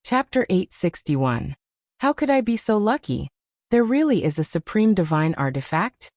Chapter 861. How could I be so lucky? There really is a supreme divine artifact?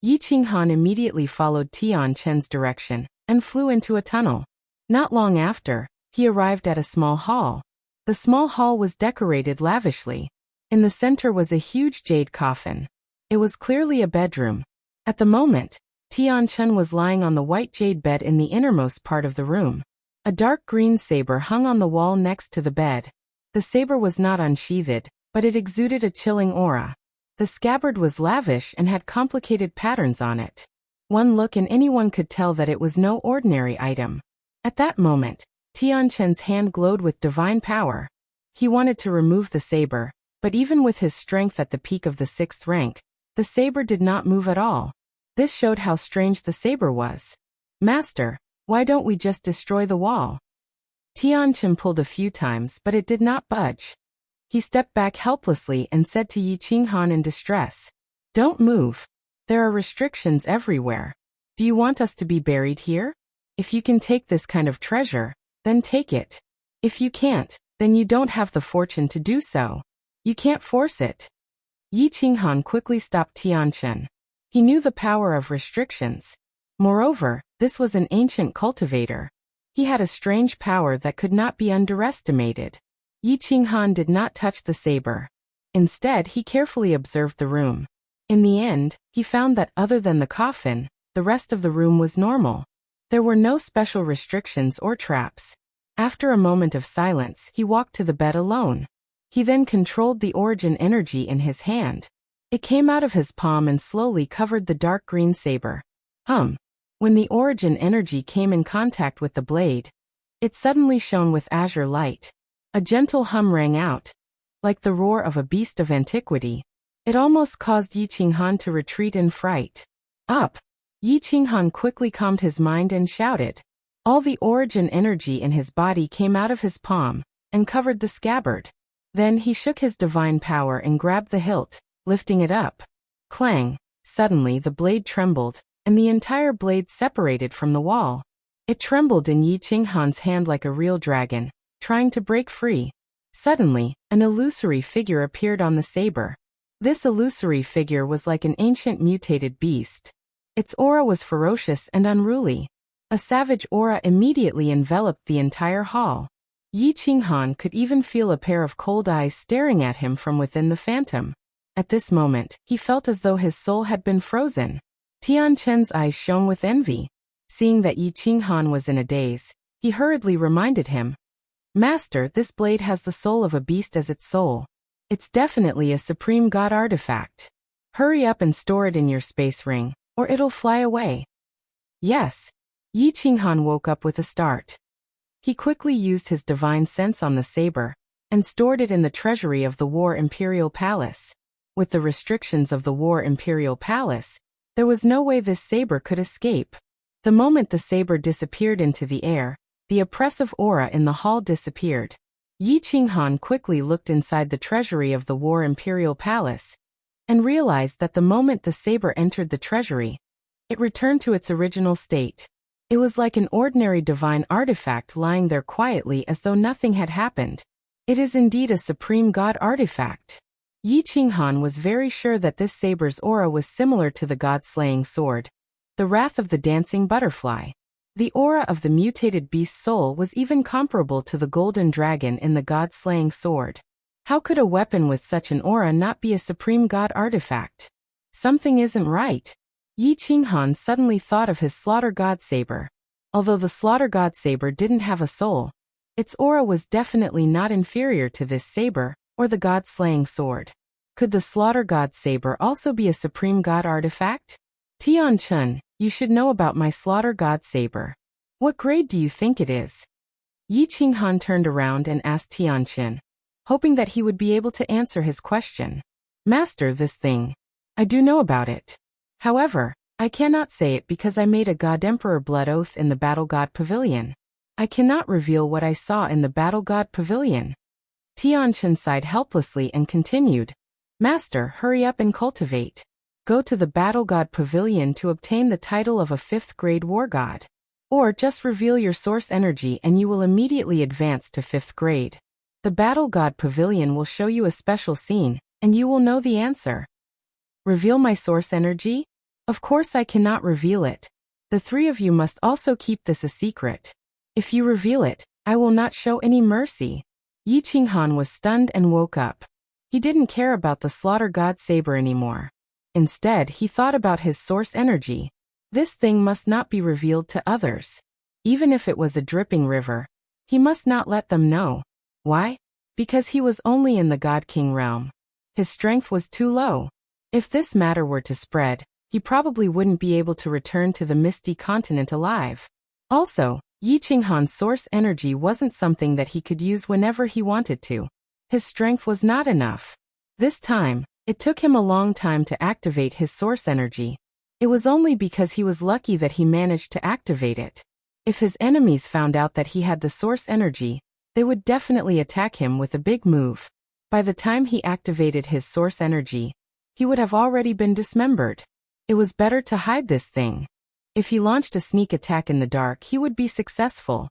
Yi Qinghan immediately followed Tian Chen's direction and flew into a tunnel. Not long after, he arrived at a small hall. The small hall was decorated lavishly. In the center was a huge jade coffin. It was clearly a bedroom. At the moment, Tian Chen was lying on the white jade bed in the innermost part of the room. A dark green saber hung on the wall next to the bed. The saber was not unsheathed, but it exuded a chilling aura. The scabbard was lavish and had complicated patterns on it. One look and anyone could tell that it was no ordinary item. At that moment, Tian Chen's hand glowed with divine power. He wanted to remove the saber, but even with his strength at the peak of the 6th rank, the saber did not move at all. This showed how strange the saber was. Master, why don't we just destroy the wall? Tian Chen pulled a few times but it did not budge. He stepped back helplessly and said to Yi Qinghan in distress, "Don't move. There are restrictions everywhere. Do you want us to be buried here? If you can take this kind of treasure, then take it. If you can't, then you don't have the fortune to do so. You can't force it." Yi Qinghan quickly stopped Tian Chen. He knew the power of restrictions. Moreover, this was an ancient cultivator. He had a strange power that could not be underestimated. Yi Qinghan did not touch the saber. Instead, he carefully observed the room. In the end, he found that other than the coffin, the rest of the room was normal. There were no special restrictions or traps. After a moment of silence, he walked to the bed alone. He then controlled the origin energy in his hand. It came out of his palm and slowly covered the dark green saber. When the origin energy came in contact with the blade, it suddenly shone with azure light. A gentle hum rang out, like the roar of a beast of antiquity. It almost caused Yi Qinghan to retreat in fright. Up! Yi Qinghan quickly calmed his mind and shouted. All the origin energy in his body came out of his palm and covered the scabbard. Then he shook his divine power and grabbed the hilt, lifting it up. Clang! Suddenly the blade trembled, and the entire blade separated from the wall. It trembled in Yi Qinghan's hand like a real dragon, trying to break free. Suddenly, an illusory figure appeared on the saber. This illusory figure was like an ancient mutated beast. Its aura was ferocious and unruly. A savage aura immediately enveloped the entire hall. Yi Qinghan could even feel a pair of cold eyes staring at him from within the phantom. At this moment, he felt as though his soul had been frozen. Tian Chen's eyes shone with envy. Seeing that Yi Qinghan was in a daze, he hurriedly reminded him, "Master, this blade has the soul of a beast as its soul. It's definitely a supreme god artifact. Hurry up and store it in your space ring, or it'll fly away." Yes. Yi Qinghan woke up with a start. He quickly used his divine sense on the saber and stored it in the treasury of the War Imperial Palace. With the restrictions of the War Imperial Palace, there was no way this saber could escape. The moment the saber disappeared into the air, the oppressive aura in the hall disappeared. Yi Qinghan quickly looked inside the treasury of the War Imperial Palace and realized that the moment the saber entered the treasury, it returned to its original state. It was like an ordinary divine artifact lying there quietly as though nothing had happened. It is indeed a supreme god artifact. Yi Qinghan was very sure that this saber's aura was similar to the god-slaying sword, the wrath of the dancing butterfly. The aura of the mutated beast's soul was even comparable to the golden dragon in the god-slaying sword. How could a weapon with such an aura not be a supreme god artifact? Something isn't right. Yi Qinghan suddenly thought of his slaughter god saber. Although the slaughter god saber didn't have a soul, its aura was definitely not inferior to this saber or the god-slaying sword. Could the slaughter god saber also be a supreme god artifact? Tian Chen, you should know about my slaughter god saber. What grade do you think it is? Yi Qinghan turned around and asked Tian Chen, hoping that he would be able to answer his question. Master, this thing. I do know about it. However, I cannot say it because I made a God Emperor blood oath in the Battle God Pavilion. I cannot reveal what I saw in the Battle God Pavilion. Tian Chen sighed helplessly and continued, Master, hurry up and cultivate. Go to the Battle God Pavilion to obtain the title of a 5th grade war god. Or just reveal your source energy and you will immediately advance to 5th grade. The Battle God Pavilion will show you a special scene, and you will know the answer. Reveal my source energy? Of course I cannot reveal it. The three of you must also keep this a secret. If you reveal it, I will not show any mercy. Yi Qinghan was stunned and woke up. He didn't care about the slaughter god saber anymore. Instead, he thought about his source energy. This thing must not be revealed to others. Even if it was a dripping river, he must not let them know. Why? Because he was only in the God King realm. His strength was too low. If this matter were to spread, he probably wouldn't be able to return to the misty continent alive. Also, Yi Qinghan's source energy wasn't something that he could use whenever he wanted to. His strength was not enough. This time, it took him a long time to activate his source energy. It was only because he was lucky that he managed to activate it. If his enemies found out that he had the source energy, they would definitely attack him with a big move. By the time he activated his source energy, he would have already been dismembered. It was better to hide this thing. If he launched a sneak attack in the dark, he would be successful.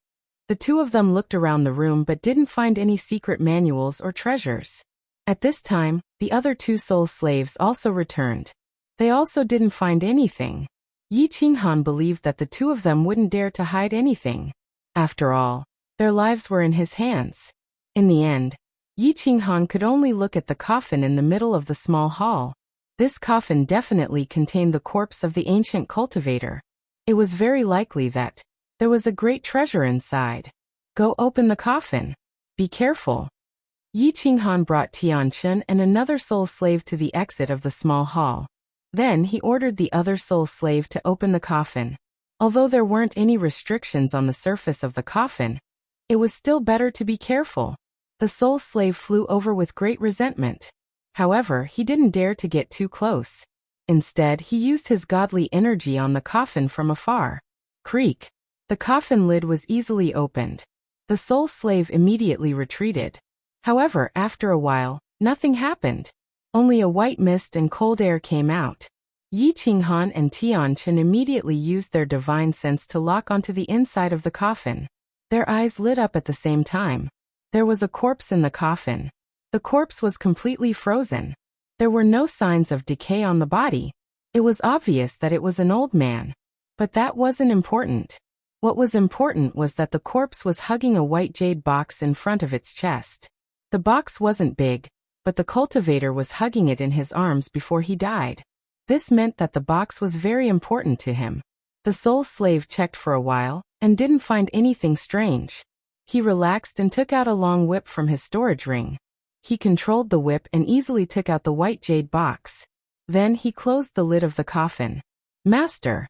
The two of them looked around the room but didn't find any secret manuals or treasures. At this time, the other two soul slaves also returned. They also didn't find anything. Yi Qinghan believed that the two of them wouldn't dare to hide anything. After all, their lives were in his hands. In the end, Yi Qinghan could only look at the coffin in the middle of the small hall. This coffin definitely contained the corpse of the ancient cultivator. It was very likely that there was a great treasure inside. Go open the coffin. Be careful. Yi Qinghan brought Tianchen and another soul slave to the exit of the small hall. Then he ordered the other soul slave to open the coffin. Although there weren't any restrictions on the surface of the coffin, it was still better to be careful. The soul slave flew over with great resentment. However, he didn't dare to get too close. Instead, he used his godly energy on the coffin from afar. Creak. The coffin lid was easily opened. The soul slave immediately retreated. However, after a while, nothing happened. Only a white mist and cold air came out. Yi Qinghan and Tianchen immediately used their divine sense to lock onto the inside of the coffin. Their eyes lit up at the same time. There was a corpse in the coffin. The corpse was completely frozen. There were no signs of decay on the body. It was obvious that it was an old man. But that wasn't important. What was important was that the corpse was hugging a white jade box in front of its chest. The box wasn't big, but the cultivator was hugging it in his arms before he died. This meant that the box was very important to him. The soul slave checked for a while, and didn't find anything strange. He relaxed and took out a long whip from his storage ring. He controlled the whip and easily took out the white jade box. Then he closed the lid of the coffin. Master.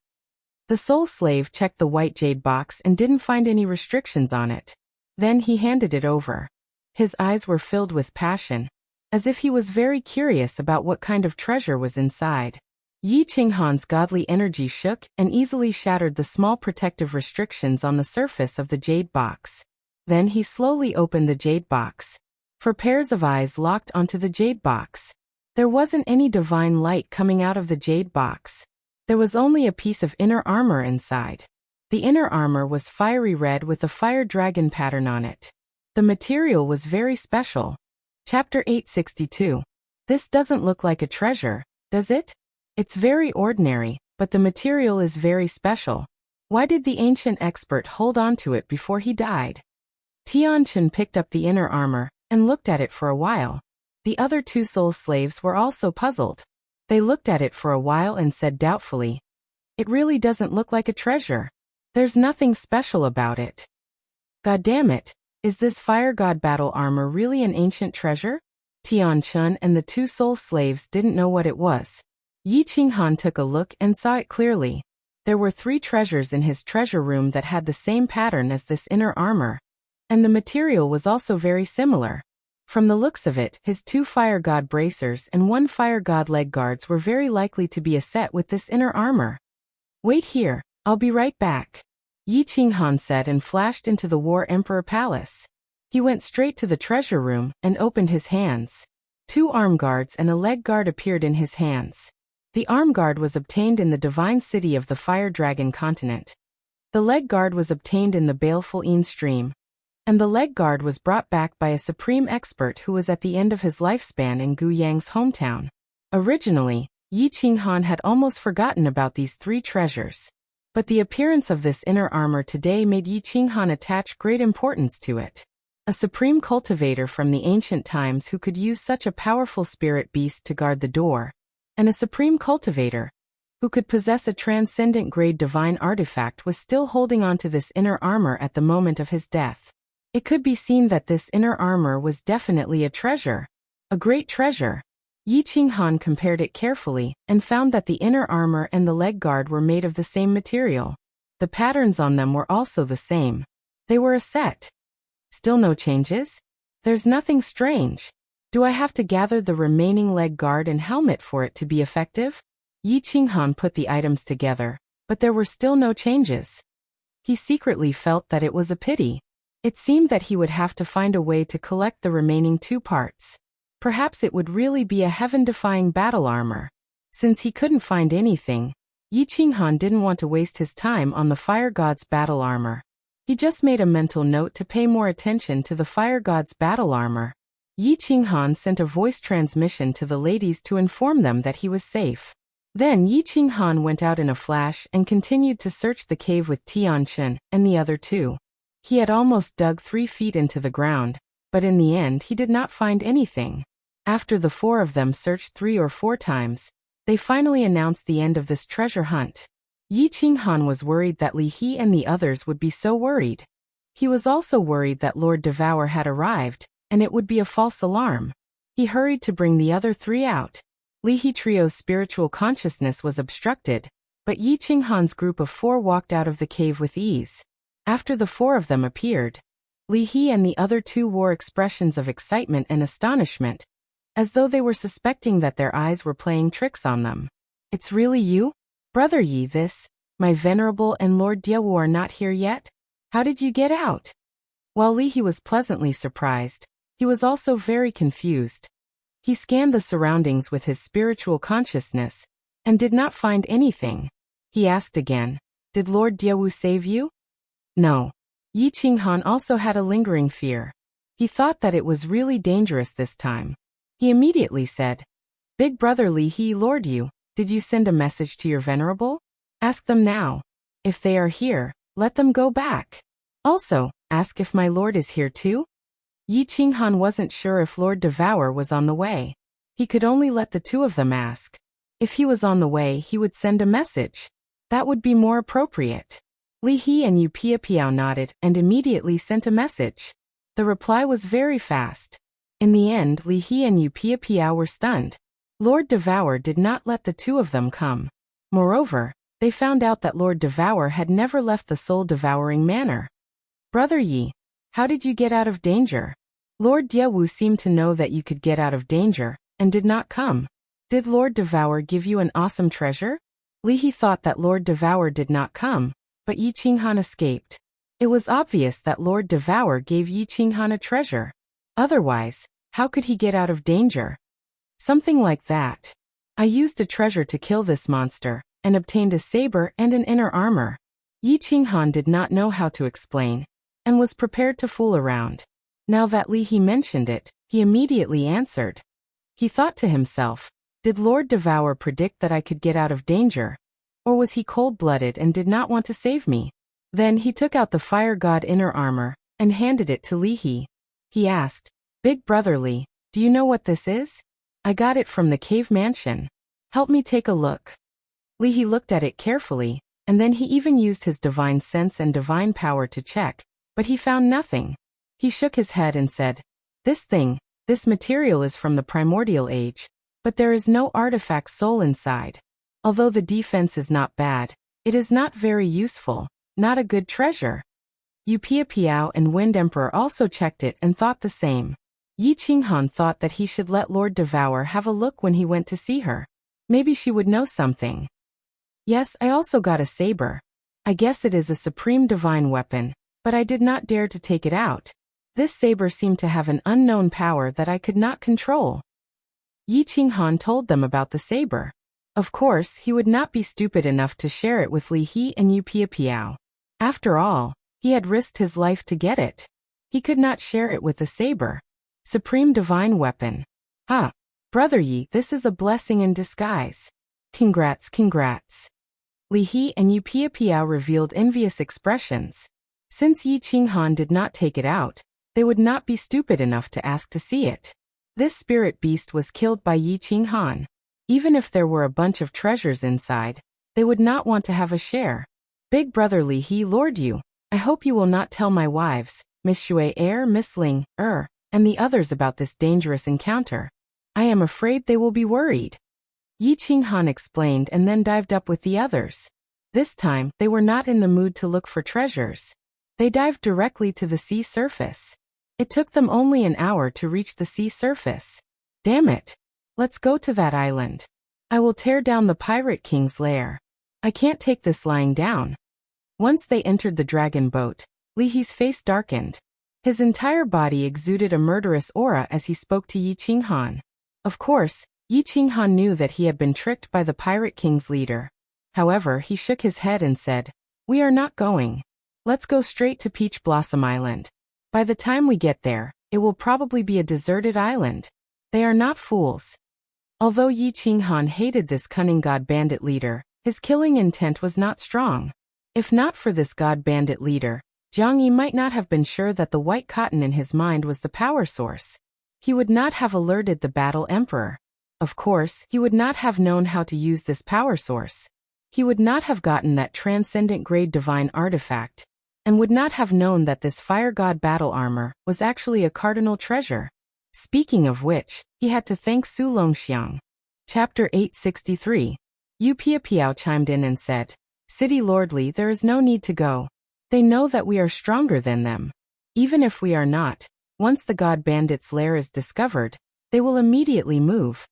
The soul slave checked the white jade box and didn't find any restrictions on it. Then he handed it over. His eyes were filled with passion, as if he was very curious about what kind of treasure was inside. Yi Qinghan's godly energy shook and easily shattered the small protective restrictions on the surface of the jade box. Then he slowly opened the jade box. Four pairs of eyes locked onto the jade box. There wasn't any divine light coming out of the jade box. There was only a piece of inner armor inside. The inner armor was fiery red with a fire dragon pattern on it. The material was very special. Chapter 862. This doesn't look like a treasure, does it? It's very ordinary, but the material is very special. Why did the ancient expert hold on to it before he died? Tianchen picked up the inner armor and looked at it for a while. The other two soul slaves were also puzzled. They looked at it for a while and said doubtfully, "It really doesn't look like a treasure. There's nothing special about it." God damn it, is this fire god battle armor really an ancient treasure? Tianchen and the two soul slaves didn't know what it was. Yi Qinghan took a look and saw it clearly. There were 3 treasures in his treasure room that had the same pattern as this inner armor. And the material was also very similar. From the looks of it, his 2 fire god bracers and 1 fire god leg guards were very likely to be a set with this inner armor. Wait here, I'll be right back, Yi Qinghan said and flashed into the War Emperor Palace. He went straight to the treasure room and opened his hands. 2 arm guards and a leg guard appeared in his hands. The arm guard was obtained in the divine city of the Fire Dragon continent. The leg guard was obtained in the baleful Een stream. and the leg guard was brought back by a supreme expert who was at the end of his lifespan in Gu Yang's hometown. Originally, Yi Qinghan had almost forgotten about these 3 treasures. But the appearance of this inner armor today made Yi Qinghan attach great importance to it. A supreme cultivator from the ancient times who could use such a powerful spirit beast to guard the door, and a supreme cultivator who could possess a transcendent grade divine artifact was still holding on to this inner armor at the moment of his death. It could be seen that this inner armor was definitely a treasure. A great treasure. Yi Qinghan compared it carefully and found that the inner armor and the leg guard were made of the same material. The patterns on them were also the same. They were a set. Still no changes? There's nothing strange. Do I have to gather the remaining leg guard and helmet for it to be effective? Yi Qinghan put the items together, but there were still no changes. He secretly felt that it was a pity. It seemed that he would have to find a way to collect the remaining 2 parts. Perhaps it would really be a heaven-defying battle armor. Since he couldn't find anything, Yi Qinghan didn't want to waste his time on the fire god's battle armor. He just made a mental note to pay more attention to the fire god's battle armor. Yi Qinghan sent a voice transmission to the ladies to inform them that he was safe. Then Yi Qinghan went out in a flash and continued to search the cave with Tianchen and the other 2. He had almost dug 3 feet into the ground, but in the end he did not find anything. After the 4 of them searched 3 or 4 times, they finally announced the end of this treasure hunt. Yi Qinghan was worried that Li He and the others would be so worried. He was also worried that Lord Devour had arrived, and it would be a false alarm. He hurried to bring the other 3 out. Li He Trio's spiritual consciousness was obstructed, but Yi Qinghan's group of 4 walked out of the cave with ease. After the 4 of them appeared, Li He and the other 2 wore expressions of excitement and astonishment, as though they were suspecting that their eyes were playing tricks on them. It's really you? Brother Yi, my venerable and Lord Diawu are not here yet? How did you get out? While Li He was pleasantly surprised, he was also very confused. He scanned the surroundings with his spiritual consciousness, and did not find anything. He asked again, did Lord Diawu save you? No. Yi Qinghan also had a lingering fear. He thought that it was really dangerous this time. He immediately said, Big brother Li He, Lord Yu, did you send a message to your venerable? Ask them now. If they are here, let them go back. Also, ask if my lord is here too? Yi Qinghan wasn't sure if Lord Devour was on the way. He could only let the 2 of them ask. If he was on the way, he would send a message. That would be more appropriate. Li He and Yu Piapiao nodded and immediately sent a message. The reply was very fast. In the end, Li He and Yu Piapiao were stunned. Lord Devour did not let the 2 of them come. Moreover, they found out that Lord Devour had never left the soul-devouring manor. Brother Yi, how did you get out of danger? Lord Diawu seemed to know that you could get out of danger, and did not come. Did Lord Devour give you an awesome treasure? Li He thought that Lord Devour did not come, but Yi Qinghan escaped. It was obvious that Lord Devour gave Yi Qinghan a treasure. Otherwise, how could he get out of danger? Something like that. I used a treasure to kill this monster, and obtained a saber and an inner armor. Yi Qinghan did not know how to explain, and was prepared to fool around. Now that Li He mentioned it, he immediately answered. He thought to himself, did Lord Devour predict that I could get out of danger? Or was he cold-blooded and did not want to save me? Then he took out the fire god inner armor, and handed it to Li He. He asked, Big brother Li, do you know what this is? I got it from the cave mansion. Help me take a look. Li He looked at it carefully, and then he even used his divine sense and divine power to check, but he found nothing. He shook his head and said, This material is from the primordial age, but there is no artifact soul inside. Although the defense is not bad, it is not very useful, not a good treasure. Yu Piapiao and Wind Emperor also checked it and thought the same. Yi Qinghan thought that he should let Lord Devour have a look when he went to see her. Maybe she would know something. Yes, I also got a saber. I guess it is a supreme divine weapon, but I did not dare to take it out. This saber seemed to have an unknown power that I could not control. Yi Qinghan told them about the saber. Of course, he would not be stupid enough to share it with Li He and Yu Piapiao. After all, he had risked his life to get it. He could not share it with the saber. Supreme divine weapon. Ha! Brother Yi, this is a blessing in disguise. Congrats, congrats. Li He and Yu Piapiao revealed envious expressions. Since Yi Qinghan did not take it out, they would not be stupid enough to ask to see it. This spirit beast was killed by Yi Qinghan. Even if there were a bunch of treasures inside, they would not want to have a share. Big brother Li He lured you. I hope you will not tell my wives, Miss Shui Miss Ling, and the others about this dangerous encounter. I am afraid they will be worried. Yi Qinghan explained and then dived up with the others. This time, they were not in the mood to look for treasures. They dived directly to the sea surface. It took them only an hour to reach the sea surface. Damn it. Let's go to that island. I will tear down the Pirate King's lair. I can't take this lying down. Once they entered the dragon boat, Li He's face darkened. His entire body exuded a murderous aura as he spoke to Yi Qinghan. Of course, Yi Qinghan knew that he had been tricked by the Pirate King's leader. However, he shook his head and said, "We are not going. Let's go straight to Peach Blossom Island. By the time we get there, it will probably be a deserted island." They are not fools. Although Yi Qinghan hated this cunning god bandit leader, his killing intent was not strong. If not for this god bandit leader, Jiang Yi might not have been sure that the white cotton in his mind was the power source. He would not have alerted the Battle Emperor. Of course, he would not have known how to use this power source. He would not have gotten that transcendent grade divine artifact, and would not have known that this fire god battle armor was actually a cardinal treasure. Speaking of which, he had to thank Su Longxiang. Chapter 863. Yu Piapiao chimed in and said, "City Lordly, there is no need to go. They know that we are stronger than them. Even if we are not, once the god bandit's lair is discovered, they will immediately move."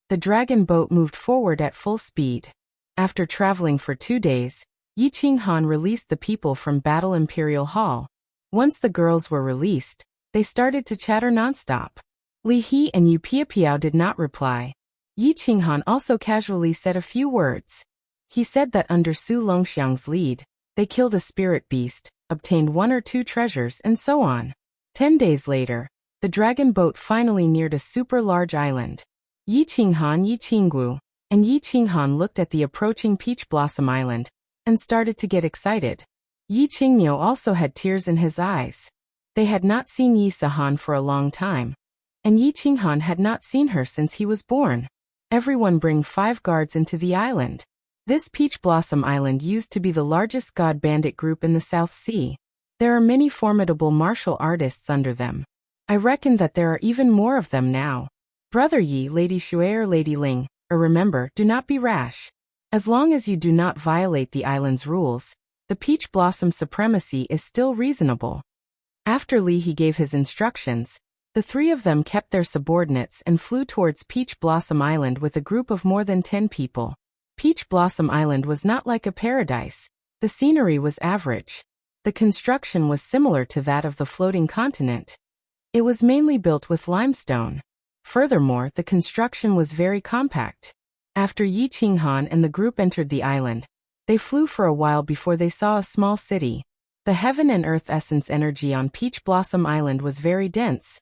The dragon boat moved forward at full speed. After traveling for 2 days, Yi Qinghan released the people from Battle Imperial Hall. Once the girls were released, they started to chatter nonstop. Li He and Yu Piapiao did not reply. Yi Qinghan also casually said a few words. He said that under Su Longxiang's lead, they killed a spirit beast, obtained 1 or 2 treasures, and so on. 10 days later, the dragon boat finally neared a super large island. Yi Qinghan, Yi Qinggu, and Yi Qinghan looked at the approaching Peach Blossom Island and started to get excited. Yi Qingniu also had tears in his eyes. They had not seen Yi Sahan for a long time, and Yi Qinghan had not seen her since he was born. Everyone bring 5 guards into the island. This Peach Blossom Island used to be the largest god bandit group in the South Sea. There are many formidable martial artists under them. I reckon that there are even more of them now. Brother Yi, Lady Shui or Lady Ling, remember, do not be rash. As long as you do not violate the island's rules, the Peach Blossom supremacy is still reasonable. After Li He gave his instructions, the 3 of them kept their subordinates and flew towards Peach Blossom Island with a group of more than 10 people. Peach Blossom Island was not like a paradise. The scenery was average. The construction was similar to that of the floating continent. It was mainly built with limestone. Furthermore, the construction was very compact. After Yi Qinghan and the group entered the island, they flew for a while before they saw a small city. The heaven and earth essence energy on Peach Blossom Island was very dense.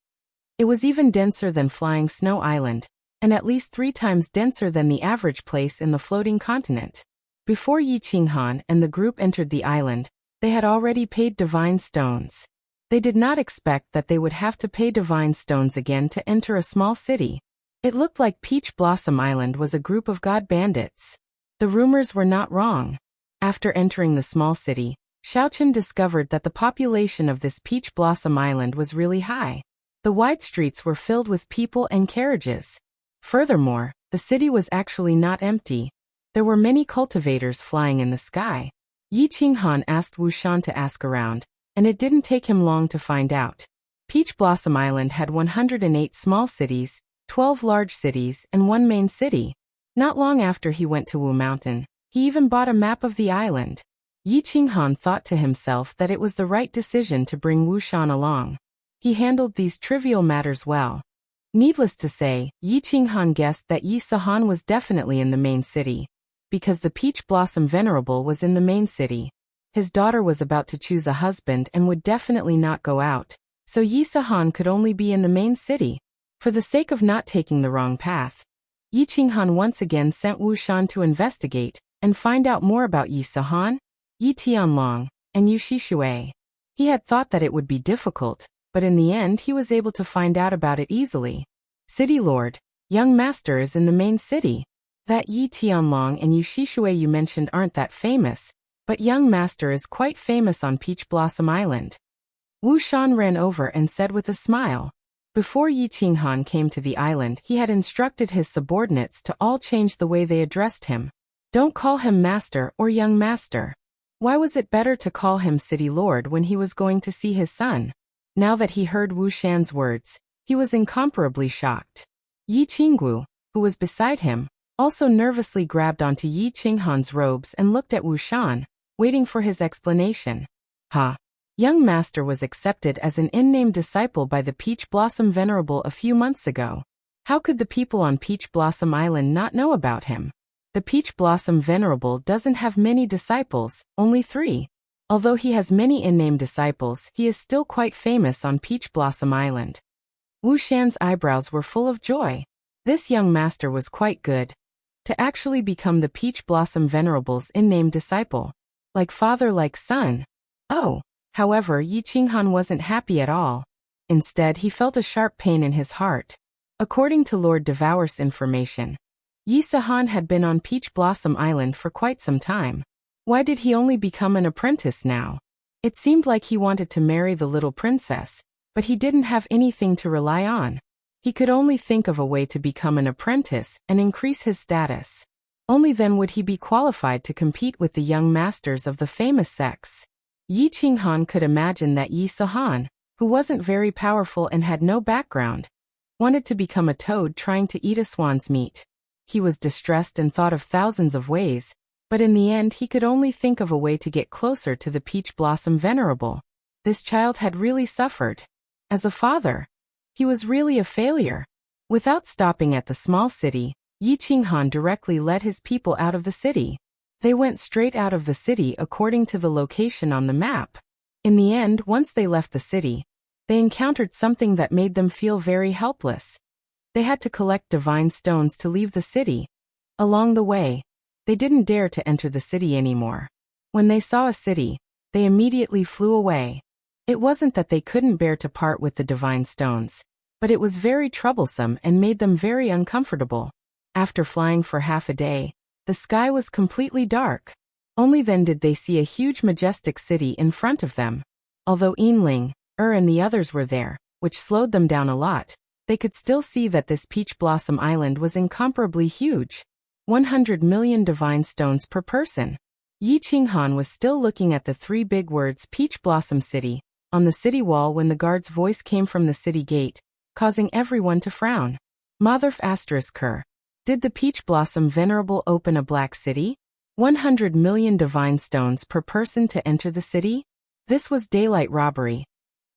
It was even denser than Flying Snow Island, and at least 3 times denser than the average place in the floating continent. Before Yi Qinghan and the group entered the island, they had already paid divine stones. They did not expect that they would have to pay divine stones again to enter a small city. It looked like Peach Blossom Island was a group of god bandits. The rumors were not wrong. After entering the small city, Xiaochen discovered that the population of this Peach Blossom Island was really high. The wide streets were filled with people and carriages. Furthermore, the city was actually not empty. There were many cultivators flying in the sky. Yi Qinghan asked Wu Shan to ask around, and it didn't take him long to find out. Peach Blossom Island had 108 small cities, 12 large cities, and 1 main city. Not long after he went to Wu Mountain, he even bought a map of the island. Yi Qinghan thought to himself that it was the right decision to bring Wu Shan along. He handled these trivial matters well. Needless to say, Yi Qinghan guessed that Yi Sahan was definitely in the main city, because the Peach Blossom Venerable was in the main city. His daughter was about to choose a husband and would definitely not go out. So Yi Sahan could only be in the main city. For the sake of not taking the wrong path, Yi Qinghan once again sent Wu Shan to investigate and find out more about Yi Sahan, Yi Tianlong, and Yu Shishui. He had thought that it would be difficult, but in the end he was able to find out about it easily. City Lord, young master is in the main city. That Yi Tianlong and Yu Shishui you mentioned aren't that famous, but young master is quite famous on Peach Blossom Island. Wu Shan ran over and said with a smile. Before Yi Qinghan came to the island, he had instructed his subordinates to all change the way they addressed him. Don't call him master or young master. Why was it better to call him city lord when he was going to see his son? Now that he heard Wu Shan's words, he was incomparably shocked. Yi Qinggu, who was beside him, also nervously grabbed onto Yi Qinghan's robes and looked at Wu Shan, waiting for his explanation. Young master was accepted as an in-name disciple by the Peach Blossom Venerable a few months ago. How could the people on Peach Blossom Island not know about him? The Peach Blossom Venerable doesn't have many disciples, only 3. Although he has many in-name disciples, he is still quite famous on Peach Blossom Island. Wu Shan's eyebrows were full of joy. This young master was quite good. To actually become the Peach Blossom Venerable's in-name disciple. Like father like son. Oh. However, Yi Qinghan wasn't happy at all. Instead, he felt a sharp pain in his heart. According to Lord Devour's information, Yi Sahan had been on Peach Blossom Island for quite some time. Why did he only become an apprentice now? It seemed like he wanted to marry the little princess, but he didn't have anything to rely on. He could only think of a way to become an apprentice and increase his status. Only then would he be qualified to compete with the young masters of the famous sex. Yi Qinghan could imagine that Yi Sahan, who wasn't very powerful and had no background, wanted to become a toad trying to eat a swan's meat. He was distressed and thought of thousands of ways, but in the end he could only think of a way to get closer to the Peach Blossom Venerable. This child had really suffered. As a father, he was really a failure. Without stopping at the small city, Yi Qinghan directly led his people out of the city. They went straight out of the city according to the location on the map. In the end, once they left the city, they encountered something that made them feel very helpless. They had to collect divine stones to leave the city. Along the way, they didn't dare to enter the city anymore. When they saw a city, they immediately flew away. It wasn't that they couldn't bear to part with the divine stones, but it was very troublesome and made them very uncomfortable. After flying for half a day, the sky was completely dark. Only then did they see a huge majestic city in front of them. Although Yinling, and the others were there, which slowed them down a lot, they could still see that this Peach Blossom Island was incomparably huge. 100 million divine stones per person. Yi Qinghan was still looking at the 3 big words Peach Blossom City on the city wall when the guard's voice came from the city gate, causing everyone to frown. Motherf ***. Did the Peach Blossom Venerable open a black city? 100 million divine stones per person to enter the city? This was daylight robbery.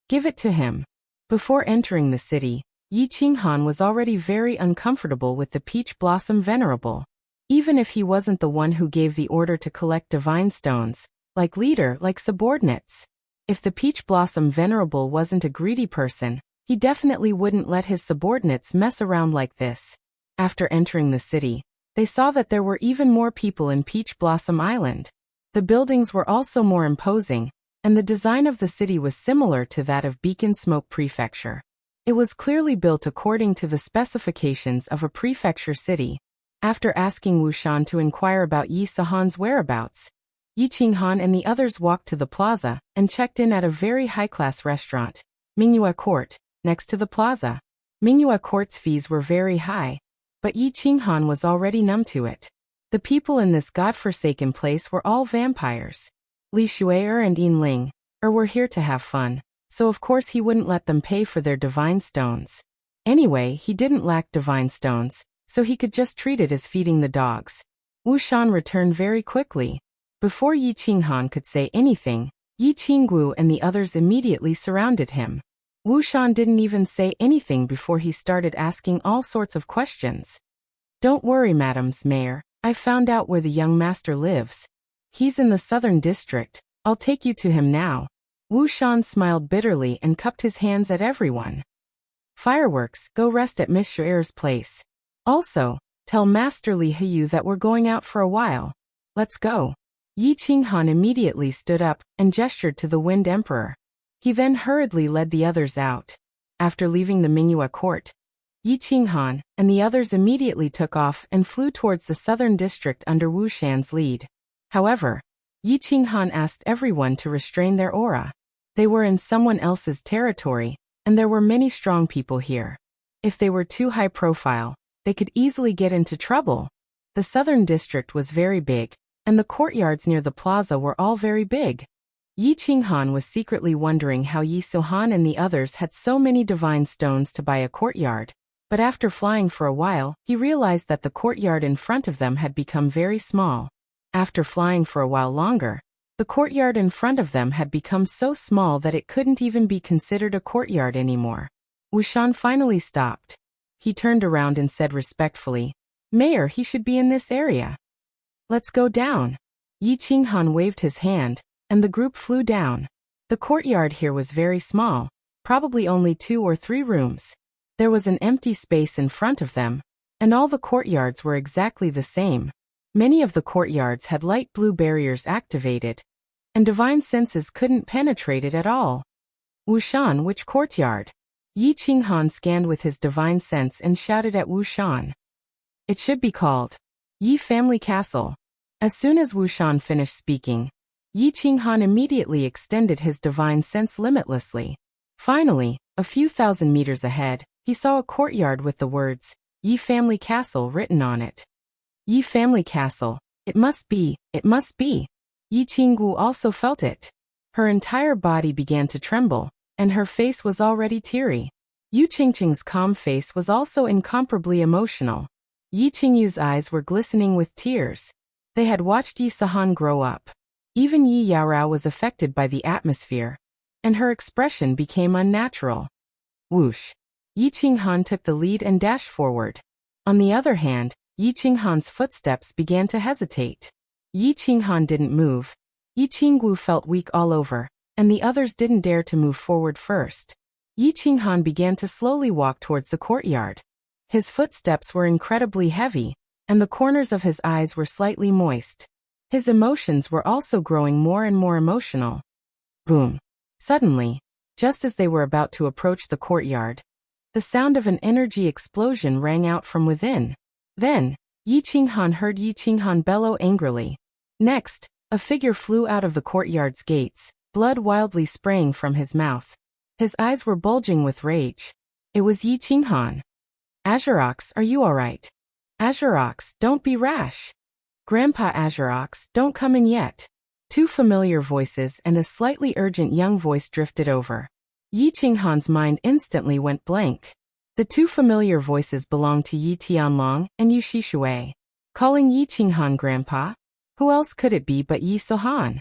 Give it to him. Before entering the city, Yi Qinghan was already very uncomfortable with the Peach Blossom Venerable. Even if he wasn't the one who gave the order to collect divine stones, like leader, like subordinates. If the Peach Blossom Venerable wasn't a greedy person, he definitely wouldn't let his subordinates mess around like this. After entering the city, they saw that there were even more people in Peach Blossom Island. The buildings were also more imposing, and the design of the city was similar to that of Beacon Smoke Prefecture. It was clearly built according to the specifications of a prefecture city. After asking Wu Shan to inquire about Yi Sahan's whereabouts, Yi Qinghan and the others walked to the plaza and checked in at a very high-class restaurant, Mingyue Court, next to the plaza. Mingyue Court's fees were very high, but Yi Qinghan was already numb to it. The people in this godforsaken place were all vampires. Li Shui'er and Yinling were here to have fun, so of course he wouldn't let them pay for their divine stones. Anyway, he didn't lack divine stones, so he could just treat it as feeding the dogs. Wu Shan returned very quickly. Before Yi Qinghan could say anything, Yi Qinggu and the others immediately surrounded him. Wu Shan didn't even say anything before he started asking all sorts of questions. Don't worry, Madam's Mayor, I found out where the young master lives. He's in the southern district. I'll take you to him now. Wu Shan smiled bitterly and cupped his hands at everyone. Fireworks, go rest at Miss Shu'er's place. Also, tell Master Li Heyu that we're going out for a while. Let's go. Yi Qinghan immediately stood up and gestured to the Wind Emperor. He then hurriedly led the others out. After leaving the Mingyue court, Yi Qinghan and the others immediately took off and flew towards the southern district under Wu Shan's lead. However, Yi Qinghan asked everyone to restrain their aura. They were in someone else's territory, and there were many strong people here. If they were too high profile, they could easily get into trouble. The southern district was very big, and the courtyards near the plaza were all very big. Yi Qinghan was secretly wondering how Yi Sohan and the others had so many divine stones to buy a courtyard, but after flying for a while, he realized that the courtyard in front of them had become very small. After flying for a while longer, the courtyard in front of them had become so small that it couldn't even be considered a courtyard anymore. Wu Shan finally stopped. He turned around and said respectfully, "Mayor, he should be in this area. Let's go down." Yi Qinghan waved his hand, and the group flew down. The courtyard here was very small, probably only 2 or 3 rooms. There was an empty space in front of them, and all the courtyards were exactly the same. Many of the courtyards had light blue barriers activated, and divine senses couldn't penetrate it at all. "Wu Shan, which courtyard?" Yi Qinghan scanned with his divine sense and shouted at Wu Shan. "It should be called Yi Family Castle." As soon as Wu Shan finished speaking, Yi Qinghan immediately extended his divine sense limitlessly. Finally, a few thousand meters ahead, he saw a courtyard with the words, "Yi Family Castle" written on it. Yi Family Castle, it must be, it must be. Yi Qinggu also felt it. Her entire body began to tremble, and her face was already teary. Yu Qingqing's calm face was also incomparably emotional. Yi Qingyu's eyes were glistening with tears. They had watched Yi Sahan grow up. Even Yi Yaorao was affected by the atmosphere, and her expression became unnatural. Whoosh! Yi Qinghan took the lead and dashed forward. On the other hand, Yi Qinghan's footsteps began to hesitate. Yi Qinghan didn't move. Yi Qinggu felt weak all over, and the others didn't dare to move forward first. Yi Qinghan began to slowly walk towards the courtyard. His footsteps were incredibly heavy, and the corners of his eyes were slightly moist. His emotions were also growing more and more emotional. Boom! Suddenly, just as they were about to approach the courtyard, the sound of an energy explosion rang out from within. Then, Yi Qinghan heard Yi Qinghan bellow angrily. Next, a figure flew out of the courtyard's gates, blood wildly spraying from his mouth. His eyes were bulging with rage. It was Yi Qinghan. "Azurox, are you alright? Azurox, don't be rash. Grandpa Azurox, don't come in yet." 2 familiar voices and a slightly urgent young voice drifted over. Yi Qinghan's mind instantly went blank. The 2 familiar voices belonged to Yi Tianlong and Yu Shishui. Calling Yi Qinghan grandpa? Who else could it be but Yi Sohan?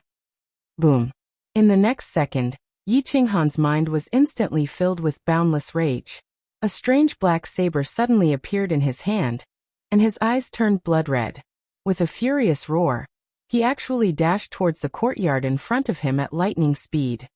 Boom! In the next second, Yi Qinghan's mind was instantly filled with boundless rage. A strange black saber suddenly appeared in his hand, and his eyes turned blood red. With a furious roar, he actually dashed towards the courtyard in front of him at lightning speed.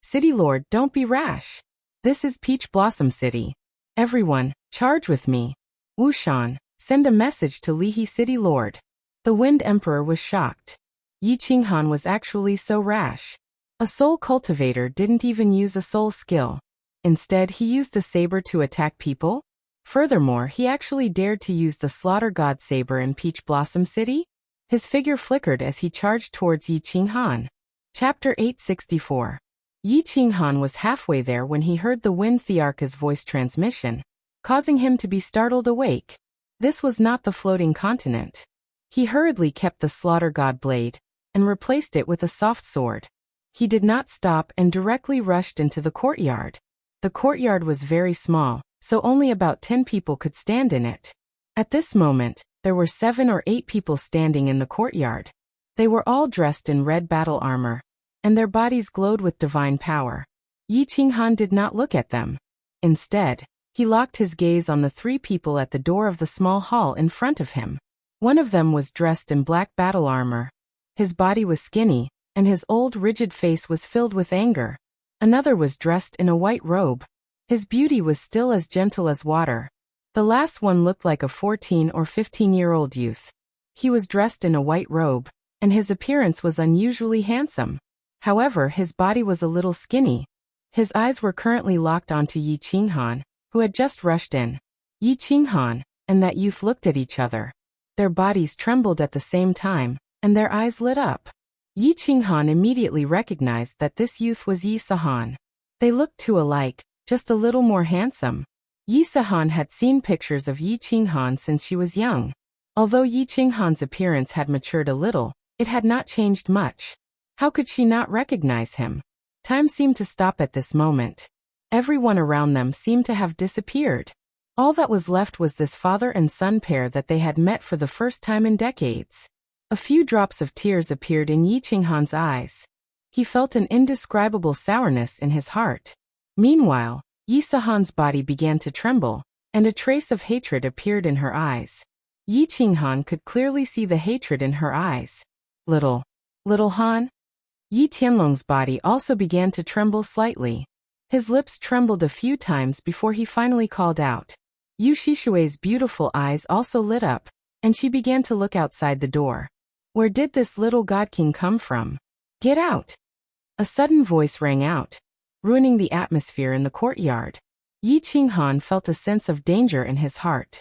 "City Lord, don't be rash. This is Peach Blossom City. Everyone, charge with me. Wu Shan, send a message to Lihe City Lord." The Wind Emperor was shocked. Yi Qinghan was actually so rash. A soul cultivator didn't even use a soul skill. Instead, he used a saber to attack people. Furthermore, he actually dared to use the Slaughter God saber in Peach Blossom City. His figure flickered as he charged towards Yi Qinghan. Chapter 864. Yi Qinghan was halfway there when he heard the Wind Thearka's voice transmission, causing him to be startled awake. This was not the floating continent. He hurriedly kept the Slaughter God blade, and replaced it with a soft sword. He did not stop and directly rushed into the courtyard. The courtyard was very small, so only about 10 people could stand in it. At this moment, there were 7 or 8 people standing in the courtyard. They were all dressed in red battle armor, and their bodies glowed with divine power. Yi Qinghan did not look at them. Instead, he locked his gaze on the 3 people at the door of the small hall in front of him. One of them was dressed in black battle armor. His body was skinny, and his old rigid face was filled with anger. Another was dressed in a white robe. His beauty was still as gentle as water. The last one looked like a 14 or 15-year-old youth. He was dressed in a white robe, and his appearance was unusually handsome. However, his body was a little skinny. His eyes were currently locked onto Yi Qinghan, who had just rushed in. Yi Qinghan and that youth looked at each other. Their bodies trembled at the same time, and their eyes lit up. Yi Qinghan immediately recognized that this youth was Yi Sahan. They looked too alike, just a little more handsome. Yi Sahan had seen pictures of Yi Qinghan since she was young. Although Yi Qinghan's appearance had matured a little, it had not changed much. How could she not recognize him? Time seemed to stop at this moment. Everyone around them seemed to have disappeared. All that was left was this father and son pair that they had met for the first time in decades. A few drops of tears appeared in Yi Qinghan's eyes. He felt an indescribable sourness in his heart. Meanwhile, Yi Sahan's body began to tremble, and a trace of hatred appeared in her eyes. Yi Qinghan could clearly see the hatred in her eyes. Little Han? Yi Tianlong's body also began to tremble slightly. His lips trembled a few times before he finally called out. Yu Shishui's beautiful eyes also lit up, and she began to look outside the door. Where did this little god king come from? Get out! A sudden voice rang out, ruining the atmosphere in the courtyard. Yi Qinghan felt a sense of danger in his heart.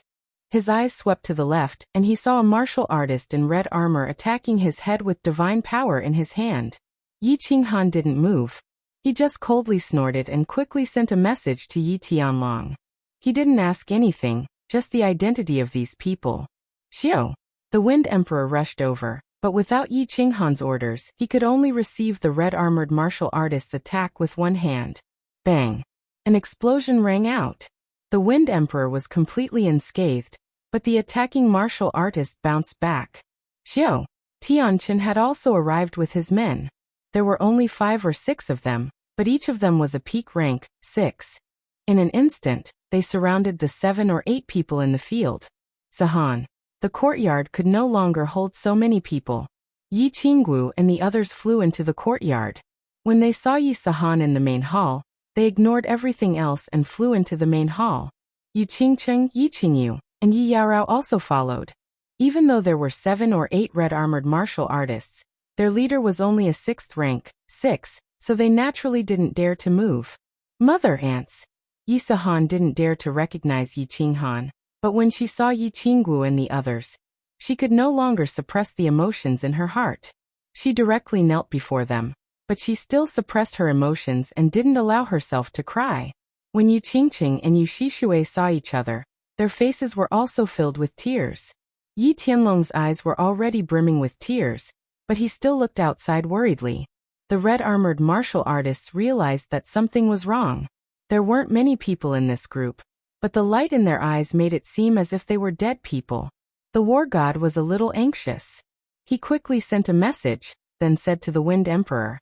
His eyes swept to the left, and he saw a martial artist in red armor attacking his head with divine power in his hand. Yi Qinghan didn't move. He just coldly snorted and quickly sent a message to Yi Tianlong. He didn't ask anything, just the identity of these people. Xiao. The Wind Emperor rushed over, but without Yi Qinghan's orders, he could only receive the red-armored martial artist's attack with one hand. Bang! An explosion rang out. The Wind Emperor was completely unscathed, but the attacking martial artist bounced back. Xiao. Tianqin had also arrived with his men. There were only 5 or 6 of them, but each of them was a peak rank, 6. In an instant, they surrounded the 7 or 8 people in the field. Sahan. The courtyard could no longer hold so many people. Yi Qinggu and the others flew into the courtyard. When they saw Yi Sahan in the main hall, they ignored everything else and flew into the main hall. Yu Qingcheng, Yi Qingyu, and Yi Yaorao also followed. Even though there were 7 or 8 red-armored martial artists, their leader was only a 6th rank, 6, so they naturally didn't dare to move. Mother ants! Yi Sahan didn't dare to recognize Yi Qinghan, but when she saw Yi Qinggu and the others, she could no longer suppress the emotions in her heart. She directly knelt before them, but she still suppressed her emotions and didn't allow herself to cry. When Yu Qingqing and Yu Shishui saw each other, their faces were also filled with tears. Yi Tianlong's eyes were already brimming with tears, but he still looked outside worriedly. The red-armored martial artists realized that something was wrong. There weren't many people in this group, but the light in their eyes made it seem as if they were dead people. The war god was a little anxious. He quickly sent a message, then said to the Wind Emperor,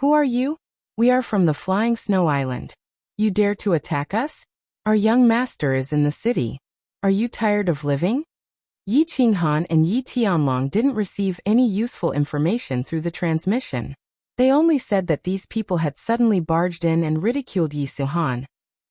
"Who are you? We are from the Flying Snow Island. You dare to attack us? Our young master is in the city. Are you tired of living?" Yi Qinghan and Yi Tianlong didn't receive any useful information through the transmission. They only said that these people had suddenly barged in and ridiculed Yi Sahan,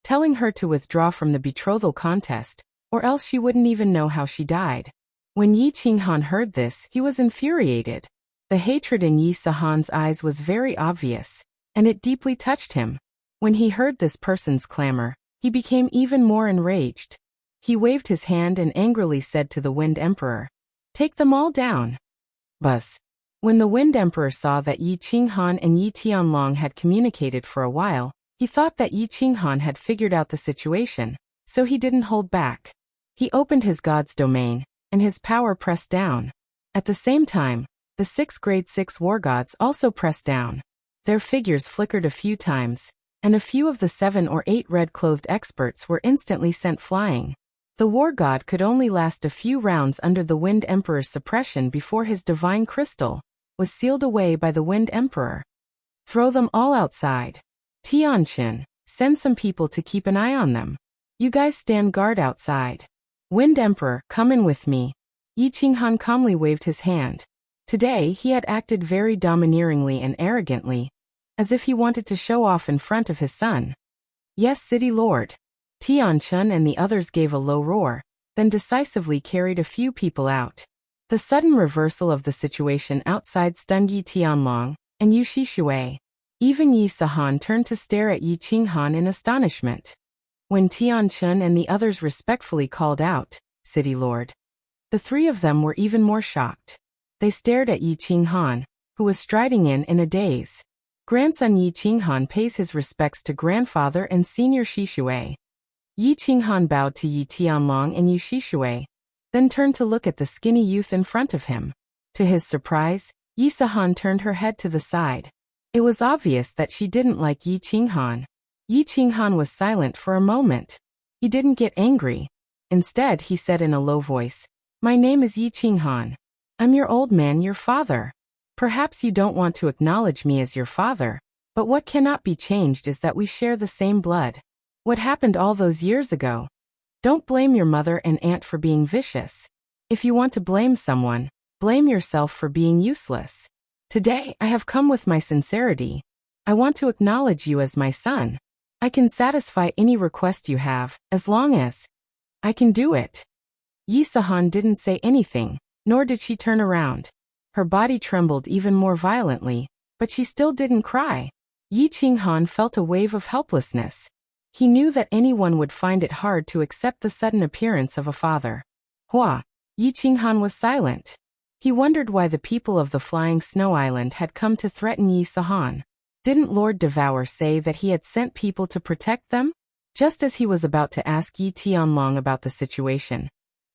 telling her to withdraw from the betrothal contest, or else she wouldn't even know how she died. When Yi Qinghan heard this, he was infuriated. The hatred in Yi Sahan's eyes was very obvious, and it deeply touched him. When he heard this person's clamor, he became even more enraged. He waved his hand and angrily said to the Wind Emperor, "Take them all down." Buzz. When the Wind Emperor saw that Yi Qinghan and Yi Tianlong had communicated for a while, he thought that Yi Qinghan had figured out the situation, so he didn't hold back. He opened his god's domain, and his power pressed down. At the same time, the 6 grade 6 war gods also pressed down. Their figures flickered a few times, and a few of the 7 or 8 red-clothed experts were instantly sent flying. The war god could only last a few rounds under the Wind Emperor's suppression before his divine crystal was sealed away by the Wind Emperor. Throw them all outside. Tianqin, send some people to keep an eye on them. You guys stand guard outside. Wind Emperor, come in with me. Yi Qinghan calmly waved his hand. Today he had acted very domineeringly and arrogantly, as if he wanted to show off in front of his son. "Yes, city lord." Tianchun and the others gave a low roar, then decisively carried a few people out. The sudden reversal of the situation outside stunned Yi Tianlong and Yu Shishui. Even Yi Sahan turned to stare at Yi Qinghan in astonishment. When Tianchun and the others respectfully called out, "City Lord," the three of them were even more shocked. They stared at Yi Qinghan, who was striding in a daze. Grandson Yi Qinghan pays his respects to grandfather and senior Shishui. Yi Qinghan bowed to Yi Tianlong and Yu Shishui, then turned to look at the skinny youth in front of him. To his surprise, Yi Sahan turned her head to the side. It was obvious that she didn't like Yi Qinghan. Yi Qinghan was silent for a moment. He didn't get angry. Instead, he said in a low voice, "My name is Yi Qinghan. I'm your old man, your father. Perhaps you don't want to acknowledge me as your father, but what cannot be changed is that we share the same blood. What happened all those years ago? Don't blame your mother and aunt for being vicious. If you want to blame someone, blame yourself for being useless. Today, I have come with my sincerity. I want to acknowledge you as my son. I can satisfy any request you have, as long as I can do it." Yi Sahan didn't say anything, nor did she turn around. Her body trembled even more violently, but she still didn't cry. Yi Qinghan felt a wave of helplessness. He knew that anyone would find it hard to accept the sudden appearance of a father. Hua! Yi Qinghan was silent. He wondered why the people of the Flying Snow Island had come to threaten Yi Sahan. Didn't Lord Devour say that he had sent people to protect them? Just as he was about to ask Yi Tianlong about the situation,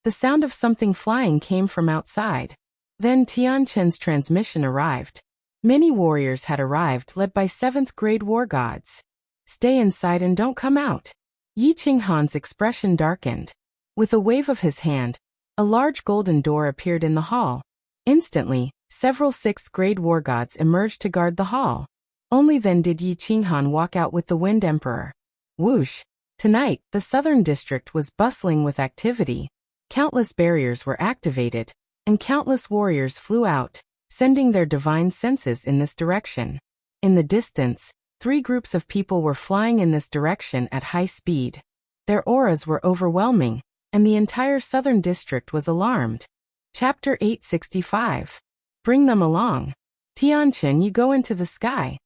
the sound of something flying came from outside. Then Tianchen's transmission arrived. Many warriors had arrived, led by 7th grade war gods. "Stay inside and don't come out." Yi Qinghan's expression darkened. With a wave of his hand, a large golden door appeared in the hall. Instantly, several 6th grade war gods emerged to guard the hall. Only then did Yi Qinghan walk out with the Wind Emperor. Whoosh! Tonight, the southern district was bustling with activity. Countless barriers were activated, and countless warriors flew out, sending their divine senses in this direction. In the distance, 3 groups of people were flying in this direction at high speed. Their auras were overwhelming, and the entire southern district was alarmed. Chapter 865. Bring them along. Tianchen, you go into the sky.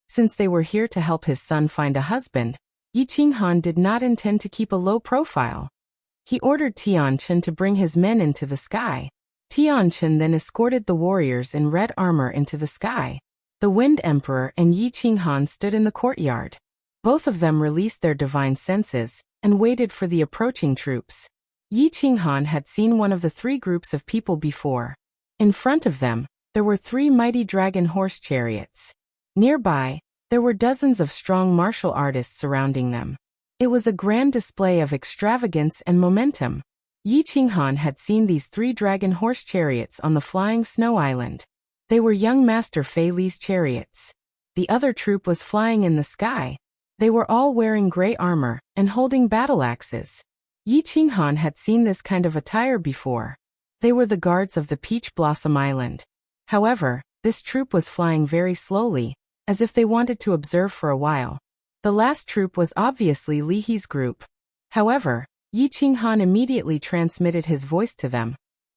Since they were here to help his son find a husband, Yi Qinghan did not intend to keep a low profile. He ordered Tianchen to bring his men into the sky. Tianchen then escorted the warriors in red armor into the sky. The Wind Emperor and Yi Qinghan stood in the courtyard. Both of them released their divine senses and waited for the approaching troops. Yi Qinghan had seen one of the 3 groups of people before. In front of them, there were 3 mighty dragon horse chariots. Nearby, there were dozens of strong martial artists surrounding them. It was a grand display of extravagance and momentum. Yi Qinghan had seen these 3 dragon horse chariots on the Flying Snow Island. They were young Master Fei Li's chariots. The other troop was flying in the sky. They were all wearing gray armor and holding battle axes. Yi Qinghan had seen this kind of attire before. They were the guards of the Peach Blossom Island. However, this troop was flying very slowly, as if they wanted to observe for a while. The last troop was obviously Li He's group. However, Yi Qinghan immediately transmitted his voice to them,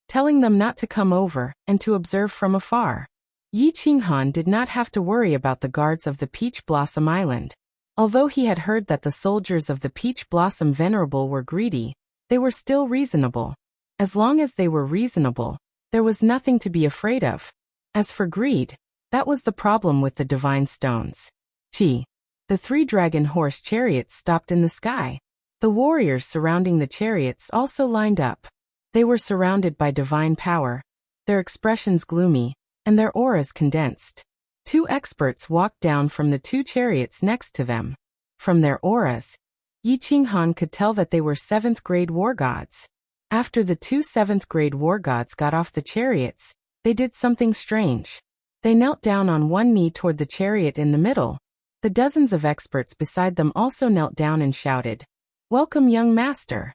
telling them not to come over and to observe from afar. Yi Qinghan did not have to worry about the guards of the Peach Blossom Island. Although he had heard that the soldiers of the Peach Blossom Venerable were greedy, they were still reasonable. As long as they were reasonable, there was nothing to be afraid of. As for greed, that was the problem with the divine stones. Chi. The 3 dragon horse chariots stopped in the sky. The warriors surrounding the chariots also lined up. They were surrounded by divine power, their expressions gloomy, and their auras condensed. 2 experts walked down from the 2 chariots next to them. From their auras, Yi Qinghan could tell that they were 7th grade war gods. After the 2 7th grade war gods got off the chariots, they did something strange. They knelt down on one knee toward the chariot in the middle. The dozens of experts beside them also knelt down and shouted, "Welcome, young master."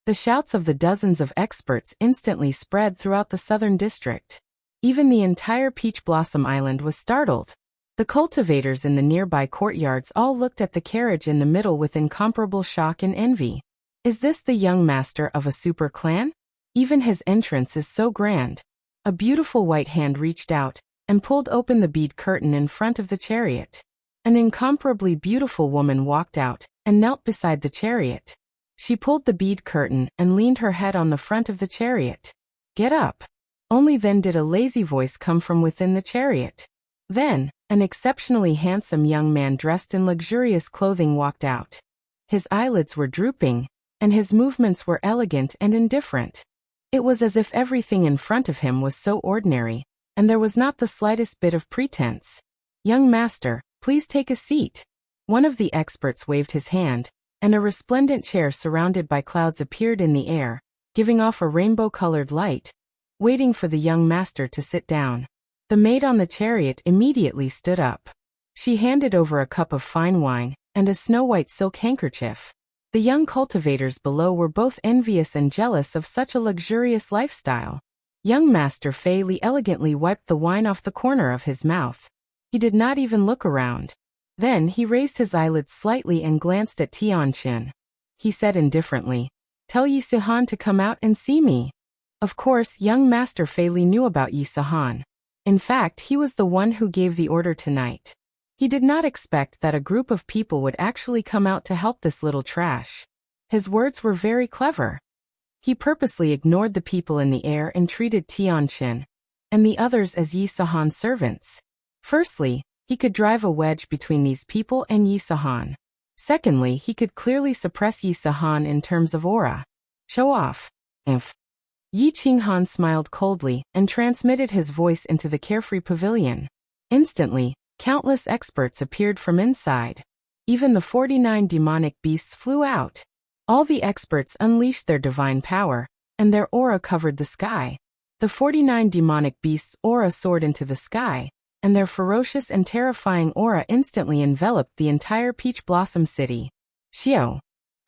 The shouts of the dozens of experts instantly spread throughout the southern district. Even the entire Peach Blossom Island was startled. The cultivators in the nearby courtyards all looked at the carriage in the middle with incomparable shock and envy. Is this the young master of a super clan? Even his entrance is so grand. A beautiful white hand reached out and pulled open the bead curtain in front of the chariot. An incomparably beautiful woman walked out and knelt beside the chariot. She pulled the bead curtain and leaned her head on the front of the chariot. Get up. Only then did a lazy voice come from within the chariot. Then, an exceptionally handsome young man dressed in luxurious clothing walked out. His eyelids were drooping, and his movements were elegant and indifferent. It was as if everything in front of him was so ordinary, and there was not the slightest bit of pretense. Young master, please take a seat. One of the experts waved his hand, and a resplendent chair surrounded by clouds appeared in the air, giving off a rainbow-colored light, waiting for the young master to sit down. The maid on the chariot immediately stood up. She handed over a cup of fine wine and a snow-white silk handkerchief. The young cultivators below were both envious and jealous of such a luxurious lifestyle. Young Master Fei Li elegantly wiped the wine off the corner of his mouth. He did not even look around. Then he raised his eyelids slightly and glanced at Tianqin. He said indifferently, "Tell Yi Sihan to come out and see me." Of course, young Master Fei Li knew about Yi Sihan. In fact, he was the one who gave the order tonight. He did not expect that a group of people would actually come out to help this little trash. His words were very clever. He purposely ignored the people in the air and treated Tianqin and the others as Yi Sihan's servants. Firstly, he could drive a wedge between these people and Yi Sihan. Secondly, he could clearly suppress Yi Sihan in terms of aura. Show off. Yi Qinghan smiled coldly and transmitted his voice into the carefree pavilion. Instantly, countless experts appeared from inside. Even the 49 demonic beasts flew out. All the experts unleashed their divine power, and their aura covered the sky. The 49 demonic beasts' aura soared into the sky, and their ferocious and terrifying aura instantly enveloped the entire Peach Blossom City. Xiao.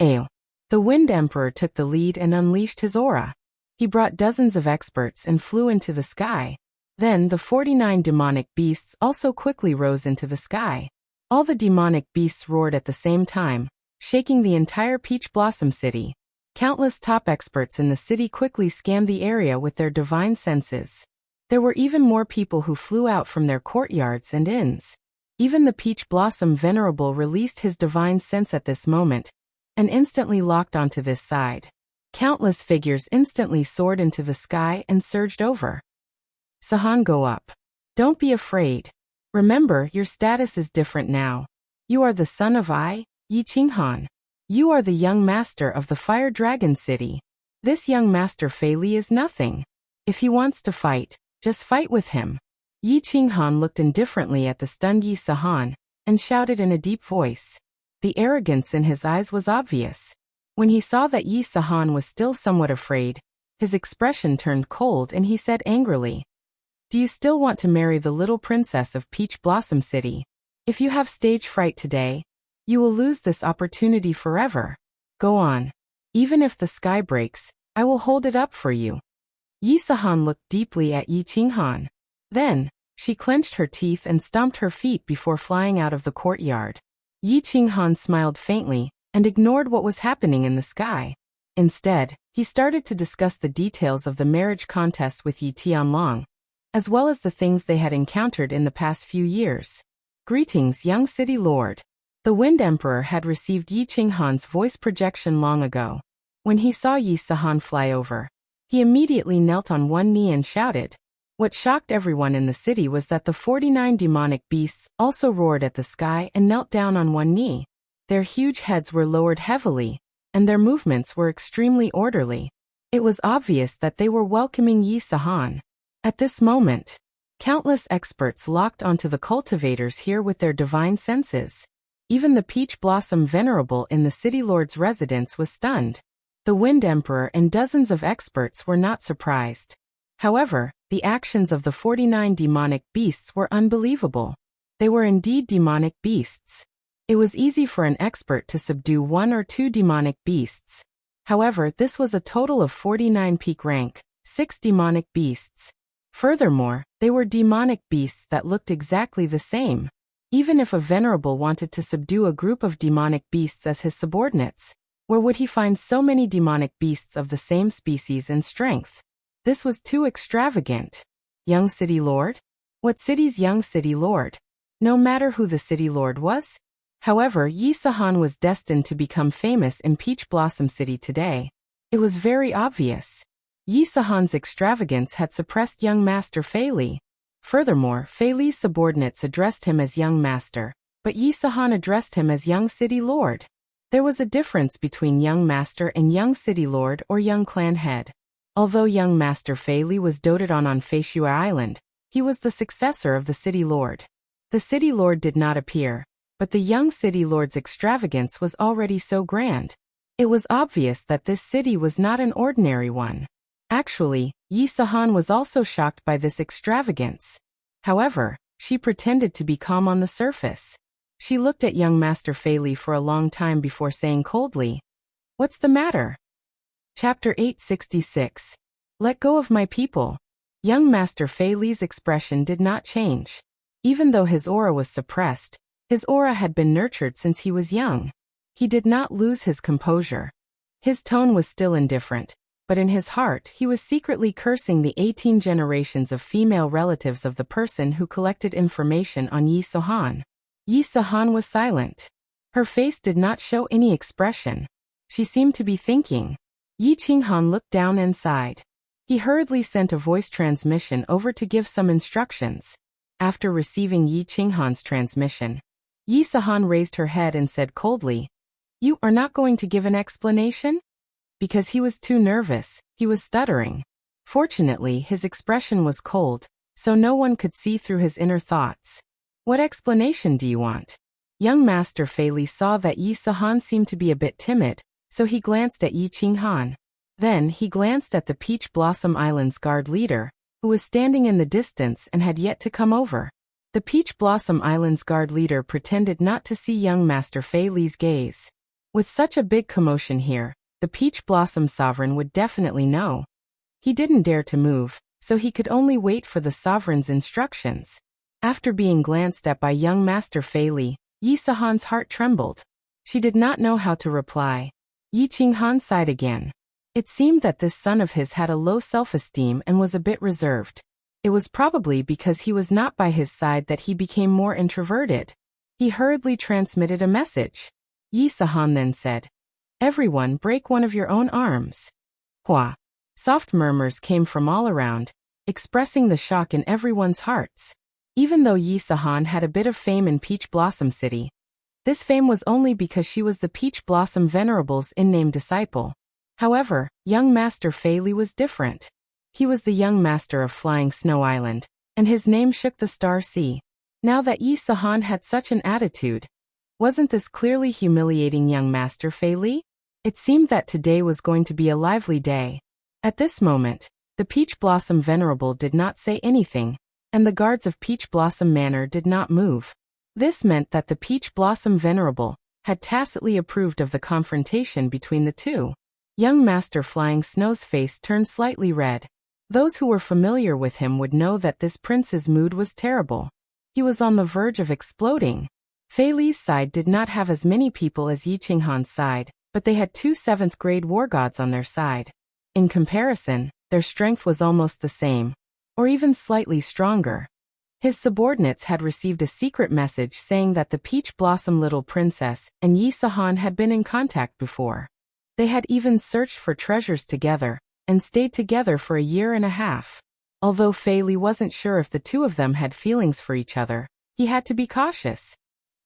Ayo. The Wind Emperor took the lead and unleashed his aura. He brought dozens of experts and flew into the sky. Then the 49 demonic beasts also quickly rose into the sky. All the demonic beasts roared at the same time, shaking the entire Peach Blossom City. Countless top experts in the city quickly scanned the area with their divine senses. There were even more people who flew out from their courtyards and inns. Even the Peach Blossom Venerable released his divine sense at this moment, and instantly locked onto this side. Countless figures instantly soared into the sky and surged over. Sihan, go up. Don't be afraid. Remember, your status is different now. You are the son of Yi Qinghan. You are the young master of the Fire Dragon City. This young master Fei Li is nothing. If he wants to fight, just fight with him. Yi Qinghan looked indifferently at the stunned Yi Sihan and shouted in a deep voice. The arrogance in his eyes was obvious. When he saw that Yi Sihan was still somewhat afraid, his expression turned cold and he said angrily, "Do you still want to marry the little princess of Peach Blossom City? If you have stage fright today, you will lose this opportunity forever. Go on. Even if the sky breaks, I will hold it up for you." Yi Sihan looked deeply at Yi Qinghan. Then, she clenched her teeth and stomped her feet before flying out of the courtyard. Yi Qinghan smiled faintly and ignored what was happening in the sky. Instead, he started to discuss the details of the marriage contest with Yi Tianlong, as well as the things they had encountered in the past few years. Greetings, young city lord. The Wind Emperor had received Yi Qinghan's voice projection long ago. When he saw Yi Sihan fly over, he immediately knelt on one knee and shouted. What shocked everyone in the city was that the 49 demonic beasts also roared at the sky and knelt down on one knee. Their huge heads were lowered heavily, and their movements were extremely orderly. It was obvious that they were welcoming Yi Sihan. At this moment, countless experts locked onto the cultivators here with their divine senses. Even the Peach Blossom Venerable in the City Lord's residence was stunned. The Wind Emperor and dozens of experts were not surprised. However, the actions of the 49 demonic beasts were unbelievable. They were indeed demonic beasts. It was easy for an expert to subdue 1 or 2 demonic beasts. However, this was a total of 49 peak rank, 6 demonic beasts. Furthermore, they were demonic beasts that looked exactly the same. Even if a venerable wanted to subdue a group of demonic beasts as his subordinates, where would he find so many demonic beasts of the same species and strength? This was too extravagant. Young city lord? What city's young city lord? No matter who the city lord was? However, Yi Sahan was destined to become famous in Peach Blossom City today. It was very obvious. Yi Sahan's extravagance had suppressed young master Fei Li. Furthermore, Fei Li's subordinates addressed him as young master, but Yi Sahan addressed him as young city lord. There was a difference between young master and young city lord or young clan head. Although young master Fei Li was doted on Feishue Island, he was the successor of the city lord. The city lord did not appear, but the young city lord's extravagance was already so grand. It was obvious that this city was not an ordinary one. Actually, Yi Sahan was also shocked by this extravagance. However, she pretended to be calm on the surface. She looked at young master Fei Li for a long time before saying coldly, "What's the matter?" Chapter 866. Let go of my people. Young master Fei Li's expression did not change. Even though his aura was suppressed, his aura had been nurtured since he was young. He did not lose his composure. His tone was still indifferent, but in his heart he was secretly cursing the 18 generations of female relatives of the person who collected information on Yi Sahan. Yi Sahan was silent. Her face did not show any expression. She seemed to be thinking. Yi Qinghan looked down and sighed. He hurriedly sent a voice transmission over to give some instructions. After receiving Yi Qinghan's transmission, Yi Sahan raised her head and said coldly, "You are not going to give an explanation?" Because he was too nervous, he was stuttering. Fortunately, his expression was cold, so no one could see through his inner thoughts. "What explanation do you want?" Young master Fei Li saw that Yi Sahan seemed to be a bit timid, so he glanced at Yi Qinghan. Then he glanced at the Peach Blossom Island's guard leader, who was standing in the distance and had yet to come over. The Peach Blossom Island's guard leader pretended not to see young master Fei Li's gaze. With such a big commotion here, the Peach Blossom sovereign would definitely know. He didn't dare to move, so he could only wait for the sovereign's instructions. After being glanced at by young master Fei Li, Yi Sahan's heart trembled. She did not know how to reply. Yi Qinghan sighed again. It seemed that this son of his had a low self-esteem and was a bit reserved. It was probably because he was not by his side that he became more introverted. He hurriedly transmitted a message. Yi Sahan then said, "Everyone break one of your own arms." Hua. Soft murmurs came from all around, expressing the shock in everyone's hearts. Even though Yi Sahan had a bit of fame in Peach Blossom City, this fame was only because she was the Peach Blossom Venerable's in-name disciple. However, young master Fei Li was different. He was the young master of Flying Snow Island, and his name shook the Star Sea. Now that Yi Sahan had such an attitude, wasn't this clearly humiliating young master Fei Li? It seemed that today was going to be a lively day. At this moment, the Peach Blossom Venerable did not say anything, and the guards of Peach Blossom Manor did not move. This meant that the Peach Blossom Venerable had tacitly approved of the confrontation between the two. Young master Flying Snow's face turned slightly red. Those who were familiar with him would know that this prince's mood was terrible. He was on the verge of exploding. Fei Li's side did not have as many people as Yi Qinghan's side, but they had 2 7th-grade war gods on their side. In comparison, their strength was almost the same, or even slightly stronger. His subordinates had received a secret message saying that the Peach Blossom Little Princess and Yi Sahan had been in contact before. They had even searched for treasures together, and stayed together for a year and a half. Although Fei Li wasn't sure if the two of them had feelings for each other, he had to be cautious.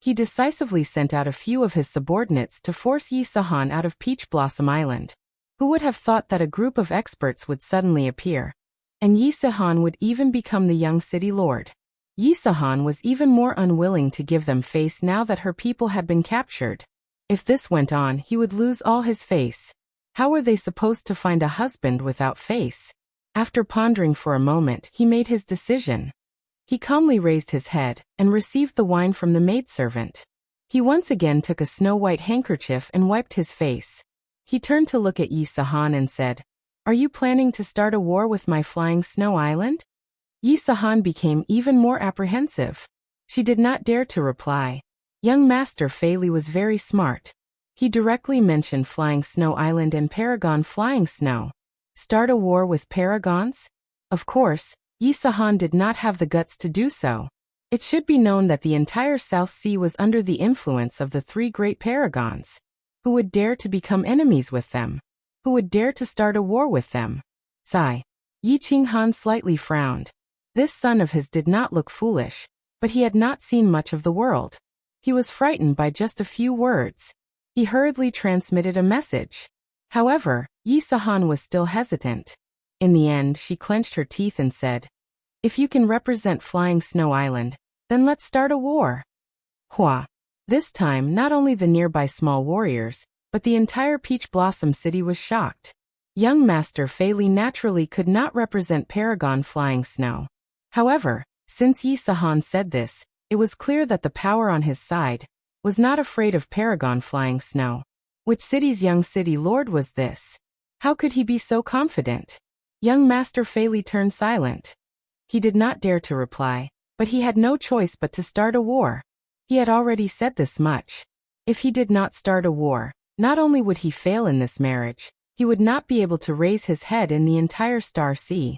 He decisively sent out a few of his subordinates to force Yi Sahan out of Peach Blossom Island. Who would have thought that a group of experts would suddenly appear? And Yi Sahan would even become the young city lord. Yi Sahan was even more unwilling to give them face now that her people had been captured. If this went on, he would lose all his face. How were they supposed to find a husband without face? After pondering for a moment, he made his decision. He calmly raised his head and received the wine from the maidservant. He once again took a snow-white handkerchief and wiped his face. He turned to look at Yi Sahan and said, "Are you planning to start a war with my Flying Snow Island?" Yi Sahan became even more apprehensive. She did not dare to reply. Young Master Fei Li was very smart. He directly mentioned Flying Snow Island and Paragon Flying Snow. Start a war with paragons? Of course, Yi Sahan did not have the guts to do so. It should be known that the entire South Sea was under the influence of the three great paragons. Who would dare to become enemies with them? Who would dare to start a war with them? Sigh. Yi Qinghan slightly frowned. This son of his did not look foolish, but he had not seen much of the world. He was frightened by just a few words. He hurriedly transmitted a message. However, Yi Sahan was still hesitant. In the end, she clenched her teeth and said, "If you can represent Flying Snow Island, then let's start a war." Hua. This time, not only the nearby small warriors, but the entire Peach Blossom City was shocked. Young Master Fei Li naturally could not represent Paragon Flying Snow. However, since Yi Sahan said this, it was clear that the power on his side was not afraid of Paragon Flying Snow. Which city's young city lord was this? How could he be so confident? Young Master Fei Li turned silent. He did not dare to reply, but he had no choice but to start a war. He had already said this much. If he did not start a war, not only would he fail in this marriage, he would not be able to raise his head in the entire Star Sea.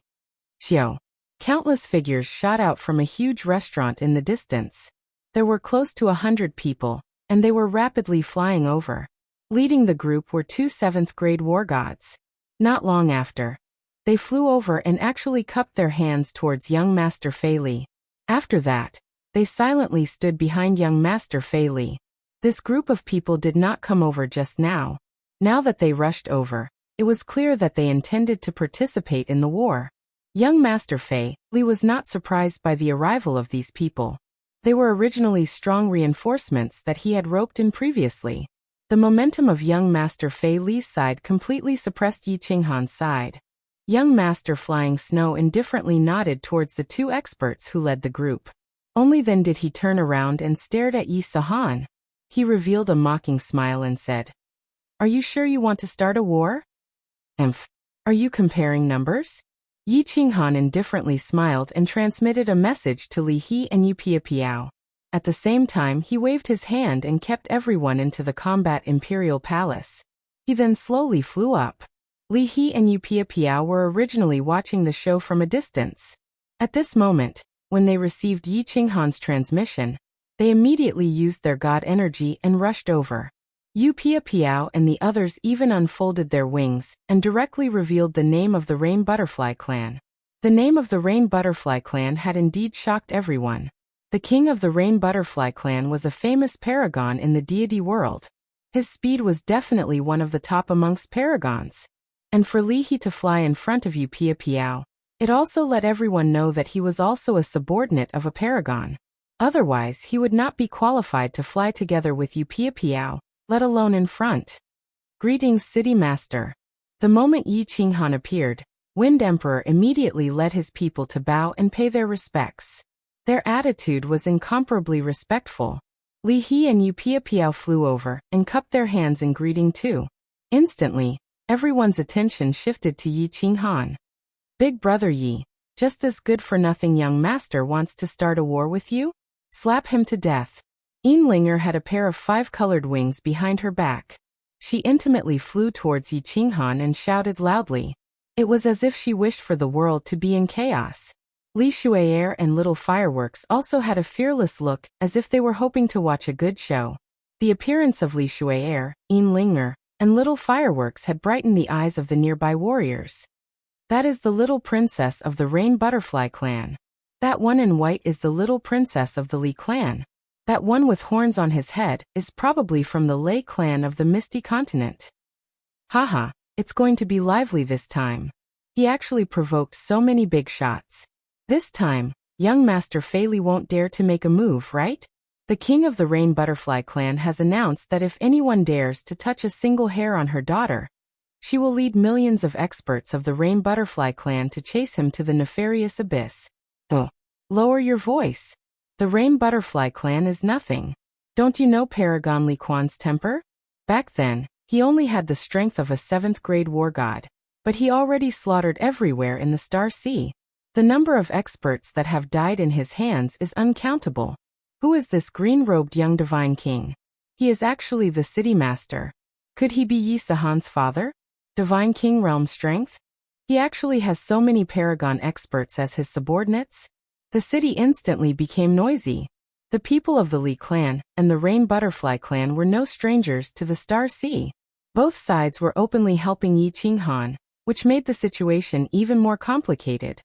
Xiao. Countless figures shot out from a huge restaurant in the distance. There were close to 100 people, and they were rapidly flying over. Leading the group were two 7th-grade war gods. Not long after, they flew over and actually cupped their hands towards young Master Fei Li. After that, they silently stood behind young Master Fei Li. This group of people did not come over just now. Now that they rushed over, it was clear that they intended to participate in the war. Young Master Fei Li was not surprised by the arrival of these people. They were originally strong reinforcements that he had roped in previously. The momentum of young Master Fei Li's side completely suppressed Yi Qinghan's side. Young Master Flying Snow indifferently nodded towards the two experts who led the group. Only then did he turn around and stared at Yi Sahan. He revealed a mocking smile and said, "Are you sure you want to start a war? Are you comparing numbers?" Yi Qinghan indifferently smiled and transmitted a message to Li He and Yu Piao. At the same time, he waved his hand and kept everyone into the combat Imperial Palace. He then slowly flew up. Li He and Yu Piao were originally watching the show from a distance. At this moment, when they received Yi Qinghan's transmission, they immediately used their god energy and rushed over. Yu Piao and the others even unfolded their wings and directly revealed the name of the Rain Butterfly Clan. The name of the Rain Butterfly Clan had indeed shocked everyone. The king of the Rain Butterfly Clan was a famous paragon in the deity world. His speed was definitely one of the top amongst paragons. And for Li He to fly in front of Yu Piao, it also let everyone know that he was also a subordinate of a paragon. Otherwise, he would not be qualified to fly together with Yu Piao, let alone in front. Greetings, City Master. The moment Yi Qinghan appeared, Wind Emperor immediately led his people to bow and pay their respects. Their attitude was incomparably respectful. Li He and Yu Piao flew over and cupped their hands in greeting too. Instantly, everyone's attention shifted to Yi Qinghan. Big brother Yi, just this good-for-nothing young master wants to start a war with you? Slap him to death. Enlinger had a pair of 5-colored wings behind her back. She intimately flew towards Yi Qinghan and shouted loudly. It was as if she wished for the world to be in chaos. Li Shuier and Little Fireworks also had a fearless look, as if they were hoping to watch a good show. The appearance of Li Shuier, Enlinger, and Little Fireworks had brightened the eyes of the nearby warriors. That is the little princess of the Rain Butterfly Clan. That one in white is the little princess of the Li clan. That one with horns on his head is probably from the Lei clan of the Misty Continent. Haha, it's going to be lively this time. He actually provoked so many big shots. This time, young Master Fei Li won't dare to make a move, right? The king of the Rain Butterfly Clan has announced that if anyone dares to touch a single hair on her daughter, she will lead millions of experts of the Rain Butterfly Clan to chase him to the nefarious abyss. Oh, lower your voice. The Rain Butterfly Clan is nothing. Don't you know Paragon Li Quan's temper? Back then, he only had the strength of a 7th-grade war god, but he already slaughtered everywhere in the Star Sea. The number of experts that have died in his hands is uncountable. Who is this green-robed young divine king? He is actually the city master. Could he be Yi Sahan's father? Divine King Realm Strength? He actually has so many paragon experts as his subordinates? The city instantly became noisy. The people of the Li clan and the Rain Butterfly clan were no strangers to the Star Sea. Both sides were openly helping Yi Qinghan, which made the situation even more complicated.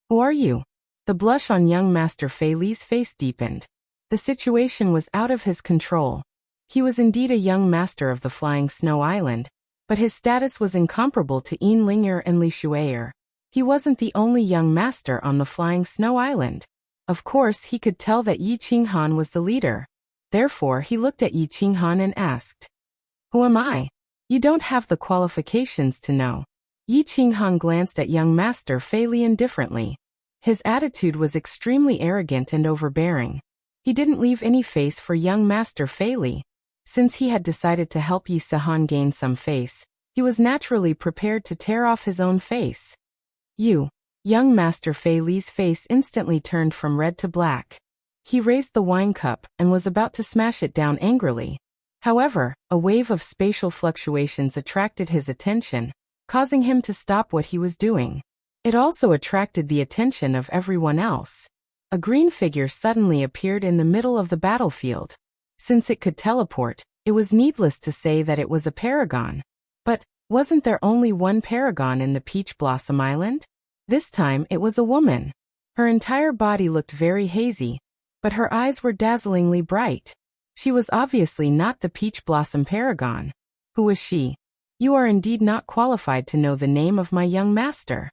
Who are you? The blush on young Master Fei Li's face deepened. The situation was out of his control. He was indeed a young master of the Flying Snow Island, but his status was incomparable to Yin Ling'er and Li Shu'er. He wasn't the only young master on the Flying Snow Island. Of course, he could tell that Yi Qinghan was the leader. Therefore, he looked at Yi Qinghan and asked, "Who am I? You don't have the qualifications to know." Yi Qinghan glanced at young Master Fei Li indifferently. His attitude was extremely arrogant and overbearing. He didn't leave any face for young Master Fei Li. Since he had decided to help Yi Sahan gain some face, he was naturally prepared to tear off his own face. "You." Young Master Fei Li's face instantly turned from red to black. He raised the wine cup and was about to smash it down angrily. However, a wave of spatial fluctuations attracted his attention, causing him to stop what he was doing. It also attracted the attention of everyone else. A green figure suddenly appeared in the middle of the battlefield. Since it could teleport, it was needless to say that it was a paragon. But, wasn't there only one paragon in the Peach Blossom Island? This time it was a woman. Her entire body looked very hazy, but her eyes were dazzlingly bright. She was obviously not the Peach Blossom paragon. Who was she? "You are indeed not qualified to know the name of my young master."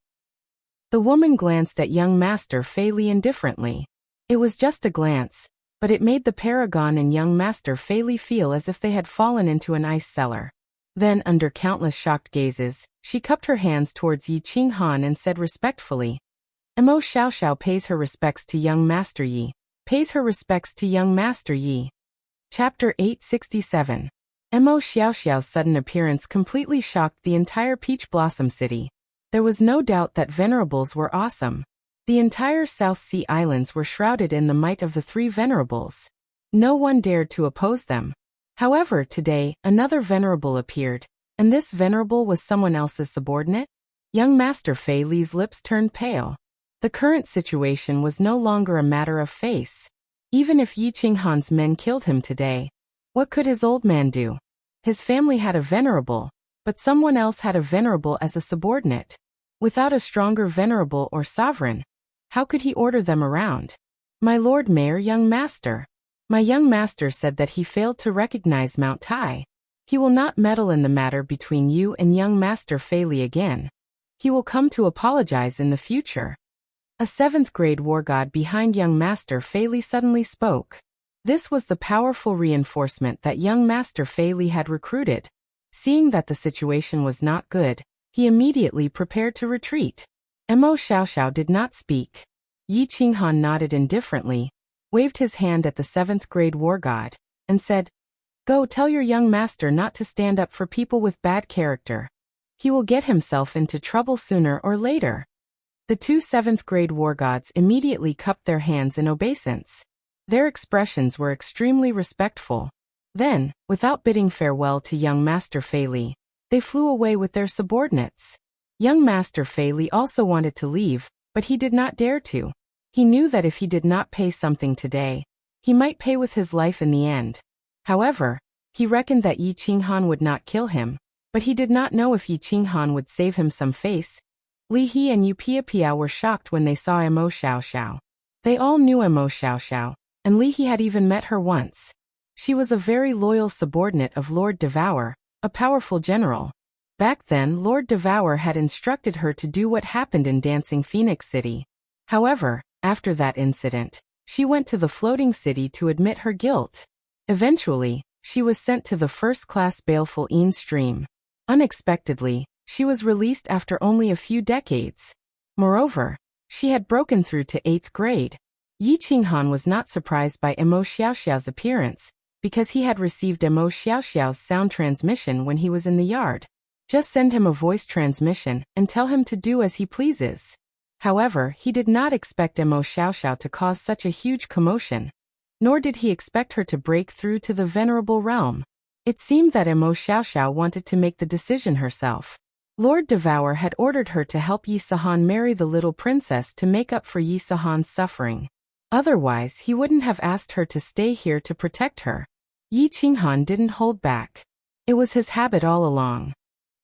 The woman glanced at young Master Fei Li indifferently. It was just a glance, but it made the paragon and young Master Fei Li feel as if they had fallen into an ice cellar. Then, under countless shocked gazes, she cupped her hands towards Yi Qinghan and said respectfully, "Mo Xiaoxiao pays her respects to young Master Yi. Pays her respects to young Master Yi." Chapter 867. Mo Xiaoxiao's sudden appearance completely shocked the entire Peach Blossom City. There was no doubt that Venerables were awesome. The entire South Sea Islands were shrouded in the might of the three Venerables. No one dared to oppose them. However, today, another Venerable appeared, and this Venerable was someone else's subordinate? Young Master Fei Li's lips turned pale. The current situation was no longer a matter of face. Even if Yi Qinghan's men killed him today, what could his old man do? His family had a Venerable, but someone else had a Venerable as a subordinate. Without a stronger Venerable or sovereign, how could he order them around? "My Lord Mayor, young master. My young master said that he failed to recognize Mount Tai. He will not meddle in the matter between you and young Master Fei Li again. He will come to apologize in the future." A 7th grade war god behind young Master Fei Li suddenly spoke. This was the powerful reinforcement that young Master Fei Li had recruited. Seeing that the situation was not good, he immediately prepared to retreat. Mo Xiaoxiao did not speak. Yi Qinghan nodded indifferently, waved his hand at the 7th grade war god, and said, "Go tell your young master not to stand up for people with bad character. He will get himself into trouble sooner or later." The two 7th grade war gods immediately cupped their hands in obeisance. Their expressions were extremely respectful. Then, without bidding farewell to young Master Fei Li, they flew away with their subordinates. Young Master Fei Li also wanted to leave, but he did not dare to. He knew that if he did not pay something today, he might pay with his life in the end. However, he reckoned that Yi Qinghan would not kill him, but he did not know if Yi Qinghan would save him some face. Li He and Yu Piapiao were shocked when they saw Mo Xiaoxiao. They all knew Mo Xiaoxiao, and Li He had even met her once. She was a very loyal subordinate of Lord Devour, a powerful general. Back then, Lord Devour had instructed her to do what happened in Dancing Phoenix City. However, after that incident, she went to the floating city to admit her guilt. Eventually, she was sent to the first-class baleful Een stream. Unexpectedly, she was released after only a few decades. Moreover, she had broken through to 8th grade. Yi Qinghan was not surprised by Mo Xiaoxiao's appearance, because he had received Mo Xiaoxiao's sound transmission when he was in the yard. Just send him a voice transmission and tell him to do as he pleases. However, he did not expect Mo Xiaoxiao to cause such a huge commotion, nor did he expect her to break through to the venerable realm. It seemed that Mo Xiaoxiao wanted to make the decision herself. Lord Devour had ordered her to help Yi Sahan marry the little princess to make up for Yi Sahan's suffering. Otherwise, he wouldn't have asked her to stay here to protect her. Yi Qinghan didn't hold back. It was his habit all along.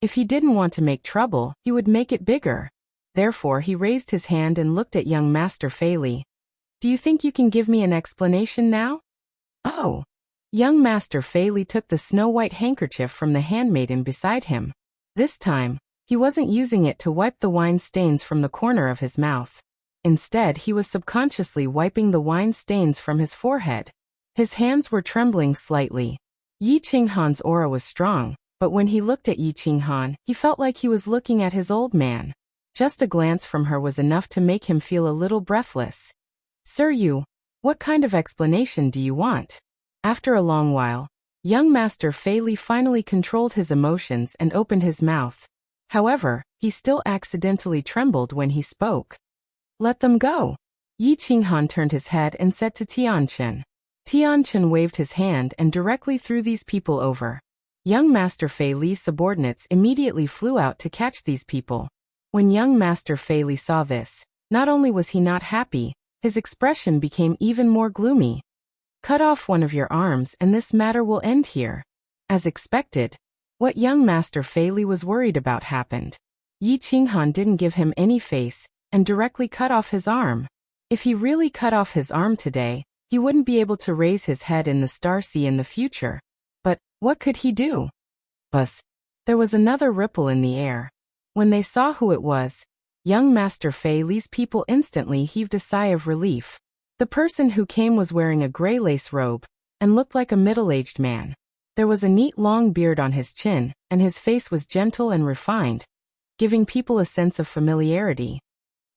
If he didn't want to make trouble, he would make it bigger. Therefore, he raised his hand and looked at young Master Fei Li. "Do you think you can give me an explanation now?" "Oh." Young Master Fei Li took the snow-white handkerchief from the handmaiden beside him. This time, he wasn't using it to wipe the wine stains from the corner of his mouth. Instead, he was subconsciously wiping the wine stains from his forehead. His hands were trembling slightly. Yi Qinghan's aura was strong, but when he looked at Yi Qinghan, he felt like he was looking at his old man. Just a glance from her was enough to make him feel a little breathless. "Sir Yu, what kind of explanation do you want?" After a long while, young Master Fei Li finally controlled his emotions and opened his mouth. However, he still accidentally trembled when he spoke. "Let them go." Yi Qinghan turned his head and said to Tianchen. Tianchen waved his hand and directly threw these people over. Young Master Fei Li's subordinates immediately flew out to catch these people. When young Master Fei Li saw this, not only was he not happy, his expression became even more gloomy. "Cut off one of your arms and this matter will end here." As expected, what young Master Fei Li was worried about happened. Yi Qinghan didn't give him any face and directly cut off his arm. If he really cut off his arm today, he wouldn't be able to raise his head in the Star Sea in the future. But what could he do? Buzz! There was another ripple in the air. When they saw who it was, young Master Fei Li's people instantly heaved a sigh of relief. The person who came was wearing a gray lace robe and looked like a middle-aged man. There was a neat long beard on his chin, and his face was gentle and refined, giving people a sense of familiarity.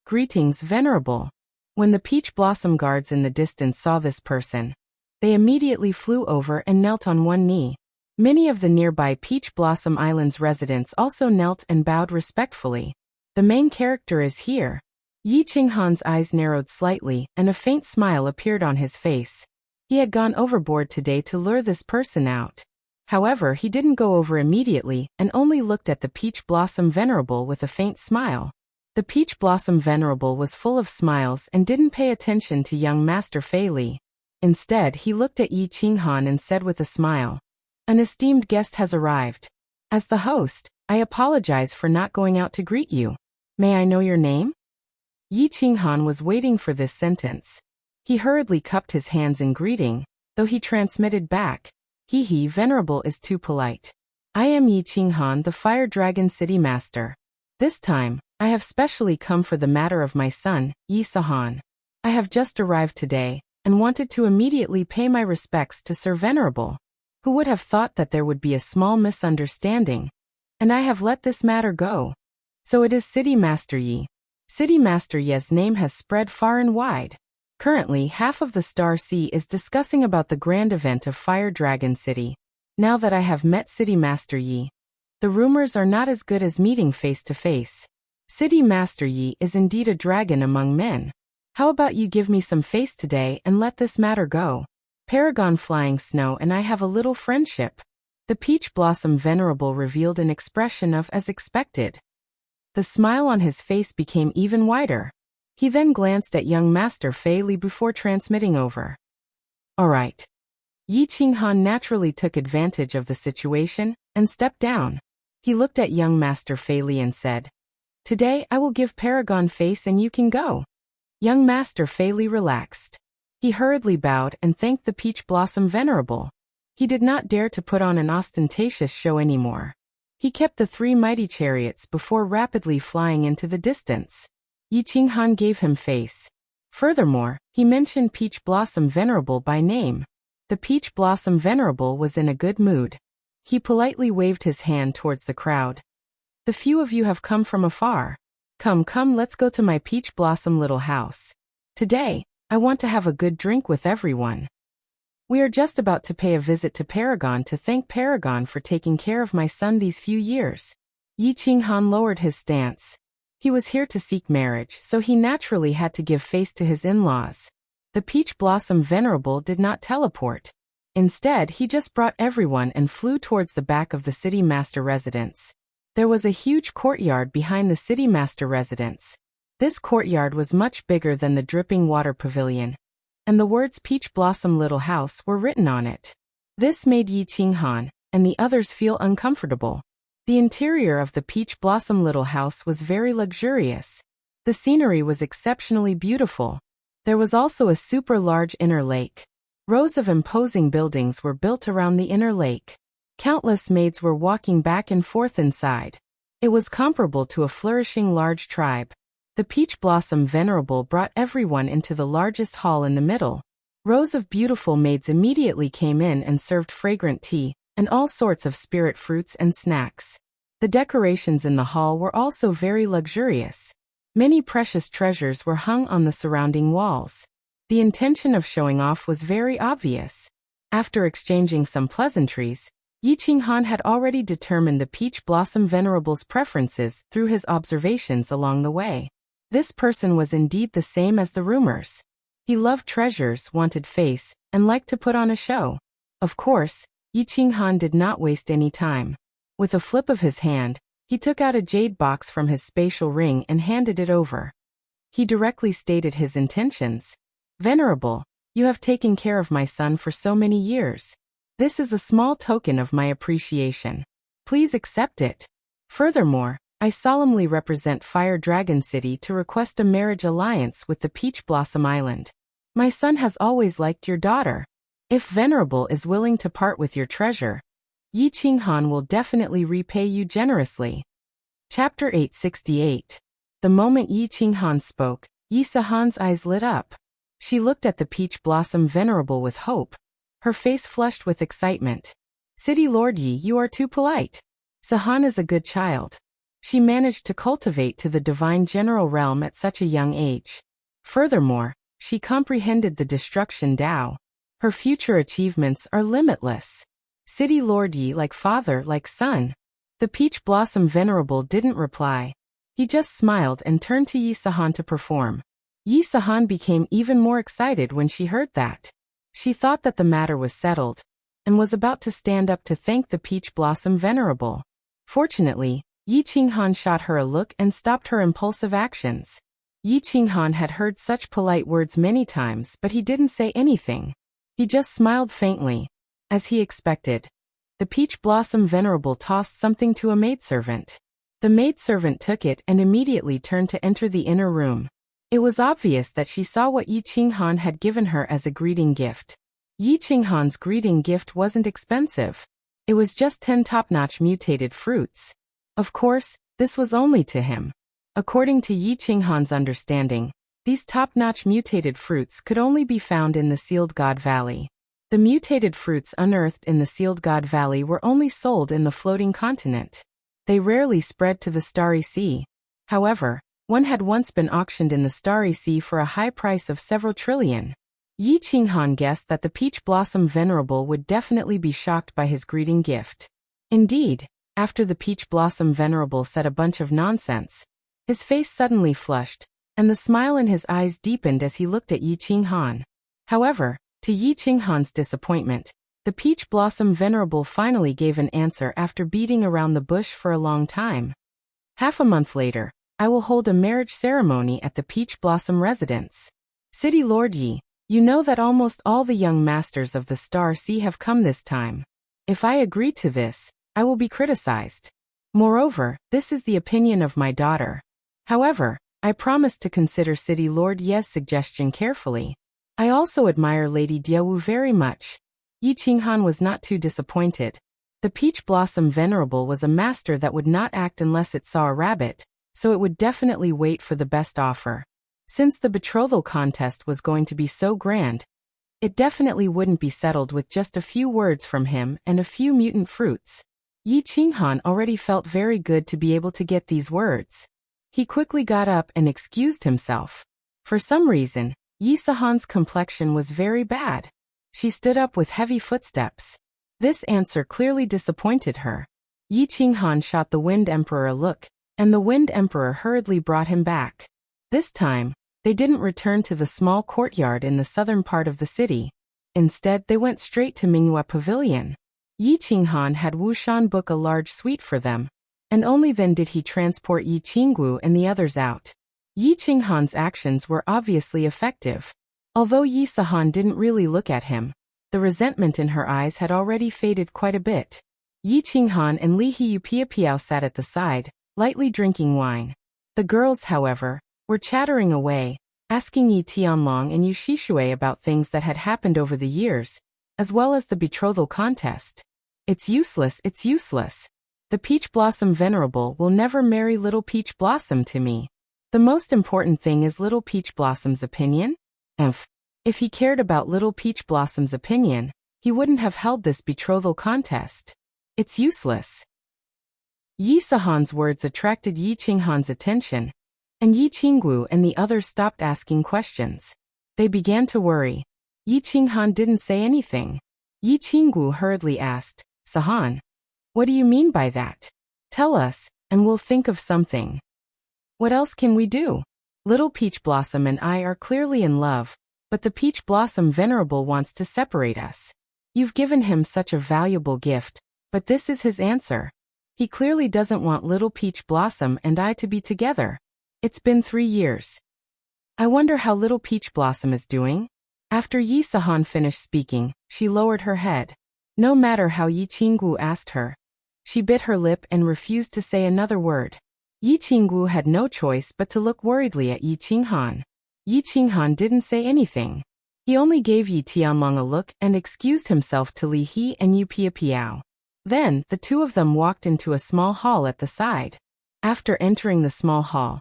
"Greetings, Venerable." When the peach blossom guards in the distance saw this person, they immediately flew over and knelt on one knee. Many of the nearby Peach Blossom Island's residents also knelt and bowed respectfully. "The main character is here." Yi Qinghan's eyes narrowed slightly and a faint smile appeared on his face. He had gone overboard today to lure this person out. However, he didn't go over immediately and only looked at the Peach Blossom Venerable with a faint smile. The Peach Blossom Venerable was full of smiles and didn't pay attention to young Master Fei Li. Instead, he looked at Yi Qinghan and said with a smile, "An esteemed guest has arrived. As the host, I apologize for not going out to greet you. May I know your name?" Yi Qinghan was waiting for this sentence. He hurriedly cupped his hands in greeting, though he transmitted back, "He Venerable is too polite. I am Yi Qinghan, the Fire Dragon City Master. This time, I have specially come for the matter of my son, Yi Sahan. I have just arrived today, and wanted to immediately pay my respects to Sir Venerable. Who would have thought that there would be a small misunderstanding? And I have let this matter go. So it is City Master Yi. City Master Yi's name has spread far and wide. Currently, half of the Star Sea is discussing about the grand event of Fire Dragon City. Now that I have met City Master Yi, the rumors are not as good as meeting face to face. City Master Yi is indeed a dragon among men. How about you give me some face today and let this matter go? Paragon Flying Snow and I have a little friendship." The Peach Blossom Venerable revealed an expression of as expected. The smile on his face became even wider. He then glanced at young Master Fei Li before transmitting over. "All right." Yi Qinghan naturally took advantage of the situation and stepped down. He looked at young Master Fei Li and said, "Today I will give Paragon face and you can go." Young Master Fei Li relaxed. He hurriedly bowed and thanked the Peach Blossom Venerable. He did not dare to put on an ostentatious show anymore. He kept the three mighty chariots before rapidly flying into the distance. Yi Qinghan gave him face. Furthermore, he mentioned Peach Blossom Venerable by name. The Peach Blossom Venerable was in a good mood. He politely waved his hand towards the crowd. "The few of you have come from afar. Come, let's go to my Peach Blossom little house. Today, I want to have a good drink with everyone. We are just about to pay a visit to Paragon to thank Paragon for taking care of my son these few years." Yi Qinghan lowered his stance. He was here to seek marriage, so he naturally had to give face to his in-laws. The Peach Blossom Venerable did not teleport. Instead, he just brought everyone and flew towards the back of the city master residence. There was a huge courtyard behind the city master residence. This courtyard was much bigger than the dripping water pavilion, and the words Peach Blossom Little House were written on it. This made Yi Qinghan and the others feel uncomfortable. The interior of the Peach Blossom Little House was very luxurious. The scenery was exceptionally beautiful. There was also a super large inner lake. Rows of imposing buildings were built around the inner lake. Countless maids were walking back and forth inside. It was comparable to a flourishing large tribe. The Peach Blossom Venerable brought everyone into the largest hall in the middle. Rows of beautiful maids immediately came in and served fragrant tea and all sorts of spirit fruits and snacks. The decorations in the hall were also very luxurious. Many precious treasures were hung on the surrounding walls. The intention of showing off was very obvious. After exchanging some pleasantries, Yi Qinghan had already determined the Peach Blossom Venerable's preferences through his observations along the way. This person was indeed the same as the rumors. He loved treasures, wanted face, and liked to put on a show. Of course, Yi Qinghan did not waste any time. With a flip of his hand, he took out a jade box from his spatial ring and handed it over. He directly stated his intentions. Venerable, you have taken care of my son for so many years. This is a small token of my appreciation. Please accept it. Furthermore, I solemnly represent Fire Dragon City to request a marriage alliance with the Peach Blossom Island. My son has always liked your daughter. If Venerable is willing to part with your treasure, Yi Qinghan will definitely repay you generously. Chapter 868. The moment Yi Qinghan spoke, Yi Sahan's eyes lit up. She looked at the Peach Blossom Venerable with hope. Her face flushed with excitement. City Lord Yi, you are too polite. Sahan is a good child. She managed to cultivate to the divine general realm at such a young age. Furthermore, she comprehended the destruction Tao. Her future achievements are limitless. City Lord Yi, like father, like son. The Peach Blossom Venerable didn't reply. He just smiled and turned to Yi Sahan to perform. Yi Sahan became even more excited when she heard that. She thought that the matter was settled, and was about to stand up to thank the Peach Blossom Venerable. Fortunately, Yi Qinghan shot her a look and stopped her impulsive actions. Yi Qinghan had heard such polite words many times, but he didn't say anything. He just smiled faintly. As he expected, the Peach Blossom Venerable tossed something to a maidservant. The maidservant took it and immediately turned to enter the inner room. It was obvious that she saw what Yi Qinghan had given her as a greeting gift. Yi Qinghan's greeting gift wasn't expensive. It was just 10 top-notch mutated fruits. Of course, this was only to him. According to Yi Qinghan's understanding, these top-notch mutated fruits could only be found in the Sealed God Valley. The mutated fruits unearthed in the Sealed God Valley were only sold in the floating continent. They rarely spread to the Starry Sea. However, one had once been auctioned in the Starry Sea for a high price of several trillion. Yi Qinghan guessed that the Peach Blossom Venerable would definitely be shocked by his greeting gift. Indeed, after the Peach Blossom Venerable said a bunch of nonsense, his face suddenly flushed, and the smile in his eyes deepened as he looked at Yi Qinghan. However, to Yi Qinghan's disappointment, the Peach Blossom Venerable finally gave an answer after beating around the bush for a long time. Half a month later, I will hold a marriage ceremony at the Peach Blossom residence. City Lord Yi, you know that almost all the young masters of the Star Sea have come this time. If I agree to this, I will be criticized. Moreover, this is the opinion of my daughter. However, I promise to consider City Lord Ye's suggestion carefully. I also admire Lady Diawu very much. Yi Qinghan was not too disappointed. The Peach Blossom Venerable was a master that would not act unless it saw a rabbit, so it would definitely wait for the best offer. Since the betrothal contest was going to be so grand, it definitely wouldn't be settled with just a few words from him and a few mutant fruits. Yi Qinghan already felt very good to be able to get these words. He quickly got up and excused himself. For some reason, Yi Sahan's complexion was very bad. She stood up with heavy footsteps. This answer clearly disappointed her. Yi Qinghan shot the Wind Emperor a look, and the Wind Emperor hurriedly brought him back. This time, they didn't return to the small courtyard in the southern part of the city. Instead, they went straight to Minghua Pavilion. Yi Qinghan had Wu Shan book a large suite for them, and only then did he transport Yi Qinggu and the others out. Yi Qinghan's actions were obviously effective. Although Yi Sahan didn't really look at him, the resentment in her eyes had already faded quite a bit. Yi Qinghan and Li Hiu Piapiao sat at the side, lightly drinking wine. The girls, however, were chattering away, asking Yi Tianlong and Yu Shishui about things that had happened over the years, as well as the betrothal contest. It's useless, it's useless. The Peach Blossom Venerable will never marry Little Peach Blossom to me. The most important thing is Little Peach Blossom's opinion? If he cared about Little Peach Blossom's opinion, he wouldn't have held this betrothal contest. It's useless. Yi Sahan's words attracted Yi Qinghan's attention, and Yi Qinggu and the others stopped asking questions. They began to worry. Yi Qinghan didn't say anything. Yi Qinggu hurriedly asked, "Sahan, what do you mean by that? Tell us, and we'll think of something. What else can we do? Little Peach Blossom and I are clearly in love, but the Peach Blossom Venerable wants to separate us. You've given him such a valuable gift, but this is his answer. He clearly doesn't want Little Peach Blossom and I to be together. It's been 3 years. I wonder how Little Peach Blossom is doing?" After Yi Sahan finished speaking, she lowered her head. No matter how Yi Qinggu asked her, she bit her lip and refused to say another word. Yi Qinggu had no choice but to look worriedly at Yi Qinghan. Yi Qinghan didn't say anything. He only gave Yi Tianlong a look and excused himself to Li He and Yu Piapiao. Then, the two of them walked into a small hall at the side. After entering the small hall,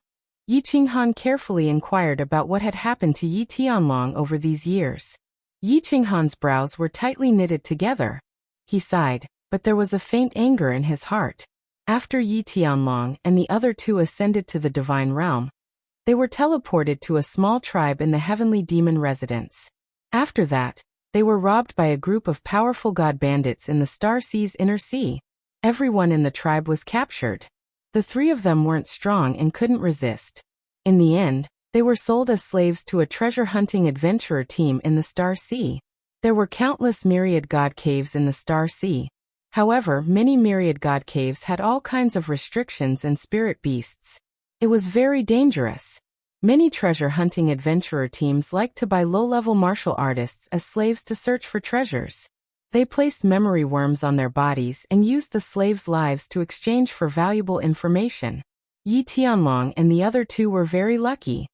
Yi Qinghan carefully inquired about what had happened to Yi Tianlong over these years. Yi Qinghan's brows were tightly knitted together. He sighed, but there was a faint anger in his heart. After Yi Tianlong and the other two ascended to the divine realm, they were teleported to a small tribe in the heavenly demon residence. After that, they were robbed by a group of powerful god bandits in the Star Sea's inner sea. Everyone in the tribe was captured. The 3 of them weren't strong and couldn't resist. In the end, they were sold as slaves to a treasure-hunting adventurer team in the Star Sea. There were countless myriad god caves in the Star Sea. However, many myriad god caves had all kinds of restrictions and spirit beasts. It was very dangerous. Many treasure-hunting adventurer teams liked to buy low-level martial artists as slaves to search for treasures. They placed memory worms on their bodies and used the slaves' lives to exchange for valuable information. Yi Tianlong and the other 2 were very lucky.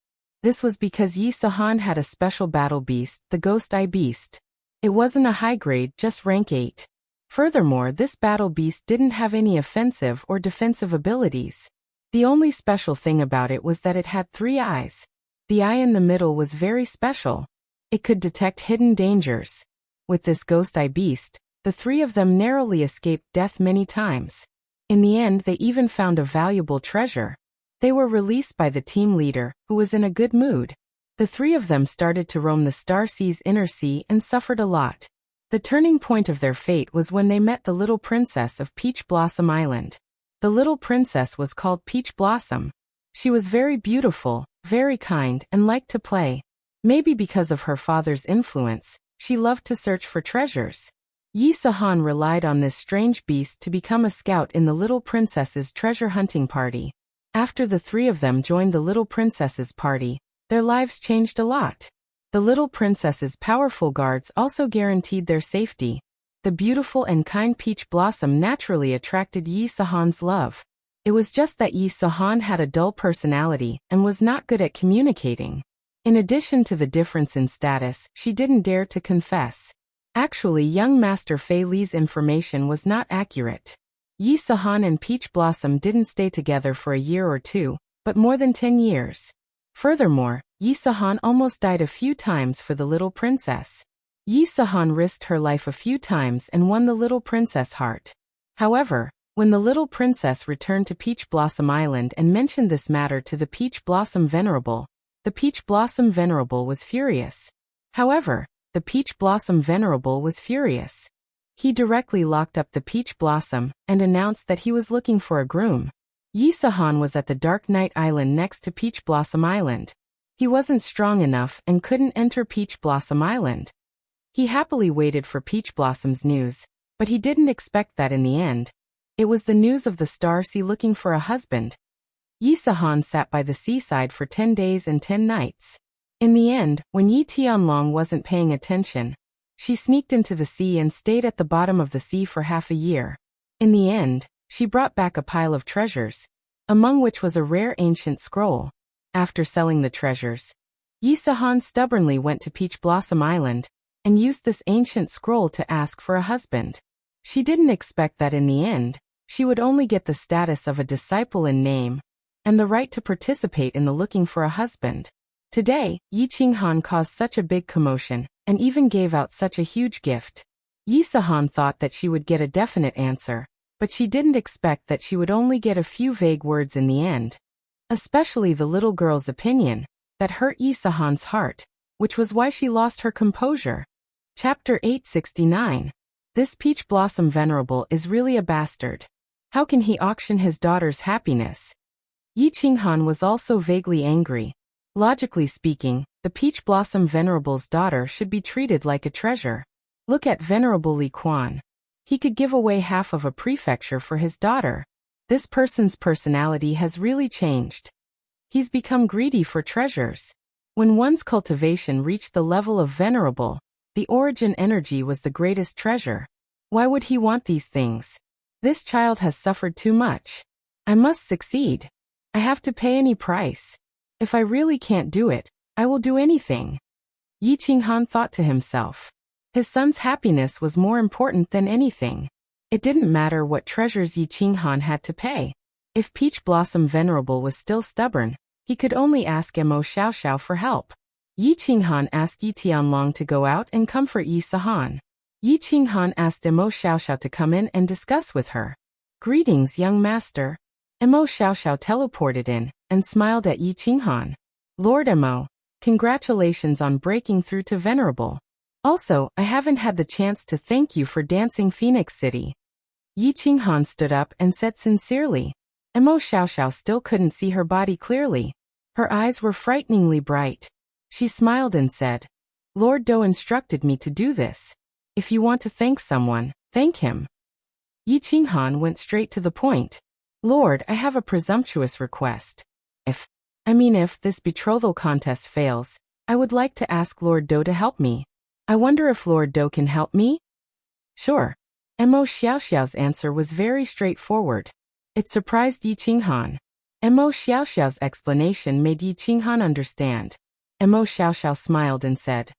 This was because Yi Sahan had a special battle beast, the Ghost Eye Beast. It wasn't a high grade, just rank 8. Furthermore, this battle beast didn't have any offensive or defensive abilities. The only special thing about it was that it had 3 eyes. The eye in the middle was very special. It could detect hidden dangers. With this Ghost Eye Beast, the 3 of them narrowly escaped death many times. In the end, they even found a valuable treasure. They were released by the team leader, who was in a good mood. The 3 of them started to roam the Star Sea's inner sea and suffered a lot. The turning point of their fate was when they met the little princess of Peach Blossom Island. The little princess was called Peach Blossom. She was very beautiful, very kind, and liked to play. Maybe because of her father's influence, she loved to search for treasures. Yi Sahan relied on this strange beast to become a scout in the little princess's treasure hunting party. After the 3 of them joined the little princess's party, their lives changed a lot. The little princess's powerful guards also guaranteed their safety. The beautiful and kind Peach Blossom naturally attracted Yi Sahan's love. It was just that Yi Sahan had a dull personality and was not good at communicating. In addition to the difference in status, she didn't dare to confess. Actually, young Master Fei Li's information was not accurate. Yi Sahan and Peach Blossom didn't stay together for a year or 2, but more than 10 years. Furthermore, Yi Sahan almost died a few times for the little princess. Yi Sahan risked her life a few times and won the little princess' heart. However, when the little princess returned to Peach Blossom Island and mentioned this matter to the Peach Blossom Venerable, the Peach Blossom Venerable was furious. He directly locked up the Peach Blossom and announced that he was looking for a groom. Yi Sahan was at the Dark Night Island next to Peach Blossom Island. He wasn't strong enough and couldn't enter Peach Blossom Island. He happily waited for Peach Blossom's news, but he didn't expect that in the end. It was the news of the Star Sea looking for a husband. Yi Sahan sat by the seaside for 10 days and 10 nights. In the end, when Yi Tianlong wasn't paying attention, she sneaked into the sea and stayed at the bottom of the sea for half a year. In the end, she brought back a pile of treasures, among which was a rare ancient scroll. After selling the treasures, Yi Sahan stubbornly went to Peach Blossom Island and used this ancient scroll to ask for a husband. She didn't expect that in the end, she would only get the status of a disciple in name and the right to participate in the looking for a husband. Today, Yi Qinghan caused such a big commotion and even gave out such a huge gift. Yi Sahan thought that she would get a definite answer, but she didn't expect that she would only get a few vague words in the end. Especially the little girl's opinion, that hurt Yi Sahan's heart, which was why she lost her composure. Chapter 869. This Peach Blossom Venerable is really a bastard. How can he auction his daughter's happiness? Yi Qinghan was also vaguely angry. Logically speaking, the Peach Blossom Venerable's daughter should be treated like a treasure. Look at Venerable Li Quan. He could give away half of a prefecture for his daughter. This person's personality has really changed. He's become greedy for treasures. When one's cultivation reached the level of venerable, the origin energy was the greatest treasure. Why would he want these things? This child has suffered too much. I must succeed. I have to pay any price. If I really can't do it, I will do anything. Yi Qinghan thought to himself. His son's happiness was more important than anything. It didn't matter what treasures Yi Qinghan had to pay. If Peach Blossom Venerable was still stubborn, he could only ask Mo Xiaoxiao for help. Yi Qinghan asked Yi Tianlong to go out and comfort Yi Sahan. Yi Qinghan asked Mo Xiaoxiao to come in and discuss with her. Greetings, young master. Mo Xiaoxiao teleported in and smiled at Yi Qinghan. Lord Mo, congratulations on breaking through to Venerable. Also, I haven't had the chance to thank you for dancing Phoenix City. Yi Qinghan stood up and said sincerely. Mo Xiaoxiao still couldn't see her body clearly. Her eyes were frighteningly bright. She smiled and said, Lord Do instructed me to do this. If you want to thank someone, thank him. Yi Qinghan went straight to the point. Lord, I have a presumptuous request. If this betrothal contest fails, I would like to ask Lord Do to help me. I wonder if Lord Do can help me? Sure. Mo Xiaoxiao's answer was very straightforward. It surprised Yi Qinghan. Mo Xiaoxiao's explanation made Yi Qinghan understand. Mo Xiaoxiao smiled and said,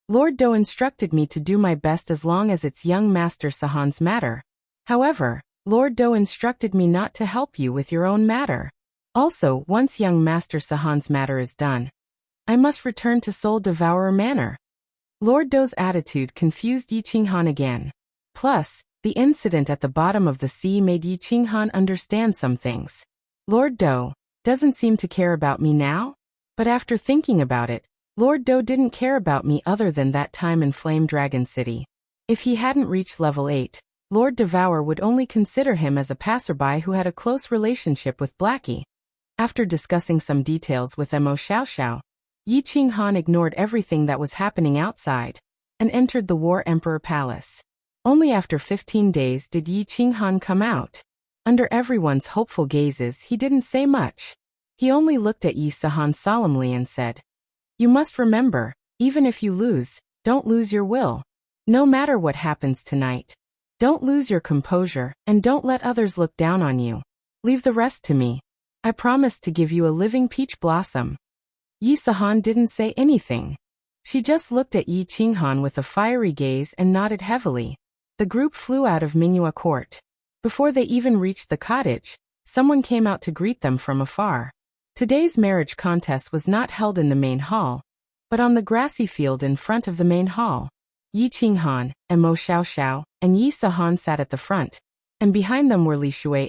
Lord Do instructed me to do my best as long as it's young Master Sahan's matter. However, Lord Do instructed me not to help you with your own matter. Also, once young Master Sahan's matter is done, I must return to Soul Devourer Manor. Lord Do's attitude confused Yi Qinghan again. Plus, the incident at the bottom of the sea made Yi Qinghan understand some things. Lord Do doesn't seem to care about me now? But after thinking about it, Lord Do didn't care about me other than that time in Flame Dragon City. If he hadn't reached level 8, Lord Devour would only consider him as a passerby who had a close relationship with Blackie. After discussing some details with Mo Xiaoxiao, Yi Qinghan ignored everything that was happening outside and entered the War Emperor Palace. Only after 15 days did Yi Qinghan come out. Under everyone's hopeful gazes, he didn't say much. He only looked at Yi Sahan solemnly and said, You must remember, even if you lose, don't lose your will. No matter what happens tonight, don't lose your composure and don't let others look down on you. Leave the rest to me. I promise to give you a living peach blossom. Yi Sahan didn't say anything. She just looked at Yi Qinghan with a fiery gaze and nodded heavily. The group flew out of Mingyue Court. Before they even reached the cottage, someone came out to greet them from afar. Today's marriage contest was not held in the main hall, but on the grassy field in front of the main hall. Yi Qinghan, Mo Xiaoxiao, and Yi Sahan sat at the front, and behind them were Li Shui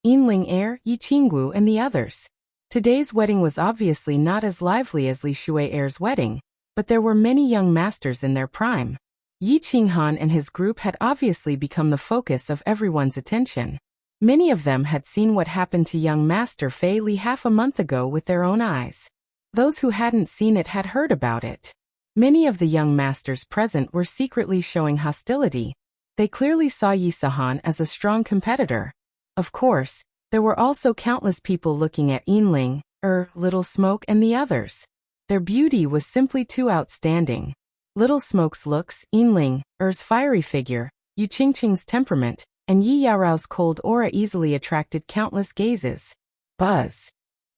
Yinling Yi Qinggu and the others. Today's wedding was obviously not as lively as Li Shui's wedding, but there were many young masters in their prime. Yi Qinghan and his group had obviously become the focus of everyone's attention. Many of them had seen what happened to young Master Fei Li half a month ago with their own eyes. Those who hadn't seen it had heard about it. Many of the young masters present were secretly showing hostility. They clearly saw Yi Sahan as a strong competitor. Of course, there were also countless people looking at Yinling, Little Smoke and the others. Their beauty was simply too outstanding. Little Smoke's looks, Yinling's fiery figure, Yu Qingqing's temperament, and Yi Yaorao's cold aura easily attracted countless gazes. Buzz.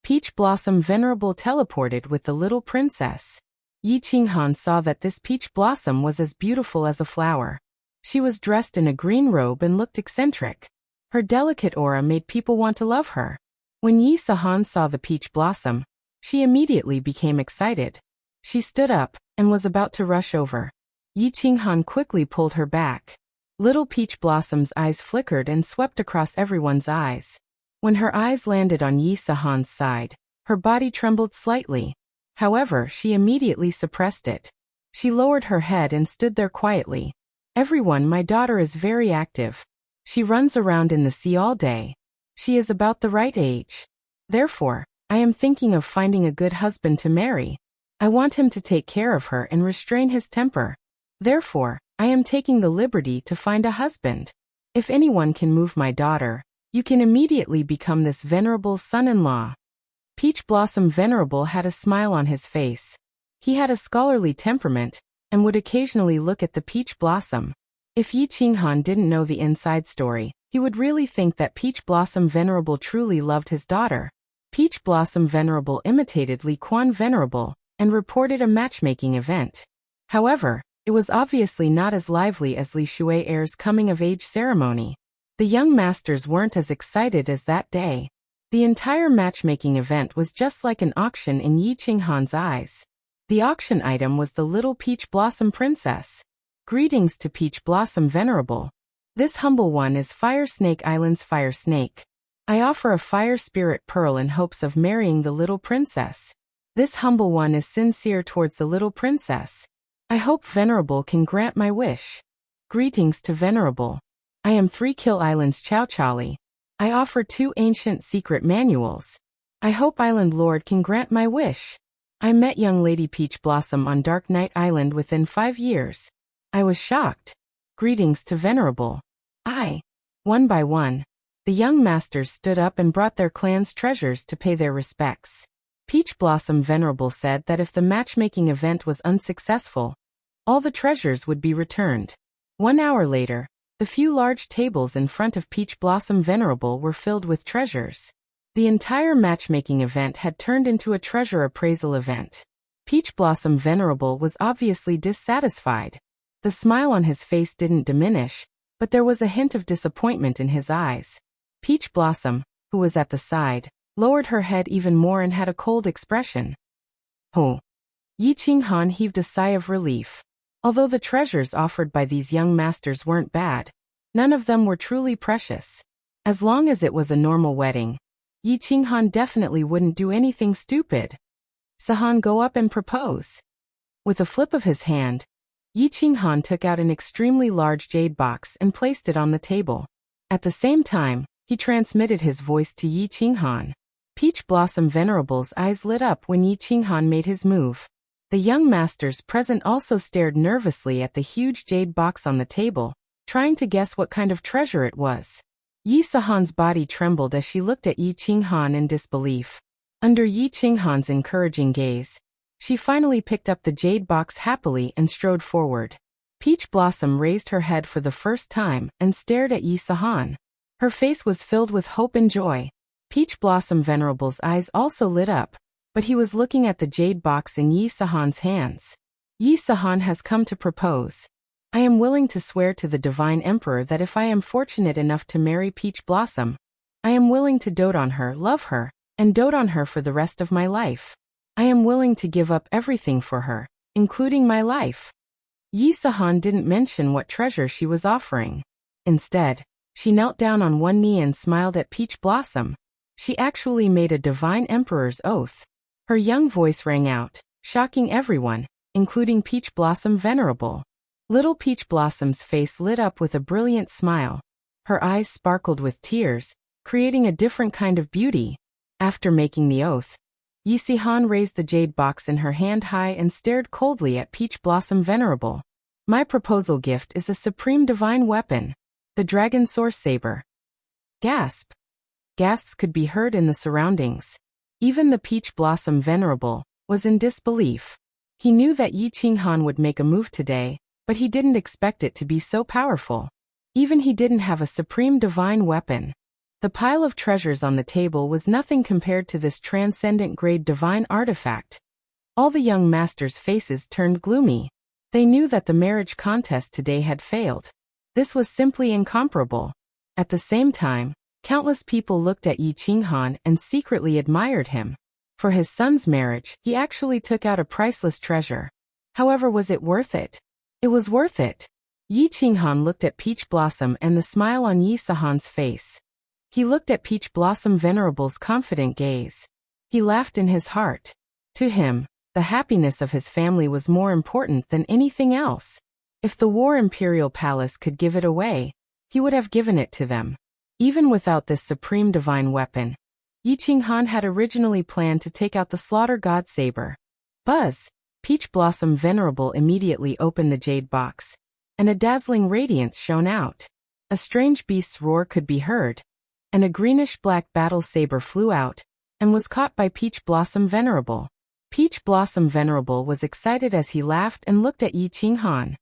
Peach Blossom Venerable teleported with the little princess. Yi Qinghan saw that this peach blossom was as beautiful as a flower. She was dressed in a green robe and looked eccentric. Her delicate aura made people want to love her. When Yi Sahan saw the peach blossom, she immediately became excited. She stood up and was about to rush over. Yi Qinghan quickly pulled her back. Little Peach Blossom's eyes flickered and swept across everyone's eyes. When her eyes landed on Yi Sahan's side, her body trembled slightly. However, she immediately suppressed it. She lowered her head and stood there quietly. Everyone, my daughter is very active. She runs around in the sea all day. She is about the right age. Therefore, I am thinking of finding a good husband to marry. I want him to take care of her and restrain his temper. Therefore, I am taking the liberty to find a husband. If anyone can move my daughter, you can immediately become this venerable son-in-law. Peach Blossom Venerable had a smile on his face. He had a scholarly temperament, and would occasionally look at the peach blossom. If Yi Qinghan didn't know the inside story, he would really think that Peach Blossom Venerable truly loved his daughter. Peach Blossom Venerable imitated Li Quan Venerable, and reported a matchmaking event. However, it was obviously not as lively as Li Shui Heir's coming-of-age ceremony. The young masters weren't as excited as that day. The entire matchmaking event was just like an auction in Yi Qinghan's eyes. The auction item was the little Peach Blossom Princess. Greetings to Peach Blossom Venerable. This humble one is Fire Snake Island's Fire Snake. I offer a Fire Spirit Pearl in hopes of marrying the little princess. This humble one is sincere towards the little princess. I hope Venerable can grant my wish. Greetings to Venerable. I am 3 Kill Island's Chow Chali. I offer 2 ancient secret manuals. I hope Island Lord can grant my wish. I met young Lady Peach Blossom on Dark Night Island within 5 years. I was shocked. Greetings to Venerable. One by one, the young masters stood up and brought their clan's treasures to pay their respects. Peach Blossom Venerable said that if the matchmaking event was unsuccessful, all the treasures would be returned. 1 hour later, the few large tables in front of Peach Blossom Venerable were filled with treasures. The entire matchmaking event had turned into a treasure appraisal event. Peach Blossom Venerable was obviously dissatisfied. The smile on his face didn't diminish, but there was a hint of disappointment in his eyes. Peach Blossom, who was at the side, lowered her head even more and had a cold expression. Oh. Yi Qinghan heaved a sigh of relief. Although the treasures offered by these young masters weren't bad, none of them were truly precious. As long as it was a normal wedding, Yi Qinghan definitely wouldn't do anything stupid. Sahan, go up and propose. With a flip of his hand, Yi Qinghan took out an extremely large jade box and placed it on the table. At the same time, he transmitted his voice to Yi Qinghan. Peach Blossom Venerable's eyes lit up when Yi Qinghan made his move. The young masters present also stared nervously at the huge jade box on the table, trying to guess what kind of treasure it was. Yi Sahan's body trembled as she looked at Yi Qinghan in disbelief. Under Yi Qinghan's encouraging gaze, she finally picked up the jade box happily and strode forward. Peach Blossom raised her head for the first time and stared at Yi Sahan. Her face was filled with hope and joy. Peach Blossom Venerable's eyes also lit up, but he was looking at the jade box in Yi Sahan's hands. Yi Sahan has come to propose. I am willing to swear to the Divine Emperor that if I am fortunate enough to marry Peach Blossom, I am willing to dote on her, love her, and dote on her for the rest of my life. I am willing to give up everything for her, including my life. Yi Sahan didn't mention what treasure she was offering. Instead, she knelt down on one knee and smiled at Peach Blossom. She actually made a Divine Emperor's oath. Her young voice rang out, shocking everyone, including Peach Blossom Venerable. Little Peach Blossom's face lit up with a brilliant smile. Her eyes sparkled with tears, creating a different kind of beauty. After making the oath, Yi Si-han raised the jade box in her hand high and stared coldly at Peach Blossom Venerable. My proposal gift is a supreme divine weapon, the Dragon Source Saber. Gasp. Gasps could be heard in the surroundings. Even the Peach Blossom Venerable was in disbelief. He knew that Yi Qinghan would make a move today, but he didn't expect it to be so powerful. Even he didn't have a supreme divine weapon. The pile of treasures on the table was nothing compared to this transcendent-grade divine artifact. All the young masters' faces turned gloomy. They knew that the marriage contest today had failed. This was simply incomparable. At the same time, countless people looked at Yi Qinghan and secretly admired him. For his son's marriage, he actually took out a priceless treasure. However, was it worth it? It was worth it. Yi Qinghan looked at Peach Blossom and the smile on Yi Si-han's face. He looked at Peach Blossom Venerable's confident gaze. He laughed in his heart. To him, the happiness of his family was more important than anything else. If the War Imperial Palace could give it away, he would have given it to them. Even without this supreme divine weapon, Yi Qinghan had originally planned to take out the Slaughter God Saber. Buzz! Peach Blossom Venerable immediately opened the jade box, and a dazzling radiance shone out. A strange beast's roar could be heard, and a greenish-black battle saber flew out, and was caught by Peach Blossom Venerable. Peach Blossom Venerable was excited as he laughed and looked at Yi Qinghan.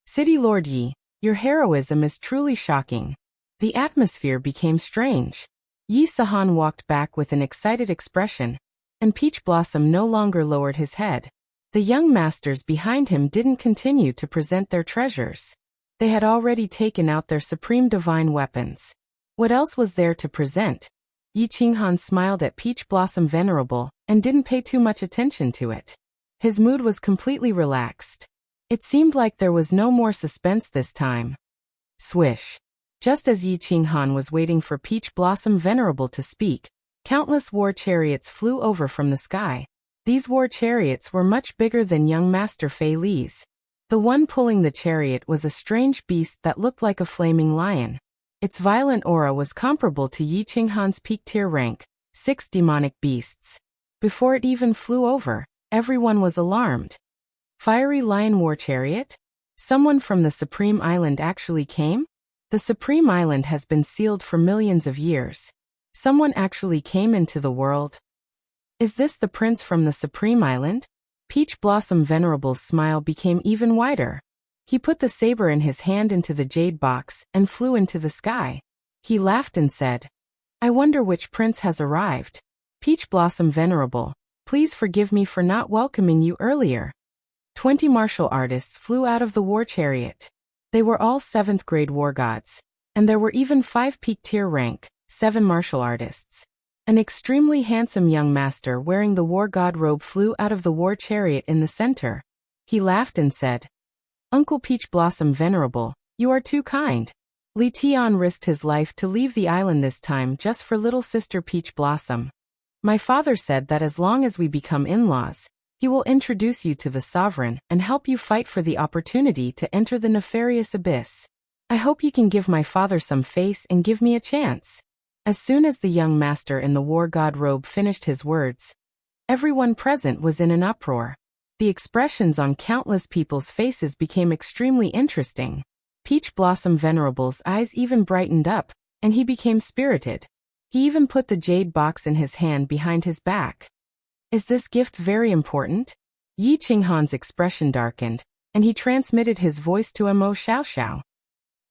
City Lord Yi, your heroism is truly shocking. The atmosphere became strange. Yi Si-han walked back with an excited expression, and Peach Blossom no longer lowered his head. The young masters behind him didn't continue to present their treasures. They had already taken out their supreme divine weapons. What else was there to present? Yi Qinghan smiled at Peach Blossom Venerable and didn't pay too much attention to it. His mood was completely relaxed. It seemed like there was no more suspense this time. Swish. Just as Yi Qinghan was waiting for Peach Blossom Venerable to speak, countless war chariots flew over from the sky. These war chariots were much bigger than young Master Fei Li's. The one pulling the chariot was a strange beast that looked like a flaming lion. Its violent aura was comparable to Yi Qinghan's peak tier rank, 6 demonic beasts. Before it even flew over, everyone was alarmed. Fiery Lion War Chariot? Someone from the Supreme Island actually came? The Supreme Island has been sealed for millions of years. Someone actually came into the world. Is this the prince from the Supreme Island? Peach Blossom Venerable's smile became even wider. He put the saber in his hand into the jade box and flew into the sky. He laughed and said, I wonder which prince has arrived. Peach Blossom Venerable, please forgive me for not welcoming you earlier. 20 martial artists flew out of the war chariot. They were all 7th grade war gods, and there were even 5 peak tier rank, 7 martial artists. An extremely handsome young master wearing the war god robe flew out of the war chariot in the center. He laughed and said, Uncle Peach Blossom Venerable, you are too kind. Li Tian risked his life to leave the island this time just for little sister Peach Blossom. My father said that as long as we become in-laws, he will introduce you to the sovereign and help you fight for the opportunity to enter the nefarious abyss. I hope you can give my father some face and give me a chance. As soon as the young master in the war god robe finished his words, everyone present was in an uproar. The expressions on countless people's faces became extremely interesting. Peach Blossom Venerable's eyes even brightened up, and he became spirited. He even put the jade box in his hand behind his back. Is this gift very important? Yi Qinghan's expression darkened, and he transmitted his voice to Mo Xiaoxiao.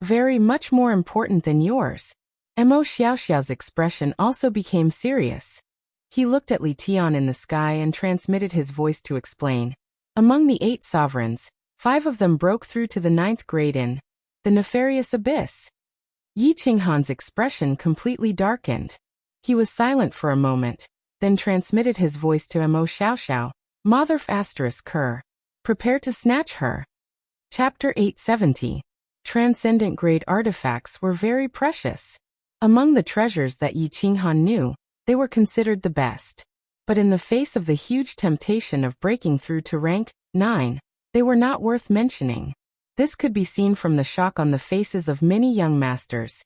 Very much more important than yours. Mo Xiaoxiao's expression also became serious. He looked at Li Tian in the sky and transmitted his voice to explain. Among the 8 sovereigns, 5 of them broke through to the 9th grade in the nefarious abyss. Yi Qinghan's expression completely darkened. He was silent for a moment, then transmitted his voice to Mo Xiaoxiao. Motherf asterisk her. Prepare to snatch her. Chapter 870. Transcendent grade artifacts were very precious. Among the treasures that Yi Qinghan knew, they were considered the best. But in the face of the huge temptation of breaking through to rank 9, they were not worth mentioning. This could be seen from the shock on the faces of many young masters.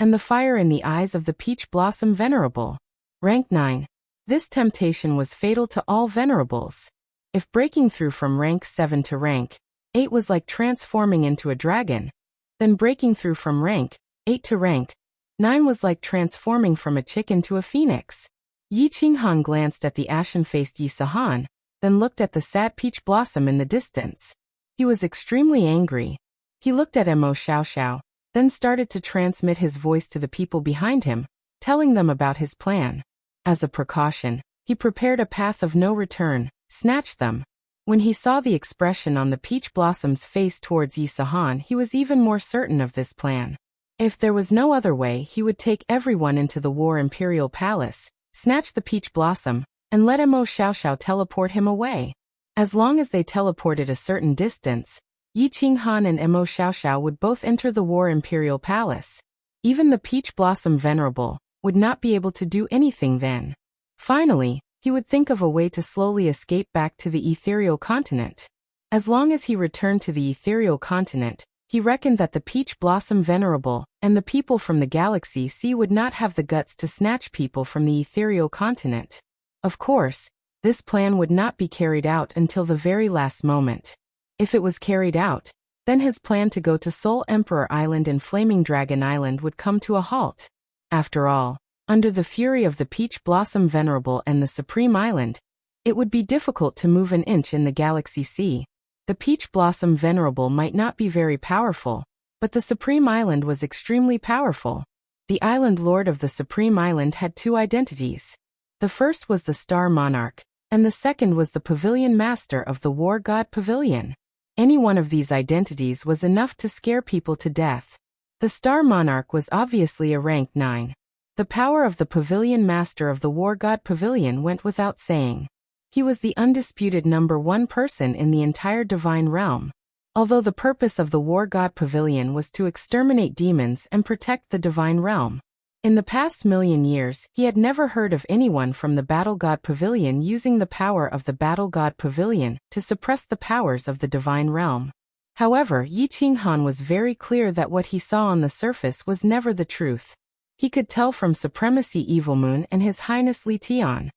and the fire in the eyes of the peach blossom venerable. Rank 9. This temptation was fatal to all venerables. If breaking through from rank 7 to rank 8 was like transforming into a dragon, then breaking through from rank 8 to rank 9 was like transforming from a chicken to a phoenix. Yi Qinghan glanced at the ashen-faced Yi Sahan, then looked at the sad peach blossom in the distance. He was extremely angry. He looked at Mo Xiaoxiao, then started to transmit his voice to the people behind him, telling them about his plan. As a precaution, he prepared a path of no return, snatched them. When he saw the expression on the peach blossom's face towards Yi Sahan, he was even more certain of this plan. If there was no other way, he would take everyone into the War Imperial Palace, snatch the peach blossom, and let Mo Xiaoxiao teleport him away. As long as they teleported a certain distance, Yi Qinghan and Mo Xiaoxiao would both enter the War Imperial Palace. Even the peach blossom venerable would not be able to do anything then. Finally, he would think of a way to slowly escape back to the ethereal continent. As long as he returned to the ethereal continent, he reckoned that the peach blossom venerable and the people from the galaxy C would not have the guts to snatch people from the ethereal continent. Of course, this plan would not be carried out until the very last moment. If it was carried out, then his plan to go to Soul Emperor Island and Flaming Dragon Island would come to a halt. After all, under the fury of the Peach Blossom Venerable and the Supreme Island, it would be difficult to move an inch in the Galaxy Sea. The Peach Blossom Venerable might not be very powerful, but the Supreme Island was extremely powerful. The Island Lord of the Supreme Island had two identities. The first was the Star Monarch, and the second was the Pavilion Master of the War God Pavilion. Any one of these identities was enough to scare people to death. The Star Monarch was obviously a rank 9. The power of the Pavilion Master of the War God Pavilion went without saying. He was the undisputed #1 person in the entire Divine Realm. Although the purpose of the War God Pavilion was to exterminate demons and protect the Divine Realm. In the past million years, he had never heard of anyone from the Battle God Pavilion using the power of the Battle God Pavilion to suppress the powers of the Divine Realm. However, Yi Qinghan was very clear that what he saw on the surface was never the truth. He could tell from Supremacy Evil Moon and His Highness Li Tian.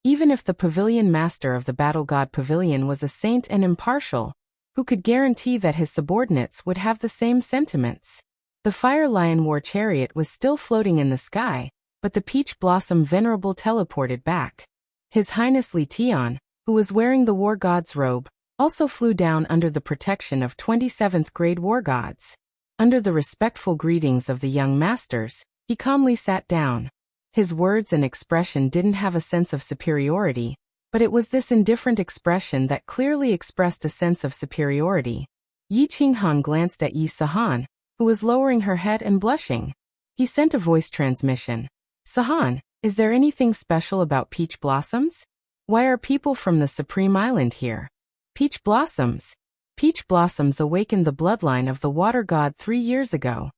Even if the Pavilion Master of the Battle God Pavilion was a saint and impartial, who could guarantee that his subordinates would have the same sentiments? The Fire Lion War Chariot was still floating in the sky, but the Peach Blossom Venerable teleported back. His Highness Li Tian, who was wearing the War God's robe, also flew down under the protection of 27th grade war gods. Under the respectful greetings of the young masters, he calmly sat down. His words and expression didn't have a sense of superiority, but it was this indifferent expression that clearly expressed a sense of superiority. Yi Qinghan glanced at Yi Sahan, who was lowering her head and blushing. He sent a voice transmission. Sahan, is there anything special about peach blossoms? Why are people from the Supreme Island here? Peach blossoms. Peach blossoms awakened the bloodline of the water god 3 years ago.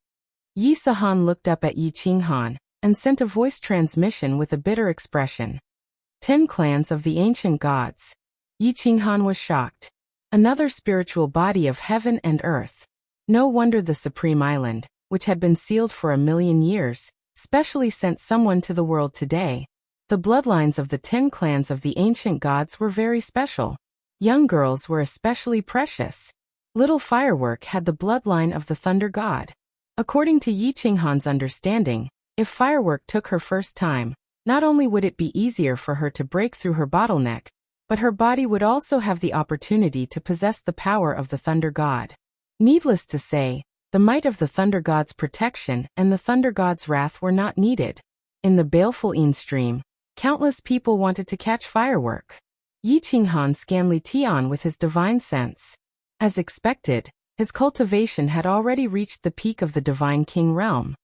Yi Sahan looked up at Yi Qinghan and sent a voice transmission with a bitter expression. 10 clans of the ancient gods. Yi Qinghan was shocked. Another spiritual body of heaven and earth. No wonder the Supreme Island, which had been sealed for 1,000,000 years, specially sent someone to the world today. The bloodlines of the 10 clans of the ancient gods were very special. Young girls were especially precious. Little Firework had the bloodline of the Thunder God. According to Yi Qinghan's understanding, if Firework took her first time, not only would it be easier for her to break through her bottleneck, but her body would also have the opportunity to possess the power of the Thunder God. Needless to say, the might of the Thunder God's protection and the Thunder God's wrath were not needed. In the baleful Yin stream, countless people wanted to catch Firework. Yi Qinghan scanned Li Tian with his divine sense. As expected, his cultivation had already reached the peak of the Divine King realm.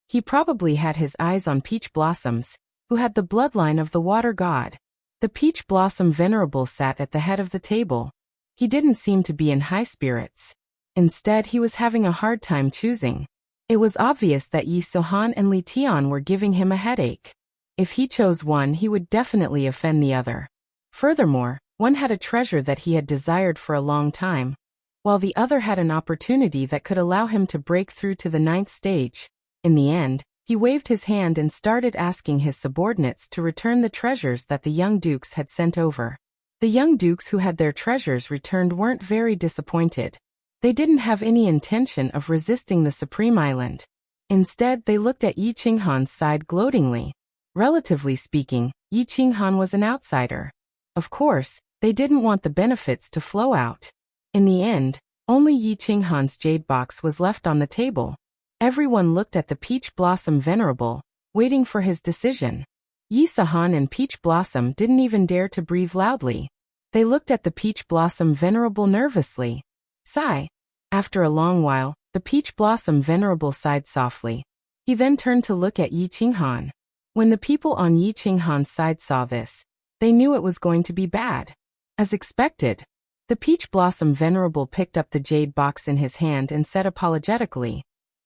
He probably had his eyes on Peach Blossoms, who had the bloodline of the Water God. The Peach Blossom Venerable sat at the head of the table. He didn't seem to be in high spirits. Instead, he was having a hard time choosing. It was obvious that Yi Sahan and Li Tian were giving him a headache. If he chose one, he would definitely offend the other. Furthermore, one had a treasure that he had desired for a long time, while the other had an opportunity that could allow him to break through to the 9th stage. In the end, He waved his hand and started asking his subordinates to return the treasures that the young dukes had sent over. The young dukes who had their treasures returned weren't very disappointed. They didn't have any intention of resisting the Supreme Island. Instead, they looked at Yi Qinghan's side gloatingly. Relatively speaking, Yi Qinghan was an outsider. Of course, they didn't want the benefits to flow out. In the end, only Yi Qinghan's jade box was left on the table. Everyone looked at the Peach Blossom Venerable, waiting for his decision. Yi Sahan and Peach Blossom didn't even dare to breathe loudly. They looked at the Peach Blossom Venerable nervously. Sigh. After a long while, the Peach Blossom Venerable sighed softly. He then turned to look at Yi Qinghan. When the people on Yi Qinghan's side saw this, they knew it was going to be bad. As expected, the Peach Blossom Venerable picked up the jade box in his hand and said apologetically,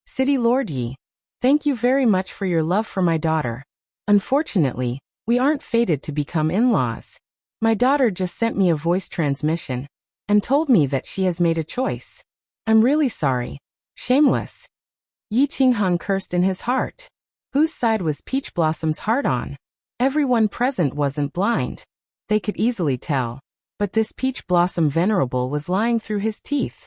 "City Lord Yi, thank you very much for your love for my daughter. Unfortunately, we aren't fated to become in-laws. My daughter just sent me a voice transmission and told me that she has made a choice. I'm really sorry. Shameless." Yi Qinghan cursed in his heart. Whose side was Peach Blossom's heart on? Everyone present wasn't blind. They could easily tell. But this Peach Blossom Venerable was lying through his teeth.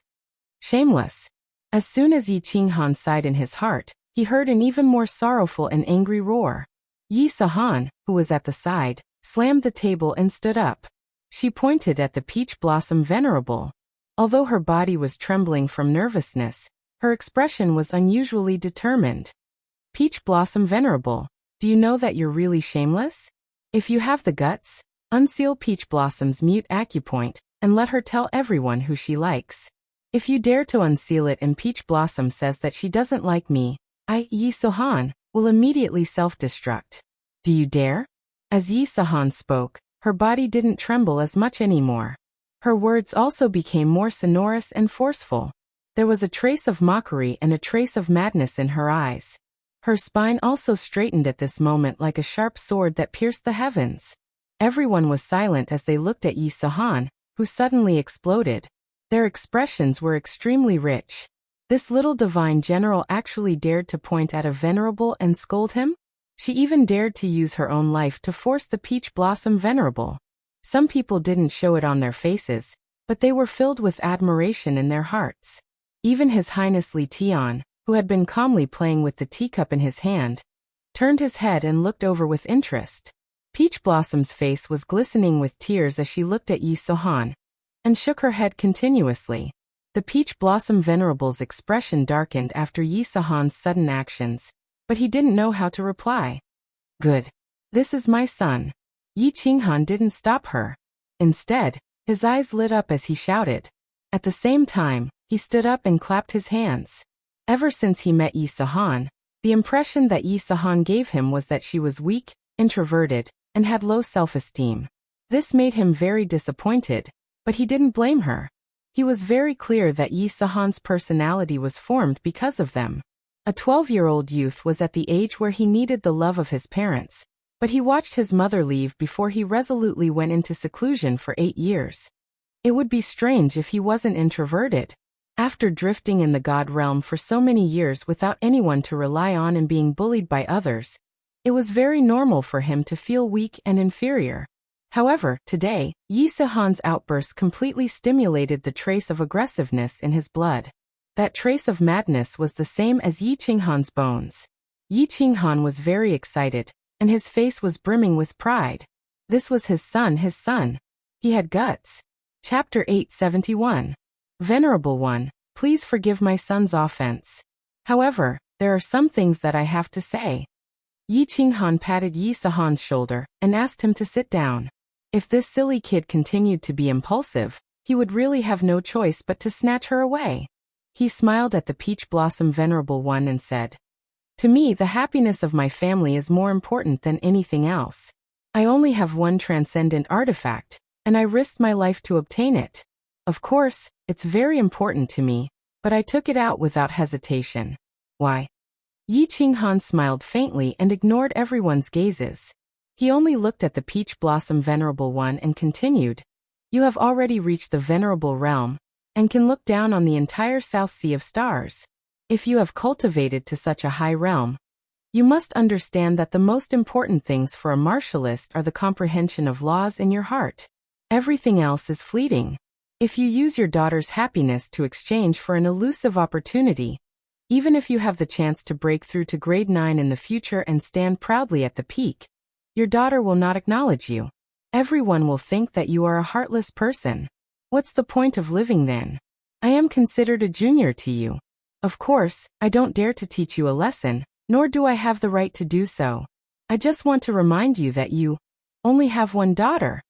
Shameless. As soon as Yi Qinghan sighed in his heart, he heard an even more sorrowful and angry roar. Yi Sahan, who was at the side, slammed the table and stood up. She pointed at the Peach Blossom Venerable. Although her body was trembling from nervousness, her expression was unusually determined. "Peach Blossom Venerable, do you know that you're really shameless? If you have the guts, unseal Peach Blossom's mute acupoint and let her tell everyone who she likes. If you dare to unseal it and Peach Blossom says that she doesn't like me, Yi Sahan, will immediately self-destruct. Do you dare?" As Yi Sahan spoke, her body didn't tremble as much anymore. Her words also became more sonorous and forceful. There was a trace of mockery and a trace of madness in her eyes. Her spine also straightened at this moment like a sharp sword that pierced the heavens. Everyone was silent as they looked at Yi Sahan, who suddenly exploded. Their expressions were extremely rich. This little divine general actually dared to point at a venerable and scold him? She even dared to use her own life to force the Peach Blossom Venerable. Some people didn't show it on their faces, but they were filled with admiration in their hearts. Even His Highness Li Tian, who had been calmly playing with the teacup in his hand, turned his head and looked over with interest. Peach Blossom's face was glistening with tears as she looked at Yi Sahan, and shook her head continuously. The Peach Blossom Venerable's expression darkened after Yi Sahan's sudden actions, but he didn't know how to reply. "Good. This is my son." Yi Qinghan didn't stop her. Instead, his eyes lit up as he shouted. At the same time, he stood up and clapped his hands. Ever since he met Yi Sahan, the impression that Yi Sahan gave him was that she was weak, introverted, and had low self-esteem. This made him very disappointed, but he didn't blame her. He was very clear that Yi Sahan's personality was formed because of them. A 12-year-old youth was at the age where he needed the love of his parents, but he watched his mother leave before he resolutely went into seclusion for 8 years. It would be strange if he wasn't introverted. After drifting in the God realm for so many years without anyone to rely on and being bullied by others, it was very normal for him to feel weak and inferior. However, today, Yi Sahan's outburst completely stimulated the trace of aggressiveness in his blood. That trace of madness was the same as Yi Qinghan's bones. Yi Qinghan was very excited, and his face was brimming with pride. This was his son. He had guts. Chapter 871. Venerable One, please forgive my son's offense. However, there are some things that I have to say. Yi Qinghan patted Yi Sahan's shoulder and asked him to sit down. If this silly kid continued to be impulsive, he would really have no choice but to snatch her away. He smiled at the Peach Blossom Venerable One and said, "To me, the happiness of my family is more important than anything else. I only have one transcendent artifact, and I risked my life to obtain it. Of course, it's very important to me, but I took it out without hesitation." "Why?" Yi Qinghan smiled faintly and ignored everyone's gazes. He only looked at the Peach Blossom Venerable One and continued, "You have already reached the Venerable Realm, and can look down on the entire South Sea of Stars. If you have cultivated to such a high realm, You must understand that the most important things for a martialist are the comprehension of laws in your heart. Everything else is fleeting. If you use your daughter's happiness to exchange for an elusive opportunity, even if you have the chance to break through to grade 9 in the future and stand proudly at the peak, your daughter will not acknowledge you. Everyone will think that you are a heartless person. What's the point of living then? I am considered a junior to you. Of course, I don't dare to teach you a lesson, nor do I have the right to do so. I just want to remind you that you only have one daughter.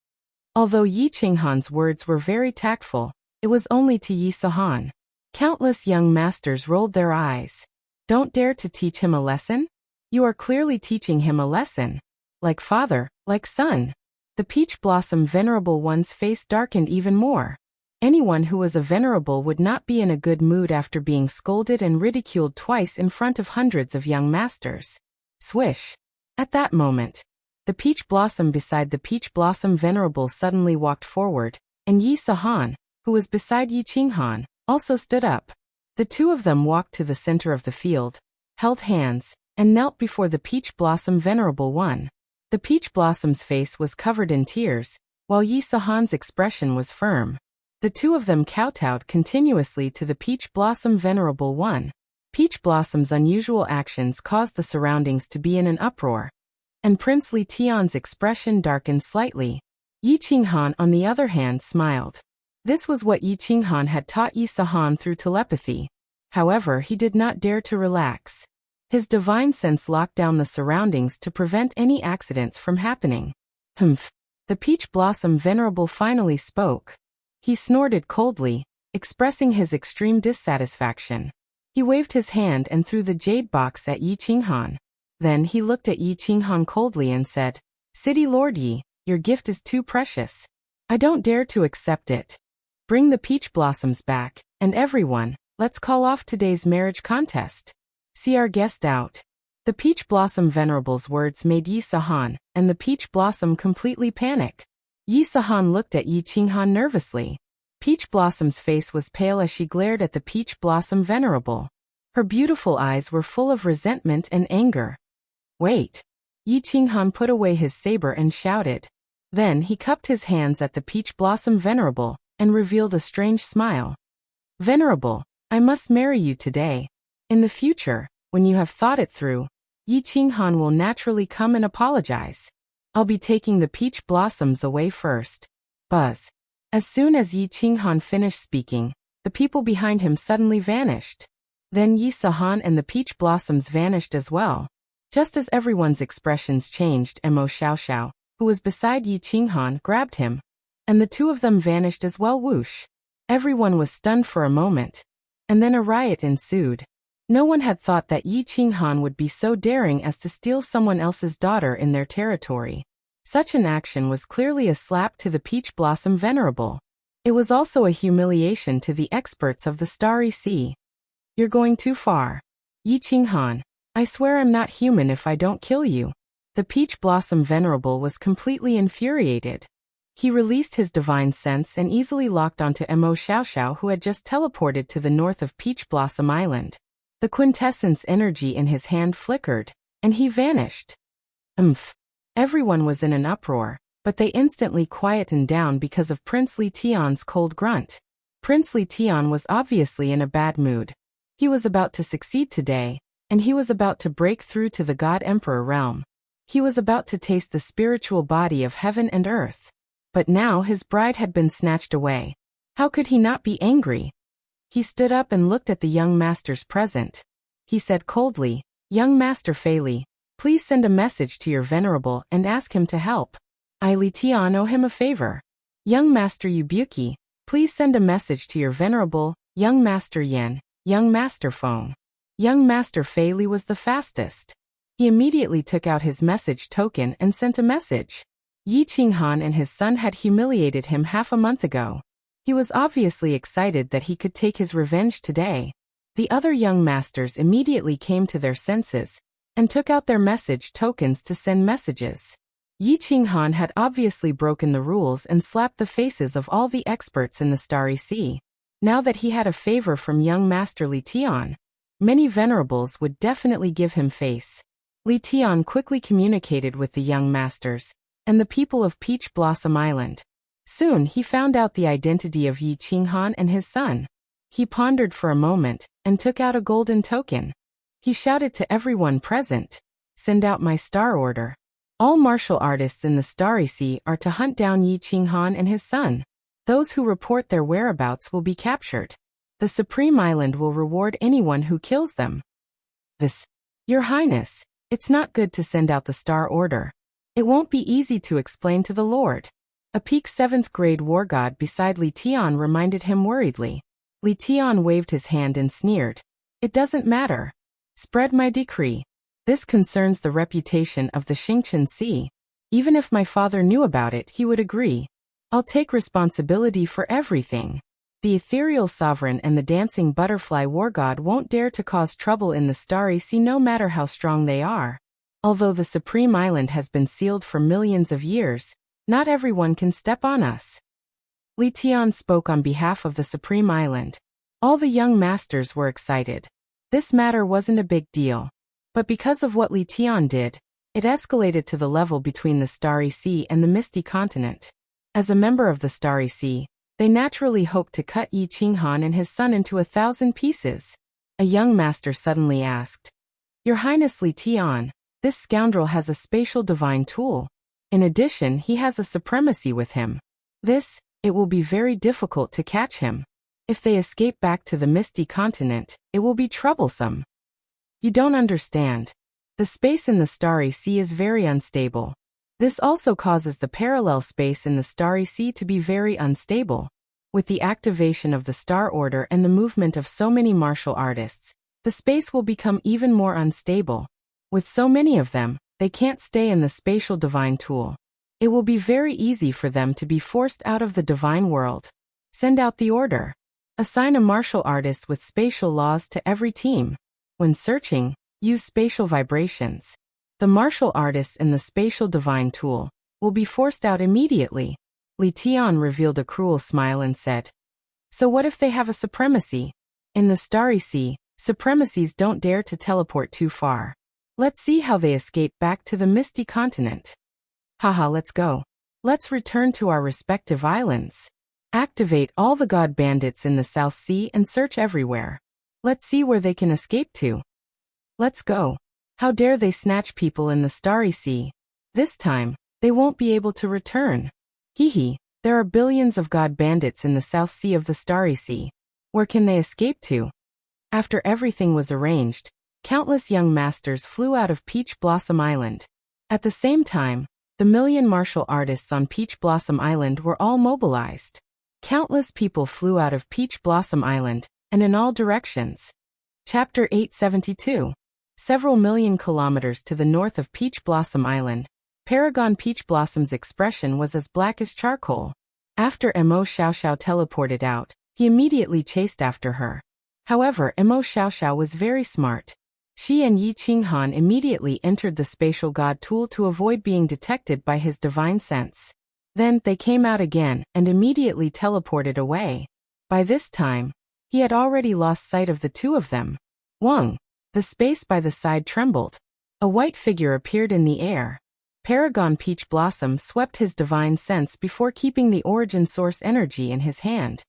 Although Yi Qinghan's words were very tactful, it was only to Yi Sahan. Countless young masters rolled their eyes. Don't dare to teach him a lesson? You are clearly teaching him a lesson. Like father, like son. The Peach Blossom Venerable One's face darkened even more. Anyone who was a venerable would not be in a good mood after being scolded and ridiculed twice in front of hundreds of young masters. Swish. At that moment, the Peach Blossom beside the Peach Blossom Venerable suddenly walked forward, and Yi Sahan, who was beside Yi Qinghan, also stood up. The two of them walked to the center of the field, held hands, and knelt before the Peach Blossom Venerable One. The Peach Blossom's face was covered in tears, while Yi Sahan's expression was firm. The two of them kowtowed continuously to the Peach Blossom Venerable One. Peach Blossom's unusual actions caused the surroundings to be in an uproar, and Prince Li Tian's expression darkened slightly. Yi Qinghan, on the other hand, smiled. This was what Yi Qinghan had taught Yi Sahan through telepathy. However, he did not dare to relax. His divine sense locked down the surroundings to prevent any accidents from happening. Humph. The Peach Blossom Venerable finally spoke. He snorted coldly, expressing his extreme dissatisfaction. He waved his hand and threw the jade box at Yi Qinghan. Then he looked at Yi Qinghan coldly and said, "City Lord Yi, your gift is too precious. I don't dare to accept it. Bring the peach blossoms back, and everyone, let's call off today's marriage contest. See our guest out." The Peach Blossom Venerable's words made Yi Sahan and the Peach Blossom completely panic. Yi Sahan looked at Yi Qinghan nervously. Peach Blossom's face was pale as she glared at the Peach Blossom Venerable. Her beautiful eyes were full of resentment and anger. "Wait." Yi Qinghan put away his saber and shouted. Then he cupped his hands at the Peach Blossom Venerable and revealed a strange smile. "Venerable, I must marry you today. In the future, when you have thought it through, Yi Qinghan will naturally come and apologize. I'll be taking the peach blossoms away first." Buzz. As soon as Yi Qinghan finished speaking, the people behind him suddenly vanished. Then Yi Sahan and the peach blossoms vanished as well. Just as everyone's expressions changed, Mo Xiaoxiao, who was beside Yi Qinghan, grabbed him, and the two of them vanished as well. Whoosh. Everyone was stunned for a moment, and then a riot ensued. No one had thought that Yi Qinghan would be so daring as to steal someone else's daughter in their territory. Such an action was clearly a slap to the Peach Blossom Venerable. It was also a humiliation to the experts of the Starry Sea. "You're going too far. Yi Qinghan, I swear I'm not human if I don't kill you." The Peach Blossom Venerable was completely infuriated. He released his divine sense and easily locked onto Mo Xiaoxiao, who had just teleported to the north of Peach Blossom Island. The quintessence energy in his hand flickered, and he vanished. Umph. Everyone was in an uproar, but they instantly quietened down because of Prince Li Tian's cold grunt. Prince Li Tian was obviously in a bad mood. He was about to succeed today, and he was about to break through to the God Emperor realm. He was about to taste the spiritual body of heaven and earth. But now his bride had been snatched away. How could he not be angry? He stood up and looked at the young masters present. He said coldly, "Young Master Fei Li, please send a message to your venerable and ask him to help. I Li Tian owe him a favor. Young Master Yubuki, please send a message to your venerable, Young Master Yan, Young Master Feng." Young Master Fei Li was the fastest. He immediately took out his message token and sent a message. Yi Qinghan and his son had humiliated him half a month ago. He was obviously excited that he could take his revenge today. The other young masters immediately came to their senses and took out their message tokens to send messages. Yi Qinghan had obviously broken the rules and slapped the faces of all the experts in the Starry Sea. Now that he had a favor from young Master Li Tian, many venerables would definitely give him face. Li Tian quickly communicated with the young masters and the people of Peach Blossom Island. Soon he found out the identity of Yi Qinghan and his son. He pondered for a moment and took out a golden token. He shouted to everyone present, "Send out my star order. All martial artists in the Starry Sea are to hunt down Yi Qinghan and his son. Those who report their whereabouts will be captured. The Supreme Island will reward anyone who kills them." Your Highness, it's not good to send out the star order. It won't be easy to explain to the Lord. A peak 7th grade war god beside Li Tian reminded him worriedly. Li Tian waved his hand and sneered. "It doesn't matter. Spread my decree. This concerns the reputation of the Xingqian Sea. Even if my father knew about it, he would agree. I'll take responsibility for everything. The ethereal sovereign and the dancing butterfly war god won't dare to cause trouble in the Starry Sea no matter how strong they are. Although the Supreme Island has been sealed for millions of years, not everyone can step on us." Li Tian spoke on behalf of the Supreme Island. All the young masters were excited. This matter wasn't a big deal. But because of what Li Tian did, it escalated to the level between the Starry Sea and the Misty Continent. As a member of the Starry Sea, they naturally hoped to cut Yi Qinghan and his son into 1,000 pieces. A young master suddenly asked, "Your Highness Li Tian, this scoundrel has a spatial divine tool. In addition, he has a supremacy with him. It will be very difficult to catch him. If they escape back to the Misty Continent, it will be troublesome. You don't understand. The space in the Starry Sea is very unstable. This also causes the parallel space in the Starry Sea to be very unstable. With the activation of the Star Order and the movement of so many martial artists, the space will become even more unstable. With so many of them, they can't stay in the spatial divine tool. It will be very easy for them to be forced out of the divine world. Send out the order. Assign a martial artist with spatial laws to every team. When searching, use spatial vibrations. The martial artists in the spatial divine tool will be forced out immediately." Li Tian revealed a cruel smile and said, "So what if they have a supremacy? In the Starry Sea, supremacies don't dare to teleport too far. Let's see how they escape back to the Misty Continent. Haha, let's go. Let's return to our respective islands. Activate all the god bandits in the South Sea and search everywhere. Let's see where they can escape to. Let's go. How dare they snatch people in the Starry Sea? This time, they won't be able to return. Hee, there are billions of god bandits in the South Sea of the Starry Sea. Where can they escape to?" After everything was arranged, countless young masters flew out of Peach Blossom Island. At the same time, the million martial artists on Peach Blossom Island were all mobilized. Countless people flew out of Peach Blossom Island, and in all directions. Chapter 872. Several million kilometers to the north of Peach Blossom Island, Paragon Peach Blossom's expression was as black as charcoal. After Mo Xiaoxiao teleported out, he immediately chased after her. However, Mo Xiaoxiao was very smart. She and Yi Qinghan immediately entered the spatial god tool to avoid being detected by his divine sense. Then they came out again and immediately teleported away. By this time, he had already lost sight of the two of them. Wang! The space by the side trembled. A white figure appeared in the air. Paragon Peach Blossom swept his divine sense before keeping the origin source energy in his hand.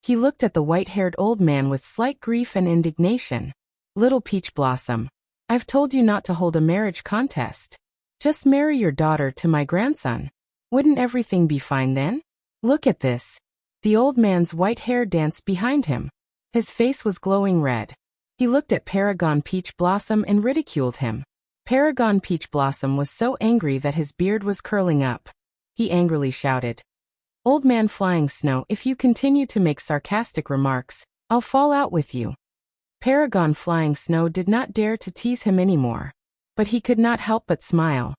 He looked at the white-haired old man with slight grief and indignation. "Little Peach Blossom, I've told you not to hold a marriage contest. Just marry your daughter to my grandson. Wouldn't everything be fine then? Look at this." The old man's white hair danced behind him. His face was glowing red. He looked at Paragon Peach Blossom and ridiculed him. Paragon Peach Blossom was so angry that his beard was curling up. He angrily shouted, "Old man Flying Snow, if you continue to make sarcastic remarks, I'll fall out with you." Paragon Flying Snow did not dare to tease him anymore. But he could not help but smile.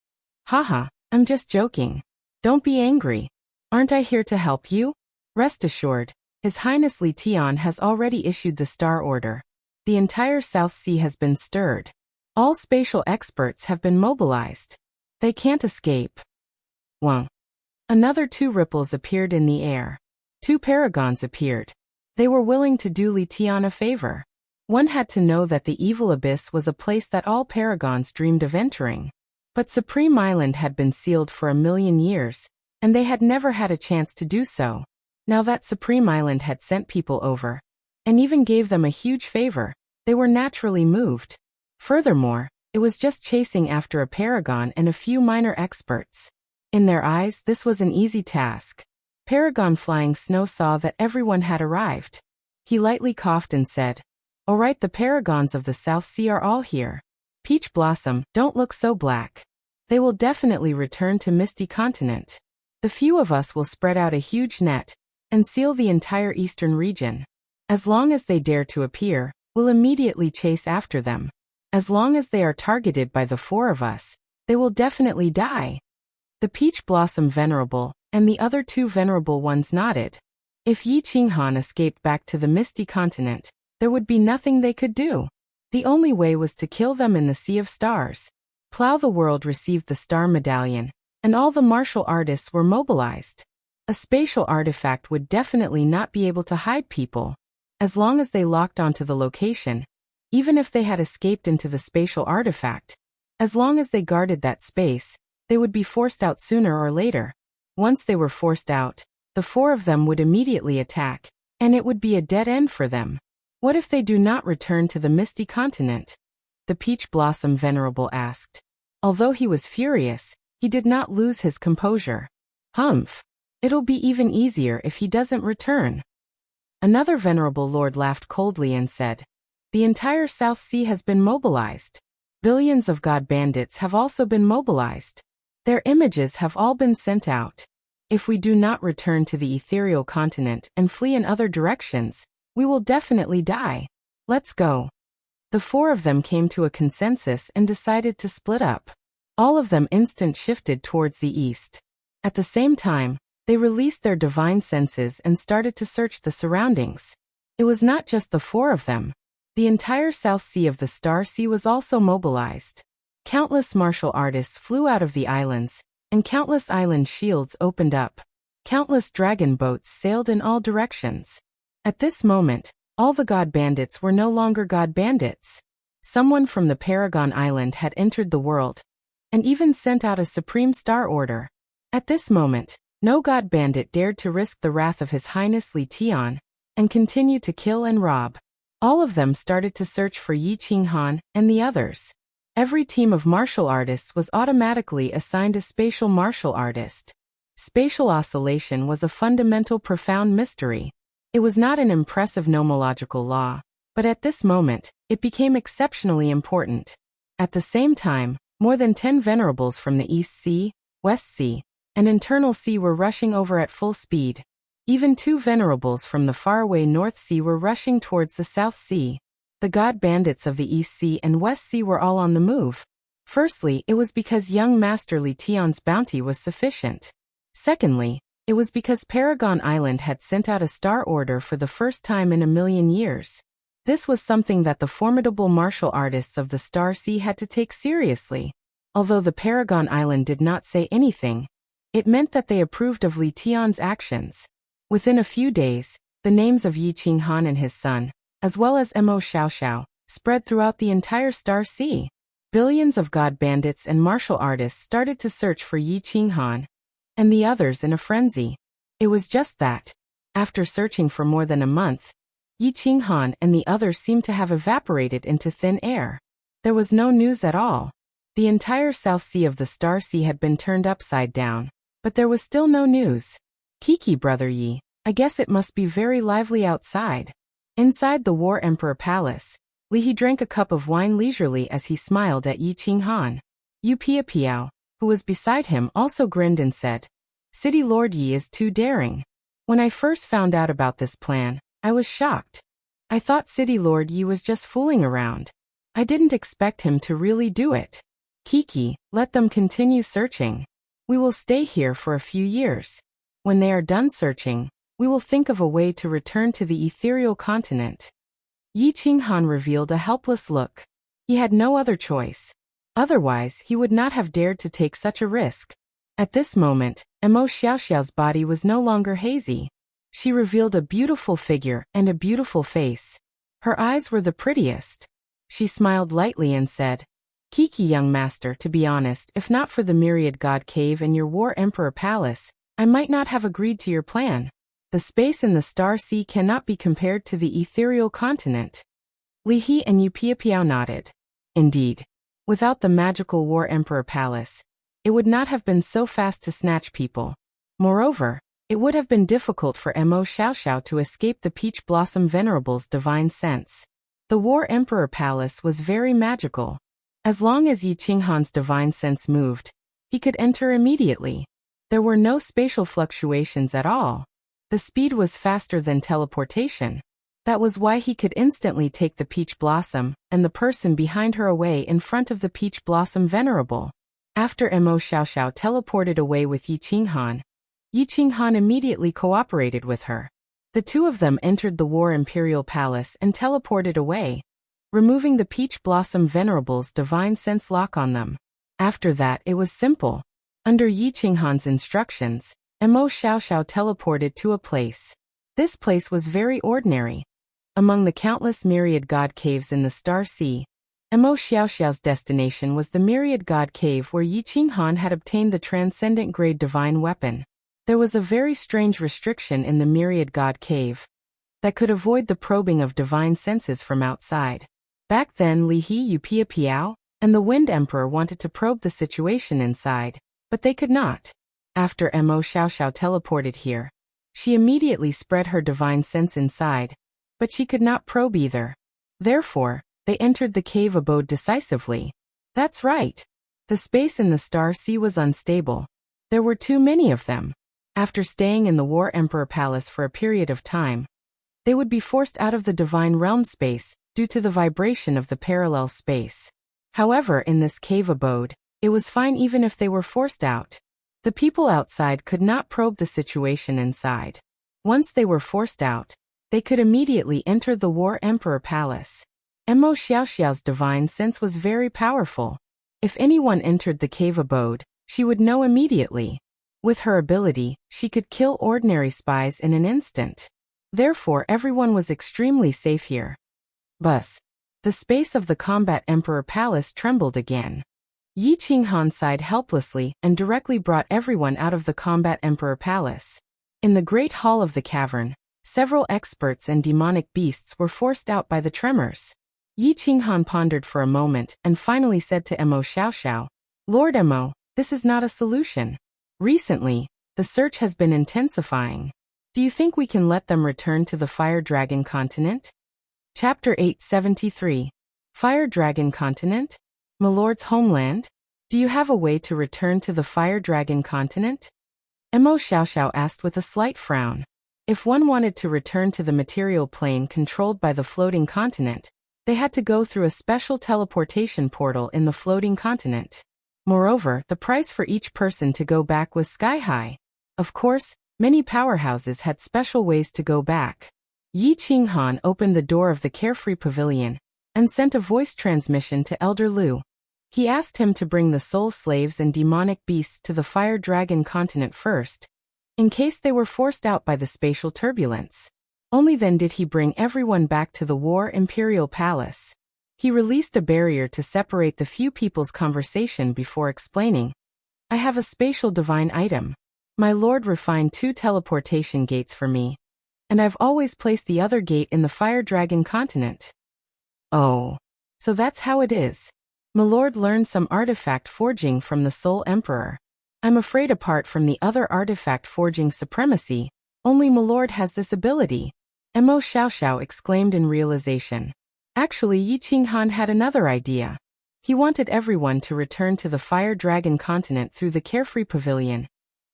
"Haha, I'm just joking. Don't be angry. Aren't I here to help you?" Rest assured, His Highness Li Tian has already issued the Star Order. The entire South Sea has been stirred. All spatial experts have been mobilized. They can't escape. 1. Another 2 ripples appeared in the air. 2 paragons appeared. They were willing to do Li Tian a favor. One had to know that the evil abyss was a place that all paragons dreamed of entering. But Supreme Island had been sealed for 1,000,000 years, and they had never had a chance to do so. Now that Supreme Island had sent people over, and even gave them a huge favor, they were naturally moved. Furthermore, it was just chasing after a paragon and a few minor experts. In their eyes, this was an easy task. Paragon Flying Snow saw that everyone had arrived. He lightly coughed and said, "All right, the paragons of the South Sea are all here. Peach Blossom, don't look so black. They will definitely return to Misty Continent. The few of us will spread out a huge net and seal the entire eastern region. As long as they dare to appear, we'll immediately chase after them. As long as they are targeted by the 4 of us, they will definitely die." The Peach Blossom Venerable and the other 2 venerable ones nodded. If Yi Qinghan escaped back to the Misty Continent, there would be nothing they could do. The only way was to kill them in the Sea of Stars. Plow the World received the Star Medallion, and all the martial artists were mobilized. A spatial artifact would definitely not be able to hide people. As long as they locked onto the location, even if they had escaped into the spatial artifact, as long as they guarded that space, they would be forced out sooner or later. Once they were forced out, the 4 of them would immediately attack, and it would be a dead end for them. What if they do not return to the Misty Continent? The Peach Blossom Venerable asked. Although he was furious, he did not lose his composure. Humph. It'll be even easier if he doesn't return. Another venerable lord laughed coldly and said, "The entire South Sea has been mobilized. Billions of god bandits have also been mobilized. Their images have all been sent out. If we do not return to the ethereal continent and flee in other directions, we will definitely die. Let's go." The 4 of them came to a consensus and decided to split up. All of them instant shifted towards the east. At the same time, they released their divine senses and started to search the surroundings. It was not just the 4 of them. The entire South Sea of the Star Sea was also mobilized. Countless martial artists flew out of the islands, and countless island shields opened up. Countless dragon boats sailed in all directions. At this moment, all the god bandits were no longer god bandits. Someone from the Paragon Island had entered the world, and even sent out a supreme star order. At this moment, no god bandit dared to risk the wrath of His Highness Li Tian, and continue to kill and rob. All of them started to search for Yi Qinghan and the others. Every team of martial artists was automatically assigned a spatial martial artist. Spatial oscillation was a fundamental profound mystery. It was not an impressive nomological law, but at this moment, it became exceptionally important. At the same time, more than 10 venerables from the East Sea, West Sea, and Internal Sea were rushing over at full speed. Even 2 venerables from the faraway North Sea were rushing towards the South Sea. The god bandits of the East Sea and West Sea were all on the move. Firstly, it was because young Master Li Tian's bounty was sufficient. Secondly, it was because Paragon Island had sent out a star order for the first time in 1,000,000 years. This was something that the formidable martial artists of the Star Sea had to take seriously. Although the Paragon Island did not say anything, it meant that they approved of Li Tian's actions. Within a few days, the names of Yi Qinghan and his son, as well as Mo Xiaoxiao, spread throughout the entire Star Sea. Billions of god bandits and martial artists started to search for Yi Qinghan and the others in a frenzy. It was just that, after searching for more than a month, Yi Qinghan and the others seemed to have evaporated into thin air. There was no news at all. The entire South Sea of the Star Sea had been turned upside down, but there was still no news. "Kiki, brother Yi, I guess it must be very lively outside." Inside the War Emperor Palace, Li He drank a cup of wine leisurely as he smiled at Yi Qinghan. Yu Piapiao, who was beside him, also grinned and said, "City Lord Yi is too daring. When I first found out about this plan, I was shocked. I thought City Lord Yi was just fooling around. I didn't expect him to really do it. Kiki, let them continue searching. We will stay here for a few years. When they are done searching, we will think of a way to return to the ethereal continent." Yi Qinghan revealed a helpless look. He had no other choice. Otherwise, he would not have dared to take such a risk. At this moment, Mo Xiaoxiao's body was no longer hazy. She revealed a beautiful figure and a beautiful face. Her eyes were the prettiest. She smiled lightly and said, Kiki, young master, to be honest, if not for the Myriad God Cave and your War Emperor Palace, I might not have agreed to your plan. The space in the Star Sea cannot be compared to the ethereal continent. Li He and Upiapiao nodded. Indeed. Without the magical War Emperor Palace, it would not have been so fast to snatch people. Moreover, it would have been difficult for Mo Xiaoxiao to escape the Peach Blossom Venerable's divine sense. The War Emperor Palace was very magical. As long as Yi Qinghan's divine sense moved, he could enter immediately. There were no spatial fluctuations at all. The speed was faster than teleportation. That was why he could instantly take the Peach Blossom and the person behind her away in front of the Peach Blossom Venerable. After Mo Xiaoxiao teleported away with Yi Qinghan immediately cooperated with her. The two of them entered the War Imperial Palace and teleported away, removing the Peach Blossom Venerable's divine sense lock on them. After that, it was simple. Under Yi Qinghan's instructions, Mo Xiaoxiao teleported to a place. This place was very ordinary. Among the countless Myriad God Caves in the Star Sea, Mo Xiaoxiao's destination was the Myriad God Cave where Yi Qinghan had obtained the transcendent grade divine weapon. There was a very strange restriction in the Myriad God Cave that could avoid the probing of divine senses from outside. Back then, Li He, Upiapiao, and the Wind Emperor wanted to probe the situation inside, but they could not. After Mo Xiaoxiao teleported here, she immediately spread her divine sense inside, but she could not probe either. Therefore, they entered the cave abode decisively. That's right. The space in the Star Sea was unstable. There were too many of them. After staying in the War Emperor Palace for a period of time, they would be forced out of the Divine Realm space due to the vibration of the parallel space. However, in this cave abode, it was fine even if they were forced out. The people outside could not probe the situation inside. Once they were forced out, they could immediately enter the War Emperor Palace. Mo Xiaoxiao's divine sense was very powerful. If anyone entered the cave abode, she would know immediately. With her ability, she could kill ordinary spies in an instant. Therefore, everyone was extremely safe here. Bus. The space of the Combat Emperor Palace trembled again. Yi Qinghan sighed helplessly and directly brought everyone out of the Combat Emperor Palace. In the Great Hall of the Cavern, several experts and demonic beasts were forced out by the tremors. Yi Qinghan pondered for a moment and finally said to Mo Xiaoxiao, Lord Mo, this is not a solution. Recently, the search has been intensifying. Do you think we can let them return to the Fire Dragon Continent? Chapter 873. Fire Dragon Continent? My lord's homeland? Do you have a way to return to the Fire Dragon Continent? Mo Xiaoxiao asked with a slight frown. If one wanted to return to the material plane controlled by the floating continent, they had to go through a special teleportation portal in the floating continent. Moreover, the price for each person to go back was sky-high. Of course, many powerhouses had special ways to go back. Yi Qinghan opened the door of the Carefree Pavilion and sent a voice transmission to Elder Lu. He asked him to bring the soul slaves and demonic beasts to the Fire Dragon Continent first, in case they were forced out by the spatial turbulence. Only then did he bring everyone back to the War Imperial Palace. He released a barrier to separate the few people's conversation before explaining, I have a spatial divine item. My lord refined 2 teleportation gates for me, and I've always placed the other gate in the Fire Dragon Continent. Oh, so that's how it is. My lord learned some artifact forging from the Soul Emperor. I'm afraid apart from the other artifact forging supremacy, only my lord has this ability. Mo Xiaoxiao exclaimed in realization. Actually, Yi Qinghan had another idea. He wanted everyone to return to the Fire Dragon Continent through the Carefree Pavilion,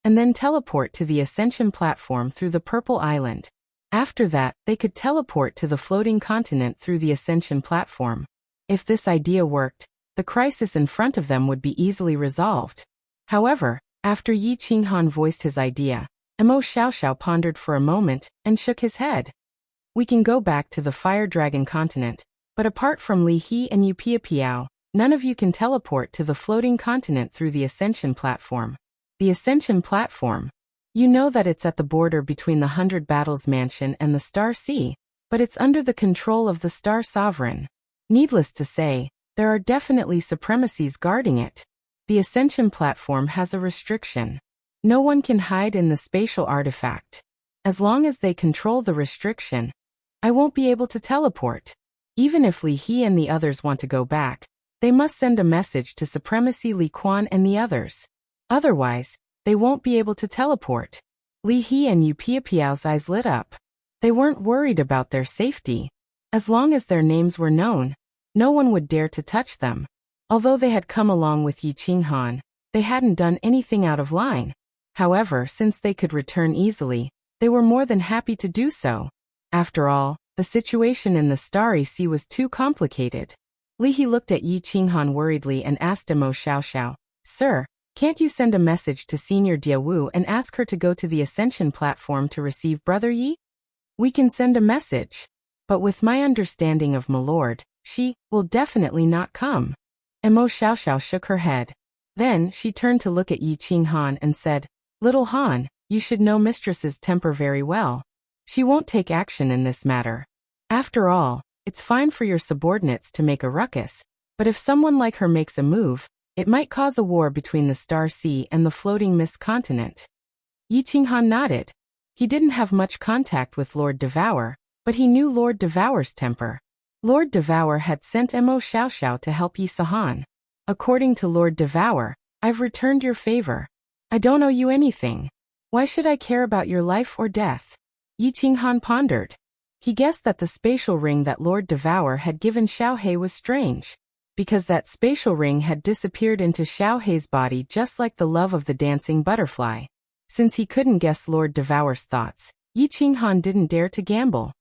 and then teleport to the Ascension Platform through the Purple Island. After that, they could teleport to the floating continent through the Ascension Platform. If this idea worked, the crisis in front of them would be easily resolved. However, after Yi Qinghan voiced his idea, Mo Xiaoxiao pondered for a moment and shook his head. We can go back to the Fire Dragon Continent, but apart from Li He and Upiapiao, none of you can teleport to the floating continent through the Ascension Platform. The Ascension Platform? You know that it's at the border between the 100 Battles Mansion and the Star Sea. but it's under the control of the Star Sovereign. Needless to say, there are definitely supremacies guarding it. The Ascension platform has a restriction. No one can hide in the spatial artifact. As long as they control the restriction, I won't be able to teleport. Even if Li He and the others want to go back, they must send a message to Supremacy Li Quan and the others. Otherwise, they won't be able to teleport. Li He and Yu Piapiao's eyes lit up. They weren't worried about their safety. As long as their names were known, no one would dare to touch them. Although they had come along with Yi Qinghan, they hadn't done anything out of line. However, since they could return easily, they were more than happy to do so. After all, the situation in the Starry Sea was too complicated. Li He looked at Yi Qinghan worriedly and asked Mo Xiaoxiao, "Sir, can't you send a message to Senior Diawu and ask her to go to the Ascension platform to receive Brother Yi?" "We can send a message. But with my understanding of Milord, she will definitely not come." Mo Xiaoxiao shook her head. Then she turned to look at Yi Qinghan and said, "Little Han, you should know Mistress's temper very well. She won't take action in this matter. After all, it's fine for your subordinates to make a ruckus, but if someone like her makes a move, it might cause a war between the Star Sea and the floating mist continent." Yi Qinghan nodded. He didn't have much contact with Lord Devour, but he knew Lord Devour's temper. Lord Devour had sent Mo Xiaoxiao to help Yi Sahan. "According to Lord Devour, I've returned your favor. I don't owe you anything. Why should I care about your life or death?" Yi Qinghan pondered. He guessed that the spatial ring that Lord Devour had given Xiaohei was strange, because that spatial ring had disappeared into Xiaohei's body just like the love of the dancing butterfly. Since he couldn't guess Lord Devour's thoughts, Yi Qinghan didn't dare to gamble.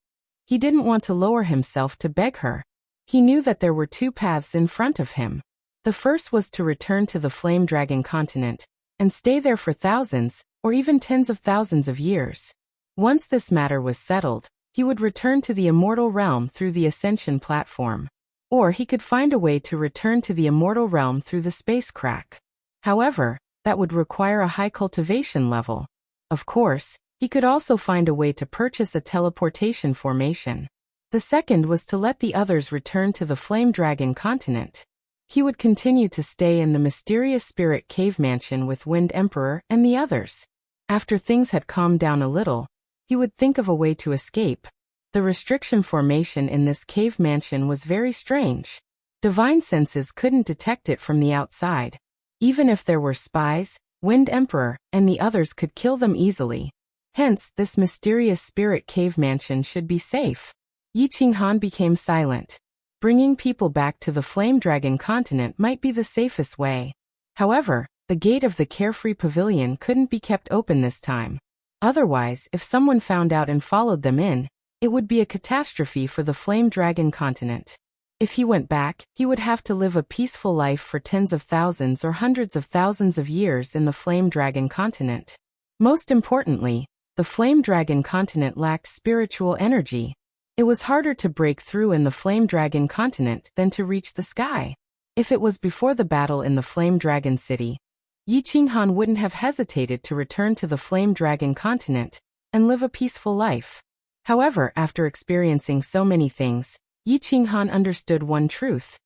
He didn't want to lower himself to beg her. He knew that there were two paths in front of him. The first was to return to the Flame Dragon continent and stay there for thousands, or even tens of thousands of years. Once this matter was settled, he would return to the Immortal Realm through the Ascension platform. Or he could find a way to return to the Immortal Realm through the space crack. However, that would require a high cultivation level. Of course, he could also find a way to purchase a teleportation formation. The second was to let the others return to the Flame Dragon continent. He would continue to stay in the mysterious spirit cave mansion with Wind Emperor and the others. After things had calmed down a little, he would think of a way to escape. The restriction formation in this cave mansion was very strange. Divine senses couldn't detect it from the outside. Even if there were spies, Wind Emperor and the others could kill them easily. Hence, this mysterious spirit cave mansion should be safe. Yi Qinghan became silent. Bringing people back to the Flame Dragon continent might be the safest way. However, the gate of the Carefree Pavilion couldn't be kept open this time. Otherwise, if someone found out and followed them in, it would be a catastrophe for the Flame Dragon continent. If he went back, he would have to live a peaceful life for tens of thousands or hundreds of thousands of years in the Flame Dragon continent. Most importantly, the Flame Dragon continent lacked spiritual energy. It was harder to break through in the Flame Dragon continent than to reach the sky. If it was before the battle in the Flame Dragon city, Yi Qinghan wouldn't have hesitated to return to the Flame Dragon continent and live a peaceful life. However, after experiencing so many things, Yi Qinghan understood one truth.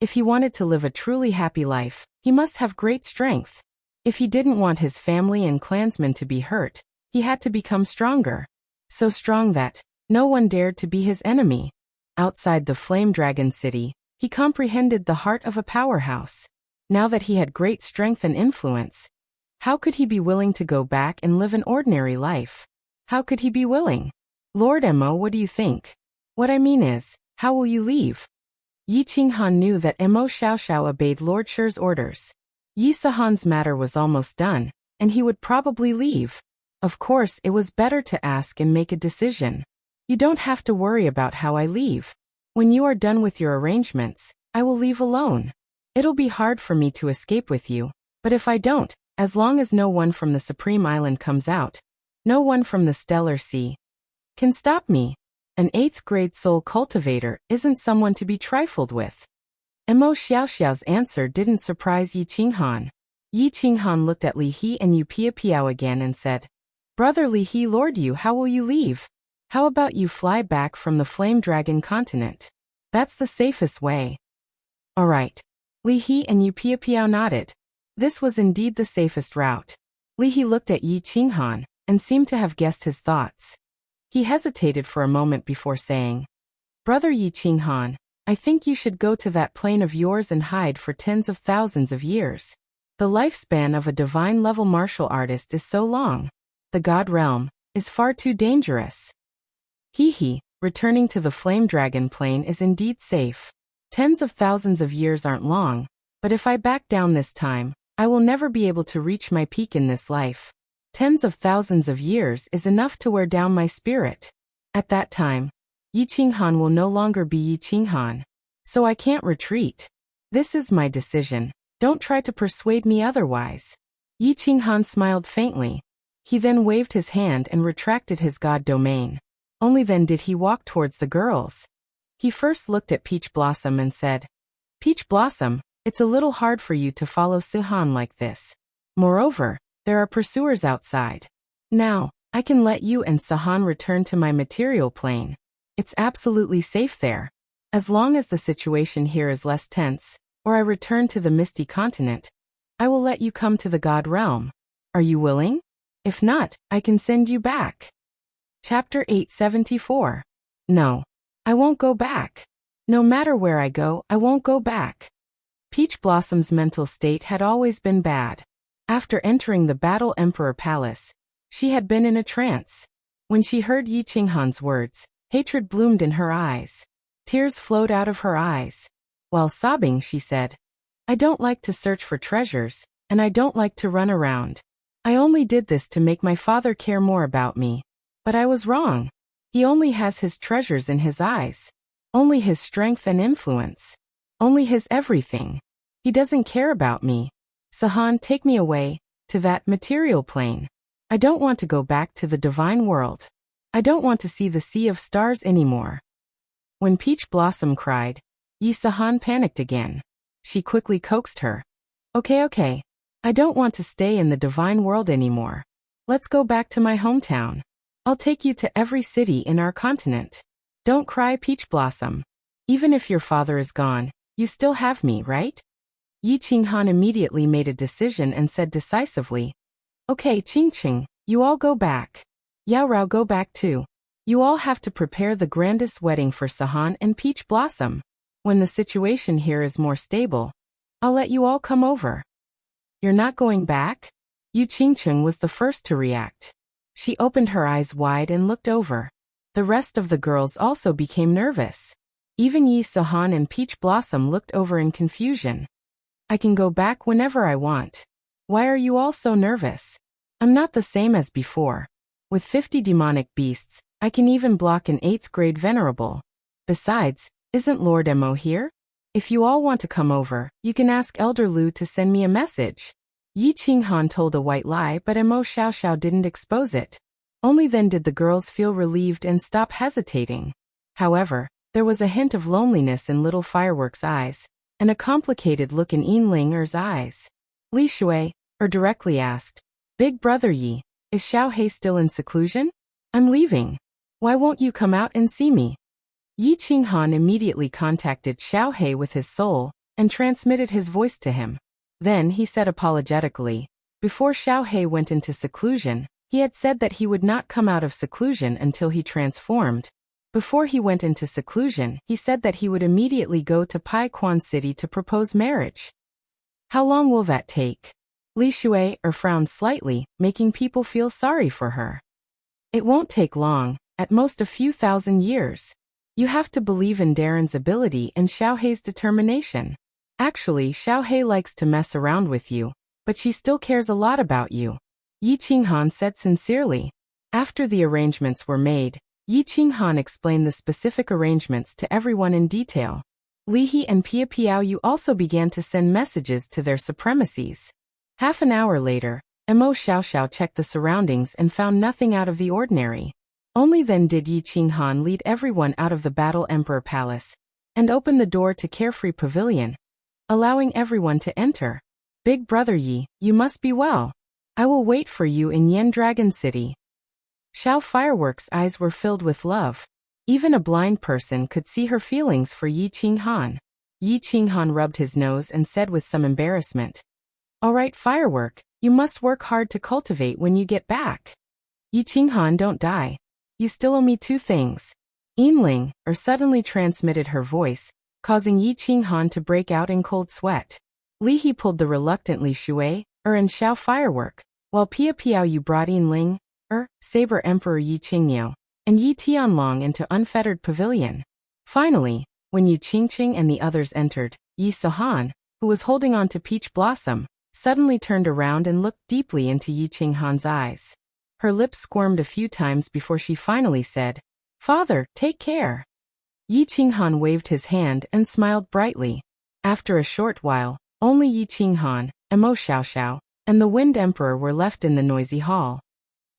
If he wanted to live a truly happy life, he must have great strength. If he didn't want his family and clansmen to be hurt, he had to become stronger. So strong that no one dared to be his enemy. Outside the Flame Dragon city, he comprehended the heart of a powerhouse. Now that he had great strength and influence, how could he be willing to go back and live an ordinary life? How could he be willing? Lord Mo, what do you think? What I mean is, how will you leave? Yi Qinghan knew that Mo Xiaoxiao obeyed Lord Shi's orders. Yi Sahan's matter was almost done, and he would probably leave. Of course, it was better to ask and make a decision. You don't have to worry about how I leave. When you are done with your arrangements, I will leave alone. It'll be hard for me to escape with you, but if I don't, as long as no one from the Supreme Island comes out, no one from the Stellar Sea can stop me. An 8th grade soul cultivator isn't someone to be trifled with. Mo Xiaoxiao's answer didn't surprise Yi Qinghan. Yi Qinghan looked at Li He and Yu Piapiao again and said, "Brother Li He, Lord Yu, how will you leave?" How about you fly back from the Flame Dragon continent? That's the safest way. Alright. Li He and Yu Piao nodded. This was indeed the safest route. Li He looked at Yi Qinghan and seemed to have guessed his thoughts. He hesitated for a moment before saying, Brother Yi Qinghan, I think you should go to that plane of yours and hide for tens of thousands of years. The lifespan of a divine-level martial artist is so long. The God realm is far too dangerous. He, returning to the Flame Dragon plane is indeed safe. Tens of thousands of years aren't long, but if I back down this time, I will never be able to reach my peak in this life. Tens of thousands of years is enough to wear down my spirit. At that time, Yi Qinghan will no longer be Yi Qinghan. So I can't retreat. This is my decision. Don't try to persuade me otherwise. Yi Qinghan smiled faintly. He then waved his hand and retracted his god domain. Only then did he walk towards the girls. He first looked at Peach Blossom and said, Peach Blossom, it's a little hard for you to follow Suhan like this. Moreover, there are pursuers outside. Now, I can let you and Suhan return to my material plane. It's absolutely safe there. As long as the situation here is less tense, or I return to the Misty Continent, I will let you come to the God Realm. Are you willing? If not, I can send you back. Chapter 874. No. I won't go back. No matter where I go, I won't go back. Peach Blossom's mental state had always been bad. After entering the Battle Emperor Palace, she had been in a trance. When she heard Yi Qinghan's words, hatred bloomed in her eyes. Tears flowed out of her eyes. While sobbing, she said, I don't like to search for treasures, and I don't like to run around. I only did this to make my father care more about me. But I was wrong. He only has his treasures in his eyes. Only his strength and influence. Only his everything. He doesn't care about me. Suhan, take me away, to that material plane. I don't want to go back to the divine world. I don't want to see the sea of stars anymore. When Peach Blossom cried, Yi Suhan panicked again. She quickly coaxed her. Okay. I don't want to stay in the divine world anymore. Let's go back to my hometown. I'll take you to every city in our continent. Don't cry, Peach Blossom. Even if your father is gone, you still have me, right? Yi Qinghan immediately made a decision and said decisively, Okay, Qingqing, you all go back. Yao Rao, go back too. You all have to prepare the grandest wedding for Suhan and Peach Blossom. When the situation here is more stable, I'll let you all come over. You're not going back? Yu Qingqing was the first to react. She opened her eyes wide and looked over. The rest of the girls also became nervous. Even Yi Suhan and Peach Blossom looked over in confusion. I can go back whenever I want. Why are you all so nervous? I'm not the same as before. With 50 demonic beasts, I can even block an 8th grade venerable. Besides, isn't Lord Mo here? If you all want to come over, you can ask Elder Lu to send me a message. Yi Qinghan told a white lie, but Mo Xiaoxiao didn't expose it. Only then did the girls feel relieved and stop hesitating. However, there was a hint of loneliness in Little Firework's eyes, and a complicated look in Yin Ling-er's eyes. Li Shui directly asked, Big Brother Yi, is Xiao He still in seclusion? I'm leaving. Why won't you come out and see me? Yi Qinghan immediately contacted Xiao He with his soul, and transmitted his voice to him. Then he said apologetically, before Xiao He went into seclusion, he had said that he would not come out of seclusion until he transformed. Before he went into seclusion, he said that he would immediately go to Pai Quan City to propose marriage. How long will that take? Li Shui frowned slightly, making people feel sorry for her. It won't take long, at most a few thousand years. You have to believe in Darren's ability and Xiao Hei's determination. Actually, Xiao He likes to mess around with you, but she still cares a lot about you. Yi Qinghan said sincerely. After the arrangements were made, Yi Qinghan explained the specific arrangements to everyone in detail. Li He and Pia Piaoyu also began to send messages to their supremacies. Half an hour later, Mo Xiaoxiao checked the surroundings and found nothing out of the ordinary. Only then did Yi Qinghan lead everyone out of the Battle Emperor Palace and open the door to Carefree Pavilion, allowing everyone to enter. Big Brother Yi, you must be well. I will wait for you in Yen Dragon City. Xiao Fireworks' eyes were filled with love. Even a blind person could see her feelings for Yi Qinghan. Yi Qinghan rubbed his nose and said with some embarrassment, "All right, Firework, you must work hard to cultivate when you get back. Yi Qinghan, don't die. You still owe me 2 things. Yinling, suddenly transmitted her voice, causing Yi Qinghan to break out in cold sweat. Li He pulled the reluctant Li Shui, and Xiao Firework, while Pia Piao Yu brought Yinling, Saber Emperor Yi Qingniu, and Yi Tianlong into unfettered pavilion. Finally, when Yu Qingqing and the others entered, Yi Sahan, who was holding on to Peach Blossom, suddenly turned around and looked deeply into Yi Qinghan's eyes. Her lips squirmed a few times before she finally said, "Father, take care." Yi Qinghan waved his hand and smiled brightly. After a short while, only Yi Qinghan, Mo Xiaoxiao, and the Wind Emperor were left in the noisy hall.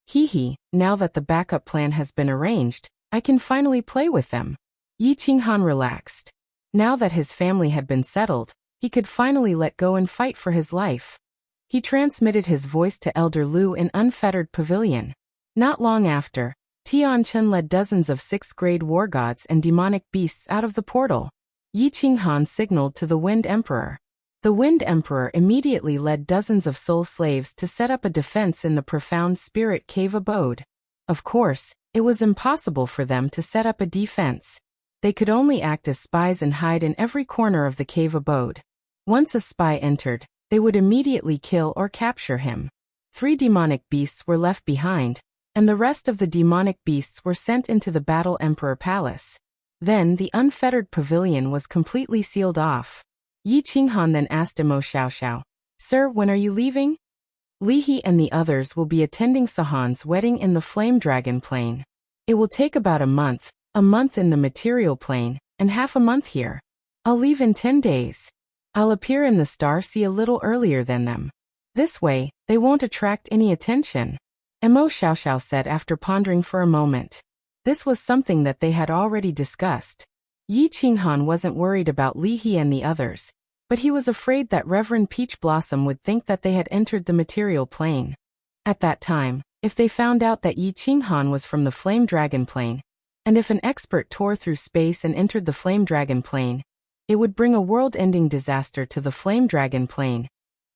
Hee, now that the backup plan has been arranged, I can finally play with them. Yi Qinghan relaxed. Now that his family had been settled, he could finally let go and fight for his life. He transmitted his voice to Elder Lu in unfettered pavilion. Not long after, Tianchen led dozens of 6th-grade war gods and demonic beasts out of the portal. Yi Qinghan signaled to the Wind Emperor. The Wind Emperor immediately led dozens of soul slaves to set up a defense in the profound spirit cave abode. Of course, it was impossible for them to set up a defense. They could only act as spies and hide in every corner of the cave abode. Once a spy entered, they would immediately kill or capture him. 3 demonic beasts were left behind, and the rest of the demonic beasts were sent into the Battle Emperor Palace. Then the unfettered pavilion was completely sealed off. Yi Qinghan then asked Mo Xiaoxiao, "Sir, when are you leaving?" Li He and the others will be attending Sahan's wedding in the Flame Dragon Plane. It will take about a month in the material plane, and half a month here. I'll leave in 10 days. I'll appear in the Star Sea a little earlier than them. This way, they won't attract any attention," Mo Xiaoxiao said after pondering for a moment. This was something that they had already discussed. Yi Qinghan wasn't worried about Li He and the others, but he was afraid that Reverend Peach Blossom would think that they had entered the material plane. At that time, if they found out that Yi Qinghan was from the Flame Dragon Plane, and if an expert tore through space and entered the Flame Dragon Plane, it would bring a world-ending disaster to the Flame Dragon Plane.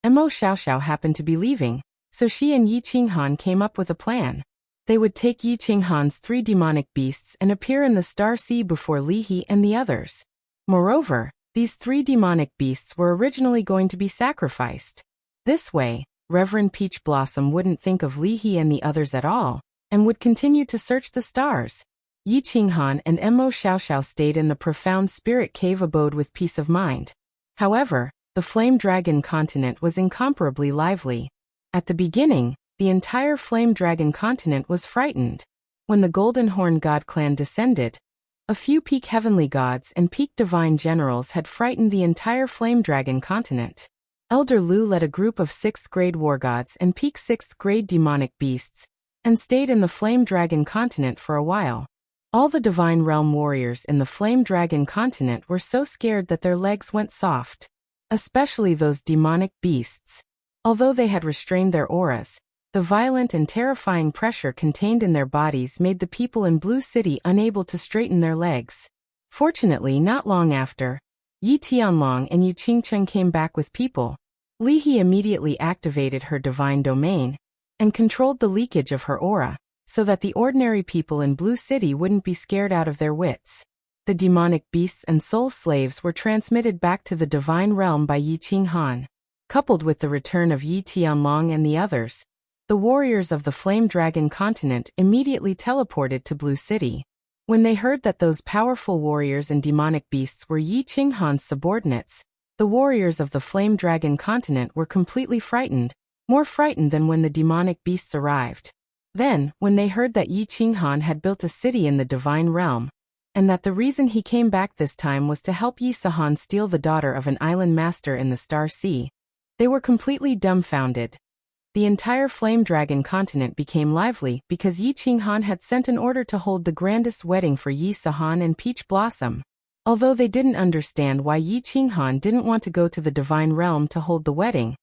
Mo Xiaoxiao happened to be leaving, so she and Yi Qinghan came up with a plan. They would take Yi Qinghan's 3 demonic beasts and appear in the Star Sea before Li He and the others. Moreover, these 3 demonic beasts were originally going to be sacrificed. This way, Reverend Peach Blossom wouldn't think of Li He and the others at all, and would continue to search the stars. Yi Qinghan and Mo Xiaoxiao stayed in the profound spirit cave abode with peace of mind. However, the Flame Dragon continent was incomparably lively. At the beginning, the entire Flame Dragon continent was frightened. When the Golden Horn God clan descended, a few peak heavenly gods and peak divine generals had frightened the entire Flame Dragon continent. Elder Lu led a group of 6th-grade war gods and peak 6th-grade demonic beasts, and stayed in the Flame Dragon continent for a while. All the Divine Realm warriors in the Flame Dragon continent were so scared that their legs went soft. Especially those demonic beasts. Although they had restrained their auras, the violent and terrifying pressure contained in their bodies made the people in Blue City unable to straighten their legs. Fortunately, not long after, Yi Tianlong and Yu Qingcheng came back with people. Li He immediately activated her divine domain and controlled the leakage of her aura, so that the ordinary people in Blue City wouldn't be scared out of their wits. The demonic beasts and soul slaves were transmitted back to the divine realm by Yi Qinghan. Coupled with the return of Yi Tianlong and the others, the warriors of the Flame Dragon continent immediately teleported to Blue City. When they heard that those powerful warriors and demonic beasts were Yi Qinghan's subordinates, the warriors of the Flame Dragon continent were completely frightened, more frightened than when the demonic beasts arrived. Then, when they heard that Yi Qinghan had built a city in the divine realm, and that the reason he came back this time was to help Yi Sahan steal the daughter of an island master in the Star Sea, they were completely dumbfounded. The entire Flame Dragon continent became lively because Yi Qinghan had sent an order to hold the grandest wedding for Yi Sahan and Peach Blossom. Although they didn't understand why Yi Qinghan didn't want to go to the divine realm to hold the wedding,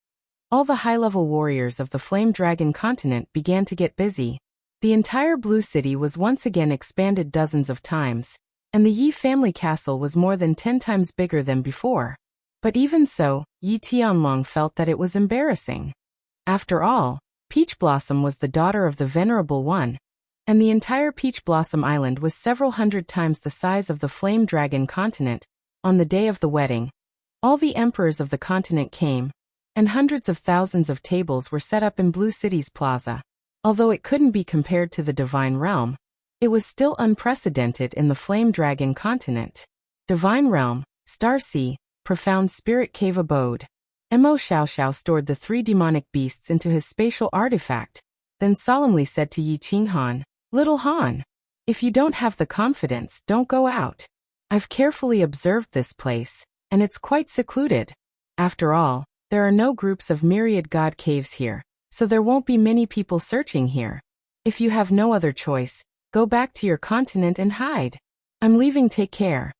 all the high-level warriors of the Flame Dragon continent began to get busy. The entire Blue City was once again expanded dozens of times, and the Yi family castle was more than 10 times bigger than before. But even so, Yi Tianlong felt that it was embarrassing. After all, Peach Blossom was the daughter of the Venerable One, and the entire Peach Blossom Island was several hundred times the size of the Flame Dragon continent. On the day of the wedding, all the emperors of the continent came, and hundreds of thousands of tables were set up in Blue City's plaza. Although it couldn't be compared to the Divine Realm, it was still unprecedented in the Flame Dragon continent. Divine Realm, Star Sea, Profound Spirit Cave Abode. Mo Xiaoxiao stored the 3 demonic beasts into his spatial artifact, then solemnly said to Yi Qinghan, "Little Han, if you don't have the confidence, don't go out. I've carefully observed this place, and it's quite secluded. After all, there are no groups of myriad god caves here, so there won't be many people searching here. If you have no other choice, go back to your continent and hide. I'm leaving, take care."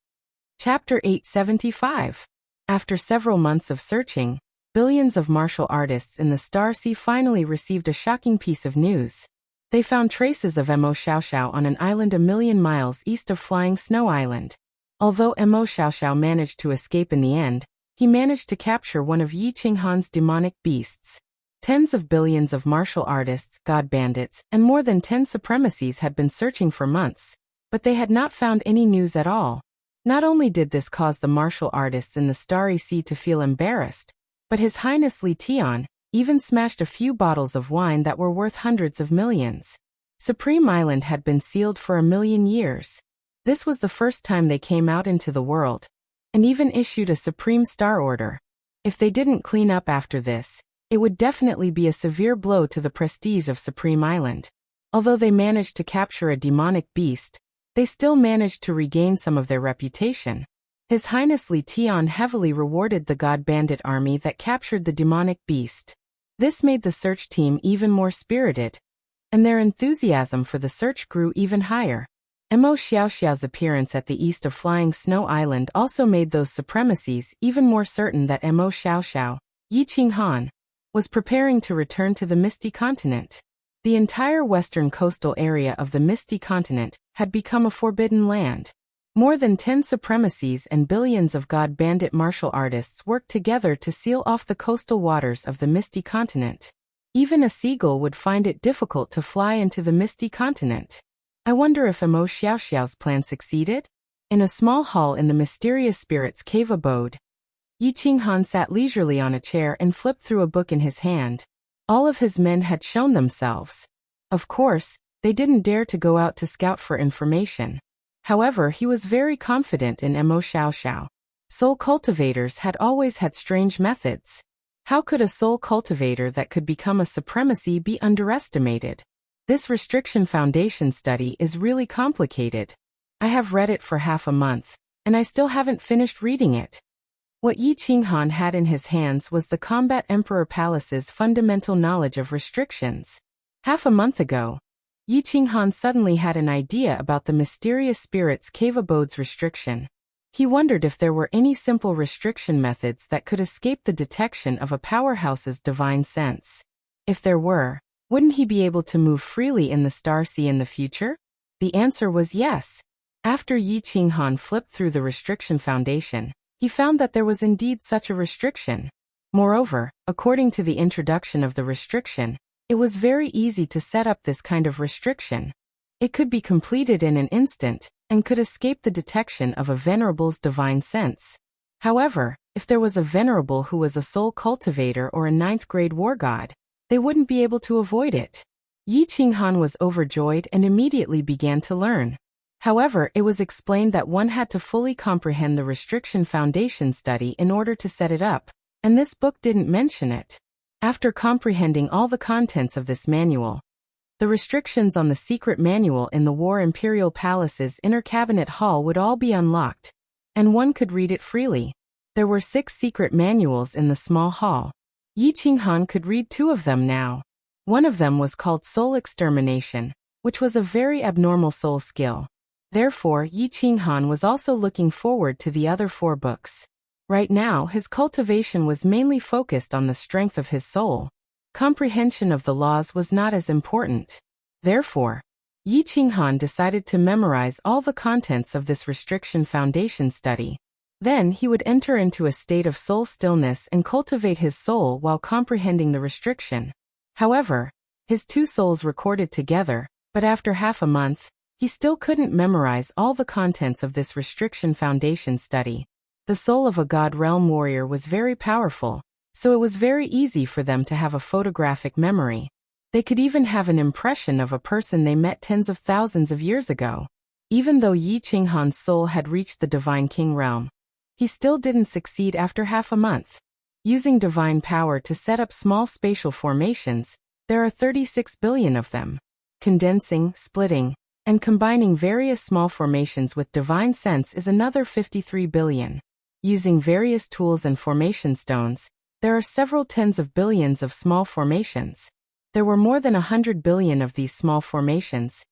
Chapter 875. After several months of searching, billions of martial artists in the Star Sea finally received a shocking piece of news. They found traces of Mo Xiaoxiao on an island a million miles east of Flying Snow Island. Although Mo Xiaoxiao managed to escape in the end, he managed to capture one of Yi Qinghan's demonic beasts. Tens of billions of martial artists, god bandits, and more than 10 supremacies had been searching for months, but they had not found any news at all. Not only did this cause the martial artists in the Starry Sea to feel embarrassed, but His Highness Li Tian even smashed a few bottles of wine that were worth hundreds of millions. Supreme Island had been sealed for 1,000,000 years. This was the first time they came out into the world, and even issued a Supreme Star Order. If they didn't clean up after this, it would definitely be a severe blow to the prestige of Supreme Island. Although they managed to capture a demonic beast, they still managed to regain some of their reputation. His Highness Li Tian heavily rewarded the god bandit army that captured the demonic beast. This made the search team even more spirited, and their enthusiasm for the search grew even higher. Mo Xiaoxiao's appearance at the east of Flying Snow Island also made those supremacies even more certain that Mo Xiaoxiao, Yi Qinghan, was preparing to return to the Misty Continent. The entire western coastal area of the Misty Continent had become a forbidden land. More than 10 supremacies and billions of god bandit martial artists worked together to seal off the coastal waters of the Misty Continent. Even a seagull would find it difficult to fly into the Misty Continent. I wonder if Mo Xiaoxiao's plan succeeded? In a small hall in the mysterious spirit's cave abode, Yi Qinghan sat leisurely on a chair and flipped through a book in his hand. All of his men had shown themselves. Of course, they didn't dare to go out to scout for information. However, he was very confident in Mo Xiaoxiao. Soul cultivators had always had strange methods. How could a soul cultivator that could become a supremacy be underestimated? This restriction foundation study is really complicated. I have read it for half a month, and I still haven't finished reading it. What Yi Qinghan had in his hands was the Combat Emperor Palace's fundamental knowledge of restrictions. Half a month ago, Yi Qinghan suddenly had an idea about the mysterious spirit's cave abode's restriction. He wondered if there were any simple restriction methods that could escape the detection of a powerhouse's divine sense. If there were, wouldn't he be able to move freely in the Star Sea in the future? The answer was yes. After Yi Qinghan flipped through the restriction foundation, he found that there was indeed such a restriction. Moreover, according to the introduction of the restriction, it was very easy to set up this kind of restriction. It could be completed in an instant, and could escape the detection of a venerable's divine sense. However, if there was a venerable who was a soul cultivator or a 9th-grade war god, they wouldn't be able to avoid it. Yi Qinghan was overjoyed and immediately began to learn. However, it was explained that one had to fully comprehend the restriction foundation study in order to set it up, and this book didn't mention it. After comprehending all the contents of this manual, the restrictions on the secret manual in the War Imperial Palace's inner cabinet hall would all be unlocked, and one could read it freely. There were 6 secret manuals in the small hall. Yi Qinghan could read 2 of them now. One of them was called Soul Extermination, which was a very abnormal soul skill. Therefore, Yi Qinghan was also looking forward to the other 4 books. Right now, his cultivation was mainly focused on the strength of his soul. Comprehension of the laws was not as important. Therefore, Yi Qinghan decided to memorize all the contents of this restriction foundation study. Then he would enter into a state of soul stillness and cultivate his soul while comprehending the restriction. However, his two souls recorded together, but after half a month, he still couldn't memorize all the contents of this restriction foundation study. The soul of a God Realm warrior was very powerful, so it was very easy for them to have a photographic memory. They could even have an impression of a person they met tens of thousands of years ago. Even though Yi Qinghan's soul had reached the Divine King realm, he still didn't succeed after half a month. Using divine power to set up small spatial formations, there are 36 billion of them. Condensing, splitting, and combining various small formations with divine sense is another 53 billion. Using various tools and formation stones, there are several tens of billions of small formations. There were more than 100 billion of these small formations.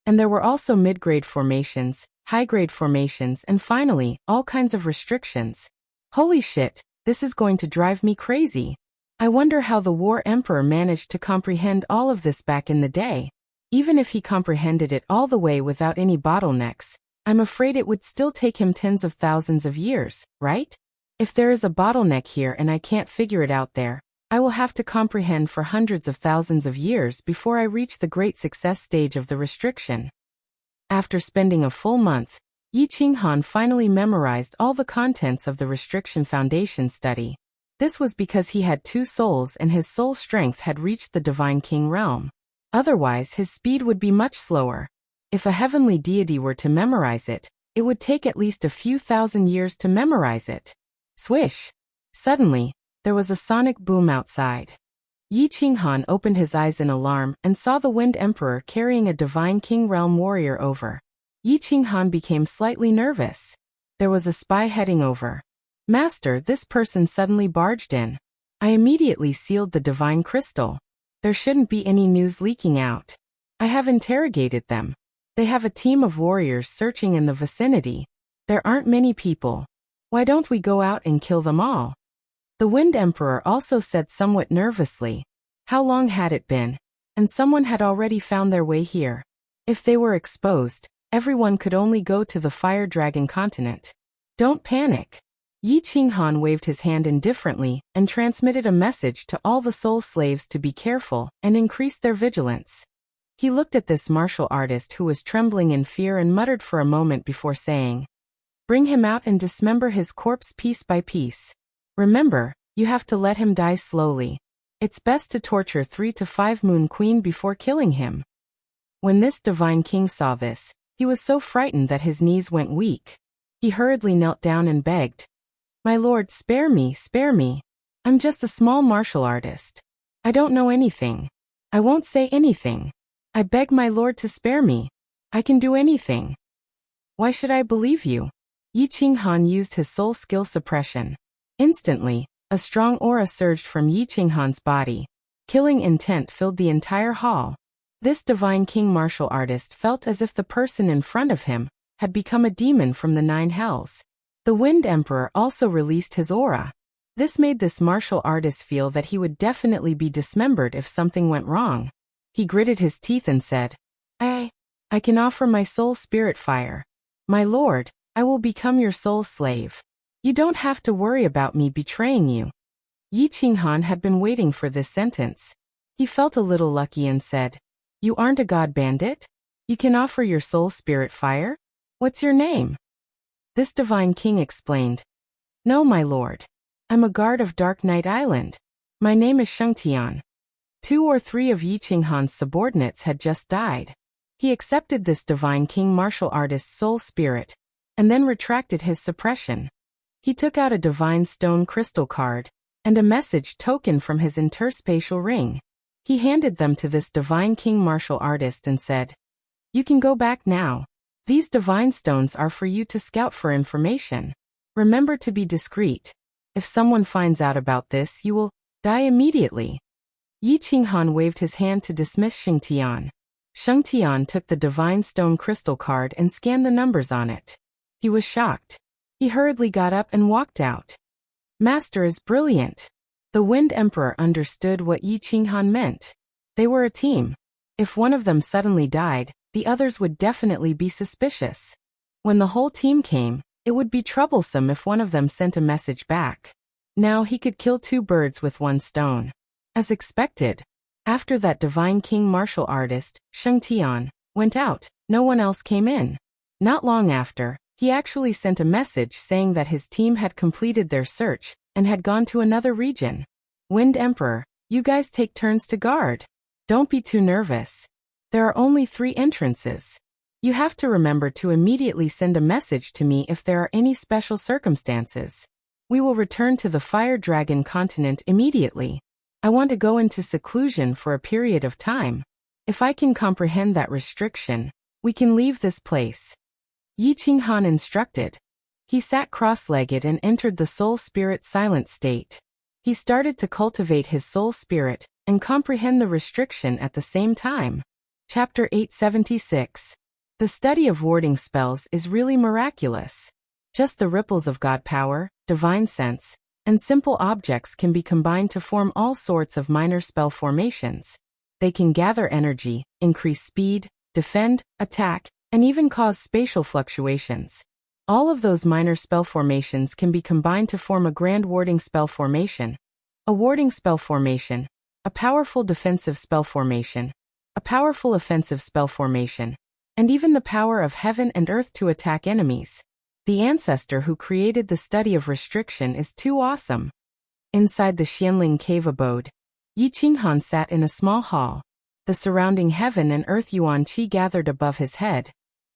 And there were also mid-grade formations, high-grade formations, and finally, all kinds of restrictions. Holy shit, this is going to drive me crazy. I wonder how the War Emperor managed to comprehend all of this back in the day. Even if he comprehended it all the way without any bottlenecks, I'm afraid it would still take him tens of thousands of years, right? If there is a bottleneck here and I can't figure it out there, I will have to comprehend for hundreds of thousands of years before I reach the great success stage of the restriction. After spending a full month, Yi Qinghan finally memorized all the contents of the restriction foundation study. This was because he had two souls and his soul strength had reached the Divine King realm. Otherwise, his speed would be much slower. If a heavenly deity were to memorize it, it would take at least a few thousand years to memorize it. Swish! Suddenly, there was a sonic boom outside. Yi Qinghan opened his eyes in alarm and saw the Wind Emperor carrying a Divine King realm warrior over. Yi Qinghan became slightly nervous. There was a spy heading over. Master, this person suddenly barged in. I immediately sealed the divine crystal. There shouldn't be any news leaking out. I have interrogated them. They have a team of warriors searching in the vicinity. There aren't many people. Why don't we go out and kill them all? The Wind Emperor also said somewhat nervously. How long had it been? And someone had already found their way here. If they were exposed, everyone could only go to the Fire Dragon continent. Don't panic. Yi Qinghan waved his hand indifferently and transmitted a message to all the soul slaves to be careful and increase their vigilance. He looked at this martial artist who was trembling in fear and muttered for a moment before saying, "Bring him out and dismember his corpse piece by piece. Remember, you have to let him die slowly. It's best to torture 3 to 5 Moon Queen before killing him." When this Divine King saw this, he was so frightened that his knees went weak. He hurriedly knelt down and begged, "My lord, spare me, spare me. I'm just a small martial artist. I don't know anything. I won't say anything. I beg my lord to spare me. I can do anything." "Why should I believe you?" Yi Qinghan used his soul skill suppression. Instantly, a strong aura surged from Yi Qinghan's body. Killing intent filled the entire hall. This Divine King martial artist felt as if the person in front of him had become a demon from the 9 hells. The Wind Emperor also released his aura. This made this martial artist feel that he would definitely be dismembered if something went wrong. He gritted his teeth and said, I can offer my soul spirit fire. My lord, I will become your soul slave. You don't have to worry about me betraying you." Yi Qinghan had been waiting for this sentence. He felt a little lucky and said, "You aren't a god bandit? You can offer your soul spirit fire? What's your name?" This Divine King explained, "No, my lord. I'm a guard of Dark Knight Island. My name is Shengtian." 2 or 3 of Yi Qinghan's subordinates had just died. He accepted this Divine King martial artist's soul spirit, and then retracted his suppression. He took out a divine stone crystal card, and a message token from his interspatial ring. He handed them to this Divine King martial artist and said, "You can go back now. These divine stones are for you to scout for information. Remember to be discreet. If someone finds out about this, you will die immediately." Yi Qinghan waved his hand to dismiss Shengtian. Shengtian took the divine stone crystal card and scanned the numbers on it. He was shocked. He hurriedly got up and walked out. "Master is brilliant." The Wind Emperor understood what Yi Qinghan meant. They were a team. If one of them suddenly died, the others would definitely be suspicious. When the whole team came, it would be troublesome if one of them sent a message back. Now he could kill two birds with one stone. As expected, after that divine king martial artist, Sheng Tian, went out, no one else came in. Not long after, he actually sent a message saying that his team had completed their search and had gone to another region. Wind Emperor, you guys take turns to guard. Don't be too nervous. There are only 3 entrances. You have to remember to immediately send a message to me if there are any special circumstances. We will return to the Fire Dragon continent immediately. I want to go into seclusion for a period of time. If I can comprehend that restriction, we can leave this place. Yi Qinghan instructed. He sat cross-legged and entered the soul spirit silent state. He started to cultivate his soul spirit and comprehend the restriction at the same time. Chapter 876. The study of warding spells is really miraculous. Just the ripples of God power, divine sense, and simple objects can be combined to form all sorts of minor spell formations. They can gather energy, increase speed, defend, attack, and even cause spatial fluctuations. All of those minor spell formations can be combined to form a grand warding spell formation, a warding spell formation, a powerful defensive spell formation, a powerful offensive spell formation, and even the power of heaven and earth to attack enemies. The ancestor who created the study of restriction is too awesome. Inside the Xianling cave abode, Yi Qinghan sat in a small hall. The surrounding heaven and earth yuan qi gathered above his head,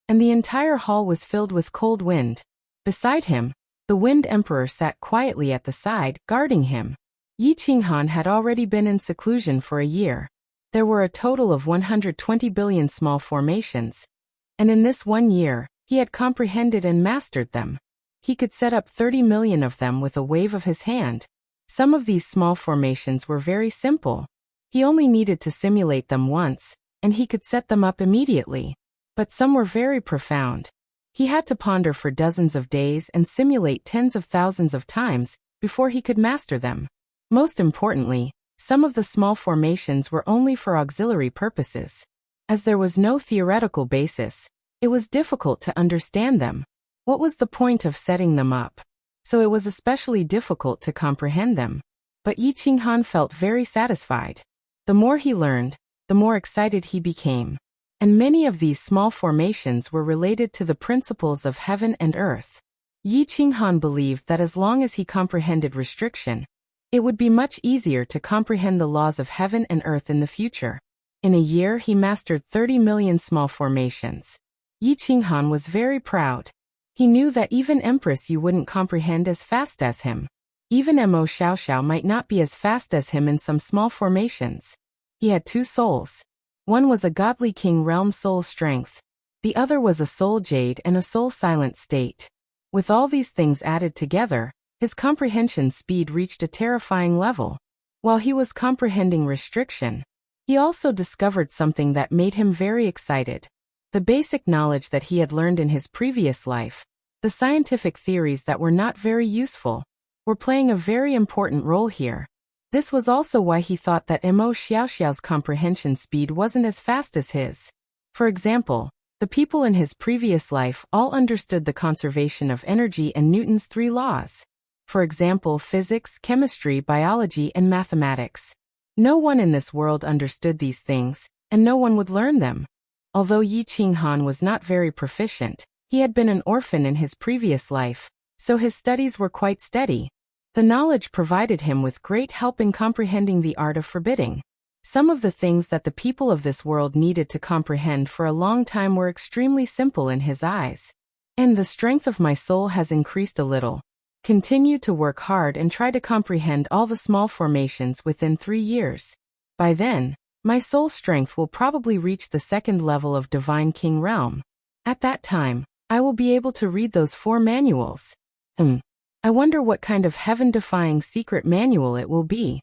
and the entire hall was filled with cold wind. Beside him, the Wind Emperor sat quietly at the side, guarding him. Yi Qinghan had already been in seclusion for a year. There were a total of 120 billion small formations, and in this 1 year, he had comprehended and mastered them. He could set up 30 million of them with a wave of his hand. Some of these small formations were very simple. He only needed to simulate them once, and he could set them up immediately. But some were very profound. He had to ponder for dozens of days and simulate tens of thousands of times before he could master them. Most importantly, some of the small formations were only for auxiliary purposes. As there was no theoretical basis, it was difficult to understand them. What was the point of setting them up? So it was especially difficult to comprehend them. But Yi Qinghan felt very satisfied. The more he learned, the more excited he became. And many of these small formations were related to the principles of heaven and earth. Yi Qinghan believed that as long as he comprehended restriction, it would be much easier to comprehend the laws of heaven and earth in the future. In a year he mastered 30 million small formations. Yi Qinghan was very proud. He knew that even Empress Yu wouldn't comprehend as fast as him. Even Mo Xiaoxiao might not be as fast as him in some small formations. He had 2 souls. One was a godly king realm soul strength. The other was a soul jade and a soul silent state. With all these things added together, his comprehension speed reached a terrifying level. While he was comprehending restriction, he also discovered something that made him very excited. The basic knowledge that he had learned in his previous life, the scientific theories that were not very useful, were playing a very important role here. This was also why he thought that Mo Xiaoxiao's comprehension speed wasn't as fast as his. For example, the people in his previous life all understood the conservation of energy and Newton's 3 laws. For example, physics, chemistry, biology, and mathematics. No one in this world understood these things, and no one would learn them. Although Yi Qinghan was not very proficient, he had been an orphan in his previous life, so his studies were quite steady. The knowledge provided him with great help in comprehending the art of forbidding. Some of the things that the people of this world needed to comprehend for a long time were extremely simple in his eyes. And the strength of my soul has increased a little. Continue to work hard and try to comprehend all the small formations within 3 years. By then, my soul strength will probably reach the 2nd level of Divine King Realm. At that time, I will be able to read those 4 manuals. I wonder what kind of heaven-defying secret manual it will be.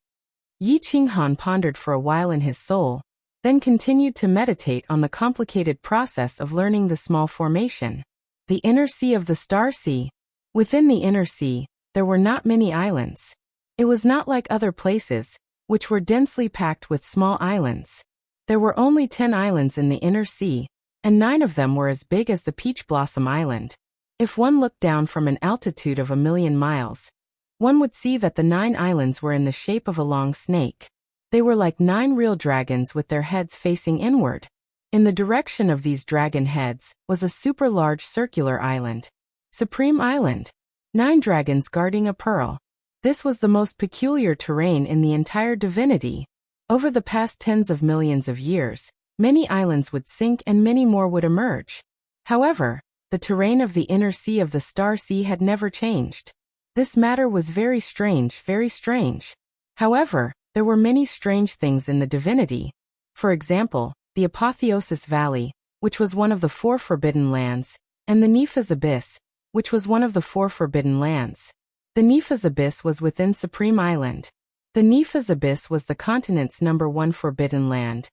Yi Qinghan pondered for a while in his soul, then continued to meditate on the complicated process of learning the small formation. The inner sea of the Star Sea. Within the inner sea, there were not many islands. It was not like other places, which were densely packed with small islands. There were only 10 islands in the inner sea, and 9 of them were as big as the Peach Blossom Island. If one looked down from an altitude of 1,000,000 miles, one would see that the 9 islands were in the shape of a long snake. They were like 9 real dragons with their heads facing inward. In the direction of these dragon heads was a super large circular island. Supreme Island. 9 dragons guarding a pearl. This was the most peculiar terrain in the entire divinity. Over the past tens of millions of years, many islands would sink and many more would emerge. However, the terrain of the inner sea of the Star Sea had never changed. This matter was very strange, very strange. However, there were many strange things in the divinity. For example, the Apotheosis Valley, which was one of the 4 forbidden lands, and the Nepha's Abyss, which was one of the 4 forbidden lands. The Nepha's Abyss was within Supreme Island. The Nepha's Abyss was the continent's #1 forbidden land,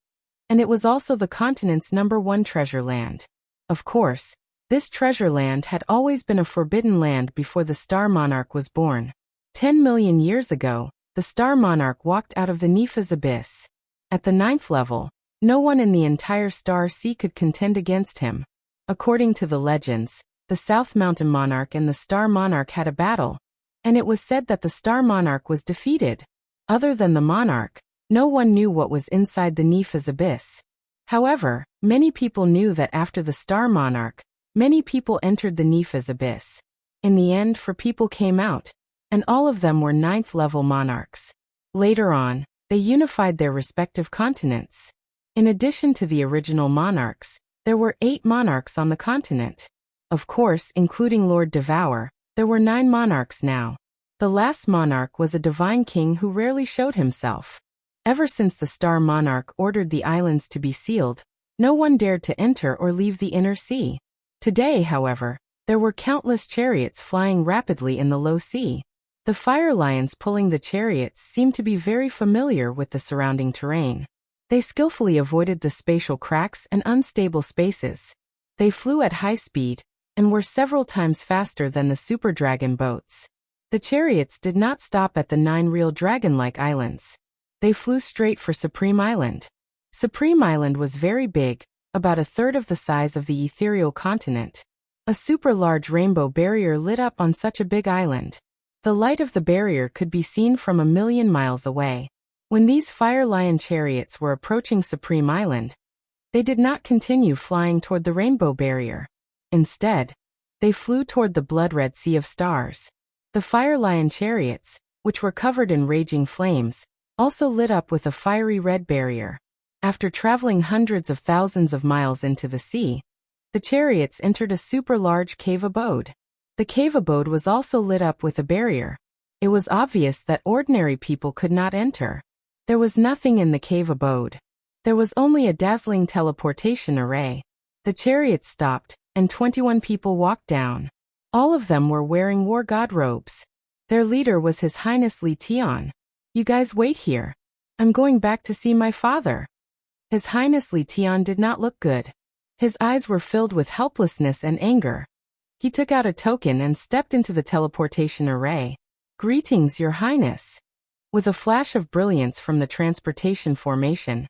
and it was also the continent's #1 treasure land. Of course, this treasure land had always been a forbidden land before the Star Monarch was born. 10 million years ago, the Star Monarch walked out of the Nepha's Abyss. At the 9th level, no one in the entire Star Sea could contend against him. According to the legends, the South Mountain Monarch and the Star Monarch had a battle, and it was said that the Star Monarch was defeated. Other than the monarch, no one knew what was inside the Nepha's Abyss. However, many people knew that after the Star Monarch, many people entered the Nepha's Abyss. In the end, 4 people came out, and all of them were 9th level monarchs. Later on, they unified their respective continents. In addition to the original monarchs, there were 8 monarchs on the continent. Of course, including Lord Devour, there were 9 monarchs now. The last monarch was a divine king who rarely showed himself. Ever since the Star Monarch ordered the islands to be sealed, no one dared to enter or leave the inner sea. Today, however, there were countless chariots flying rapidly in the low sea. The fire lions pulling the chariots seemed to be very familiar with the surrounding terrain. They skillfully avoided the spatial cracks and unstable spaces. They flew at high speed, and were several times faster than the super dragon boats. The chariots did not stop at the 9 real dragon-like islands. They flew straight for Supreme Island. Supreme Island was very big, about 1/3 of the size of the ethereal continent. A super large rainbow barrier lit up on such a big island. The light of the barrier could be seen from 1,000,000 miles away. When these fire lion chariots were approaching Supreme Island, they did not continue flying toward the rainbow barrier. Instead, they flew toward the blood-red sea of stars. The fire lion chariots, which were covered in raging flames, also lit up with a fiery red barrier. After traveling hundreds of thousands of miles into the sea, the chariots entered a super large cave abode. The cave abode was also lit up with a barrier. It was obvious that ordinary people could not enter. There was nothing in the cave abode. There was only a dazzling teleportation array. The chariots stopped, and 21 people walked down. All of them were wearing war god robes. Their leader was His Highness Li Tian. "You guys wait here. I'm going back to see my father." His Highness Li Tian did not look good. His eyes were filled with helplessness and anger. He took out a token and stepped into the teleportation array. "Greetings, Your Highness." With a flash of brilliance from the transportation formation,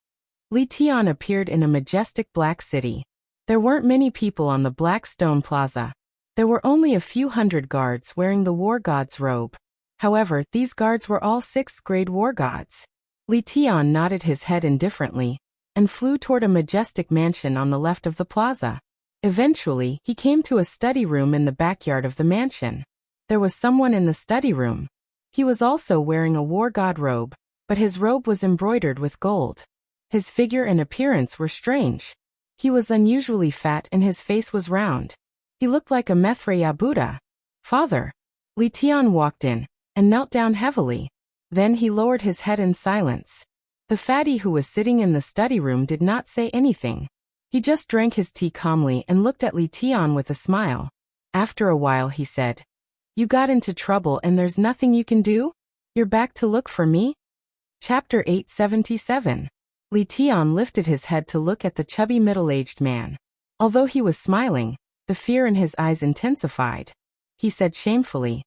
Li Tian appeared in a majestic black city. There weren't many people on the black stone plaza. There were only a few hundred guards wearing the war god's robe. However, these guards were all 6th-grade war gods. Li Tian nodded his head indifferently, and flew toward a majestic mansion on the left of the plaza. Eventually, he came to a study room in the backyard of the mansion. There was someone in the study room. He was also wearing a war god robe, but his robe was embroidered with gold. His figure and appearance were strange. He was unusually fat and his face was round. He looked like a Maitreya Buddha. "Father." Li Tian walked in, and knelt down heavily. Then he lowered his head in silence. The fatty who was sitting in the study room did not say anything. He just drank his tea calmly and looked at Li Tian with a smile. After a while he said, "You got into trouble and there's nothing you can do? You're back to look for me?" Chapter 877. Li Tian lifted his head to look at the chubby middle-aged man. Although he was smiling, the fear in his eyes intensified. He said shamefully,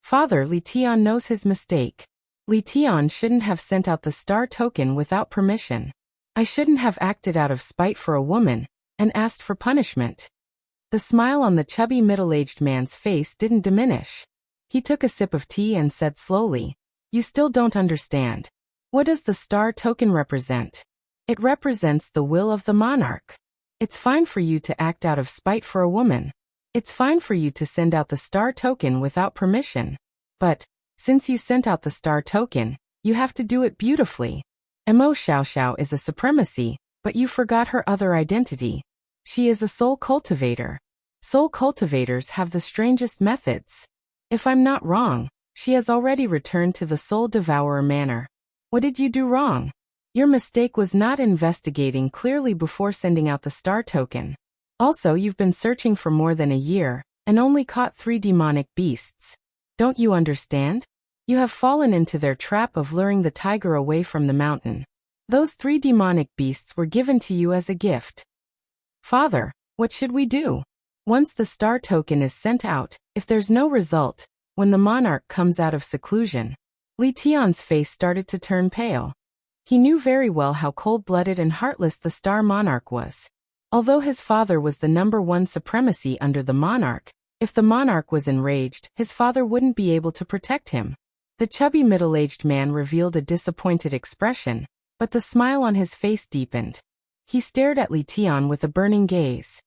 "Father, Li Tian knows his mistake. Li Tian shouldn't have sent out the star token without permission. I shouldn't have acted out of spite for a woman, and asked for punishment. The smile on the chubby middle-aged man's face didn't diminish. He took a sip of tea and said slowly, "You still don't understand. What does the star token represent? It represents the will of the monarch. It's fine for you to act out of spite for a woman. It's fine for you to send out the star token without permission. But, since you sent out the star token, you have to do it beautifully. Mo Xiaoxiao is a supremacy, but you forgot her other identity. She is a soul cultivator. Soul cultivators have the strangest methods. If I'm not wrong, she has already returned to the soul devourer manner. What did you do wrong? Your mistake was not investigating clearly before sending out the star token. Also, you've been searching for more than a year, and only caught 3 demonic beasts. Don't you understand? You have fallen into their trap of luring the tiger away from the mountain. Those 3 demonic beasts were given to you as a gift. Father, what should we do? Once the star token is sent out, if there's no result, when the monarch comes out of seclusion." Li Tian's face started to turn pale. He knew very well how cold-blooded and heartless the star monarch was. Although his father was the #1 supremacy under the monarch, if the monarch was enraged, his father wouldn't be able to protect him. The chubby middle-aged man revealed a disappointed expression, but the smile on his face deepened. He stared at Li Tian with a burning gaze.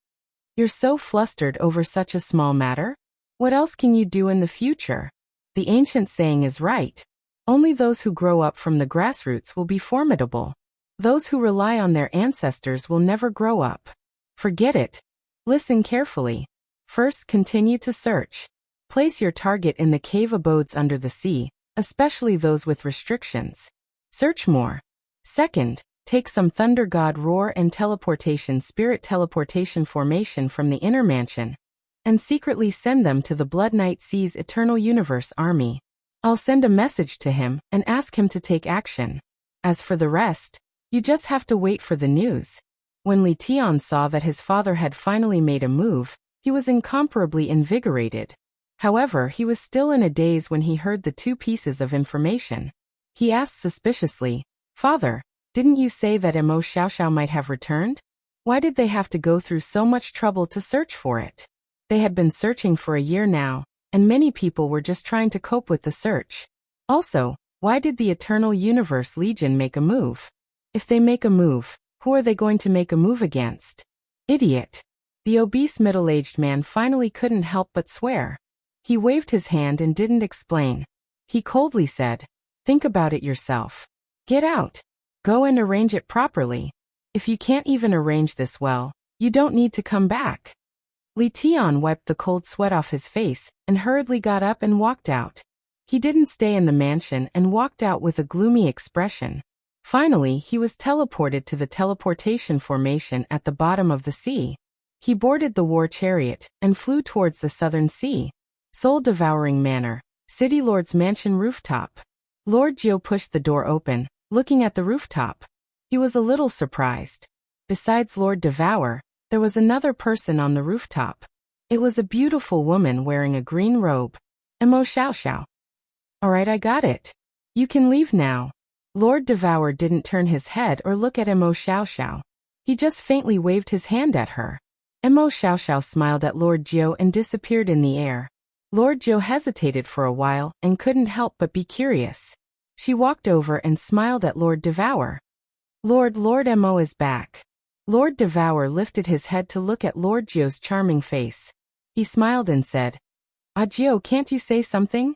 "You're so flustered over such a small matter? What else can you do in the future? The ancient saying is right. Only those who grow up from the grassroots will be formidable. Those who rely on their ancestors will never grow up. Forget it. Listen carefully. First, continue to search. Place your target in the cave abodes under the sea, especially those with restrictions. Search more. Second, take some thunder god roar and teleportation spirit teleportation formation from the inner mansion, and secretly send them to the Blood Knight Sea's Eternal Universe army. I'll send a message to him and ask him to take action. As for the rest, you just have to wait for the news." When Li Tian saw that his father had finally made a move, he was incomparably invigorated. However, he was still in a daze when he heard the 2 pieces of information. He asked suspiciously, "Father, didn't you say that Mo Xiaoxiao might have returned? Why did they have to go through so much trouble to search for it? They had been searching for a year now, and many people were just trying to cope with the search. Also, why did the Eternal Universe Legion make a move? If they make a move, who are they going to make a move against? Idiot." The obese middle-aged man finally couldn't help but swear. He waved his hand and didn't explain. He coldly said, "Think about it yourself. Get out. Go and arrange it properly. If you can't even arrange this well, you don't need to come back." Li Tian wiped the cold sweat off his face and hurriedly got up and walked out. He didn't stay in the mansion and walked out with a gloomy expression. Finally, he was teleported to the teleportation formation at the bottom of the sea. He boarded the war chariot and flew towards the southern sea. Soul-devouring manor, City Lord's mansion rooftop. Lord Jiu pushed the door open, looking at the rooftop. He was a little surprised. Besides Lord Devour, there was another person on the rooftop. It was a beautiful woman wearing a green robe. Mo Xiaoxiao. "Alright, I got it. You can leave now." Lord Devour didn't turn his head or look at Mo Xiaoxiao. He just faintly waved his hand at her. Mo Xiaoxiao smiled at Lord Jiu and disappeared in the air. Lord Jiu hesitated for a while and couldn't help but be curious. She walked over and smiled at Lord Devour. Lord Mo is back." Lord Devour lifted his head to look at Lord Jiu's charming face. He smiled and said, Jiu, can't you say something?"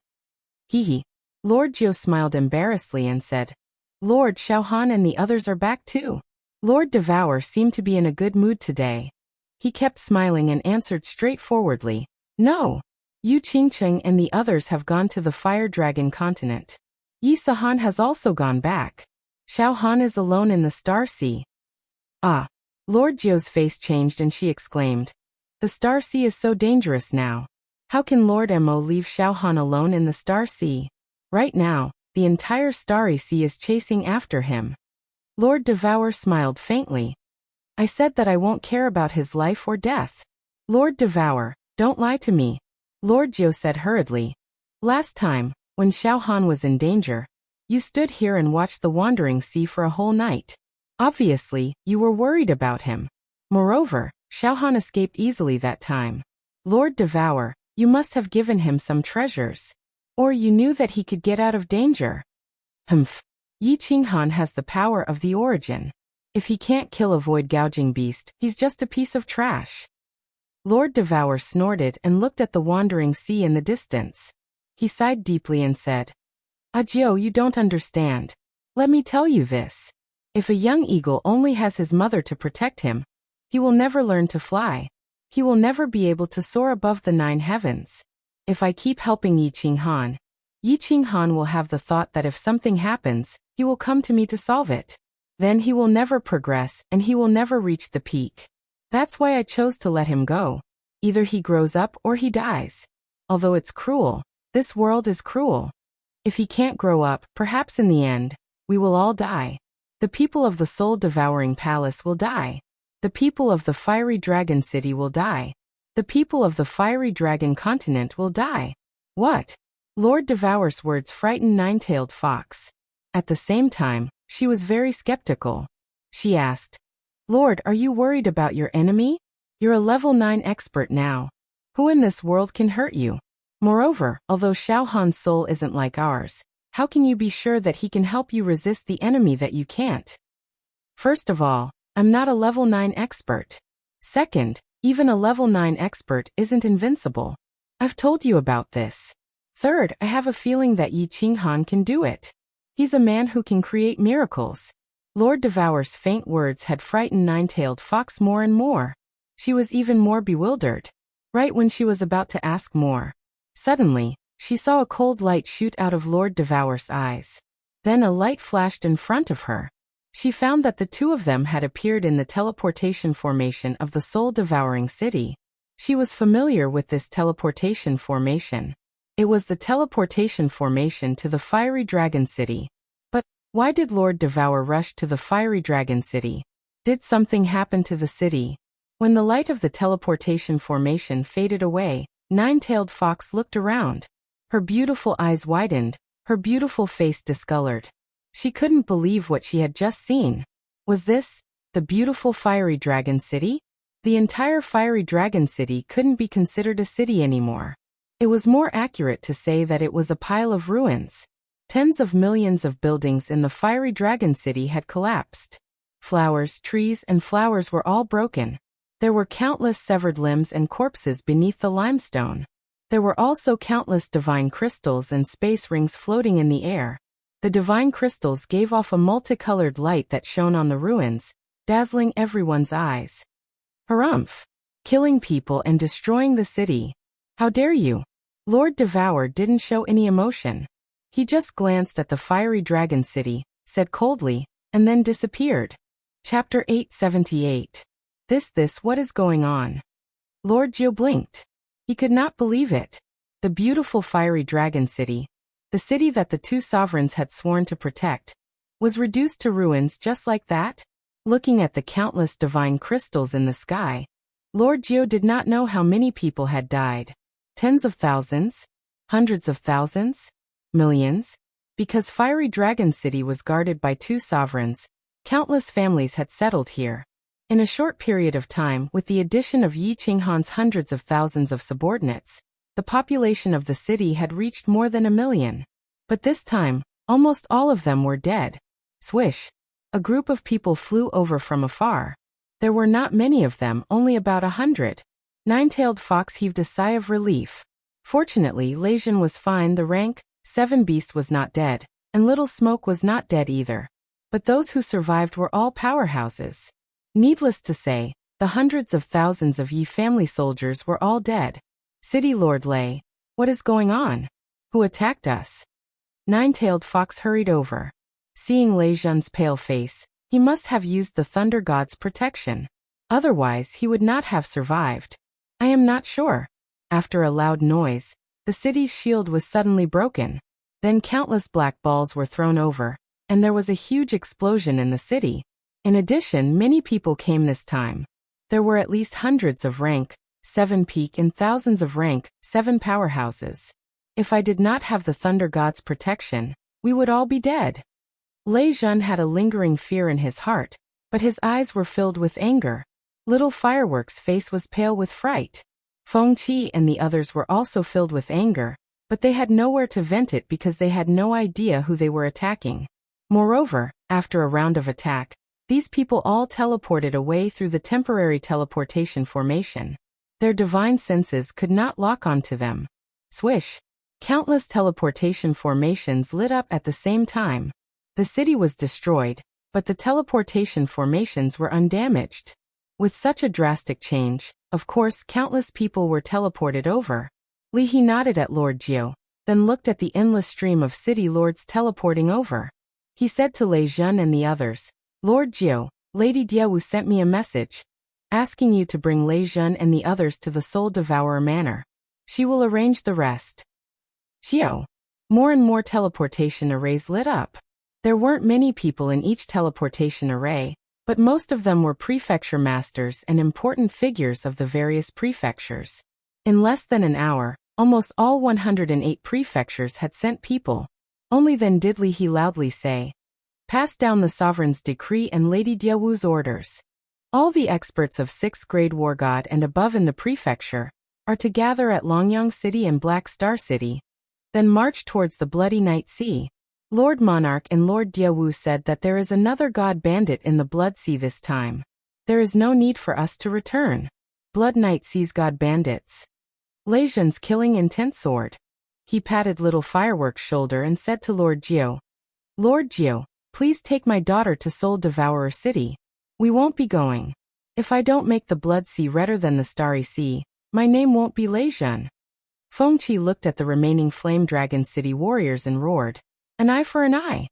Hee. Lord Jiu smiled embarrassedly and said, "Lord Xiaohan and the others are back too." Lord Devour seemed to be in a good mood today. He kept smiling and answered straightforwardly, "No. Yu Qingcheng and the others have gone to the Fire Dragon continent. Yi Sahan has also gone back. Xiao Han is alone in the Star Sea." "Ah." Lord Jiu's face changed and she exclaimed, "The Star Sea is so dangerous now. How can Lord Mo leave Xiao Han alone in the Star Sea? Right now, the entire Starry Sea is chasing after him." Lord Devour smiled faintly. "I said that I won't care about his life or death." "Lord Devour, don't lie to me," Lord Jiu said hurriedly. "Last time, when Xiao Han was in danger, you stood here and watched the wandering sea for a whole night. Obviously, you were worried about him. Moreover, Xiaohan escaped easily that time. Lord Devour, you must have given him some treasures. Or you knew that he could get out of danger. Humph. Yi Qinghan has the power of the origin. If he can't kill a void gouging beast, he's just a piece of trash. Lord Devour snorted and looked at the wandering sea in the distance. He sighed deeply and said, Jiao, you don't understand. Let me tell you this. If a young eagle only has his mother to protect him, he will never learn to fly. He will never be able to soar above the 9 heavens. If I keep helping Yi Qinghan will have the thought that if something happens, he will come to me to solve it. Then he will never progress and he will never reach the peak. That's why I chose to let him go. Either he grows up or he dies. Although it's cruel, this world is cruel. If he can't grow up, perhaps in the end, we will all die. The people of the soul-devouring palace will die. The people of the fiery dragon city will die. The people of the fiery dragon continent will die. What? Lord Devour's words frightened Nine-Tailed Fox. At the same time, she was very skeptical. She asked, Lord, are you worried about your enemy? You're a level 9 expert now. Who in this world can hurt you? Moreover, although Xiaohan's soul isn't like ours, how can you be sure that he can help you resist the enemy that you can't? First of all, I'm not a level 9 expert. Second, even a level 9 expert isn't invincible. I've told you about this. Third, I have a feeling that Yi Qinghan can do it. He's a man who can create miracles. Lord Devour's faint words had frightened Nine-Tailed Fox more and more. She was even more bewildered. Right when she was about to ask more, suddenly, she saw a cold light shoot out of Lord Devour's eyes. Then a light flashed in front of her. She found that the two of them had appeared in the teleportation formation of the soul-devouring city. She was familiar with this teleportation formation. It was the teleportation formation to the fiery dragon city. But why did Lord Devour rush to the fiery dragon city? Did something happen to the city? When the light of the teleportation formation faded away, Nine-Tailed Fox looked around. Her beautiful eyes widened, her beautiful face discolored. She couldn't believe what she had just seen. Was this the beautiful fiery dragon city? The entire fiery dragon city couldn't be considered a city anymore. It was more accurate to say that it was a pile of ruins. Tens of millions of buildings in the fiery dragon city had collapsed. Flowers, trees, and flowers were all broken. There were countless severed limbs and corpses beneath the limestone. There were also countless divine crystals and space rings floating in the air. The divine crystals gave off a multicolored light that shone on the ruins, dazzling everyone's eyes. Harumph! Killing people and destroying the city. How dare you? Lord Devour didn't show any emotion. He just glanced at the fiery dragon city, said coldly, and then disappeared. Chapter 878. What is going on? Lord Jiao blinked. He could not believe it. The beautiful fiery dragon city, the city that the two sovereigns had sworn to protect, was reduced to ruins just like that? Looking at the countless divine crystals in the sky, Lord Jiao did not know how many people had died. Tens of thousands? Hundreds of thousands? Millions? Because Fiery Dragon City was guarded by two sovereigns, countless families had settled here. In a short period of time, with the addition of Yi Qinghan's hundreds of thousands of subordinates, the population of the city had reached more than 1 million. But this time, almost all of them were dead. Swish! A group of people flew over from afar. There were not many of them, only about 100. Nine-Tailed Fox heaved a sigh of relief. Fortunately, Leijun was fine. The rank 7 beast was not dead, and Little Smoke was not dead either. But those who survived were all powerhouses. Needless to say, the hundreds of thousands of Yi family soldiers were all dead. City Lord Lei, what is going on? Who attacked us? Nine-Tailed Fox hurried over. Seeing Leijun's pale face, he must have used the Thunder God's protection. Otherwise, he would not have survived. I am not sure. After a loud noise, the city's shield was suddenly broken. Then countless black balls were thrown over, and there was a huge explosion in the city. In addition, many people came this time. There were at least hundreds of rank 7 peak and thousands of rank 7 powerhouses. If I did not have the Thunder God's protection, we would all be dead. Leijun had a lingering fear in his heart, but his eyes were filled with anger. Little Firework's face was pale with fright. Feng Qi and the others were also filled with anger, but they had nowhere to vent it because they had no idea who they were attacking. Moreover, after a round of attack, these people all teleported away through the temporary teleportation formation. Their divine senses could not lock onto them. Swish! Countless teleportation formations lit up at the same time. The city was destroyed, but the teleportation formations were undamaged. With such a drastic change, of course countless people were teleported over. Li He nodded at Lord Jiu, then looked at the endless stream of city lords teleporting over. He said to Lei Zhen and the others, "Lord Jiu, Lady Diawu sent me a message, asking you to bring Lei Zhen and the others to the Soul Devourer Manor. She will arrange the rest." Jiu. More and more teleportation arrays lit up. There weren't many people in each teleportation array, but most of them were prefecture masters and important figures of the various prefectures. In less than an hour, almost all 108 prefectures had sent people. Only then did Li He loudly say, "Pass down the sovereign's decree and Lady Diawu's orders. All the experts of 6th grade War God and above in the prefecture are to gather at Longyang City and Black Star City, then march towards the Bloody Night Sea." Lord Monarch and Lord Diawu said that there is another god bandit in the Blood Sea this time. There is no need for us to return. Blood Night Sea's god bandits. Lei Zhen's killing intent soared. He patted Little Firework's shoulder and said to Lord Jiu, "Lord Jiu, please take my daughter to Soul Devourer City. We won't be going. If I don't make the Blood Sea redder than the Starry Sea, my name won't be Lei Zhen." Feng Qi looked at the remaining Flame Dragon City warriors and roared, "An eye for an eye.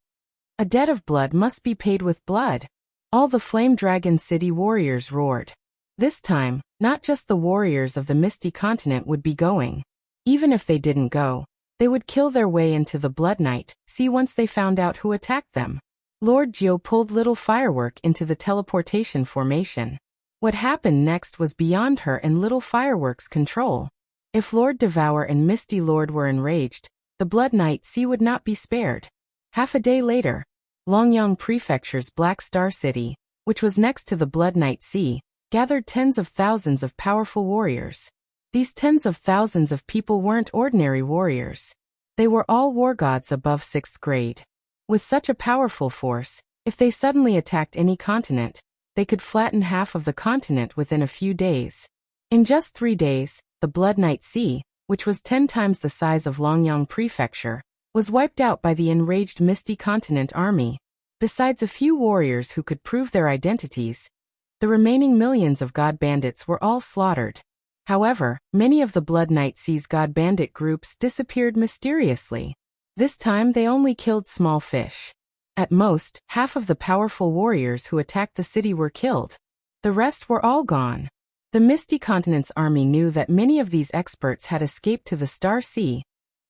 A debt of blood must be paid with blood." All the Flame Dragon City warriors roared. This time, not just the warriors of the Misty Continent would be going. Even if they didn't go, they would kill their way into the Blood Night Sea once they found out who attacked them. Lord Jiu pulled Little Firework into the teleportation formation. What happened next was beyond her and Little Firework's control. If Lord Devour and Misty Lord were enraged, the Blood Night Sea would not be spared. Half a day later, Longyang Prefecture's Black Star City, which was next to the Blood Night Sea, gathered tens of thousands of powerful warriors. These tens of thousands of people weren't ordinary warriors. They were all war gods above 6th grade. With such a powerful force, if they suddenly attacked any continent, they could flatten half of the continent within a few days. In just 3 days, the Blood Night Sea, which was 10 times the size of Longyang Prefecture, was wiped out by the enraged Misty Continent army. Besides a few warriors who could prove their identities, the remaining millions of god bandits were all slaughtered. However, many of the Blood Night Sea's god bandit groups disappeared mysteriously. This time they only killed small fish. At most, half of the powerful warriors who attacked the city were killed. The rest were all gone. The Misty Continent's army knew that many of these experts had escaped to the Star Sea,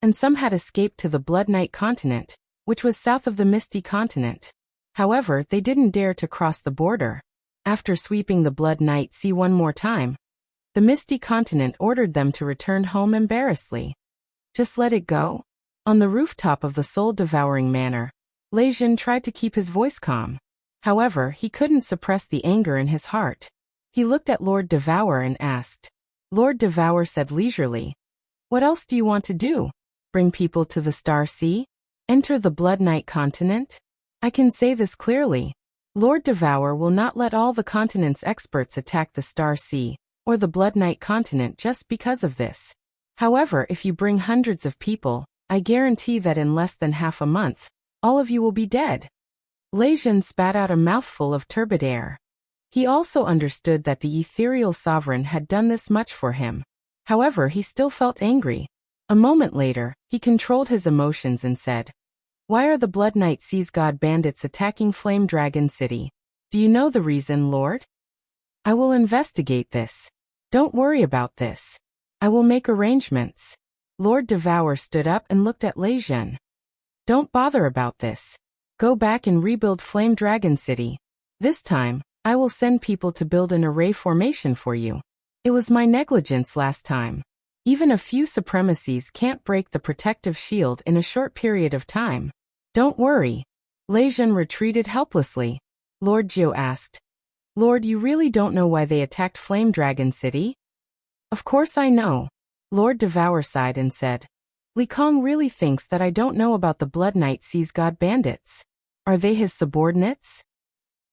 and some had escaped to the Blood Night Continent, which was south of the Misty Continent. However, they didn't dare to cross the border. After sweeping the Blood Night Sea one more time, the Misty Continent ordered them to return home embarrassedly. Just let it go? On the rooftop of the soul-devouring manor, Lei Zhen tried to keep his voice calm. However, he couldn't suppress the anger in his heart. He looked at Lord Devour and asked. Lord Devour said leisurely, "What else do you want to do? Bring people to the Star Sea? Enter the Blood Night Continent? I can say this clearly. Lord Devour will not let all the continent's experts attack the Star Sea, or the Blood Night Continent just because of this. However, if you bring hundreds of people, I guarantee that in less than half a month, all of you will be dead." Lei Zhen spat out a mouthful of turbid air. He also understood that the ethereal sovereign had done this much for him. However, he still felt angry. A moment later, he controlled his emotions and said, "Why are the Blood Night Sea's god bandits attacking Flame Dragon City? Do you know the reason, Lord? I will investigate this. Don't worry about this. I will make arrangements." Lord Devour stood up and looked at Lei Zhen. "Don't bother about this. Go back and rebuild Flame Dragon City. This time, I will send people to build an array formation for you. It was my negligence last time. Even a few supremacies can't break the protective shield in a short period of time. Don't worry." Lei Zhen retreated helplessly. Lord Geo asked. Lord, you really don't know why they attacked Flame Dragon City? Of course I know. Lord Devour sighed and said. Li Kong really thinks that I don't know about the Blood Knight Seas God bandits. Are they his subordinates?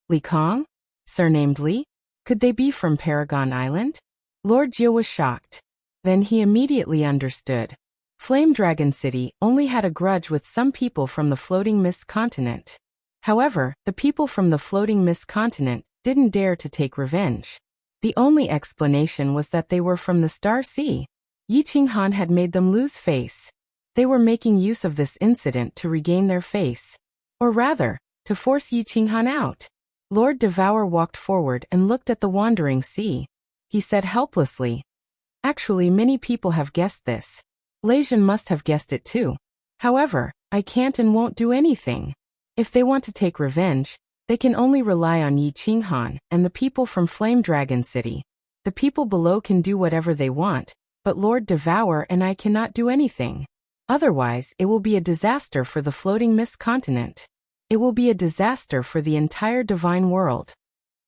Li Kong? Surnamed Li? Could they be from Paragon Island? Lord Geo was shocked. Then he immediately understood. Flame Dragon City only had a grudge with some people from the Floating Mist Continent. However, the people from the Floating Mist Continent didn't dare to take revenge. The only explanation was that they were from the Star Sea. Yi Qinghan had made them lose face. They were making use of this incident to regain their face. Or rather, to force Yi Qinghan out. Lord Devour walked forward and looked at the wandering sea. He said helplessly, Actually, many people have guessed this. Leijun must have guessed it too. However, I can't and won't do anything. If they want to take revenge, they can only rely on Yi Qinghan and the people from Flame Dragon City. The people below can do whatever they want, but Lord Devour and I cannot do anything. Otherwise, it will be a disaster for the Floating Mist Continent. It will be a disaster for the entire divine world.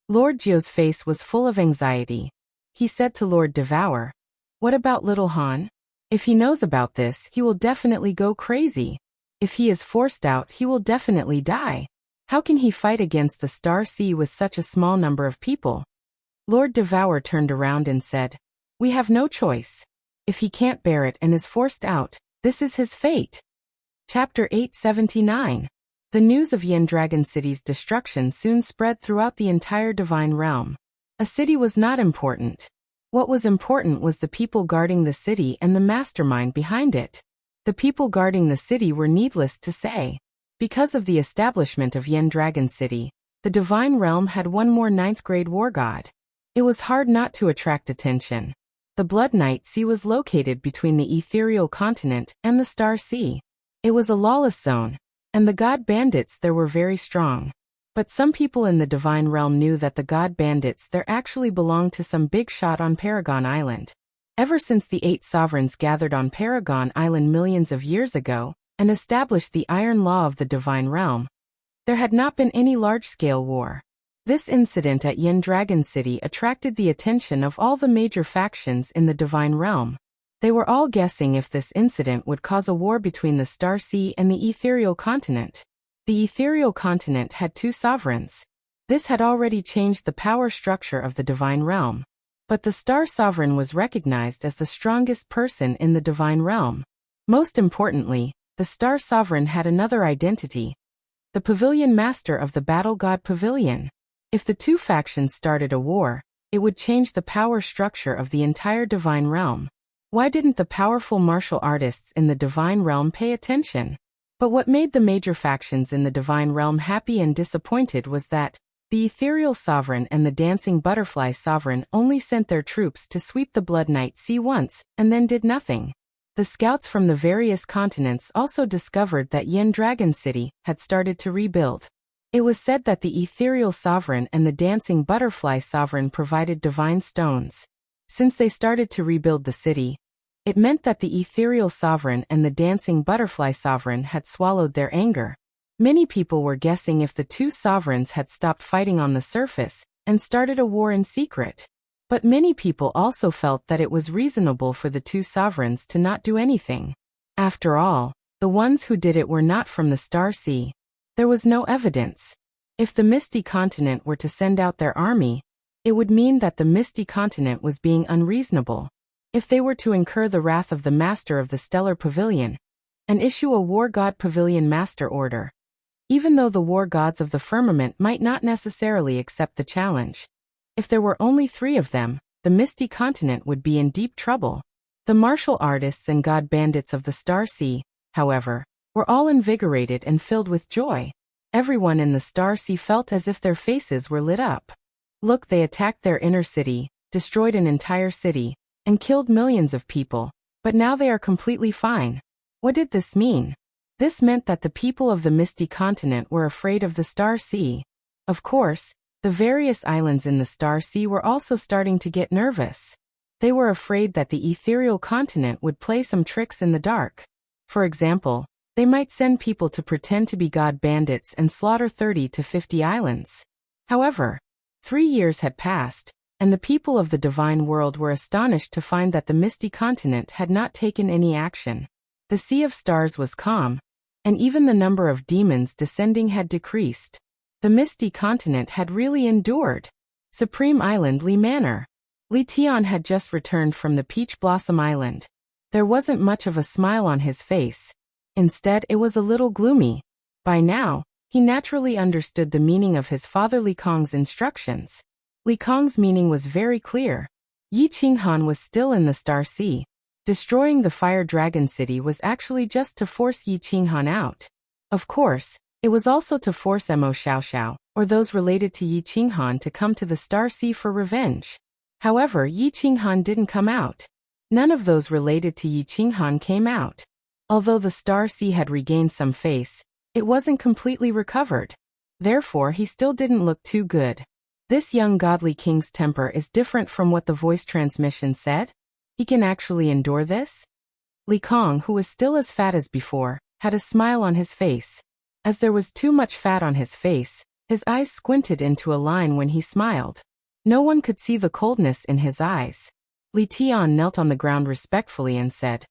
Lord Geo's face was full of anxiety. He said to Lord Devour, What about little Han? If he knows about this, he will definitely go crazy. If he is forced out, he will definitely die. How can he fight against the Star Sea with such a small number of people? Lord Devour turned around and said, We have no choice. If he can't bear it and is forced out, this is his fate. Chapter 879. The news of Yen Dragon City's destruction soon spread throughout the entire divine realm. A city was not important. What was important was the people guarding the city and the mastermind behind it. The people guarding the city were needless to say. Because of the establishment of Yen Dragon City, the divine realm had one more 9th-grade war god. It was hard not to attract attention. The Blood Knight Sea was located between the ethereal continent and the Star Sea. It was a lawless zone, and the god bandits there were very strong. But some people in the divine realm knew that the god bandits there actually belonged to some big shot on Paragon Island. Ever since the 8 sovereigns gathered on Paragon Island millions of years ago and established the iron law of the divine realm, there had not been any large-scale war. This incident at Yen Dragon City attracted the attention of all the major factions in the divine realm. They were all guessing if this incident would cause a war between the Star Sea and the ethereal continent. The ethereal continent had 2 sovereigns. This had already changed the power structure of the divine realm. But the Star Sovereign was recognized as the strongest person in the divine realm. Most importantly, the Star Sovereign had another identity. The Pavilion Master of the Battle God Pavilion. If the 2 factions started a war, it would change the power structure of the entire divine realm. Why didn't the powerful martial artists in the divine realm pay attention? But what made the major factions in the divine realm happy and disappointed was that the Ethereal Sovereign and the Dancing Butterfly Sovereign only sent their troops to sweep the Blood Knight Sea once and then did nothing. The scouts from the various continents also discovered that Yen Dragon City had started to rebuild. It was said that the Ethereal Sovereign and the Dancing Butterfly Sovereign provided divine stones. Since they started to rebuild the city, it meant that the Ethereal Sovereign and the Dancing Butterfly Sovereign had swallowed their anger. Many people were guessing if the 2 sovereigns had stopped fighting on the surface and started a war in secret. But many people also felt that it was reasonable for the 2 sovereigns to not do anything. After all, the ones who did it were not from the Star Sea. There was no evidence. If the Misty Continent were to send out their army, it would mean that the Misty Continent was being unreasonable. If they were to incur the wrath of the Master of the Stellar Pavilion and issue a War God Pavilion Master Order, even though the war gods of the firmament might not necessarily accept the challenge, if there were only 3 of them, the Misty Continent would be in deep trouble. The martial artists and god bandits of the Star Sea, however, were all invigorated and filled with joy. Everyone in the Star Sea felt as if their faces were lit up. Look, they attacked their inner city, destroyed an entire city, and killed millions of people, but now they are completely fine. What did this mean? This meant that the people of the Misty Continent were afraid of the Star Sea. Of course, the various islands in the Star Sea were also starting to get nervous. They were afraid that the ethereal continent would play some tricks in the dark. For example, they might send people to pretend to be god bandits and slaughter 30 to 50 islands. However, 3 years had passed, and the people of the divine world were astonished to find that the misty continent had not taken any action. The sea of stars was calm, and even the number of demons descending had decreased. The misty continent had really endured. Supreme Island Li Manor. Li Tian had just returned from the Peach Blossom Island. There wasn't much of a smile on his face. Instead, it was a little gloomy. By now, he naturally understood the meaning of his father Li Kong's instructions. Li Kong's meaning was very clear. Yi Qinghan was still in the Star Sea. Destroying the Fire Dragon City was actually just to force Yi Qinghan out. Of course, it was also to force Mo Xiaoxiao, or those related to Yi Qinghan, to come to the Star Sea for revenge. However, Yi Qinghan didn't come out. None of those related to Yi Qinghan came out. Although the Star Sea had regained some face, it wasn't completely recovered. Therefore, he still didn't look too good. This young godly king's temper is different from what the voice transmission said. He can actually endure this? Li Kong, who was still as fat as before, had a smile on his face. As there was too much fat on his face, his eyes squinted into a line when he smiled. No one could see the coldness in his eyes. Li Tian knelt on the ground respectfully and said,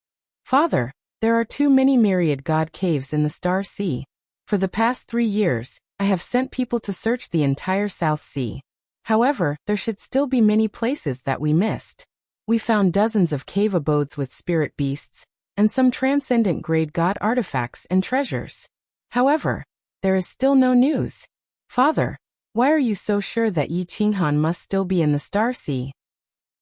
"Father, there are too many myriad god caves in the Star Sea. For the past 3 years, I have sent people to search the entire South Sea. However, there should still be many places that we missed. We found dozens of cave abodes with spirit beasts, and some transcendent grade god artifacts and treasures. However, there is still no news. Father, why are you so sure that Yi Qinghan must still be in the Star Sea?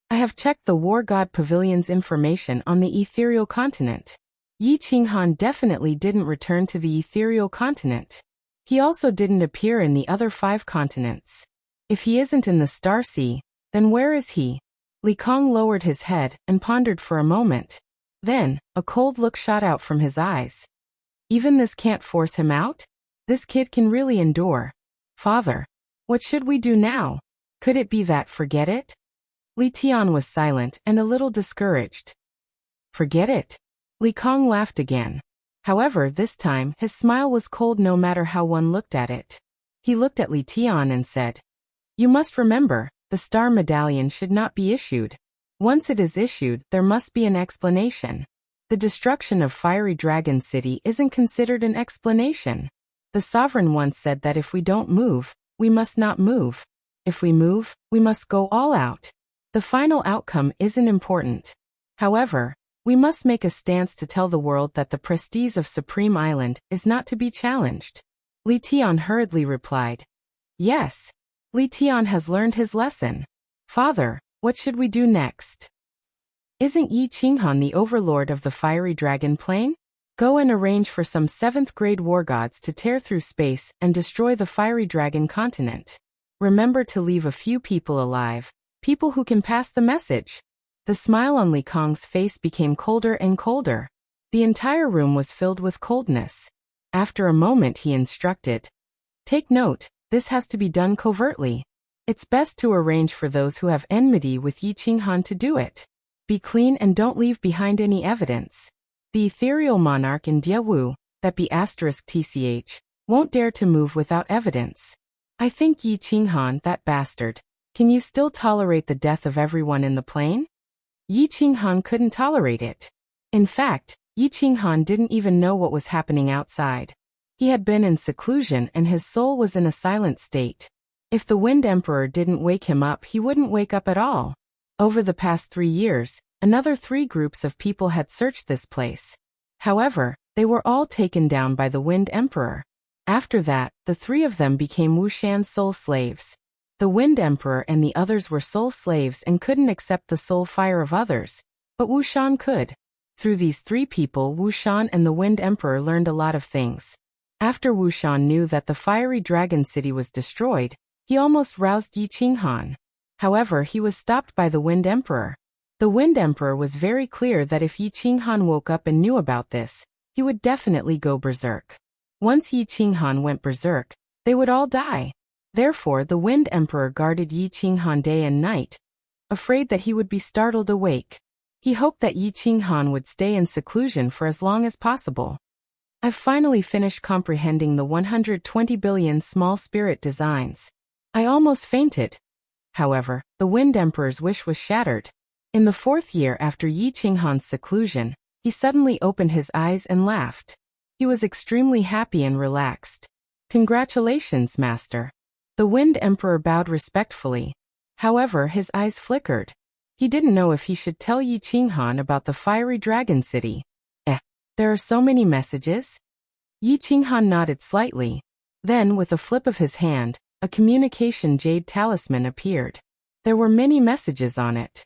I have checked the War God Pavilion's information on the ethereal continent. Yi Qinghan definitely didn't return to the ethereal continent. He also didn't appear in the other 5 continents. If he isn't in the Star Sea, then where is he?" Li Kong lowered his head and pondered for a moment. Then, a cold look shot out from his eyes. Even this can't force him out? This kid can really endure. Father, what should we do now? Could it be that forget it? Li Tian was silent and a little discouraged. Forget it? Li Kong laughed again. However, this time, his smile was cold no matter how one looked at it. He looked at Li Tian and said, "You must remember, the Star Medallion should not be issued. Once it is issued, there must be an explanation. The destruction of Fiery Dragon City isn't considered an explanation. The sovereign once said that if we don't move, we must not move. If we move, we must go all out. The final outcome isn't important. However, we must make a stance to tell the world that the prestige of Supreme Island is not to be challenged." Li Tian hurriedly replied, "Yes. Li Tian has learned his lesson. Father, what should we do next? Isn't Yi Qinghan the overlord of the Fiery Dragon Plain? Go and arrange for some 7th grade war gods to tear through space and destroy the Fiery Dragon continent. Remember to leave a few people alive, people who can pass the message." The smile on Li Kong's face became colder and colder. The entire room was filled with coldness. After a moment he instructed, "Take note, this has to be done covertly. It's best to arrange for those who have enmity with Yi Qinghan to do it. Be clean and don't leave behind any evidence. The ethereal monarch in Diewu, that be *tch, won't dare to move without evidence. I think Yi Qinghan, that bastard. Can you still tolerate the death of everyone in the plane?" Yi Qinghan couldn't tolerate it. In fact, Yi Qinghan didn't even know what was happening outside. He had been in seclusion and his soul was in a silent state. If the Wind Emperor didn't wake him up, he wouldn't wake up at all. Over the past 3 years, another 3 groups of people had searched this place. However, they were all taken down by the Wind Emperor. After that, the 3 of them became Wu Shan's soul slaves. The Wind Emperor and the others were soul slaves and couldn't accept the soul fire of others, but Wu Shan could. Through these 3 people, Wu Shan and the Wind Emperor learned a lot of things. After Wu Shan knew that the Fiery Dragon City was destroyed, he almost roused Yi Qinghan. However, he was stopped by the Wind Emperor. The Wind Emperor was very clear that if Yi Qinghan woke up and knew about this, he would definitely go berserk. Once Yi Qinghan went berserk, they would all die. Therefore, the Wind Emperor guarded Yi Qinghan day and night, afraid that he would be startled awake. He hoped that Yi Qinghan would stay in seclusion for as long as possible. I've finally finished comprehending the 120 billion small spirit designs. I almost fainted. However, the Wind Emperor's wish was shattered. In the 4th year after Yi Qinghan's seclusion, he suddenly opened his eyes and laughed. He was extremely happy and relaxed. Congratulations, Master. The Wind Emperor bowed respectfully. However, his eyes flickered. He didn't know if he should tell Yi Qinghan about the fiery dragon city. There are so many messages? Yi Qinghan nodded slightly. Then, with a flip of his hand, a communication jade talisman appeared. There were many messages on it.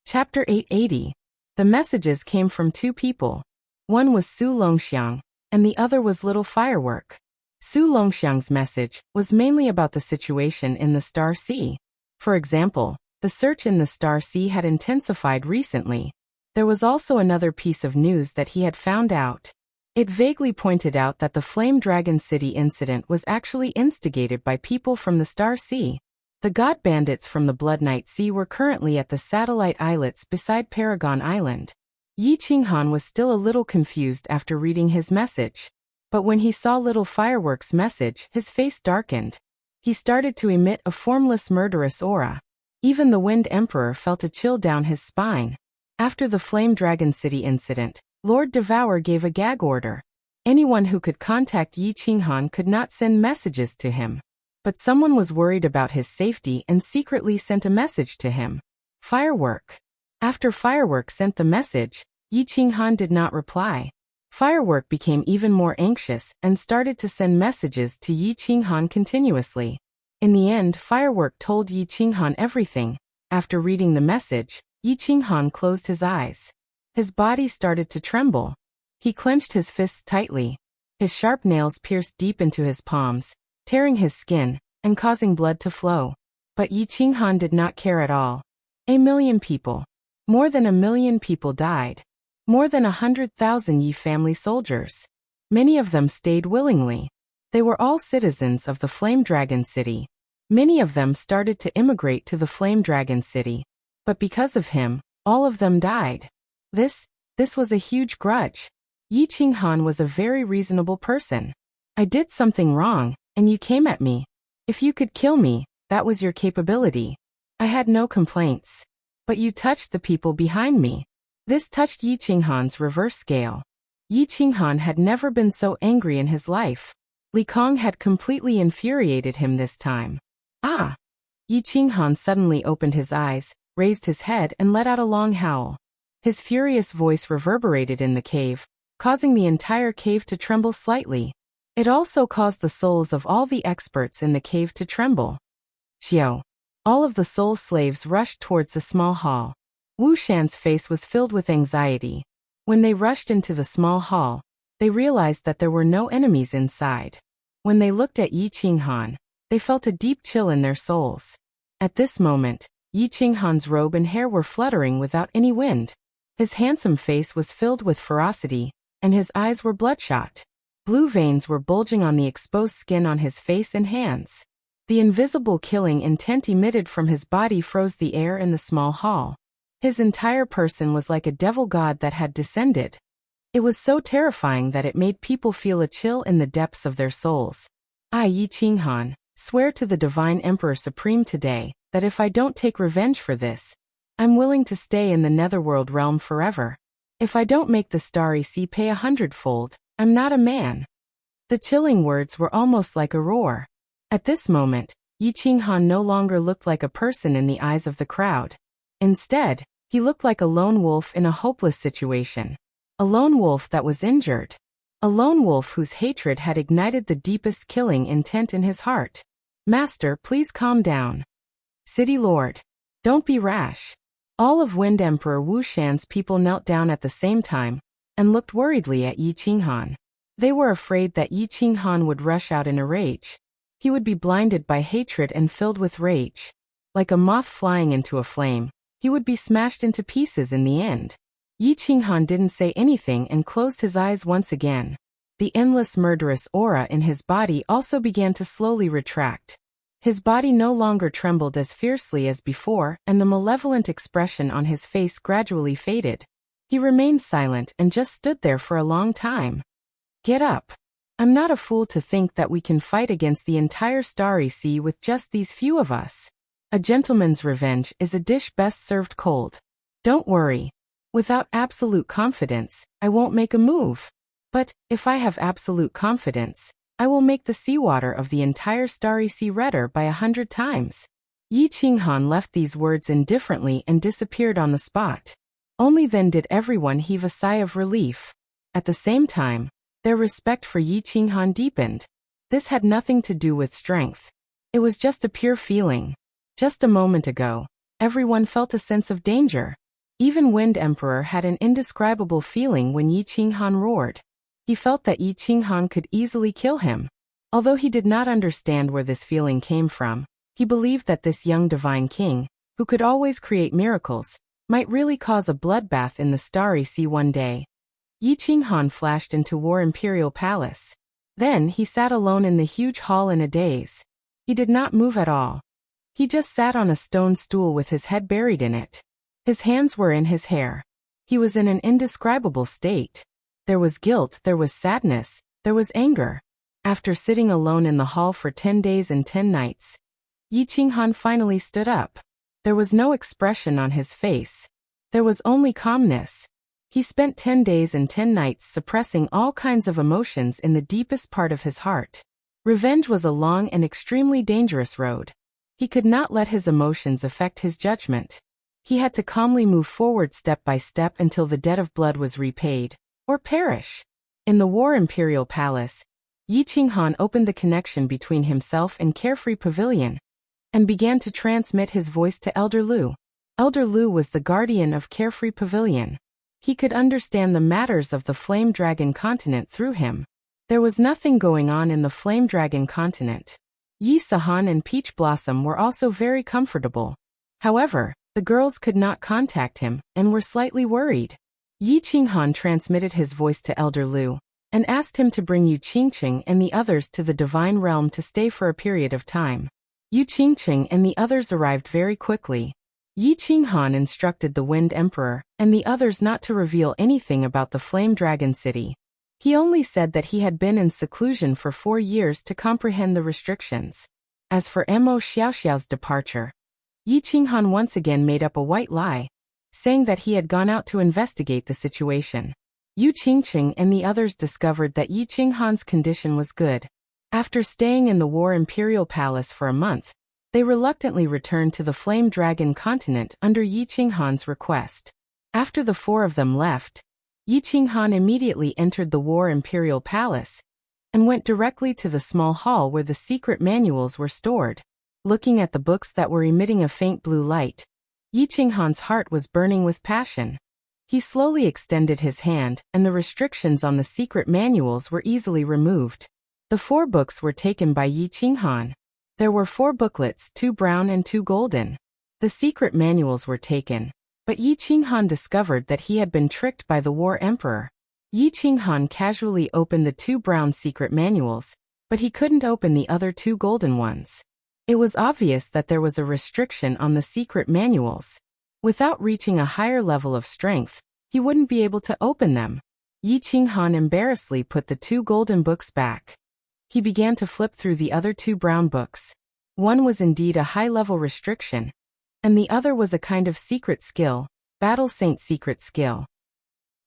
Chapter 880. The messages came from 2 people. One was Su Longxiang, and the other was Little Firework. Su Longxiang's message was mainly about the situation in the Star Sea. For example, the search in the Star Sea had intensified recently. There was also another piece of news that he had found out. It vaguely pointed out that the Flame Dragon City incident was actually instigated by people from the Star Sea. The god bandits from the Blood Night Sea were currently at the satellite islets beside Paragon Island. Yi Qinghan was still a little confused after reading his message. But when he saw Little Firework's message, his face darkened. He started to emit a formless murderous aura. Even the Wind Emperor felt a chill down his spine. After the Flame Dragon City incident, Lord Devour gave a gag order. Anyone who could contact Yi Qinghan could not send messages to him. But someone was worried about his safety and secretly sent a message to him. Firework. After Firework sent the message, Yi Qinghan did not reply. Firework became even more anxious and started to send messages to Yi Qinghan continuously. In the end, Firework told Yi Qinghan everything. After reading the message, Yi Qinghan closed his eyes. His body started to tremble. He clenched his fists tightly. His sharp nails pierced deep into his palms, tearing his skin and causing blood to flow. But Yi Qinghan did not care at all. 1 million people. More than 1 million people died. More than 100,000 Yi family soldiers. Many of them stayed willingly. They were all citizens of the Flame Dragon City. Many of them started to immigrate to the Flame Dragon City. But because of him, all of them died. This was a huge grudge. Yi Qinghan was a very reasonable person. I did something wrong, and you came at me. If you could kill me, that was your capability. I had no complaints. But you touched the people behind me. This touched Yi Qinghan's reverse scale. Yi Qinghan had never been so angry in his life. Li Kong had completely infuriated him this time. Ah! Yi Qinghan suddenly opened his eyes, raised his head and let out a long howl. His furious voice reverberated in the cave, causing the entire cave to tremble slightly. It also caused the souls of all the experts in the cave to tremble. Xiao. All of the soul slaves rushed towards the small hall. Wu Shan's face was filled with anxiety. When they rushed into the small hall, they realized that there were no enemies inside. When they looked at Yi Qinghan, they felt a deep chill in their souls. At this moment, Yi Qinghan's robe and hair were fluttering without any wind. His handsome face was filled with ferocity, and his eyes were bloodshot. Blue veins were bulging on the exposed skin on his face and hands. The invisible killing intent emitted from his body froze the air in the small hall. His entire person was like a devil god that had descended. It was so terrifying that it made people feel a chill in the depths of their souls. I, Yi Qinghan, swear to the Divine Emperor Supreme today, that if I don't take revenge for this, I'm willing to stay in the Netherworld realm forever. If I don't make the Starry Sea pay 100-fold, I'm not a man. The chilling words were almost like a roar. At this moment, Yi Qinghan no longer looked like a person in the eyes of the crowd. Instead, he looked like a lone wolf in a hopeless situation. A lone wolf that was injured. A lone wolf whose hatred had ignited the deepest killing intent in his heart. Master, please calm down. City Lord. Don't be rash. All of Wind Emperor Wu Shan's people knelt down at the same time, and looked worriedly at Yi Qinghan. They were afraid that Yi Qinghan would rush out in a rage. He would be blinded by hatred and filled with rage. Like a moth flying into a flame, he would be smashed into pieces in the end. Yi Qinghan didn't say anything and closed his eyes once again. The endless murderous aura in his body also began to slowly retract. His body no longer trembled as fiercely as before, and the malevolent expression on his face gradually faded. He remained silent and just stood there for a long time. Get up. I'm not a fool to think that we can fight against the entire starry sea with just these few of us. A gentleman's revenge is a dish best served cold. Don't worry. Without absolute confidence, I won't make a move. But, if I have absolute confidence, I will make the seawater of the entire starry sea redder by 100 times. Yi Qinghan left these words indifferently and disappeared on the spot. Only then did everyone heave a sigh of relief. At the same time, their respect for Yi Qinghan deepened. This had nothing to do with strength. It was just a pure feeling. Just a moment ago, everyone felt a sense of danger. Even Wind Emperor had an indescribable feeling when Yi Qinghan roared. He felt that Yi Qinghan could easily kill him. Although he did not understand where this feeling came from, he believed that this young divine king, who could always create miracles, might really cause a bloodbath in the starry sea one day. Yi Qinghan flashed into War Imperial Palace. Then he sat alone in the huge hall in a daze. He did not move at all. He just sat on a stone stool with his head buried in it. His hands were in his hair. He was in an indescribable state. There was guilt, there was sadness, there was anger. After sitting alone in the hall for 10 days and 10 nights, Yi Qinghan finally stood up. There was no expression on his face. There was only calmness. He spent 10 days and 10 nights suppressing all kinds of emotions in the deepest part of his heart. Revenge was a long and extremely dangerous road. He could not let his emotions affect his judgment. He had to calmly move forward step by step until the debt of blood was repaid, or perish. In the War Imperial Palace, Yi Qinghan opened the connection between himself and Carefree Pavilion, and began to transmit his voice to Elder Lu. Elder Lu was the guardian of Carefree Pavilion. He could understand the matters of the Flame Dragon continent through him. There was nothing going on in the Flame Dragon continent. Yi Sahan and Peach Blossom were also very comfortable. However, the girls could not contact him and were slightly worried. Yi Qinghan transmitted his voice to Elder Lu and asked him to bring Yu Qingqing and the others to the Divine Realm to stay for a period of time. Yu Qingqing and the others arrived very quickly. Yi Qinghan instructed the Wind Emperor and the others not to reveal anything about the Flame Dragon City. He only said that he had been in seclusion for 4 years to comprehend the restrictions. As for Mo Xiaoxiao's departure, Yi Qinghan once again made up a white lie, saying that he had gone out to investigate the situation. Yu Qingqing and the others discovered that Yi Qinghan's condition was good. After staying in the War Imperial Palace for a month, they reluctantly returned to the Flame Dragon continent under Yi Qinghan's request. After the 4 of them left, Yi Qinghan immediately entered the War Imperial Palace and went directly to the small hall where the secret manuals were stored. Looking at the books that were emitting a faint blue light, Yi Qinghan's heart was burning with passion. He slowly extended his hand, and the restrictions on the secret manuals were easily removed. The 4 books were taken by Yi Qinghan. There were 4 booklets, 2 brown and 2 golden. The secret manuals were taken, but Yi Qinghan discovered that he had been tricked by the War Emperor. Yi Qinghan casually opened the 2 brown secret manuals, but he couldn't open the other 2 golden ones. It was obvious that there was a restriction on the secret manuals. Without reaching a higher level of strength, he wouldn't be able to open them. Yi Qinghan embarrassedly put the 2 golden books back. He began to flip through the other 2 brown books. One was indeed a high-level restriction, and the other was a kind of secret skill, Battle Saint secret skill.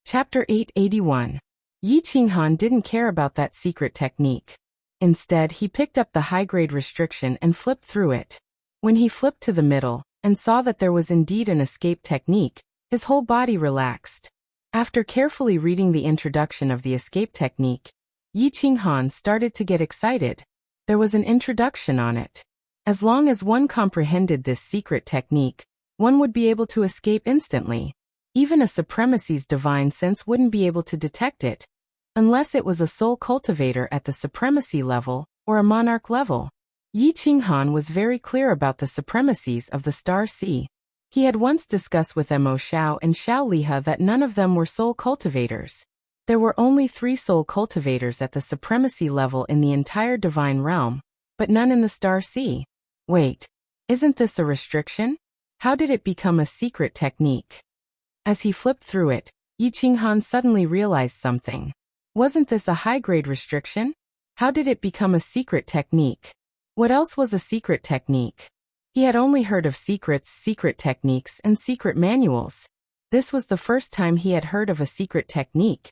Chapter 881. Yi Qinghan didn't care about that secret technique. Instead, he picked up the high-grade restriction and flipped through it. When he flipped to the middle and saw that there was indeed an escape technique, his whole body relaxed. After carefully reading the introduction of the escape technique, Yi Qinghan started to get excited. There was an introduction on it. As long as one comprehended this secret technique, one would be able to escape instantly. Even a supremacy's divine sense wouldn't be able to detect it, unless it was a soul cultivator at the supremacy level or a monarch level. Yi Qinghan was very clear about the supremacies of the Star Sea. He had once discussed with Mo Xiao and Xiao Liha that none of them were soul cultivators. There were only 3 soul cultivators at the supremacy level in the entire divine realm, but none in the Star Sea. Wait, isn't this a restriction? How did it become a secret technique? As he flipped through it, Yi Qinghan suddenly realized something. Wasn't this a high-grade restriction? How did it become a secret technique? What else was a secret technique? He had only heard of secrets, secret techniques, and secret manuals. This was the first time he had heard of a secret technique.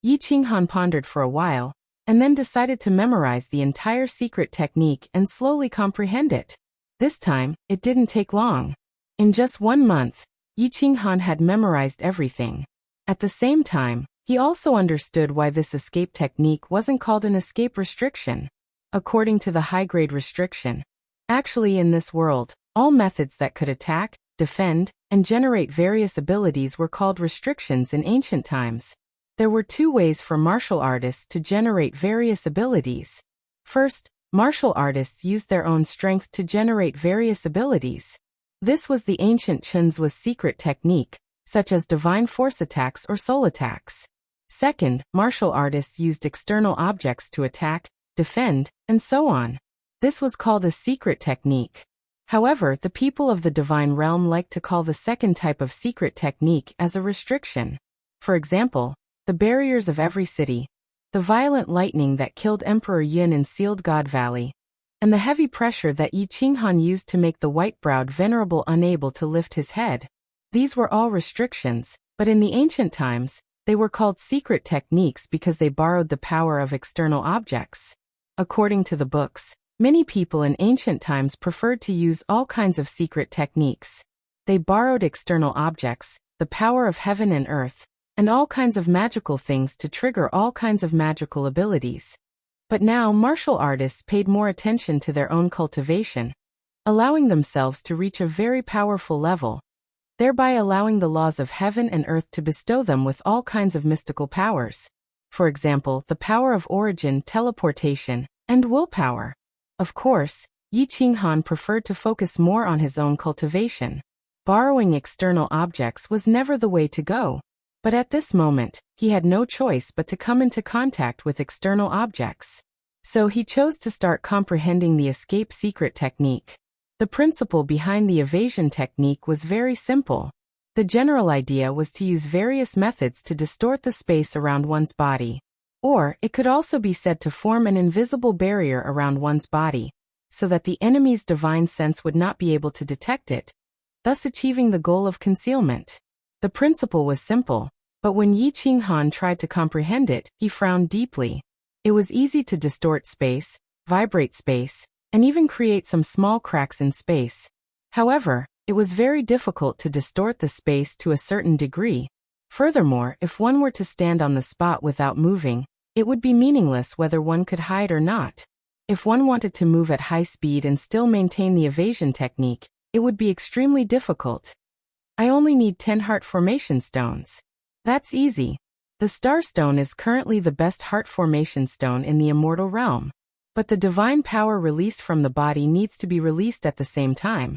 Yi Qinghan pondered for a while, and then decided to memorize the entire secret technique and slowly comprehend it. This time, it didn't take long. In just 1 month, Yi Qinghan had memorized everything. At the same time, he also understood why this escape technique wasn't called an escape restriction. According to the high-grade restriction, actually in this world, all methods that could attack, defend, and generate various abilities were called restrictions in ancient times. There were 2 ways for martial artists to generate various abilities. First, martial artists used their own strength to generate various abilities. This was the ancient Chen's secret technique, such as divine force attacks or soul attacks. Second, martial artists used external objects to attack, defend, and so on. This was called a secret technique. However, the people of the divine realm like to call the second type of secret technique as a restriction. For example, the barriers of every city, the violent lightning that killed Emperor Yin in Sealed God Valley, and the heavy pressure that Yi Qinghan used to make the white-browed venerable unable to lift his head. These were all restrictions, but in the ancient times, they were called secret techniques because they borrowed the power of external objects. According to the books, many people in ancient times preferred to use all kinds of secret techniques. They borrowed external objects, the power of heaven and earth, and all kinds of magical things to trigger all kinds of magical abilities. But now martial artists paid more attention to their own cultivation, allowing themselves to reach a very powerful level, thereby allowing the laws of heaven and earth to bestow them with all kinds of mystical powers. For example, the power of origin, teleportation, and willpower. Of course, Yi Qinghan preferred to focus more on his own cultivation. Borrowing external objects was never the way to go. But at this moment, he had no choice but to come into contact with external objects. So he chose to start comprehending the escape secret technique. The principle behind the evasion technique was very simple. The general idea was to use various methods to distort the space around one's body. Or, it could also be said to form an invisible barrier around one's body, so that the enemy's divine sense would not be able to detect it, thus achieving the goal of concealment. The principle was simple, but when Yi Qinghan tried to comprehend it, he frowned deeply. It was easy to distort space, vibrate space, and even create some small cracks in space. However, it was very difficult to distort the space to a certain degree. Furthermore, if one were to stand on the spot without moving, it would be meaningless whether one could hide or not. If one wanted to move at high speed and still maintain the evasion technique, it would be extremely difficult. I only need 10 heart formation stones. That's easy. The star stone is currently the best heart formation stone in the immortal realm. But the divine power released from the body needs to be released at the same time.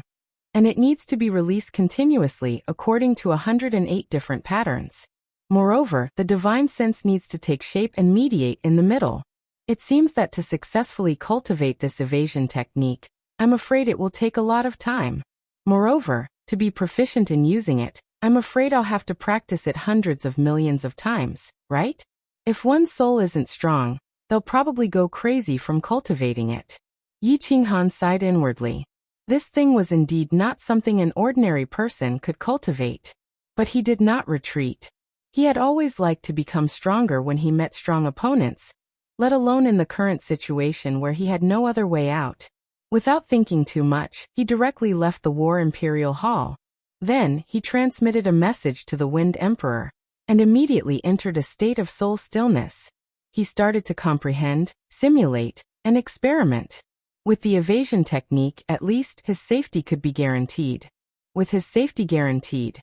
And it needs to be released continuously according to 108 different patterns. Moreover, the divine sense needs to take shape and mediate in the middle. It seems that to successfully cultivate this evasion technique, I'm afraid it will take a lot of time. Moreover, to be proficient in using it, I'm afraid I'll have to practice it hundreds of millions of times, right? If one's soul isn't strong, they'll probably go crazy from cultivating it. Yi Qinghan sighed inwardly. This thing was indeed not something an ordinary person could cultivate. But he did not retreat. He had always liked to become stronger when he met strong opponents, let alone in the current situation where he had no other way out. Without thinking too much, he directly left the War Imperial Hall. Then, he transmitted a message to the Wind Emperor, and immediately entered a state of soul stillness. He started to comprehend, simulate, and experiment. With the evasion technique, at least, his safety could be guaranteed. With his safety guaranteed,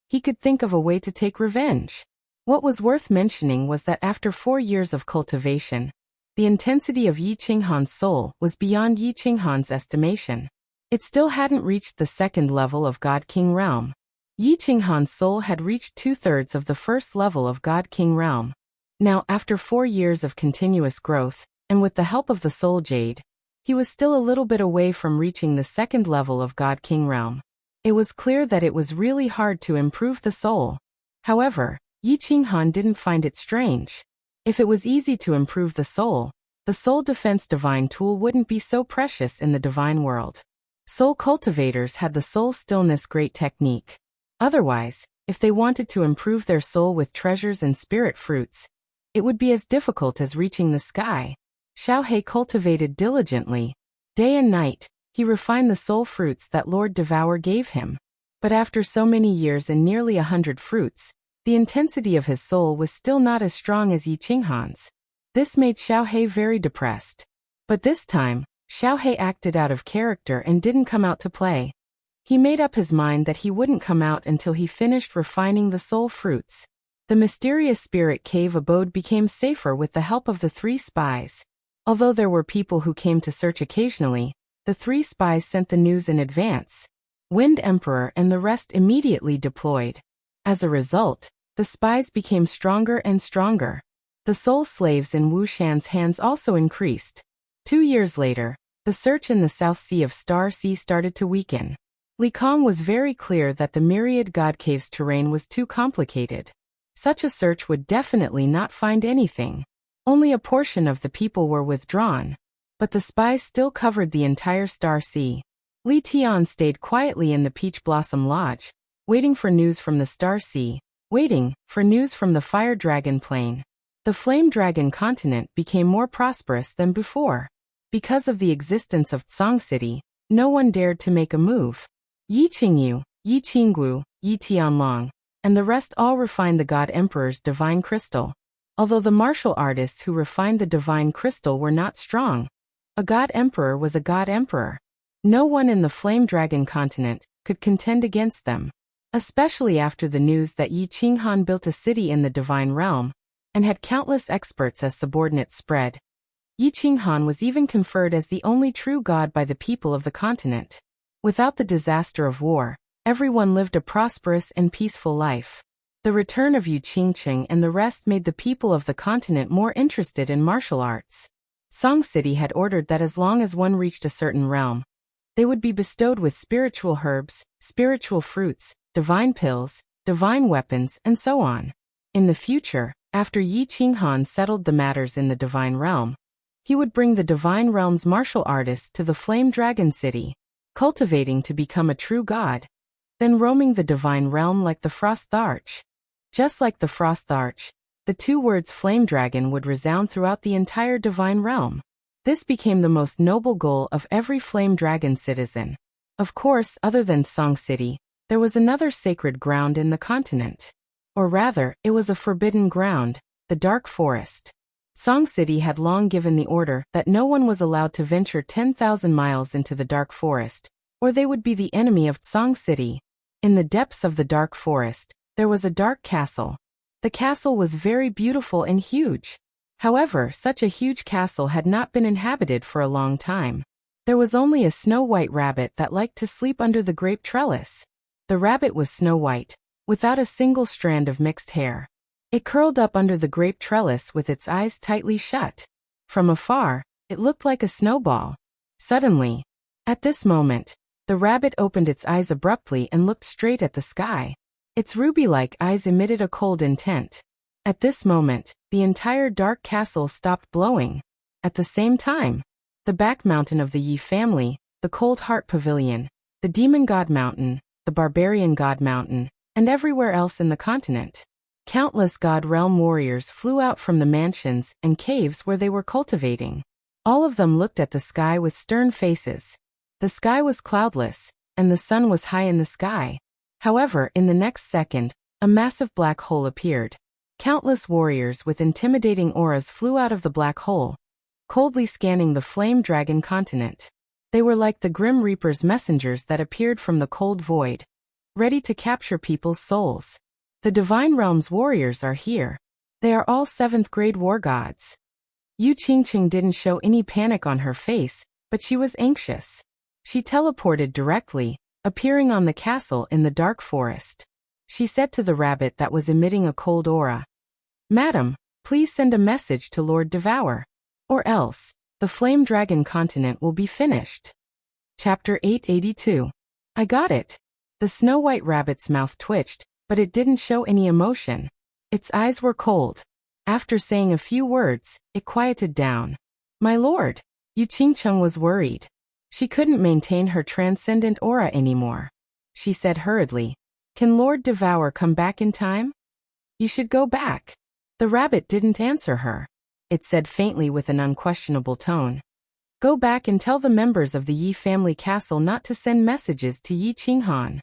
he could think of a way to take revenge. What was worth mentioning was that after 4 years of cultivation, the intensity of Yi Qinghan's soul was beyond Yi Qinghan's estimation. It still hadn't reached the second level of God King Realm. Yi Qinghan's soul had reached 2/3 of the first level of God King Realm. Now, after 4 years of continuous growth, and with the help of the Soul Jade, he was still a little bit away from reaching the second level of God King Realm. It was clear that it was really hard to improve the soul. However, Yi Qinghan didn't find it strange. If it was easy to improve the soul defense divine tool wouldn't be so precious in the divine world. Soul cultivators had the soul stillness great technique. Otherwise, if they wanted to improve their soul with treasures and spirit fruits, it would be as difficult as reaching the sky. Xiao He cultivated diligently. Day and night, he refined the soul fruits that Lord Devour gave him. But after so many years and nearly 100 fruits, the intensity of his soul was still not as strong as Yi Qinghan's. This made Xiao He very depressed. But this time, Xiao He acted out of character and didn't come out to play. He made up his mind that he wouldn't come out until he finished refining the soul fruits. The mysterious spirit cave abode became safer with the help of the 3 spies. Although there were people who came to search occasionally, the 3 spies sent the news in advance. Wind Emperor and the rest immediately deployed. As a result, the spies became stronger and stronger. The soul slaves in Wu Shan's hands also increased. 2 years later, the search in the South Sea of Star Sea started to weaken. Li Kong was very clear that the myriad god caves terrain was too complicated. Such a search would definitely not find anything. Only a portion of the people were withdrawn. But the spies still covered the entire Star Sea. Li Tian stayed quietly in the Peach Blossom Lodge, waiting for news from the Star Sea, waiting for news from the Fire Dragon Plain. The Flame Dragon continent became more prosperous than before. Because of the existence of Tsang City, no one dared to make a move. Yi Qingyu, Yi Qinggu, Yi Tianlong, and the rest all refined the God Emperor's divine crystal. Although the martial artists who refined the divine crystal were not strong, a God Emperor was a God Emperor. No one in the Flame Dragon continent could contend against them. Especially after the news that Yi Qinghan built a city in the divine realm, and had countless experts as subordinates spread. Yi Qinghan was even conferred as the only true god by the people of the continent. Without the disaster of war, everyone lived a prosperous and peaceful life. The return of Yu Qingqing and the rest made the people of the continent more interested in martial arts. Song City had ordered that as long as one reached a certain realm, they would be bestowed with spiritual herbs, spiritual fruits, divine pills, divine weapons, and so on. In the future, after Yi Qinghan settled the matters in the divine realm, he would bring the divine realm's martial artists to the Flame Dragon City, cultivating to become a true god, then roaming the divine realm like the Frost Arch. Just like the Frost Arch, the 2 words Flame Dragon would resound throughout the entire divine realm. This became the most noble goal of every Flame Dragon citizen. Of course, other than Song City, there was another sacred ground in the continent. Or rather, it was a forbidden ground, the Dark Forest. Song City had long given the order that no one was allowed to venture 10,000 miles into the Dark Forest, or they would be the enemy of Song City. In the depths of the Dark Forest, there was a dark castle. The castle was very beautiful and huge. However, such a huge castle had not been inhabited for a long time. There was only a snow-white rabbit that liked to sleep under the grape trellis. The rabbit was snow-white, without a single strand of mixed hair. It curled up under the grape trellis with its eyes tightly shut. From afar, it looked like a snowball. Suddenly, at this moment, the rabbit opened its eyes abruptly and looked straight at the sky. Its ruby-like eyes emitted a cold intent. At this moment, the entire dark castle stopped blowing. At the same time, the back mountain of the Yi family, the Cold Heart Pavilion, the Demon God Mountain, the Barbarian God Mountain, and everywhere else in the continent. Countless God Realm warriors flew out from the mansions and caves where they were cultivating. All of them looked at the sky with stern faces. The sky was cloudless, and the sun was high in the sky. However, in the next second, a massive black hole appeared. Countless warriors with intimidating auras flew out of the black hole, coldly scanning the Flame Dragon continent. They were like the Grim Reaper's messengers that appeared from the cold void, ready to capture people's souls. The Divine Realm's warriors are here. They are all 7th grade war gods. Yu Qingqing didn't show any panic on her face, but she was anxious. She teleported directly, appearing on the castle in the dark forest. She said to the rabbit that was emitting a cold aura, "Madam, please send a message to Lord Devour. Or else, the Flame Dragon continent will be finished." Chapter 882. I got it. The snow-white rabbit's mouth twitched, but it didn't show any emotion. Its eyes were cold. After saying a few words, it quieted down. My lord, Yu Qingcheng was worried. She couldn't maintain her transcendent aura anymore. She said hurriedly, "Can Lord Devour come back in time?" "You should go back." The rabbit didn't answer her. It said faintly with an unquestionable tone, "Go back and tell the members of the Yi family castle not to send messages to Yi Qinghan."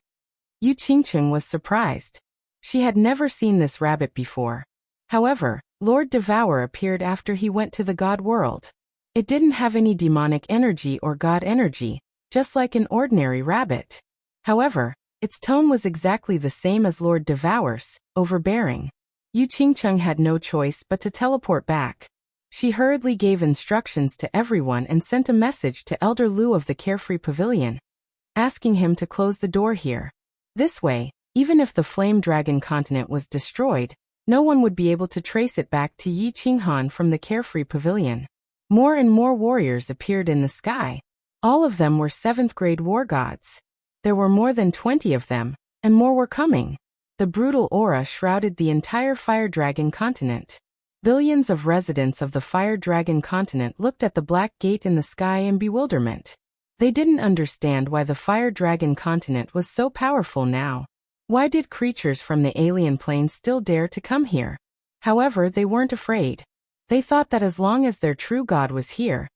Yu Qingcheng was surprised. She had never seen this rabbit before. However, Lord Devour appeared after he went to the god world. It didn't have any demonic energy or god energy, just like an ordinary rabbit. However, its tone was exactly the same as Lord Devour's, overbearing. Yu Qingcheng had no choice but to teleport back. She hurriedly gave instructions to everyone and sent a message to Elder Lu of the Carefree Pavilion, asking him to close the door here. This way, even if the Flame Dragon continent was destroyed, no one would be able to trace it back to Yi Qinghan from the Carefree Pavilion. More and more warriors appeared in the sky. All of them were 7th grade war gods. There were more than 20 of them, and more were coming. The brutal aura shrouded the entire Fire Dragon continent. Billions of residents of the Fire Dragon continent looked at the black gate in the sky in bewilderment. They didn't understand why the Fire Dragon continent was so powerful now. Why did creatures from the alien plane still dare to come here? However, they weren't afraid. They thought that as long as their true god was here,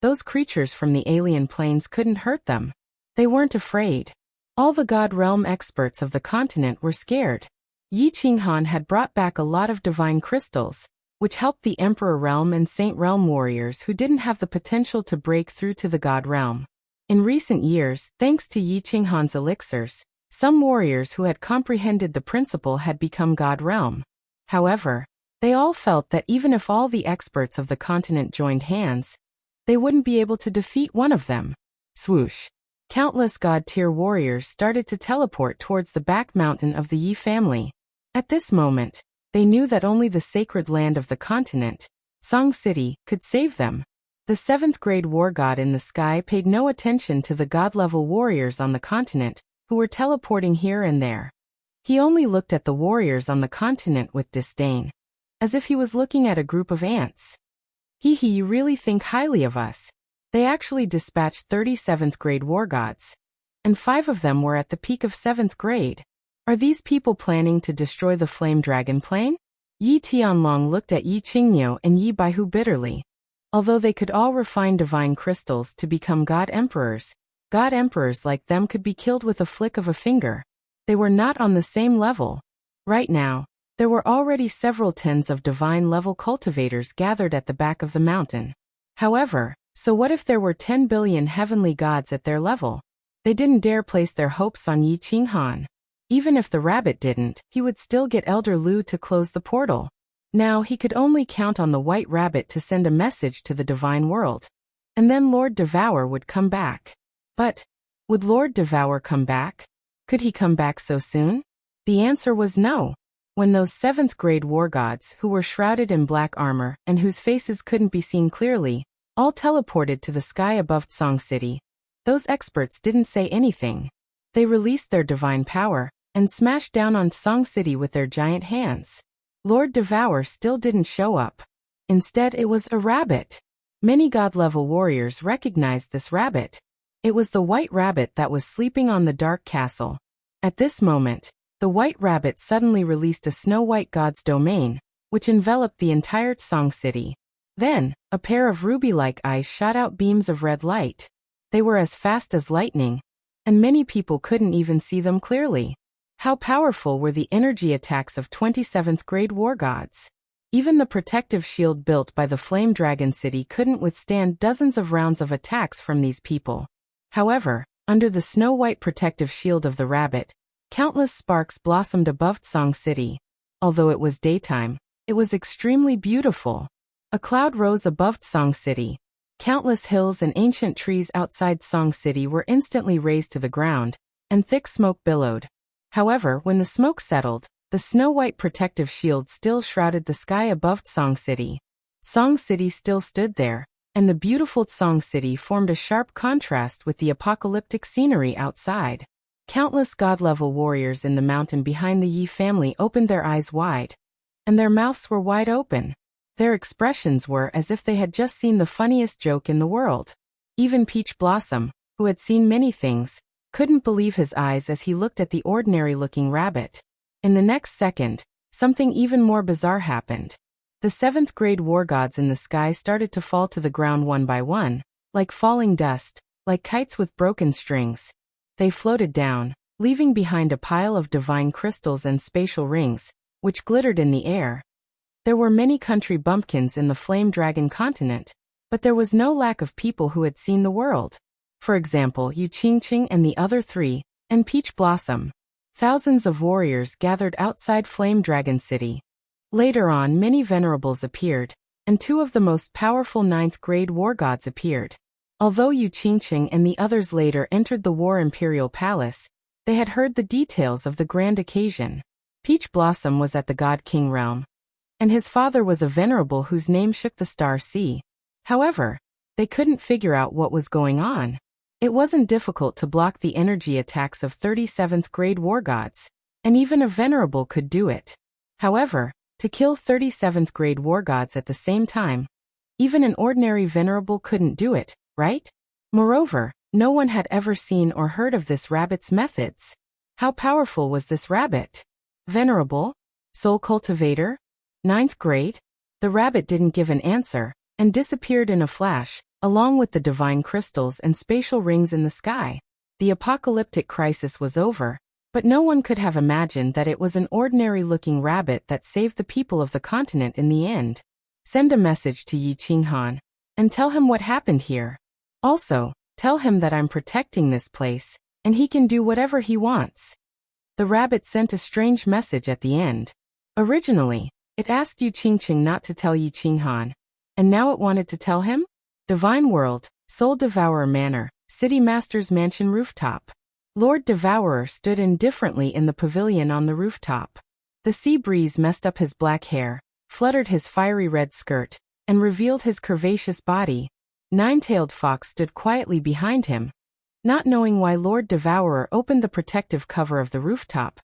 those creatures from the alien planes couldn't hurt them. They weren't afraid. All the god realm experts of the continent were scared. Yi Qinghan had brought back a lot of divine crystals, which helped the Emperor Realm and Saint Realm warriors who didn't have the potential to break through to the god realm. In recent years, thanks to Yi Qinghan's elixirs, some warriors who had comprehended the principle had become god realm. However, they all felt that even if all the experts of the continent joined hands, they wouldn't be able to defeat one of them. Swoosh! Countless god-tier warriors started to teleport towards the back mountain of the Yi family. At this moment, they knew that only the sacred land of the continent, Song City, could save them. The 7th grade war god in the sky paid no attention to the god-level warriors on the continent, who were teleporting here and there. He only looked at the warriors on the continent with disdain, as if he was looking at a group of ants. Hee, you really think highly of us. They actually dispatched 37th grade war gods, and 5 of them were at the peak of 7th grade. Are these people planning to destroy the Flame Dragon plane? Yi Tianlong looked at Yi Qingniu and Yi Baihu bitterly. Although they could all refine divine crystals to become god emperors like them could be killed with a flick of a finger. They were not on the same level. Right now, there were already several tens of divine-level cultivators gathered at the back of the mountain. However, so what if there were 10 billion heavenly gods at their level? They didn't dare place their hopes on Yi Qinghan. Even if the rabbit didn't, he would still get Elder Lu to close the portal. Now he could only count on the white rabbit to send a message to the divine world. And then Lord Devour would come back. But, would Lord Devour come back? Could he come back so soon? The answer was no. When those 7th grade war gods, who were shrouded in black armor and whose faces couldn't be seen clearly, all teleported to the sky above Song City, those experts didn't say anything. They released their divine power and smashed down on Song City with their giant hands. Lord Devour still didn't show up. Instead, it was a rabbit. Many god-level warriors recognized this rabbit. It was the white rabbit that was sleeping on the dark castle. At this moment, the white rabbit suddenly released a snow-white god's domain, which enveloped the entire Song City. Then, a pair of ruby-like eyes shot out beams of red light. They were as fast as lightning, and many people couldn't even see them clearly. How powerful were the energy attacks of 27th grade war gods? Even the protective shield built by the Flame Dragon City couldn't withstand dozens of rounds of attacks from these people. However, under the snow-white protective shield of the rabbit, countless sparks blossomed above Song City. Although it was daytime, it was extremely beautiful. A cloud rose above Song City. Countless hills and ancient trees outside Song City were instantly razed to the ground, and thick smoke billowed. However, when the smoke settled, the snow-white protective shield still shrouded the sky above Song City. Song City still stood there, and the beautiful Song City formed a sharp contrast with the apocalyptic scenery outside. Countless god-level warriors in the mountain behind the Yi family opened their eyes wide, and their mouths were wide open. Their expressions were as if they had just seen the funniest joke in the world. Even Peach Blossom, who had seen many things, couldn't believe his eyes as he looked at the ordinary-looking rabbit. In the next second, something even more bizarre happened. The 7th grade war gods in the sky started to fall to the ground one by one, like falling dust, like kites with broken strings. They floated down, leaving behind a pile of divine crystals and spatial rings, which glittered in the air. There were many country bumpkins in the Flame Dragon continent, but there was no lack of people who had seen the world. For example, Yu Qingqing and the other 3, and Peach Blossom. Thousands of warriors gathered outside Flame Dragon City. Later on, many venerables appeared, and 2 of the most powerful 9th grade war gods appeared. Although Yu Qingqing and the others later entered the War Imperial Palace, they had heard the details of the grand occasion. Peach Blossom was at the God King realm, and his father was a venerable whose name shook the Star Sea. However, they couldn't figure out what was going on. It wasn't difficult to block the energy attacks of 37th grade war gods, and even a venerable could do it. However, to kill 37th grade war gods at the same time, even an ordinary venerable couldn't do it, right? Moreover, no one had ever seen or heard of this rabbit's methods. How powerful was this rabbit? Venerable? Soul cultivator? 9th grade? The rabbit didn't give an answer, and disappeared in a flash, along with the divine crystals and spatial rings in the sky. The apocalyptic crisis was over, but no one could have imagined that it was an ordinary-looking rabbit that saved the people of the continent in the end. Send a message to Yi Qinghan, and tell him what happened here. Also, tell him that I'm protecting this place, and he can do whatever he wants. The rabbit sent a strange message at the end. Originally, it asked Yu Qingqing not to tell Yi Qinghan, and now it wanted to tell him? Divine World, Soul Devourer Manor, City Master's Mansion Rooftop. Lord Devourer stood indifferently in the pavilion on the rooftop. The sea breeze messed up his black hair, fluttered his fiery red skirt, and revealed his curvaceous body. Nine-tailed Fox stood quietly behind him, not knowing why Lord Devourer opened the protective cover of the rooftop,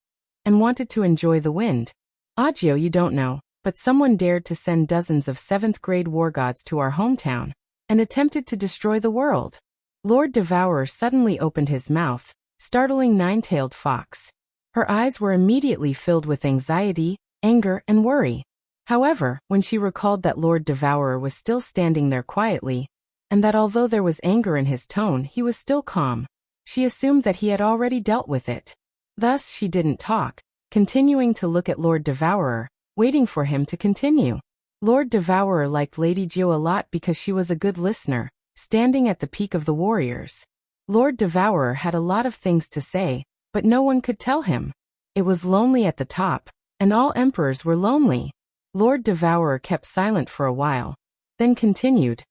and wanted to enjoy the wind. Audio, you don't know, but someone dared to send dozens of 7th grade war gods to our hometown, and attempted to destroy the world. Lord Devourer suddenly opened his mouth, startling Nine-tailed Fox. Her eyes were immediately filled with anxiety, anger, and worry. However, when she recalled that Lord Devourer was still standing there quietly, and that although there was anger in his tone, he was still calm, she assumed that he had already dealt with it. Thus, she didn't talk, continuing to look at Lord Devourer, waiting for him to continue. Lord Devourer liked Lady Jiu a lot because she was a good listener, standing at the peak of the warriors. Lord Devourer had a lot of things to say, but no one could tell him. It was lonely at the top, and all emperors were lonely. Lord Devourer kept silent for a while, then continued.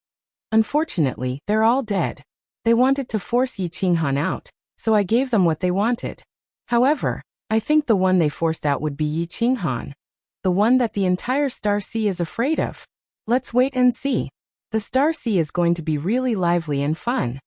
Unfortunately, they're all dead. They wanted to force Yi Qinghan out, so I gave them what they wanted. However, I think the one they forced out would be Yi Qinghan, the one that the entire Star Sea is afraid of. Let's wait and see. The Star Sea is going to be really lively and fun.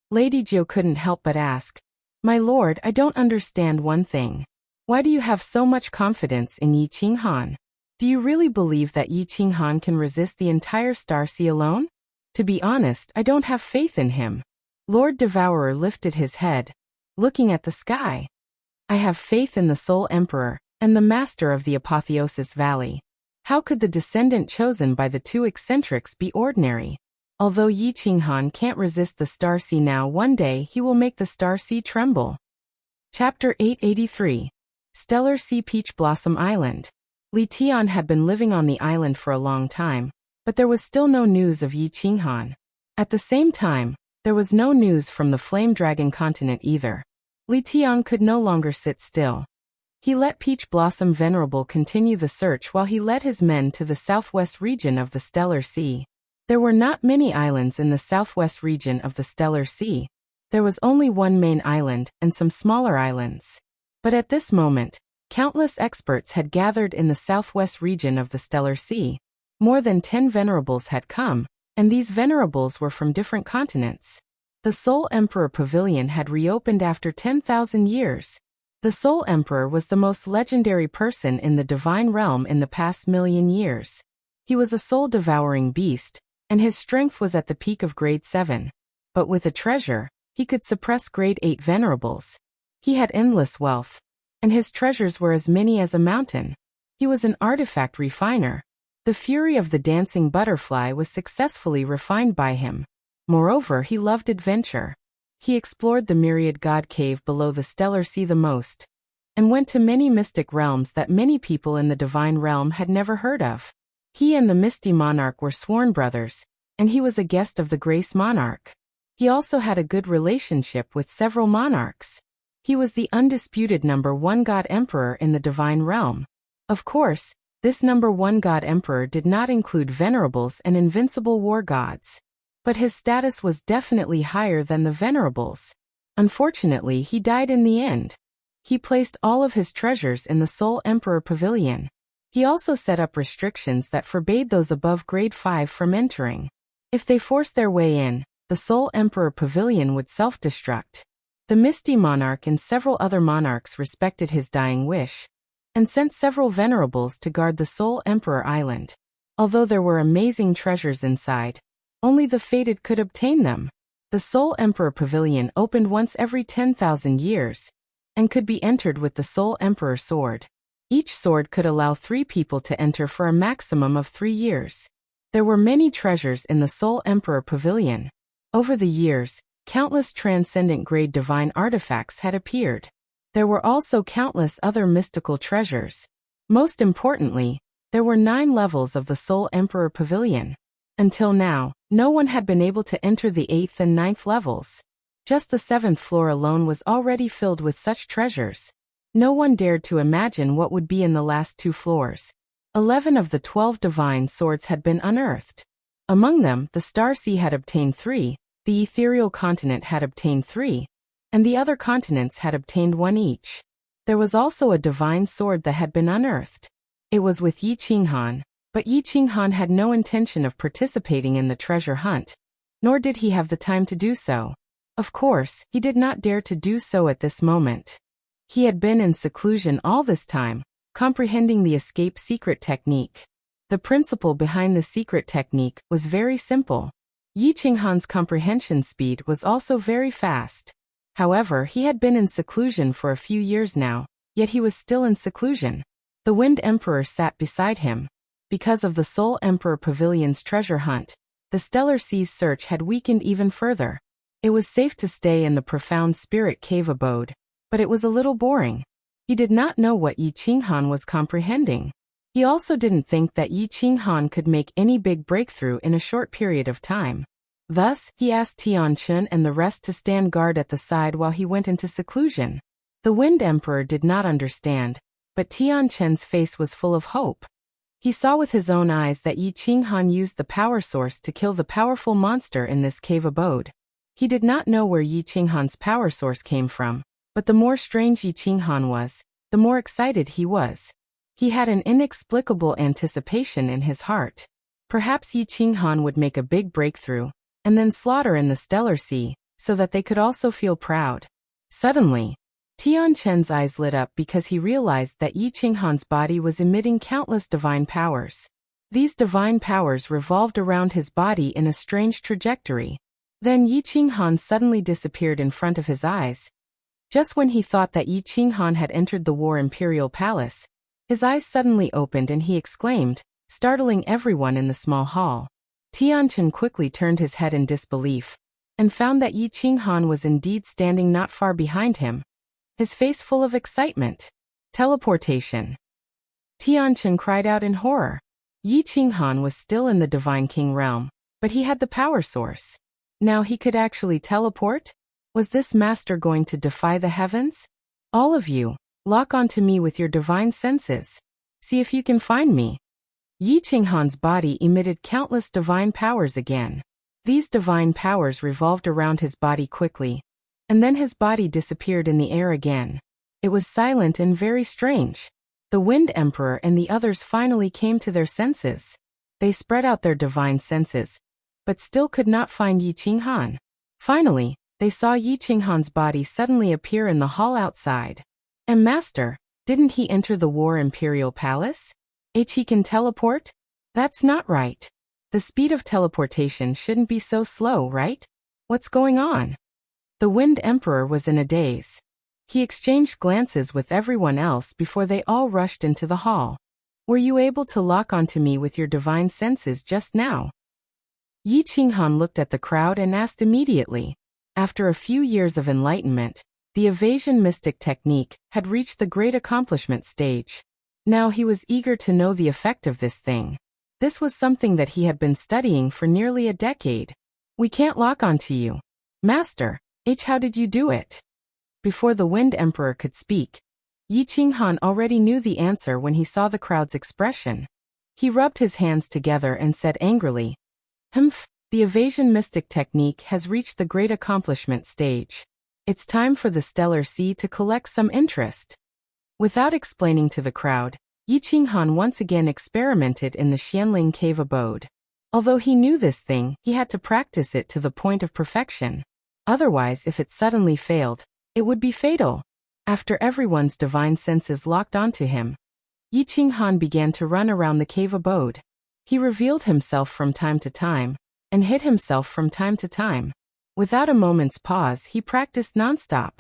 Lady Jiu couldn't help but ask, My lord, I don't understand one thing. Why do you have so much confidence in Yi Qinghan? Do you really believe that Yi Qinghan can resist the entire Star Sea alone? To be honest, I don't have faith in him. Lord Devourer lifted his head, looking at the sky. I have faith in the Soul Emperor, and the master of the Apotheosis Valley. How could the descendant chosen by the 2 eccentrics be ordinary? Although Yi Qinghan can't resist the Star Sea now, one day he will make the Star Sea tremble. Chapter 883. Stellar Sea Peach Blossom Island. Li Tian had been living on the island for a long time, but there was still no news of Yi Qinghan. At the same time, there was no news from the Flame Dragon continent either. Li Tian could no longer sit still. He let Peach Blossom Venerable continue the search while he led his men to the southwest region of the Stellar Sea. There were not many islands in the southwest region of the Stellar Sea. There was only one main island and some smaller islands. But at this moment, countless experts had gathered in the southwest region of the Stellar Sea. More than 10 venerables had come, and these venerables were from different continents. The Soul Emperor Pavilion had reopened after 10,000 years. The Soul Emperor was the most legendary person in the divine realm in the past 1,000,000 years. He was a soul-devouring beast, and his strength was at the peak of grade 7. But with a treasure, he could suppress grade 8 venerables. He had endless wealth, and his treasures were as many as a mountain. He was an artifact refiner. The fury of the dancing butterfly was successfully refined by him. Moreover, he loved adventure. He explored the myriad god cave below the stellar sea the most, and went to many mystic realms that many people in the divine realm had never heard of. He and the Misty Monarch were sworn brothers, and he was a guest of the Grace Monarch. He also had a good relationship with several monarchs. He was the undisputed #1 God Emperor in the divine realm. Of course, this #1 God Emperor did not include venerables and invincible war gods. But his status was definitely higher than the venerables. Unfortunately, he died in the end. He placed all of his treasures in the Soul Emperor Pavilion. He also set up restrictions that forbade those above grade 5 from entering. If they forced their way in, the Soul Emperor Pavilion would self-destruct. The Misty Monarch and several other monarchs respected his dying wish, and sent several venerables to guard the Soul Emperor Island. Although there were amazing treasures inside, only the fated could obtain them. The Soul Emperor Pavilion opened once every 10,000 years, and could be entered with the Soul Emperor sword. Each sword could allow 3 people to enter for a maximum of 3 years. There were many treasures in the Soul Emperor Pavilion. Over the years, countless transcendent grade divine artifacts had appeared. There were also countless other mystical treasures. Most importantly, there were 9 levels of the Soul Emperor Pavilion. Until now, no one had been able to enter the 8th and 9th levels. Just the 7th floor alone was already filled with such treasures. No one dared to imagine what would be in the last 2 floors. 11 of the 12 divine swords had been unearthed. Among them, the Star Sea had obtained 3, the Ethereal Continent had obtained 3, and the other continents had obtained 1 each. There was also a divine sword that had been unearthed. It was with Yi Qinghan, but Yi Qinghan had no intention of participating in the treasure hunt, nor did he have the time to do so. Of course, he did not dare to do so at this moment. He had been in seclusion all this time, comprehending the escape secret technique. The principle behind the secret technique was very simple. Yi Qinghan's comprehension speed was also very fast. However, he had been in seclusion for a few years now, yet he was still in seclusion. The Wind Emperor sat beside him. Because of the Soul Emperor Pavilion's treasure hunt, the Stellar Sea's search had weakened even further. It was safe to stay in the profound spirit cave abode, but it was a little boring. He did not know what Yi Qinghan was comprehending. He also didn't think that Yi Qinghan could make any big breakthrough in a short period of time. Thus, he asked Tianqun and the rest to stand guard at the side while he went into seclusion. The Wind Emperor did not understand, but Tianqun's face was full of hope. He saw with his own eyes that Yi Qinghan used the power source to kill the powerful monster in this cave abode. He did not know where Yi Qinghan's power source came from, but the more strange Yi Qinghan was, the more excited he was. He had an inexplicable anticipation in his heart. Perhaps Yi Qinghan would make a big breakthrough, and then slaughter in the Stellar Sea, so that they could also feel proud. Suddenly, Tianqun's eyes lit up because he realized that Yi Qinghan's body was emitting countless divine powers. These divine powers revolved around his body in a strange trajectory. Then Yi Qinghan suddenly disappeared in front of his eyes. Just when he thought that Yi Qinghan had entered the War Imperial Palace, his eyes suddenly opened and he exclaimed, startling everyone in the small hall. Tianqun quickly turned his head in disbelief, and found that Yi Qinghan was indeed standing not far behind him, his face full of excitement. Teleportation. Tianqun cried out in horror. Yi Qinghan was still in the Divine King realm, but he had the power source. Now he could actually teleport? Was this master going to defy the heavens? All of you, lock onto me with your divine senses. See if you can find me. Yi Qinghan's body emitted countless divine powers again. These divine powers revolved around his body quickly, and then his body disappeared in the air again. It was silent and very strange. The Wind Emperor and the others finally came to their senses. They spread out their divine senses, but still could not find Yi Qinghan. Finally, they saw Yi Qinghan's body suddenly appear in the hall outside. And Master, didn't he enter the War Imperial Palace? He can teleport? That's not right. The speed of teleportation shouldn't be so slow, right? What's going on? The Wind Emperor was in a daze. He exchanged glances with everyone else before they all rushed into the hall. Were you able to lock onto me with your divine senses just now? Yi Qinghan looked at the crowd and asked immediately. After a few years of enlightenment, the evasion mystic technique had reached the great accomplishment stage. Now he was eager to know the effect of this thing. This was something that he had been studying for nearly a decade. We can't lock onto you. Master, how did you do it? Before the Wind Emperor could speak, Yi Qinghan already knew the answer when he saw the crowd's expression. He rubbed his hands together and said angrily, "Humph, the evasion mystic technique has reached the great accomplishment stage. It's time for the stellar sea to collect some interest." Without explaining to the crowd, Yi Qinghan once again experimented in the Xianling cave abode. Although he knew this thing, he had to practice it to the point of perfection. Otherwise, if it suddenly failed, it would be fatal. After everyone's divine senses locked onto him, Yi Qinghan began to run around the cave abode. He revealed himself from time to time, and hid himself from time to time. Without a moment's pause, he practiced nonstop.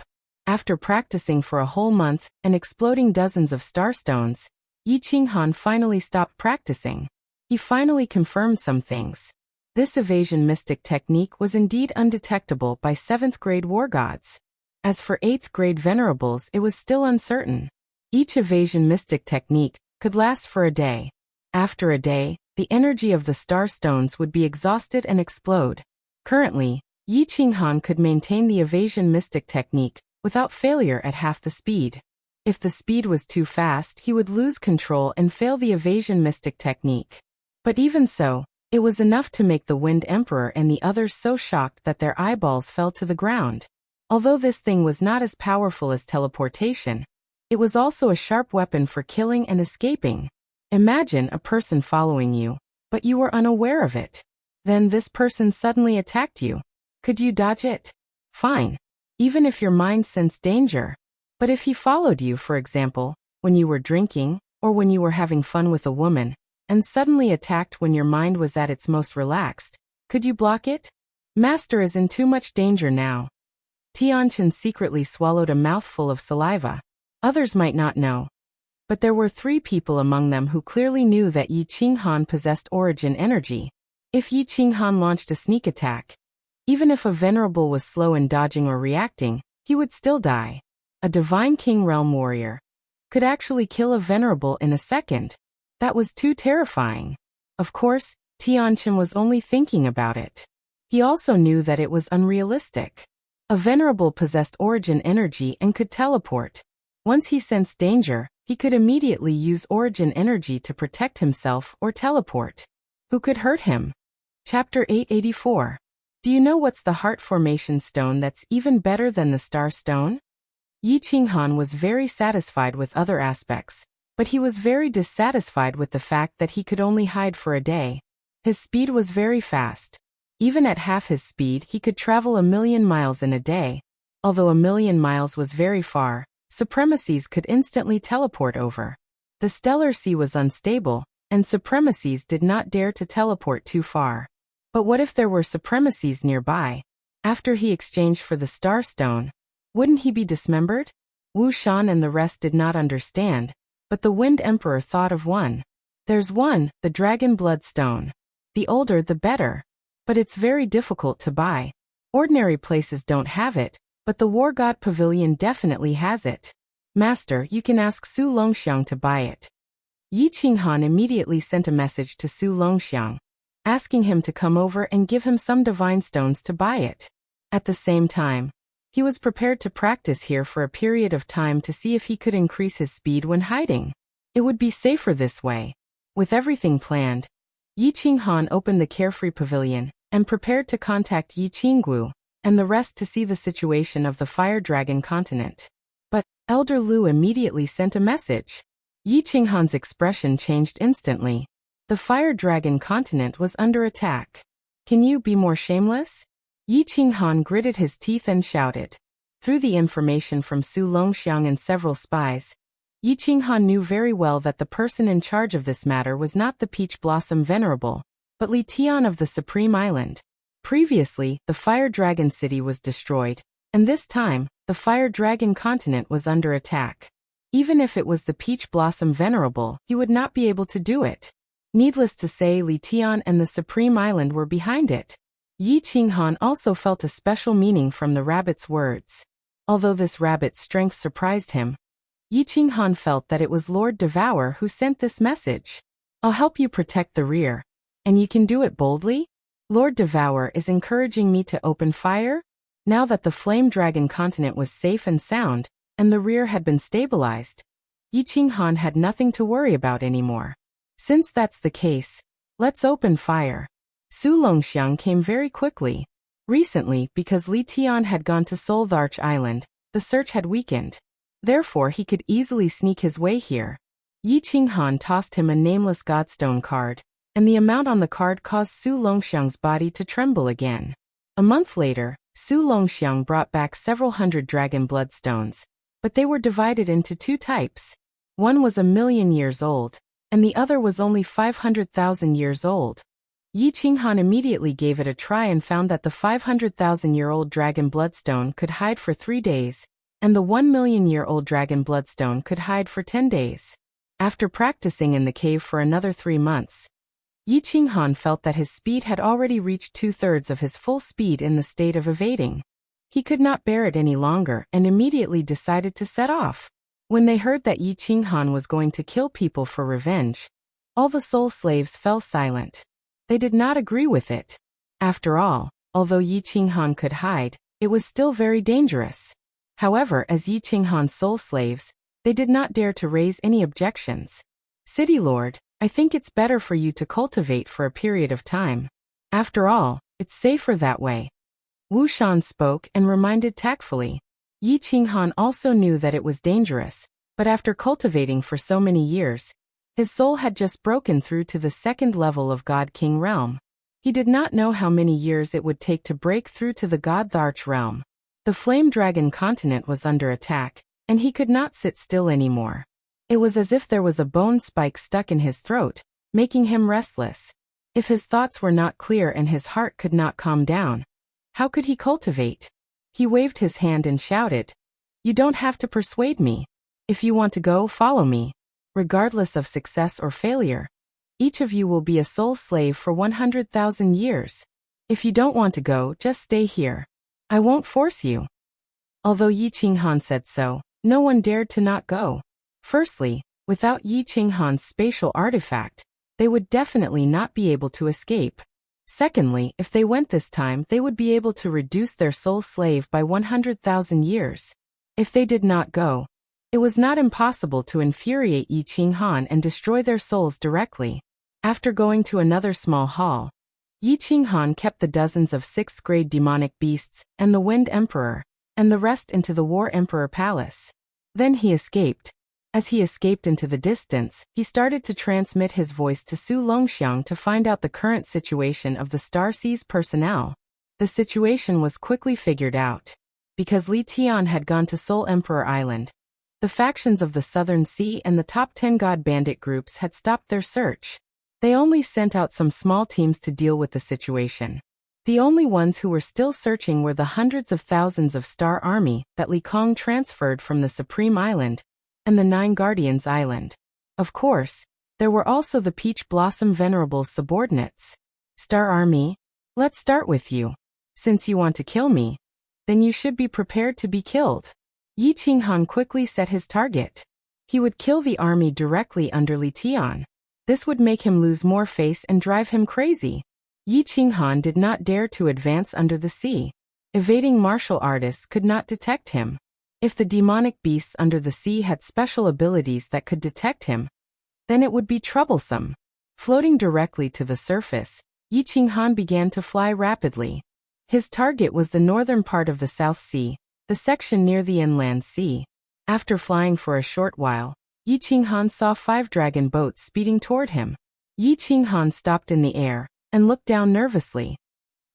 After practicing for a whole month and exploding dozens of starstones, Yi Qinghan finally stopped practicing. He finally confirmed some things. This evasion mystic technique was indeed undetectable by 7th grade war gods. As for 8th grade venerables, it was still uncertain. Each evasion mystic technique could last for a day. After a day, the energy of the star stones would be exhausted and explode. Currently, Yi Qinghan could maintain the evasion mystic technique without failure at half the speed. If the speed was too fast, he would lose control and fail the evasion mystic technique. But even so, it was enough to make the Wind Emperor and the others so shocked that their eyeballs fell to the ground. Although this thing was not as powerful as teleportation, it was also a sharp weapon for killing and escaping. Imagine a person following you, but you were unaware of it. Then this person suddenly attacked you. Could you dodge it? Fine. Even if your mind sensed danger. But if he followed you, for example, when you were drinking, or when you were having fun with a woman, and suddenly attacked when your mind was at its most relaxed, could you block it? Master is in too much danger now. Tianqian secretly swallowed a mouthful of saliva. Others might not know. But there were 3 people among them who clearly knew that Yi Qinghan possessed origin energy. If Yi Qinghan launched a sneak attack, even if a venerable was slow in dodging or reacting, he would still die. A divine king realm warrior could actually kill a venerable in a second. That was too terrifying. Of course, Tianqian was only thinking about it. He also knew that it was unrealistic. A venerable possessed origin energy and could teleport. Once he sensed danger, he could immediately use origin energy to protect himself or teleport. Who could hurt him? Chapter 884. Do you know what's the heart formation stone that's even better than the star stone? Yi Qinghan was very satisfied with other aspects, but he was very dissatisfied with the fact that he could only hide for a day. His speed was very fast. Even at half his speed, he could travel 1,000,000 miles in a day. Although 1,000,000 miles was very far, supremacies could instantly teleport over. The stellar sea was unstable, and supremacies did not dare to teleport too far. But what if there were supremacies nearby? After he exchanged for the star stone, wouldn't he be dismembered? Wu Shan and the rest did not understand, but the Wind Emperor thought of one. There's one, the Dragon Blood Stone. The older the better. But it's very difficult to buy. Ordinary places don't have it, but the War God Pavilion definitely has it. Master, you can ask Su Longxiang to buy it. Yi Qinghan immediately sent a message to Su Longxiang, asking him to come over and give him some divine stones to buy it. At the same time, he was prepared to practice here for a period of time to see if he could increase his speed when hiding. It would be safer this way. With everything planned, Yi Qinghan opened the Carefree Pavilion and prepared to contact Yi Qinggu and the rest to see the situation of the Fire Dragon continent. But Elder Lu immediately sent a message. Yi Qinghan's expression changed instantly. The Fire Dragon continent was under attack. Can you be more shameless? Yi Qinghan gritted his teeth and shouted. Through the information from Su Longxiang and several spies, Yi Qinghan knew very well that the person in charge of this matter was not the Peach Blossom Venerable, but Li Tian of the Supreme Island. Previously, the Fire Dragon City was destroyed, and this time, the Fire Dragon continent was under attack. Even if it was the Peach Blossom Venerable, he would not be able to do it. Needless to say, Li Tian and the Supreme Island were behind it. Yi Qinghan also felt a special meaning from the rabbit's words. Although this rabbit's strength surprised him, Yi Qinghan felt that it was Lord Devour who sent this message. I'll help you protect the rear. And you can do it boldly? Lord Devour is encouraging me to open fire? Now that the Flame Dragon continent was safe and sound, and the rear had been stabilized, Yi Qinghan had nothing to worry about anymore. Since that's the case, let's open fire. Su Longxiang came very quickly. Recently, because Li Tian had gone to Solvarch Island, the search had weakened. Therefore he could easily sneak his way here. Yi Qinghan tossed him a nameless Godstone card, and the amount on the card caused Su Longxiang's body to tremble again. A month later, Su Longxiang brought back several hundred dragon bloodstones, but they were divided into two types. One was 1,000,000 years old, and the other was only 500,000 years old. Yi Qinghan immediately gave it a try and found that the 500,000-year-old dragon bloodstone could hide for 3 days, and the 1,000,000-year-old dragon bloodstone could hide for 10 days. After practicing in the cave for another 3 months, Yi Qinghan felt that his speed had already reached 2/3 of his full speed in the state of evading. He could not bear it any longer and immediately decided to set off. When they heard that Yi Qinghan was going to kill people for revenge, all the soul slaves fell silent. They did not agree with it. After all, although Yi Qinghan could hide, it was still very dangerous. However, as Yi Qinghan's soul slaves, they did not dare to raise any objections. City Lord, I think it's better for you to cultivate for a period of time. After all, it's safer that way. Wu Shan spoke and reminded tactfully. Yi Qinghan also knew that it was dangerous, but after cultivating for so many years, his soul had just broken through to the 2nd level of God King realm. He did not know how many years it would take to break through to the God Tharch realm. The Flame Dragon continent was under attack, and he could not sit still anymore. It was as if there was a bone spike stuck in his throat, making him restless. If his thoughts were not clear and his heart could not calm down, how could he cultivate? He waved his hand and shouted, "You don't have to persuade me. If you want to go, follow me. Regardless of success or failure, each of you will be a soul slave for 100,000 years. If you don't want to go, just stay here. I won't force you." Although Yi Qinghan said so, no one dared to not go. Firstly, without Yi Qinghan's spatial artifact, they would definitely not be able to escape. Secondly, if they went this time, they would be able to reduce their soul slave by 100,000 years. If they did not go, it was not impossible to infuriate Yi Qinghan and destroy their souls directly. After going to another small hall, Yi Qinghan kept the dozens of 6th-grade demonic beasts and the Wind Emperor, and the rest into the War Emperor Palace. Then he escaped. As he escaped into the distance, he started to transmit his voice to Su Longxiang to find out the current situation of the Star Sea's personnel. The situation was quickly figured out. Because Li Tian had gone to Soul Emperor Island, the factions of the Southern Sea and the top 10 God Bandit groups had stopped their search. They only sent out some small teams to deal with the situation. The only ones who were still searching were the hundreds of thousands of Star Army that Li Kong transferred from the Supreme Island and the 9 Guardians Island. Of course, there were also the Peach Blossom Venerable's subordinates. Star Army, let's start with you. Since you want to kill me, then you should be prepared to be killed. Yi Qinghan quickly set his target. He would kill the army directly under Li Tian. This would make him lose more face and drive him crazy. Yi Qinghan did not dare to advance under the sea. Evading martial artists could not detect him. If the demonic beasts under the sea had special abilities that could detect him, then it would be troublesome. Floating directly to the surface, Yi Qinghan began to fly rapidly. His target was the northern part of the South Sea, the section near the inland sea. After flying for a short while, Yi Qinghan saw 5 dragon boats speeding toward him. Yi Qinghan stopped in the air and looked down nervously.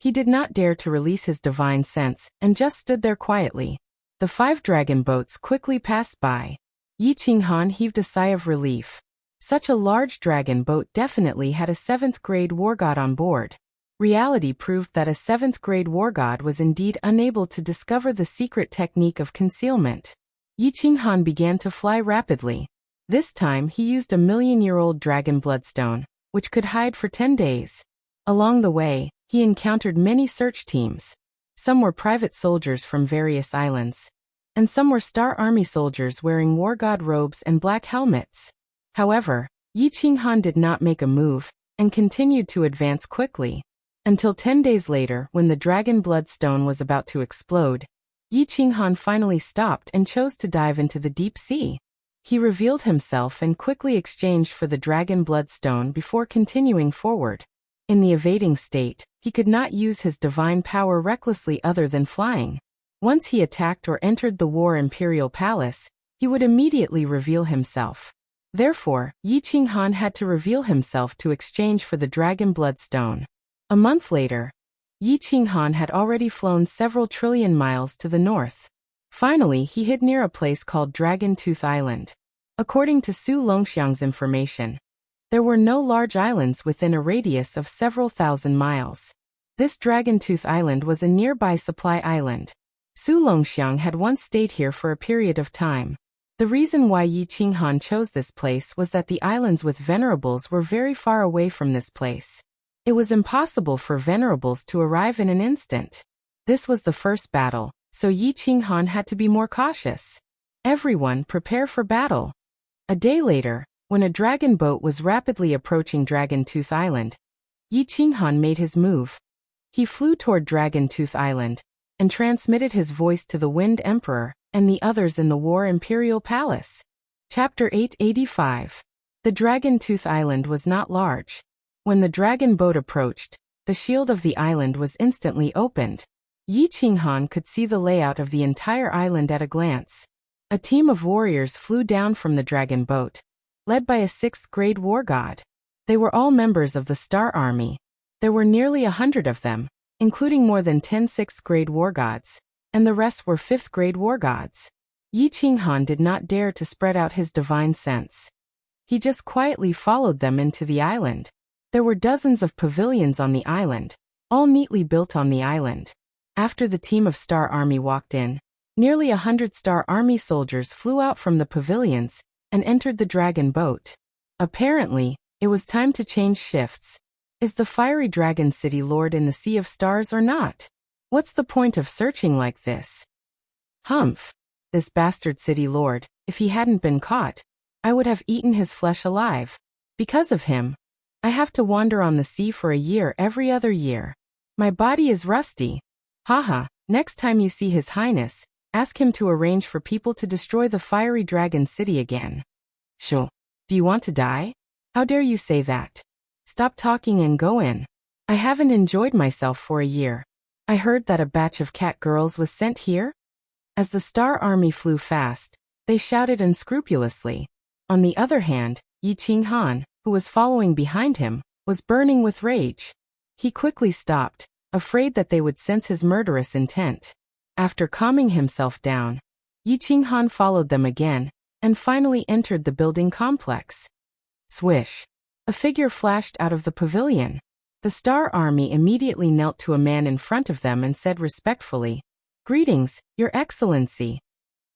He did not dare to release his divine sense and just stood there quietly. The 5 dragon boats quickly passed by. Yi Qinghan heaved a sigh of relief. Such a large dragon boat definitely had a 7th grade war god on board. Reality proved that a 7th grade war god was indeed unable to discover the secret technique of concealment. Yi Qinghan began to fly rapidly. This time he used a million-year-old dragon bloodstone, which could hide for 10 days. Along the way, he encountered many search teams. Some were private soldiers from various islands, and some were Star Army soldiers wearing war god robes and black helmets. However, Yi Qinghan did not make a move, and continued to advance quickly. Until 10 days later, when the dragon bloodstone was about to explode, Yi Qinghan finally stopped and chose to dive into the deep sea. He revealed himself and quickly exchanged for the dragon bloodstone before continuing forward. In the evading state, he could not use his divine power recklessly other than flying. Once he attacked or entered the War Imperial Palace, he would immediately reveal himself. Therefore, Yi Qinghan had to reveal himself to exchange for the dragon bloodstone. A month later, Yi Qinghan had already flown several trillion miles to the north. Finally, he hid near a place called Dragon Tooth Island. According to Su Longxiang's information, there were no large islands within a radius of several thousand miles. This Dragon Tooth Island was a nearby supply island. Su Longxiang had once stayed here for a period of time. The reason why Yi Qinghan chose this place was that the islands with venerables were very far away from this place. It was impossible for venerables to arrive in an instant. This was the first battle, so Yi Qinghan had to be more cautious. Everyone prepare for battle. A day later, when a dragon boat was rapidly approaching Dragon Tooth Island, Yi Qinghan made his move. He flew toward Dragon Tooth Island and transmitted his voice to the Wind Emperor and the others in the War Imperial Palace. Chapter 885. The Dragon Tooth Island was not large. When the dragon boat approached, the shield of the island was instantly opened. Yi Qinghan could see the layout of the entire island at a glance. A team of warriors flew down from the dragon boat, led by a 6th grade war god. They were all members of the Star Army. There were nearly 100 of them, including more than 10 6th grade war gods, and the rest were 5th grade war gods. Yi Qinghan did not dare to spread out his divine sense. He just quietly followed them into the island. There were dozens of pavilions on the island, all neatly built on the island. After the team of Star Army walked in, nearly 100 Star Army soldiers flew out from the pavilions and entered the dragon boat. Apparently, it was time to change shifts. Is the fiery dragon city lord in the Sea of Stars or not? What's the point of searching like this? Humph! This bastard city lord, if he hadn't been caught, I would have eaten his flesh alive. Because of him, I have to wander on the sea for a year every other year. My body is rusty. Haha, next time you see His Highness, ask him to arrange for people to destroy the fiery dragon city again. Shoo. Do you want to die? How dare you say that? Stop talking and go in. I haven't enjoyed myself for a year. I heard that a batch of cat girls was sent here. As the Star Army flew fast, they shouted unscrupulously. On the other hand, Yi Qinghan, who was following behind him, was burning with rage. He quickly stopped, afraid that they would sense his murderous intent. After calming himself down, Yi Qinghan followed them again, and finally entered the building complex. Swish! A figure flashed out of the pavilion. The Star Army immediately knelt to a man in front of them and said respectfully, "Greetings, Your Excellency.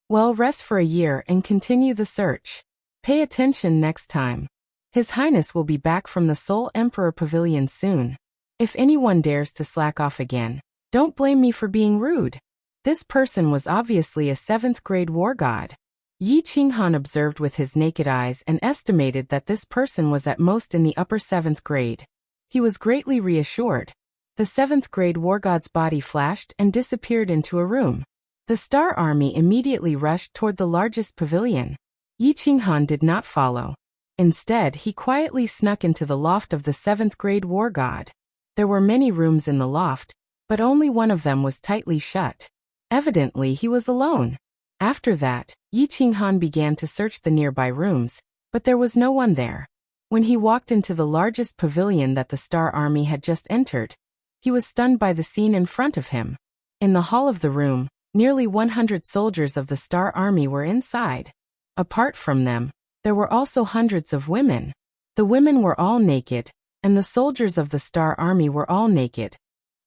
Well, rest for a year and continue the search. Pay attention next time. His Highness will be back from the Seoul Emperor Pavilion soon. If anyone dares to slack off again, don't blame me for being rude." This person was obviously a 7th grade war god. Yi Qinghan observed with his naked eyes and estimated that this person was at most in the upper 7th grade. He was greatly reassured. The 7th grade war god's body flashed and disappeared into a room. The Star Army immediately rushed toward the largest pavilion. Yi Qinghan did not follow. Instead, he quietly snuck into the loft of the 7th grade war god. There were many rooms in the loft, but only one of them was tightly shut. Evidently, he was alone. After that, Yi Qinghan began to search the nearby rooms, but there was no one there. When he walked into the largest pavilion that the Star Army had just entered, he was stunned by the scene in front of him. In the hall of the room, nearly 100 soldiers of the Star Army were inside. Apart from them, there were also hundreds of women. The women were all naked, and the soldiers of the Star Army were all naked.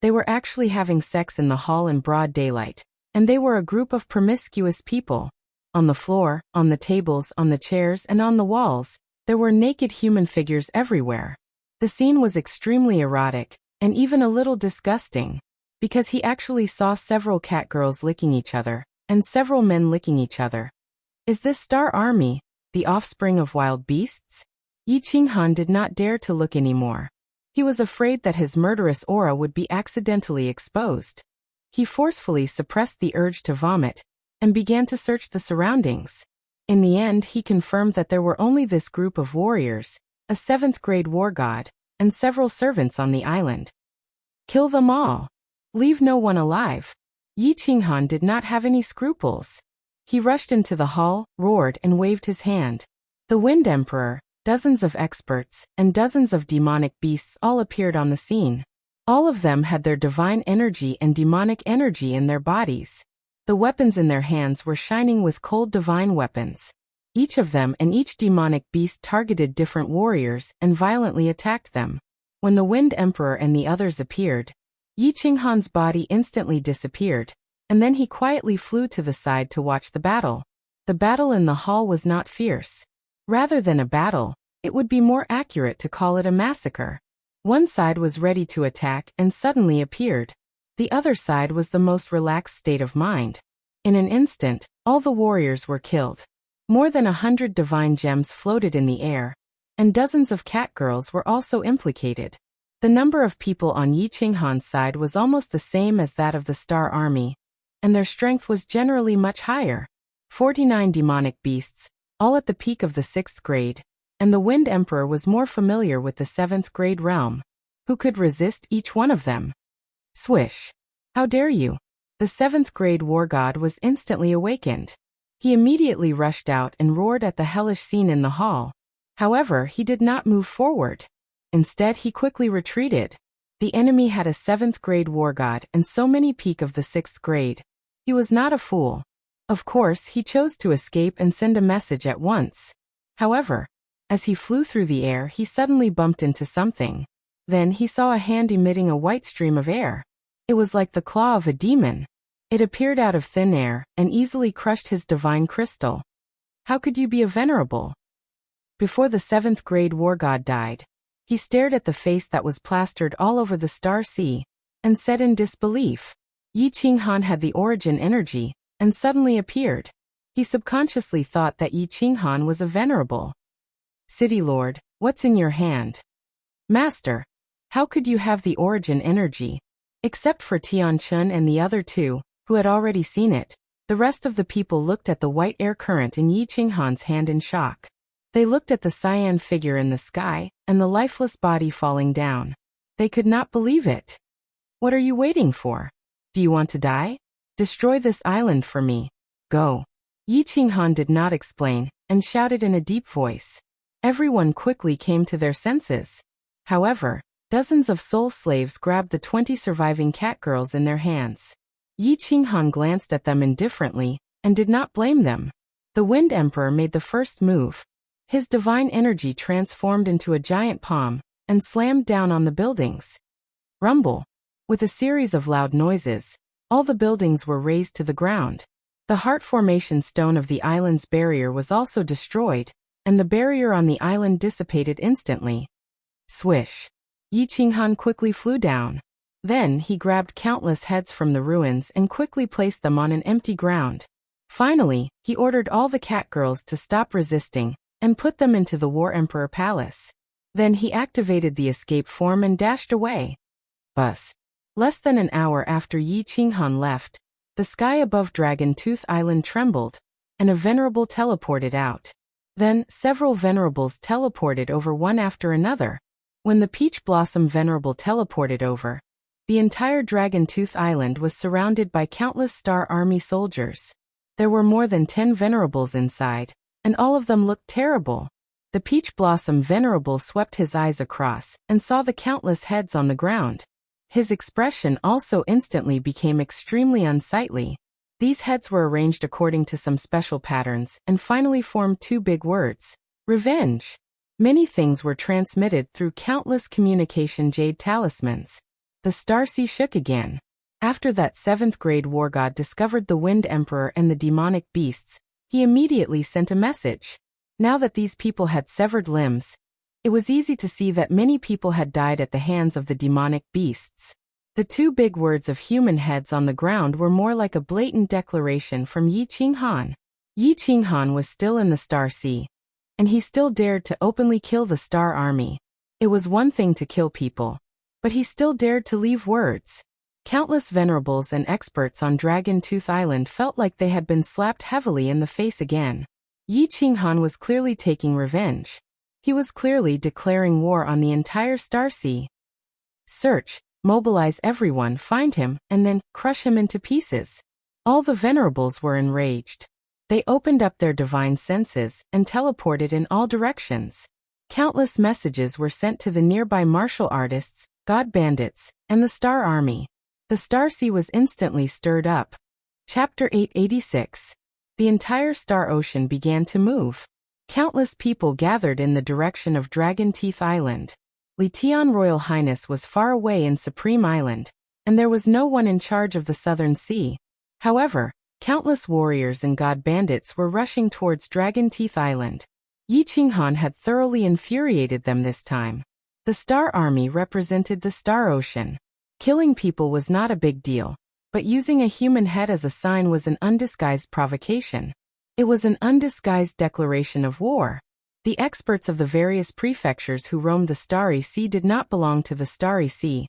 They were actually having sex in the hall in broad daylight, and they were a group of promiscuous people. On the floor, on the tables, on the chairs, and on the walls, there were naked human figures everywhere. The scene was extremely erotic, and even a little disgusting, because he actually saw several cat girls licking each other, and several men licking each other. Is this Star Army the offspring of wild beasts? Yi Qinghan did not dare to look anymore. He was afraid that his murderous aura would be accidentally exposed. He forcefully suppressed the urge to vomit, and began to search the surroundings. In the end, he confirmed that there were only this group of warriors, a 7th grade war god, and several servants on the island. Kill them all. Leave no one alive. Yi Qinghan did not have any scruples. He rushed into the hall, roared, and waved his hand. The Wind Emperor, dozens of experts, and dozens of demonic beasts all appeared on the scene. All of them had their divine energy and demonic energy in their bodies. The weapons in their hands were shining with cold divine weapons. Each of them and each demonic beast targeted different warriors and violently attacked them. When the Wind Emperor and the others appeared, Yi Qinghan's body instantly disappeared, and then he quietly flew to the side to watch the battle. The battle in the hall was not fierce. Rather than a battle, it would be more accurate to call it a massacre. One side was ready to attack and suddenly appeared. The other side was the most relaxed state of mind. In an instant, all the warriors were killed. More than 100 divine gems floated in the air, and dozens of cat girls were also implicated. The number of people on Yi Qinghan's side was almost the same as that of the Star Army, and their strength was generally much higher. 49 demonic beasts, all at the peak of the 6th grade, and the Wind Emperor was more familiar with the 7th grade realm. Who could resist each one of them? Swish! How dare you! The 7th grade war god was instantly awakened. He immediately rushed out and roared at the hellish scene in the hall. However, he did not move forward. Instead, he quickly retreated. The enemy had a 7th grade war god and so many peak of the 6th grade. He was not a fool. Of course, he chose to escape and send a message at once. However, as he flew through the air, he suddenly bumped into something. Then he saw a hand emitting a white stream of air. It was like the claw of a demon. It appeared out of thin air and easily crushed his divine crystal. How could you be a venerable? Before the 7th grade war god died, he stared at the face that was plastered all over the star sea, and said in disbelief, Yi Qinghan had the origin energy, and suddenly appeared. He subconsciously thought that Yi Qinghan was a venerable. City Lord, what's in your hand? Master, how could you have the origin energy? Except for Tianchun and the other two, who had already seen it, the rest of the people looked at the white air current in Yi Qinghan's hand in shock. They looked at the cyan figure in the sky, and the lifeless body falling down. They could not believe it. What are you waiting for? Do you want to die? Destroy this island for me. Go. Yi Qinghan did not explain, and shouted in a deep voice. Everyone quickly came to their senses. However, dozens of soul slaves grabbed the 20 surviving cat girls in their hands. Yi Qinghan glanced at them indifferently, and did not blame them. The Wind Emperor made the first move. His divine energy transformed into a giant palm, and slammed down on the buildings. Rumble. With a series of loud noises, all the buildings were razed to the ground. The heart formation stone of the island's barrier was also destroyed, and the barrier on the island dissipated instantly. Swish. Yi Qinghan quickly flew down. Then he grabbed countless heads from the ruins and quickly placed them on an empty ground. Finally, he ordered all the cat girls to stop resisting, and put them into the War Emperor Palace. Then he activated the escape form and dashed away. Buzz. Less than an hour after Yi Qinghan left, the sky above Dragon Tooth Island trembled, and a venerable teleported out. Then, several venerables teleported over one after another. When the Peach Blossom Venerable teleported over, the entire Dragon Tooth Island was surrounded by countless Star Army soldiers. There were more than 10 venerables inside, and all of them looked terrible. The Peach Blossom Venerable swept his eyes across and saw the countless heads on the ground. His expression also instantly became extremely unsightly. These heads were arranged according to some special patterns and finally formed two big words: revenge. Many things were transmitted through countless communication jade talismans. The Starseed shook again. After that 7th grade war god discovered the Wind Emperor and the demonic beasts, he immediately sent a message. Now that these people had severed limbs, it was easy to see that many people had died at the hands of the demonic beasts. The two big words of human heads on the ground were more like a blatant declaration from Yi Qinghan. Yi Qinghan was still in the Star Sea, and he still dared to openly kill the Star Army. It was one thing to kill people, but he still dared to leave words. Countless venerables and experts on Dragon Tooth Island felt like they had been slapped heavily in the face again. Yi Qinghan was clearly taking revenge. He was clearly declaring war on the entire Star Sea. Search, mobilize everyone, find him, and then crush him into pieces. All the venerables were enraged. They opened up their divine senses and teleported in all directions. Countless messages were sent to the nearby martial artists, god bandits, and the Star Army. The Star Sea was instantly stirred up. Chapter 886. The entire Star Ocean began to move. Countless people gathered in the direction of Dragon Teeth Island. Litian Royal Highness was far away in Supreme Island, and there was no one in charge of the Southern Sea. However, countless warriors and god bandits were rushing towards Dragon Teeth Island. Yi Qinghan had thoroughly infuriated them this time. The Star Army represented the Star Ocean. Killing people was not a big deal, but using a human head as a sign was an undisguised provocation. It was an undisguised declaration of war. The experts of the various prefectures who roamed the Starry Sea did not belong to the Starry Sea,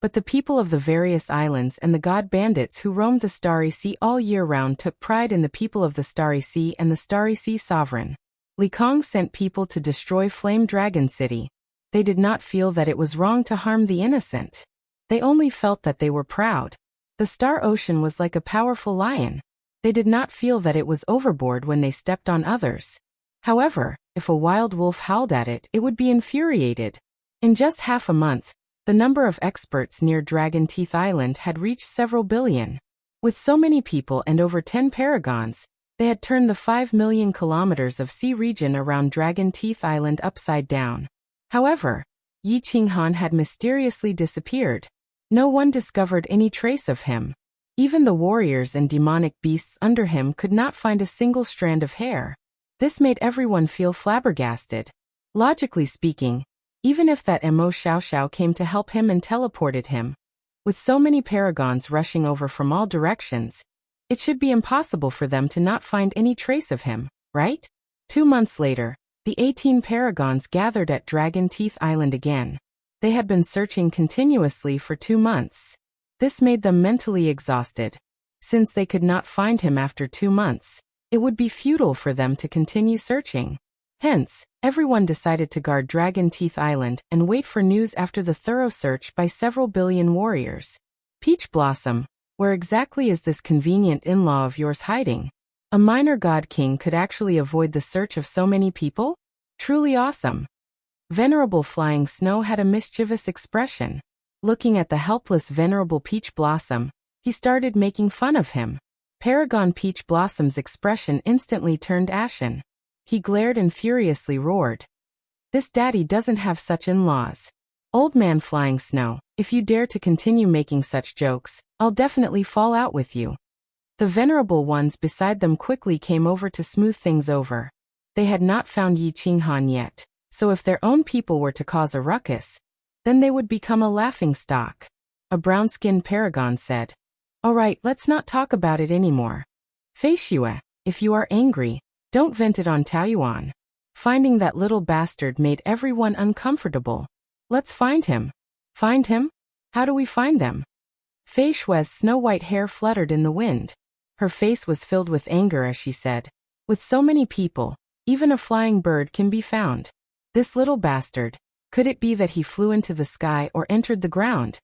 but the people of the various islands and the god bandits who roamed the Starry Sea all year round took pride in the people of the Starry Sea and the Starry Sea Sovereign. Li Kong sent people to destroy Flame Dragon City. They did not feel that it was wrong to harm the innocent. They only felt that they were proud. The Star Ocean was like a powerful lion. They did not feel that it was overboard when they stepped on others. However, if a wild wolf howled at it, it would be infuriated. In just half a month, the number of experts near Dragon Teeth Island had reached several billion. With so many people and over 10 paragons, they had turned the 5 million kilometers of sea region around Dragon Teeth Island upside down. However, Yi Qinghan had mysteriously disappeared. No one discovered any trace of him. Even the warriors and demonic beasts under him could not find a single strand of hair. This made everyone feel flabbergasted. Logically speaking, even if that Mo Xiao came to help him and teleported him, with so many paragons rushing over from all directions, it should be impossible for them to not find any trace of him, right? 2 months later, the 18 paragons gathered at Dragon Teeth Island again. They had been searching continuously for 2 months. This made them mentally exhausted. Since they could not find him after 2 months, it would be futile for them to continue searching. Hence, everyone decided to guard Dragon Teeth Island and wait for news after the thorough search by several billion warriors. Peach Blossom, where exactly is this convenient in-law of yours hiding? A minor god king could actually avoid the search of so many people? Truly awesome. Venerable Flying Snow had a mischievous expression. Looking at the helpless Venerable Peach Blossom, he started making fun of him. Paragon Peach Blossom's expression instantly turned ashen. He glared and furiously roared. This daddy doesn't have such in-laws. Old man Flying Snow, if you dare to continue making such jokes, I'll definitely fall out with you. The venerable ones beside them quickly came over to smooth things over. They had not found Yi Qinghan yet, so if their own people were to cause a ruckus, then they would become a laughingstock. A brown-skinned paragon said, "All right, let's not talk about it anymore. Feishue, if you are angry, don't vent it on Taoyuan." Finding that little bastard made everyone uncomfortable. Let's find him. Find him? How do we find them? Feishue's snow-white hair fluttered in the wind. Her face was filled with anger as she said, "With so many people, even a flying bird can be found. This little bastard, could it be that he flew into the sky or entered the ground?"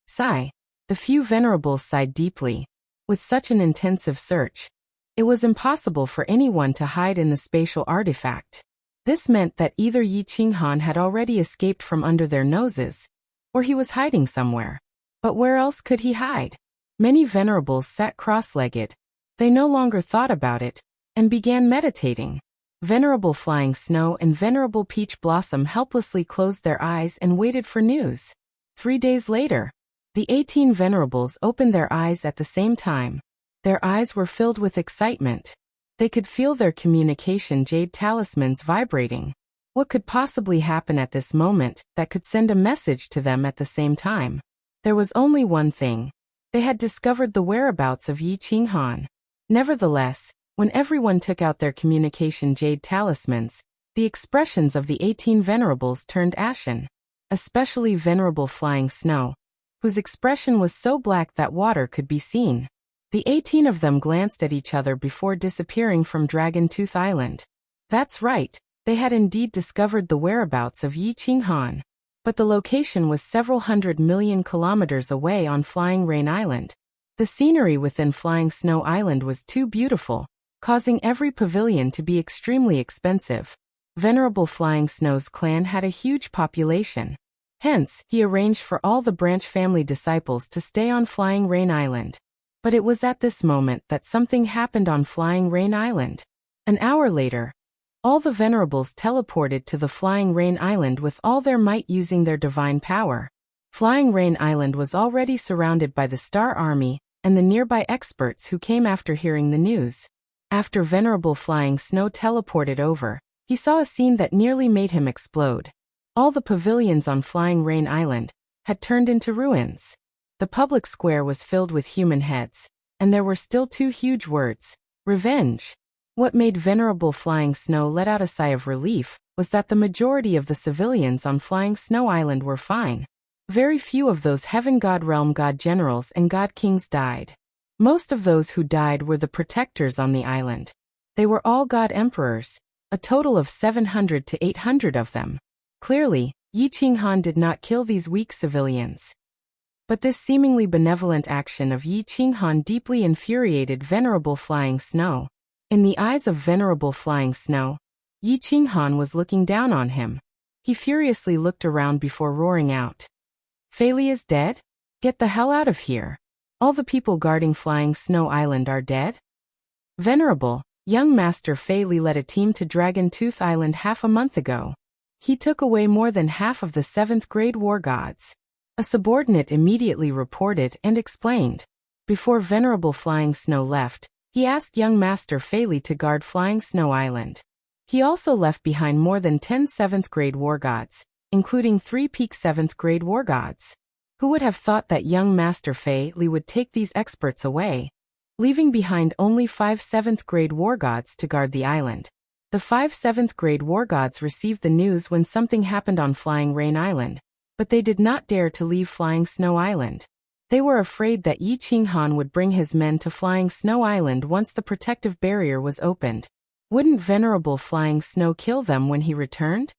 Sigh. The few venerables sighed deeply. With such an intensive search, it was impossible for anyone to hide in the spatial artifact. This meant that either Yi Qinghan had already escaped from under their noses, or he was hiding somewhere. But where else could he hide? Many venerables sat cross-legged. They no longer thought about it, and began meditating. Venerable Flying Snow and Venerable Peach Blossom helplessly closed their eyes and waited for news. 3 days later, the 18 venerables opened their eyes at the same time. Their eyes were filled with excitement. They could feel their communication jade talismans vibrating. What could possibly happen at this moment that could send a message to them at the same time? There was only one thing. They had discovered the whereabouts of Yi Qinghan. Nevertheless, when everyone took out their communication jade talismans, the expressions of the 18 venerables turned ashen. Especially Venerable Flying Snow, whose expression was so black that water could be seen. The 18 of them glanced at each other before disappearing from Dragon Tooth Island. That's right, they had indeed discovered the whereabouts of Yi Qinghan. But the location was several 100 million kilometers away on Flying Rain Island. The scenery within Flying Snow Island was too beautiful, causing every pavilion to be extremely expensive. Venerable Flying Snow's clan had a huge population. Hence, he arranged for all the branch family disciples to stay on Flying Rain Island. But it was at this moment that something happened on Flying Rain Island. An hour later, all the venerables teleported to the Flying Rain Island with all their might using their divine power. Flying Rain Island was already surrounded by the Star Army and the nearby experts who came after hearing the news. After Venerable Flying Snow teleported over, he saw a scene that nearly made him explode. All the pavilions on Flying Rain Island had turned into ruins. The public square was filled with human heads, and there were still 2 huge words: revenge. What made Venerable Flying Snow let out a sigh of relief was that the majority of the civilians on Flying Snow Island were fine. Very few of those Heaven God Realm God Generals and God Kings died. Most of those who died were the protectors on the island. They were all God Emperors, a total of 700 to 800 of them. Clearly, Yi Qinghan did not kill these weak civilians. But this seemingly benevolent action of Yi Qinghan deeply infuriated Venerable Flying Snow. In the eyes of Venerable Flying Snow, Yi Qinghan was looking down on him. He furiously looked around before roaring out, "Fei Li is dead? Get the hell out of here. All the people guarding Flying Snow Island are dead?" Venerable, young Master Fei Li led a team to Dragon Tooth Island half a month ago. He took away more than half of the 7th grade war gods. A subordinate immediately reported and explained. Before Venerable Flying Snow left, he asked young Master Fei Li to guard Flying Snow Island. He also left behind more than 10 7th grade war gods, including 3 peak 7th grade war gods. Who would have thought that young Master Fei Li would take these experts away, leaving behind only 5 7th grade war gods to guard the island? The 5 7th grade war gods received the news when something happened on Flying Rain Island, but they did not dare to leave Flying Snow Island. They were afraid that Yi Qinghan would bring his men to Flying Snow Island once the protective barrier was opened. Wouldn't Venerable Flying Snow kill them when he returned?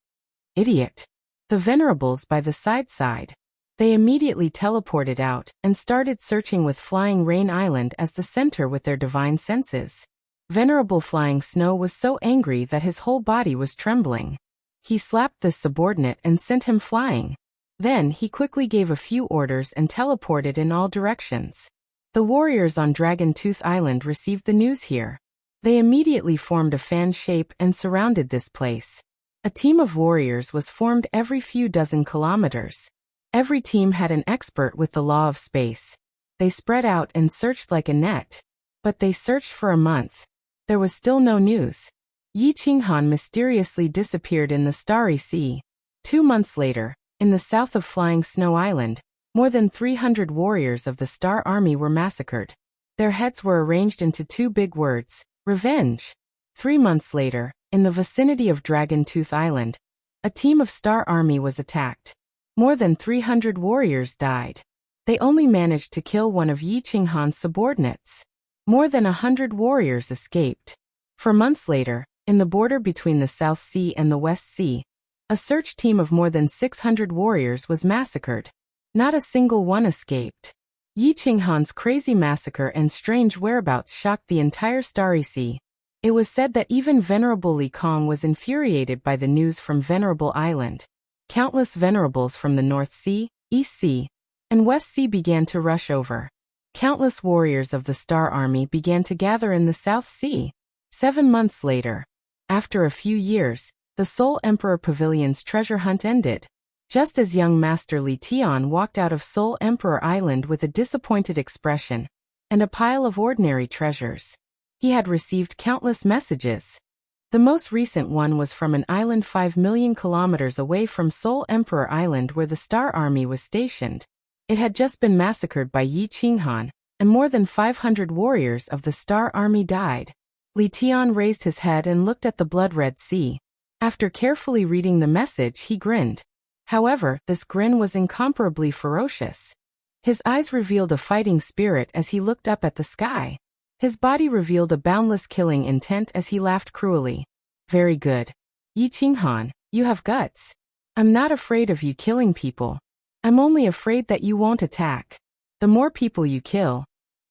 Idiot. The venerables by the side. They immediately teleported out and started searching with Flying Rain Island as the center with their divine senses. Venerable Flying Snow was so angry that his whole body was trembling. He slapped this subordinate and sent him flying. Then he quickly gave a few orders and teleported in all directions. The warriors on Dragon Tooth Island received the news here. They immediately formed a fan shape and surrounded this place. A team of warriors was formed every few dozen kilometers. Every team had an expert with the law of space. They spread out and searched like a net. But they searched for a month. There was still no news. Yi Qinghan mysteriously disappeared in the Starry Sea. 2 months later, in the south of Flying Snow Island, more than 300 warriors of the Star Army were massacred. Their heads were arranged into 2 big words: revenge. 3 months later, in the vicinity of Dragon Tooth Island, a team of Star Army was attacked. More than 300 warriors died. They only managed to kill one of Yi Qinghan's subordinates. More than 100 warriors escaped. 4 months later, in the border between the South Sea and the West Sea, a search team of more than 600 warriors was massacred. Not a single one escaped. Yi Qinghan's crazy massacre and strange whereabouts shocked the entire Starry Sea. It was said that even Venerable Li Kong was infuriated by the news from Venerable Island. Countless venerables from the North Sea, East Sea, and West Sea began to rush over. Countless warriors of the Star Army began to gather in the South Sea. 7 months later, after a few years, the Seoul Emperor Pavilion's treasure hunt ended. Just as young Master Li Tian walked out of Seoul Emperor Island with a disappointed expression and a pile of ordinary treasures, he had received countless messages. The most recent one was from an island 5 million kilometers away from Seoul Emperor Island where the Star Army was stationed. It had just been massacred by Yi Qinghan, and more than 500 warriors of the Star Army died. Li Tian raised his head and looked at the blood-red sea. After carefully reading the message, he grinned. However, this grin was incomparably ferocious. His eyes revealed a fighting spirit as he looked up at the sky. His body revealed a boundless killing intent as he laughed cruelly. Very good. Yi Qinghan, you have guts. I'm not afraid of you killing people. I'm only afraid that you won't attack. The more people you kill,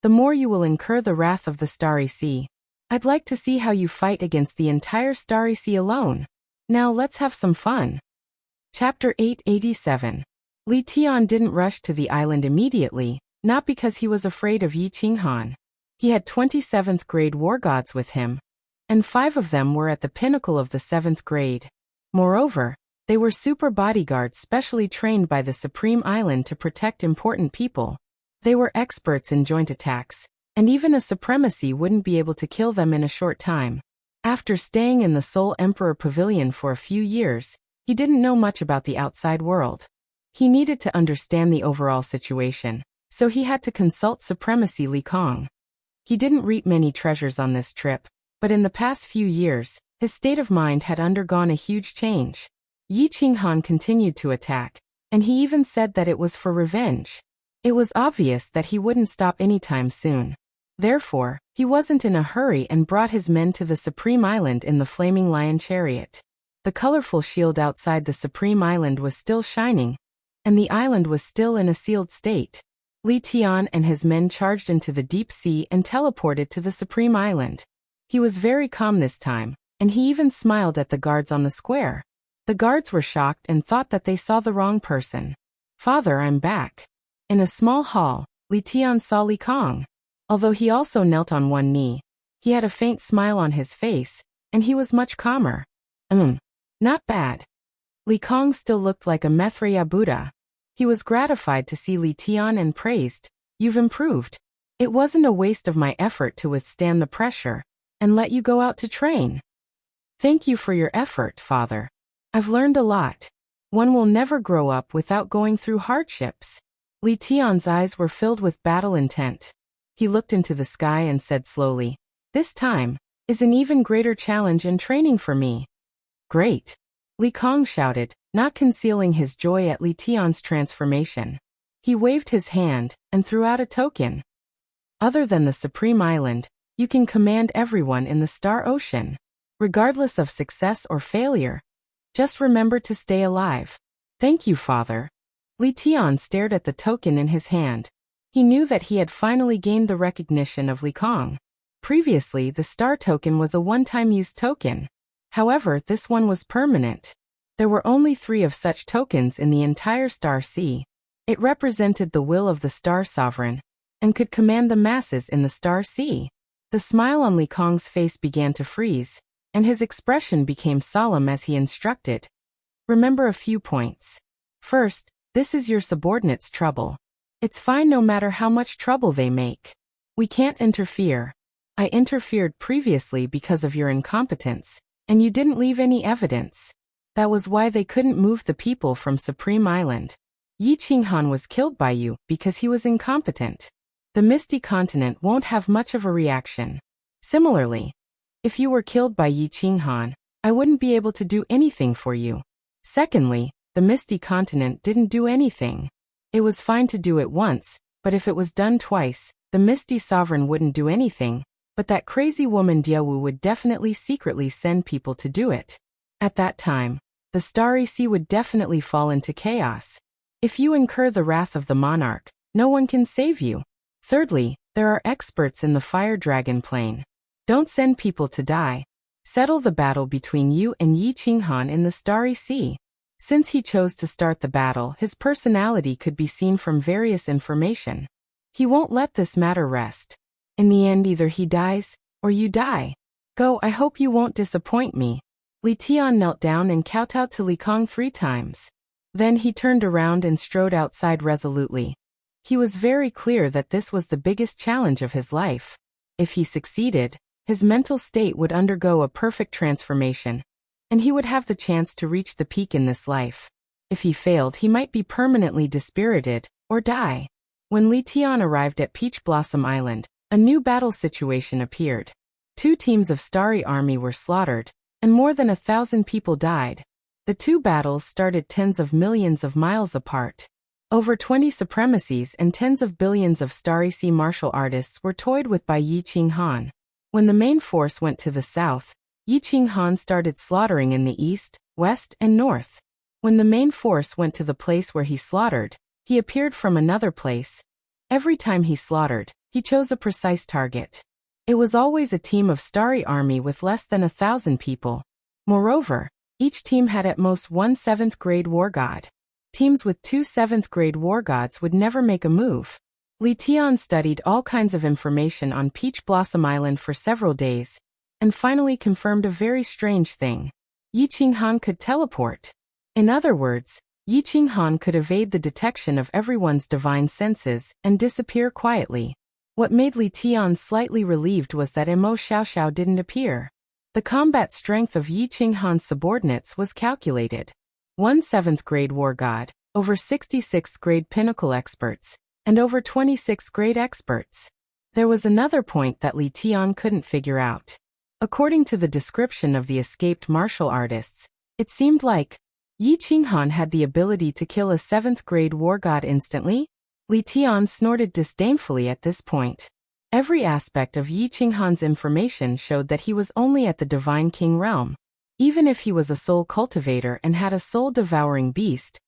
the more you will incur the wrath of the Starry Sea. I'd like to see how you fight against the entire Starry Sea alone. Now let's have some fun. Chapter 887. Li Tian didn't rush to the island immediately, not because he was afraid of Yi Qinghan. He had 27th grade war gods with him, and 5 of them were at the pinnacle of the 7th grade. Moreover, they were super bodyguards specially trained by the Supreme Island to protect important people. They were experts in joint attacks, and even a supremacy wouldn't be able to kill them in a short time. After staying in the Seoul Emperor Pavilion for a few years, he didn't know much about the outside world. He needed to understand the overall situation, so he had to consult Supremacy Li Kong. He didn't reap many treasures on this trip, but in the past few years, his state of mind had undergone a huge change. Yi Qinghan continued to attack, and he even said that it was for revenge. It was obvious that he wouldn't stop anytime soon. Therefore, he wasn't in a hurry and brought his men to the Supreme Island in the Flaming Lion chariot. The colorful shield outside the Supreme Island was still shining, and the island was still in a sealed state. Li Tian and his men charged into the deep sea and teleported to the Supreme Island. He was very calm this time, and he even smiled at the guards on the square. The guards were shocked and thought that they saw the wrong person. Father, I'm back. In a small hall, Li Tian saw Li Kong. Although he also knelt on one knee, he had a faint smile on his face, and he was much calmer. Not bad. Li Kong still looked like a Maitreya Buddha. He was gratified to see Li Tian and praised, "You've improved. It wasn't a waste of my effort to withstand the pressure and let you go out to train. Thank you for your effort, father. I've learned a lot. One will never grow up without going through hardships." Li Tian's eyes were filled with battle intent. He looked into the sky and said slowly, "This time is an even greater challenge and training for me." "Great!" Li Kong shouted, not concealing his joy at Li Tian's transformation. He waved his hand and threw out a token. "Other than the Supreme Island, you can command everyone in the Star Ocean. Regardless of success or failure, just remember to stay alive." "Thank you, father." Li Tian stared at the token in his hand. He knew that he had finally gained the recognition of Li Kong. Previously, the star token was a one-time use token. However, this one was permanent. There were only 3 of such tokens in the entire Star Sea. It represented the will of the Star Sovereign, and could command the masses in the Star Sea. The smile on Li Kong's face began to freeze, and his expression became solemn as he instructed. "Remember a few points. First, this is your subordinates' trouble. It's fine no matter how much trouble they make. We can't interfere. I interfered previously because of your incompetence, and you didn't leave any evidence. That was why they couldn't move the people from Supreme Island. Yi Qinghan was killed by you because he was incompetent. The Misty Continent won't have much of a reaction. Similarly, if you were killed by Yi Qinghan, I wouldn't be able to do anything for you. Secondly, the Misty Continent didn't do anything. It was fine to do it once, but if it was done twice, the Misty Sovereign wouldn't do anything, but that crazy woman Diawu would definitely secretly send people to do it. At that time, the Starry Sea would definitely fall into chaos. If you incur the wrath of the monarch, no one can save you. Thirdly, there are experts in the Fire Dragon Plane. Don't send people to die. Settle the battle between you and Yi Qinghan in the Starry Sea. Since he chose to start the battle, his personality could be seen from various information. He won't let this matter rest. In the end, either he dies, or you die. Go, I hope you won't disappoint me. Li Tian knelt down and kowtowed to Li Kong 3 times. Then he turned around and strode outside resolutely. He was very clear that this was the biggest challenge of his life. If he succeeded, his mental state would undergo a perfect transformation, and he would have the chance to reach the peak in this life. If he failed, he might be permanently dispirited, or die. When Li Tian arrived at Peach Blossom Island, a new battle situation appeared. 2 teams of Starry Army were slaughtered, and more than 1,000 people died. The 2 battles started tens of millions of miles apart. Over 20 supremacies and tens of billions of Starry Sea martial artists were toyed with by Yi Qinghan. When the main force went to the south, Yi Qinghan started slaughtering in the east, west, and north. When the main force went to the place where he slaughtered, he appeared from another place. Every time he slaughtered, he chose a precise target. It was always a team of Starry Army with less than 1,000 people. Moreover, each team had at most 1 7th grade war god. Teams with 2 7th grade war gods would never make a move. Li Tian studied all kinds of information on Peach Blossom Island for several days, and finally confirmed a very strange thing. Yi Qinghan could teleport. In other words, Yi Qinghan could evade the detection of everyone's divine senses and disappear quietly. What made Li Tian slightly relieved was that Mo Xiaoxiao didn't appear. The combat strength of Yi Qinghan's subordinates was calculated. 1 7th grade war god, over 66th grade pinnacle experts, and over 26th grade experts. There was another point that Li Tian couldn't figure out. According to the description of the escaped martial artists, it seemed like Yi Qinghan had the ability to kill a 7th grade war god instantly. Li Tian snorted disdainfully at this point. Every aspect of Yi Qinghan's information showed that he was only at the Divine King realm. Even if he was a soul cultivator and had a soul-devouring beast,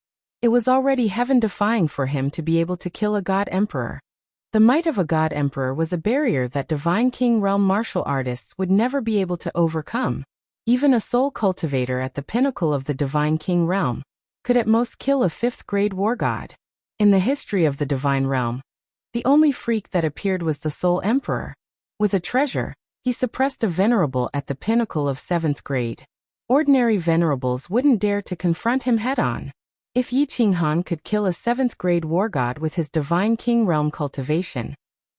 it was already heaven-defying for him to be able to kill a god emperor. The might of a god emperor was a barrier that Divine King realm martial artists would never be able to overcome. Even a soul cultivator at the pinnacle of the Divine King realm could at most kill a 5th grade war god. In the history of the Divine Realm, the only freak that appeared was the Soul Emperor. With a treasure, he suppressed a venerable at the pinnacle of 7th grade. Ordinary venerables wouldn't dare to confront him head-on. If Yi Qinghan could kill a 7th grade war god with his Divine King realm cultivation,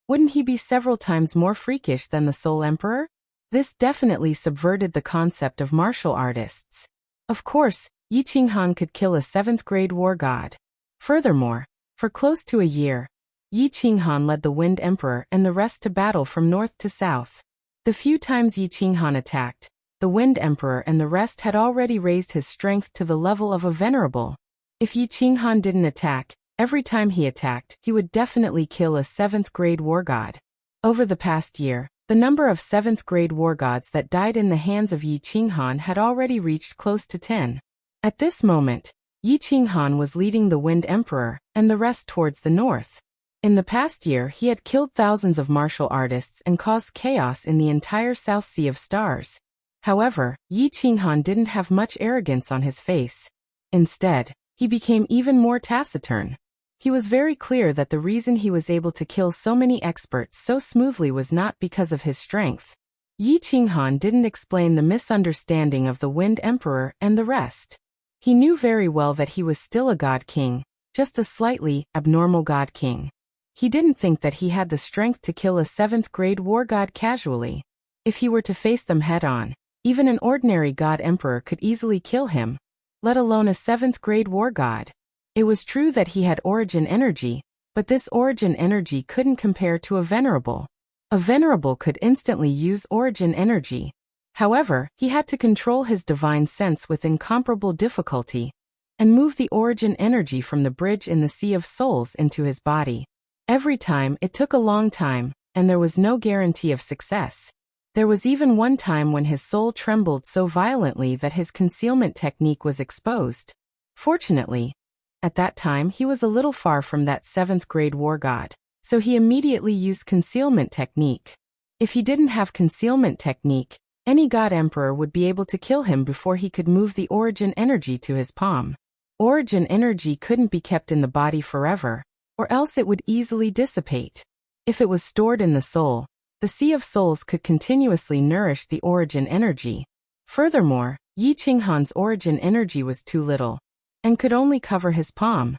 wouldn't he be several times more freakish than the Soul Emperor? This definitely subverted the concept of martial artists. Of course, Yi Qinghan could kill a 7th grade war god. Furthermore, for close to a year, Yi Qinghan led the Wind Emperor and the rest to battle from north to south. The few times Yi Qinghan attacked, the Wind Emperor and the rest had already raised his strength to the level of a venerable. If Yi Qinghan didn't attack, every time he attacked, he would definitely kill a 7th grade war god. Over the past year, the number of 7th grade war gods that died in the hands of Yi Qinghan had already reached close to 10. At this moment, Yi Qinghan was leading the Wind Emperor and the rest towards the north. In the past year, he had killed thousands of martial artists and caused chaos in the entire South Sea of Stars. However, Yi Qinghan didn't have much arrogance on his face. Instead, he became even more taciturn. He was very clear that the reason he was able to kill so many experts so smoothly was not because of his strength. Yi Qinghan didn't explain the misunderstanding of the Wind Emperor and the rest. He knew very well that he was still a god king, just a slightly abnormal god king. He didn't think that he had the strength to kill a 7th grade war god casually. If he were to face them head-on, even an ordinary god emperor could easily kill him, let alone a 7th grade war god. It was true that he had origin energy, but this origin energy couldn't compare to a venerable. A venerable could instantly use origin energy. However, he had to control his divine sense with incomparable difficulty, and move the origin energy from the bridge in the Sea of Souls into his body. Every time, it took a long time, and there was no guarantee of success. There was even one time when his soul trembled so violently that his concealment technique was exposed. Fortunately, at that time he was a little far from that 7th grade war god, so he immediately used concealment technique. If he didn't have concealment technique, any god emperor would be able to kill him before he could move the origin energy to his palm. Origin energy couldn't be kept in the body forever. or else it would easily dissipate. If it was stored in the soul, the Sea of Souls could continuously nourish the origin energy. Furthermore, Yi Qinghan's origin energy was too little, and could only cover his palm.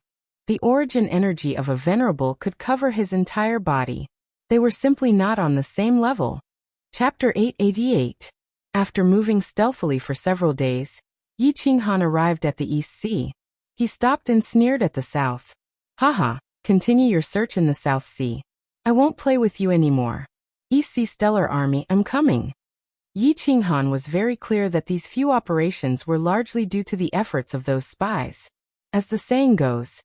The origin energy of a venerable could cover his entire body. They were simply not on the same level. Chapter 888. After moving stealthily for several days, Yi Qinghan arrived at the East Sea. He stopped and sneered at the south. Haha, continue your search in the South Sea. I won't play with you anymore. East Sea Stellar Army, I'm coming. Yi Qinghan was very clear that these few operations were largely due to the efforts of those spies. As the saying goes,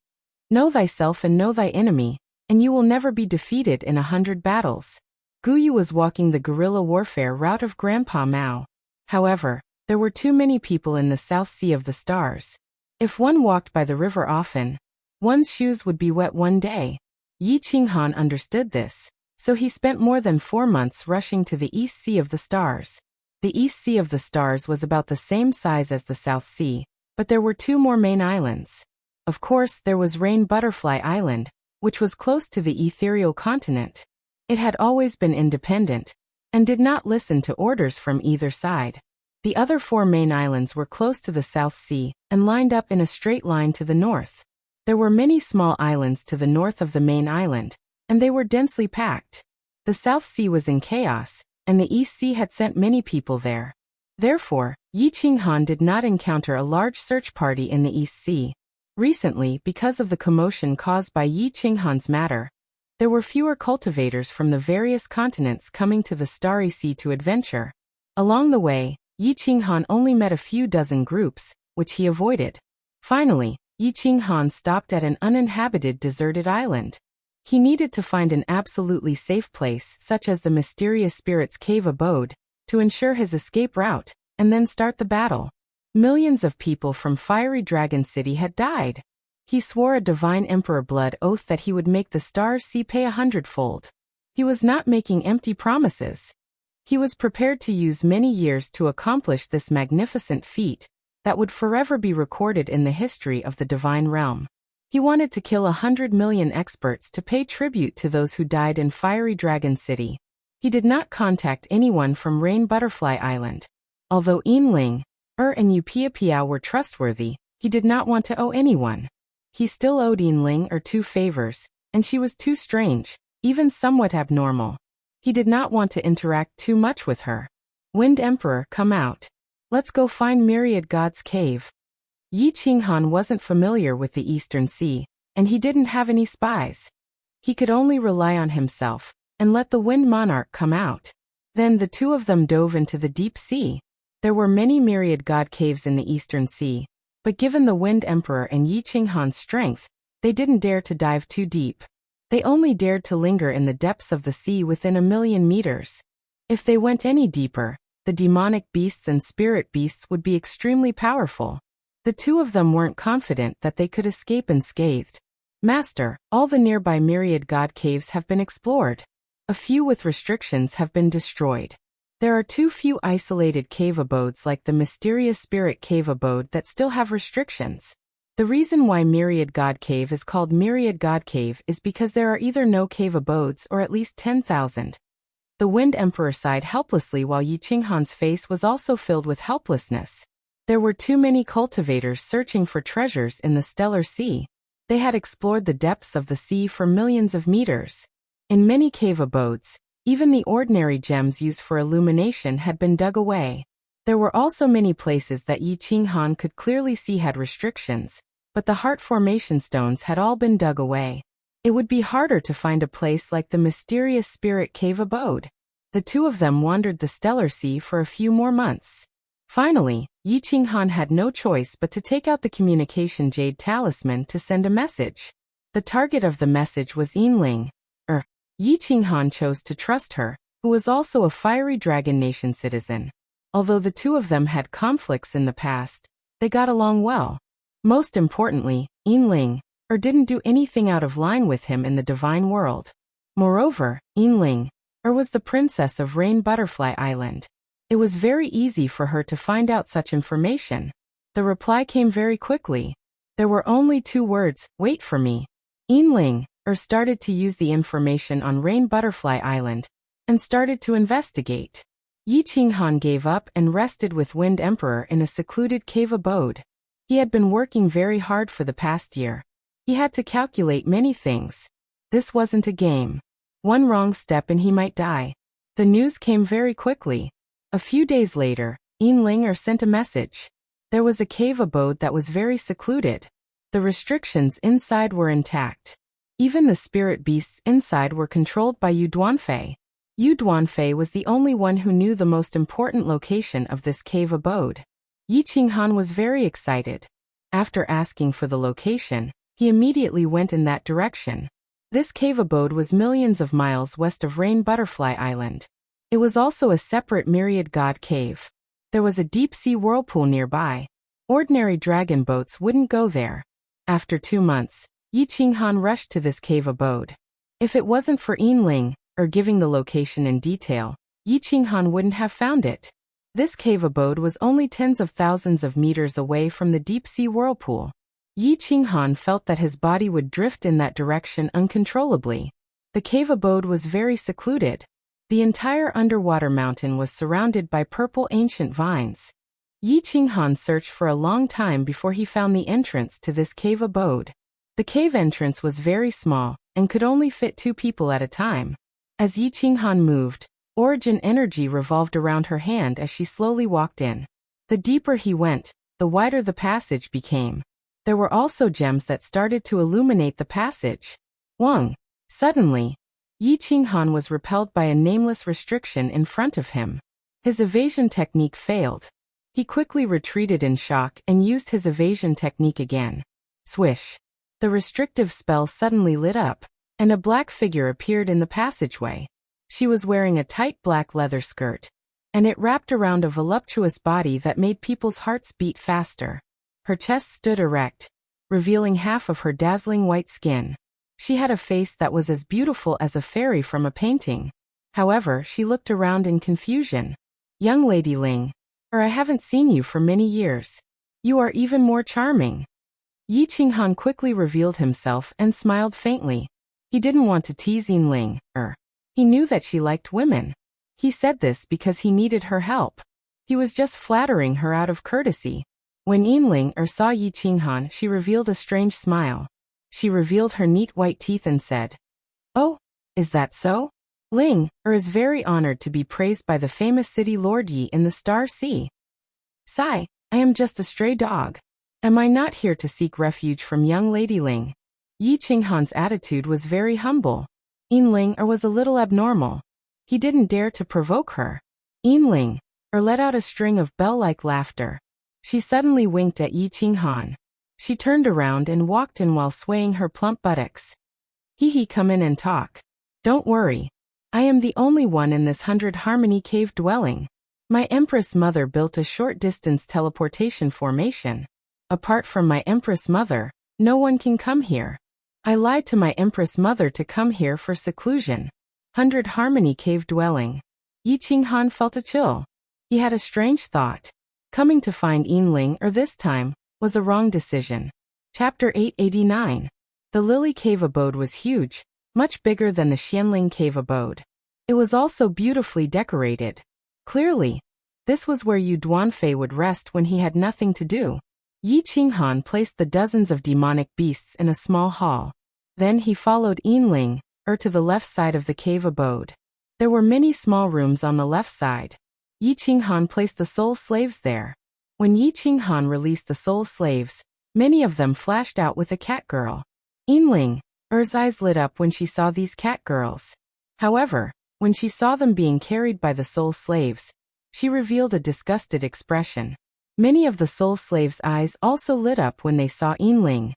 know thyself and know thy enemy, and you will never be defeated in 100 battles. Guyu was walking the guerrilla warfare route of Grandpa Mao. However, there were too many people in the South Sea of the Stars. If one walked by the river often, one's shoes would be wet one day. Yi Qinghan understood this, so he spent more than 4 months rushing to the East Sea of the Stars. The East Sea of the Stars was about the same size as the South Sea, but there were 2 more main islands. Of course, there was Rain Butterfly Island, which was close to the ethereal continent. It had always been independent, and did not listen to orders from either side. The other 4 main islands were close to the South Sea, and lined up in a straight line to the north. There were many small islands to the north of the main island, and they were densely packed. The South Sea was in chaos, and the East Sea had sent many people there. Therefore, Yi Qinghan did not encounter a large search party in the East Sea. Recently, because of the commotion caused by Yi Qinghan's matter, there were fewer cultivators from the various continents coming to the Starry Sea to adventure. Along the way, Yi Qinghan only met a few dozen groups, which he avoided. Finally, Yi Qinghan stopped at an uninhabited deserted island. He needed to find an absolutely safe place such as the mysterious spirit's cave abode, to ensure his escape route, and then start the battle. Millions of people from Fiery Dragon City had died. He swore a divine emperor blood oath that he would make the Star Sea pay 100-fold. He was not making empty promises. He was prepared to use many years to accomplish this magnificent feat that would forever be recorded in the history of the divine realm. He wanted to kill 100 million experts to pay tribute to those who died in Fiery Dragon City. He did not contact anyone from Rain Butterfly Island. Although Yinling, and Upiapiao were trustworthy, he did not want to owe anyone. He still owed Yinling 2 favors, and she was too strange, even somewhat abnormal. He did not want to interact too much with her. Wind Emperor, come out. Let's go find Myriad God's cave. Yi Qinghan wasn't familiar with the Eastern Sea, and he didn't have any spies. He could only rely on himself, and let the Wind Monarch come out. Then the 2 of them dove into the deep sea. There were many Myriad God caves in the Eastern Sea, but given the Wind Emperor and Yi Qinghan's strength, they didn't dare to dive too deep. They only dared to linger in the depths of the sea within 1,000,000 meters. If they went any deeper, the demonic beasts and spirit beasts would be extremely powerful. The 2 of them weren't confident that they could escape unscathed. Master, all the nearby Myriad God caves have been explored. A few with restrictions have been destroyed. There are too few isolated cave abodes like the mysterious spirit cave abode that still have restrictions. The reason why Myriad God Cave is called Myriad God Cave is because there are either no cave abodes or at least 10,000. The Wind Emperor sighed helplessly while Yi Qinghan's face was also filled with helplessness. There were too many cultivators searching for treasures in the Stellar Sea. They had explored the depths of the sea for millions of meters. In many cave abodes, even the ordinary gems used for illumination had been dug away. There were also many places that Yi Qinghan could clearly see had restrictions, but the heart formation stones had all been dug away. It would be harder to find a place like the mysterious spirit cave abode. The 2 of them wandered the Stellar Sea for a few more months. Finally, Yi Qinghan had no choice but to take out the communication jade talisman to send a message. The target of the message was Yinling. Yi Qinghan chose to trust her, who was also a Fiery Dragon Nation citizen. Although the 2 of them had conflicts in the past, they got along well. Most importantly, Yinling didn't do anything out of line with him in the divine world. Moreover, Yinling was the princess of Rain Butterfly Island. It was very easy for her to find out such information. The reply came very quickly. There were only 2 words, wait for me. Yinling, started to use the information on Rain Butterfly Island and started to investigate. Yi Qinghan gave up and rested with Wind Emperor in a secluded cave abode. He had been working very hard for the past year. He had to calculate many things. This wasn't a game. One wrong step and he might die. The news came very quickly. A few days later, Enlinger sent a message. There was a cave abode that was very secluded. The restrictions inside were intact. Even the spirit beasts inside were controlled by Yu Duanfei. Yu Duanfei was the only one who knew the most important location of this cave abode. Yi Qinghan was very excited. After asking for the location, he immediately went in that direction. This cave abode was millions of miles west of Rain Butterfly Island. It was also a separate myriad god cave. There was a deep-sea whirlpool nearby. Ordinary dragon boats wouldn't go there. After 2 months, Yi Qinghan rushed to this cave abode. If it wasn't for Enling, or giving the location in detail, Yi Qinghan wouldn't have found it. This cave abode was only tens of thousands of meters away from the deep-sea whirlpool. Yi Qinghan felt that his body would drift in that direction uncontrollably. The cave abode was very secluded. The entire underwater mountain was surrounded by purple ancient vines. Yi Qinghan searched for a long time before he found the entrance to this cave abode. The cave entrance was very small and could only fit 2 people at a time. As Yi Qinghan moved, origin energy revolved around her hand as she slowly walked in. The deeper he went, the wider the passage became. There were also gems that started to illuminate the passage. Wang! Suddenly, Yi Qinghan was repelled by a nameless restriction in front of him. His evasion technique failed. He quickly retreated in shock and used his evasion technique again. Swish! The restrictive spell suddenly lit up, and a black figure appeared in the passageway. She was wearing a tight black leather skirt, and it wrapped around a voluptuous body that made people's hearts beat faster. Her chest stood erect, revealing half of her dazzling white skin. She had a face that was as beautiful as a fairy from a painting. However, she looked around in confusion. Young Lady Ling, I haven't seen you for many years. You are even more charming. Yi Qinghan quickly revealed himself and smiled faintly. He didn't want to tease Enling, He knew that she liked women. He said this because he needed her help. He was just flattering her out of courtesy. When Enling saw Yi Qinghan, she revealed a strange smile. She revealed her neat white teeth and said, "Oh, is that so? Ling is very honored to be praised by the famous city Lord Yi in the Star Sea. Sigh, I am just a stray dog. Am I not here to seek refuge from young Lady Ling?" Yi Qinghan's attitude was very humble. Enling was a little abnormal. He didn't dare to provoke her. Enling let out a string of bell-like laughter. She suddenly winked at Yi Qinghan. She turned around and walked in while swaying her plump buttocks. Hee, come in and talk. Don't worry. I am the only one in this 100 Harmony cave dwelling. My Empress Mother built a short-distance teleportation formation. Apart from my Empress Mother, no one can come here. I lied to my Empress Mother to come here for seclusion. 100 Harmony cave dwelling. Yi Qinghan felt a chill. He had a strange thought. Coming to find Enling this time was a wrong decision. Chapter 889. The Lily Cave abode was huge, much bigger than the Xianling Cave abode. It was also beautifully decorated. Clearly, this was where Yu Duanfei would rest when he had nothing to do. Yi Qinghan placed the dozens of demonic beasts in a small hall. Then he followed Enling to the left side of the cave abode. There were many small rooms on the left side. Yi Qinghan placed the soul slaves there. When Yi Qinghan released the soul slaves, many of them flashed out with a cat girl. Enling's eyes lit up when she saw these cat girls. However, when she saw them being carried by the soul slaves, she revealed a disgusted expression. Many of the soul slaves' eyes also lit up when they saw Enling.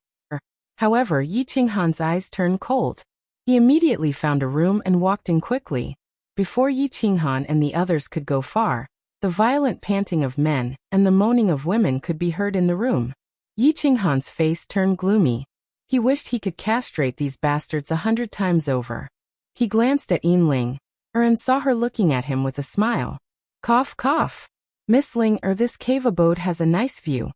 However, Yi Qinghan's eyes turned cold. He immediately found a room and walked in quickly. Before Yi Qinghan and the others could go far, the violent panting of men and the moaning of women could be heard in the room. Yi Qinghan's face turned gloomy. He wished he could castrate these bastards 100 times over. He glanced at Enling and saw her looking at him with a smile. Cough, cough. Miss Ling, this cave abode has a nice view.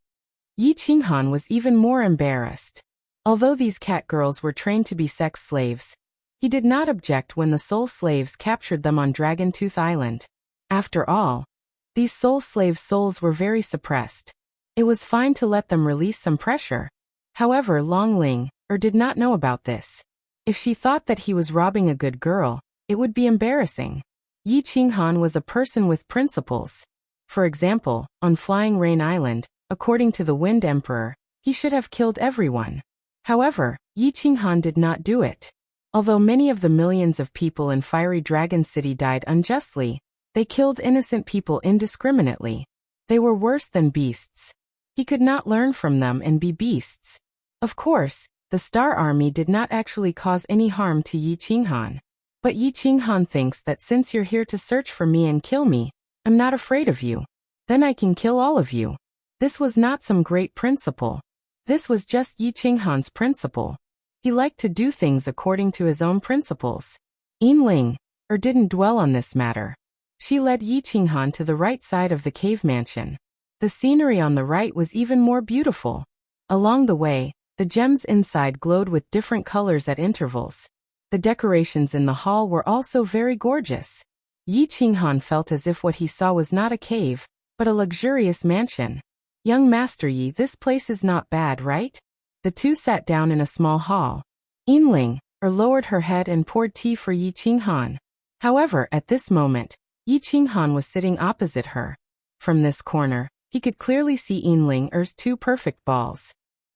Yi Qinghan was even more embarrassed. Although these cat girls were trained to be sex slaves, he did not object when the soul slaves captured them on Dragon Tooth Island. After all, these soul slaves' souls were very suppressed. It was fine to let them release some pressure. However, Long Ling did not know about this. If she thought that he was robbing a good girl, it would be embarrassing. Yi Qinghan was a person with principles. For example, on Flying Rain Island, according to the Wind Emperor, he should have killed everyone. However, Yi Qinghan did not do it. Although many of the millions of people in Fiery Dragon City died unjustly, they killed innocent people indiscriminately. They were worse than beasts. He could not learn from them and be beasts. Of course, the Star Army did not actually cause any harm to Yi Qinghan. But Yi Qinghan thinks that since you're here to search for me and kill me, I'm not afraid of you. Then I can kill all of you. This was not some great principle. This was just Yi Qinghan's principle. He liked to do things according to his own principles. Yin Ling didn't dwell on this matter. She led Yi Qinghan to the right side of the cave mansion. The scenery on the right was even more beautiful. Along the way, the gems inside glowed with different colors at intervals. The decorations in the hall were also very gorgeous. Yi Qinghan felt as if what he saw was not a cave, but a luxurious mansion. Young Master Yi, this place is not bad, right? The two sat down in a small hall. Yin Ling lowered her head and poured tea for Yi Qinghan. However, at this moment, Yi Qinghan was sitting opposite her. From this corner, he could clearly see Yin Ling's two perfect balls.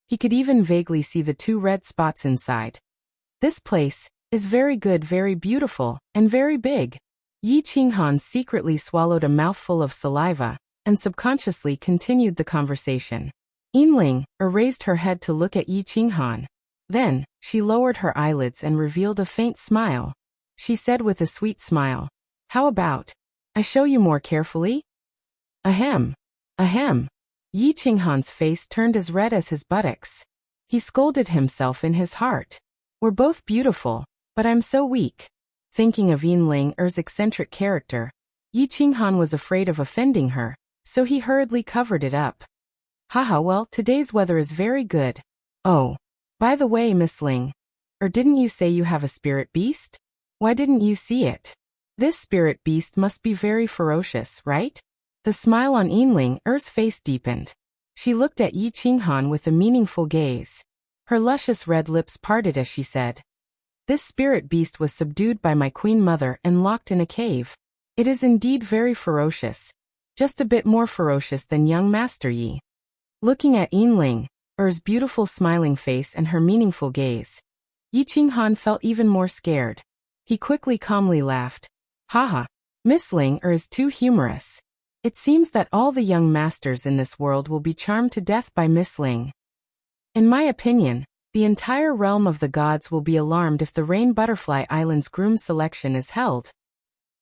He could even vaguely see the two red spots inside. This place is very good, very beautiful, and very big. Yi Qinghan secretly swallowed a mouthful of saliva and subconsciously continued the conversation. Yin Ling raised her head to look at Yi Qinghan. Then, she lowered her eyelids and revealed a faint smile. She said with a sweet smile, "How about I show you more carefully?" Ahem. Ahem. Yi Qinghan's face turned as red as his buttocks. He scolded himself in his heart. "We're both beautiful, but I'm so weak." Thinking of Yin Ling's eccentric character, Yi Qinghan was afraid of offending her, so he hurriedly covered it up. "Haha, well, today's weather is very good. Oh, by the way, Miss Ling, didn't you say you have a spirit beast? Why didn't you see it? This spirit beast must be very ferocious, right?" The smile on Yin Ling's face deepened. She looked at Yi Qinghan with a meaningful gaze. Her luscious red lips parted as she said, "This spirit beast was subdued by my queen mother and locked in a cave. It is indeed very ferocious, just a bit more ferocious than young Master Yi." Looking at Yin Ling's beautiful smiling face and her meaningful gaze, Yi Qinghan felt even more scared. He quickly calmly laughed. "Haha, Miss Ling is too humorous. It seems that all the young masters in this world will be charmed to death by Miss Ling. In my opinion, the entire realm of the gods will be alarmed if the Rain Butterfly Island's groom selection is held.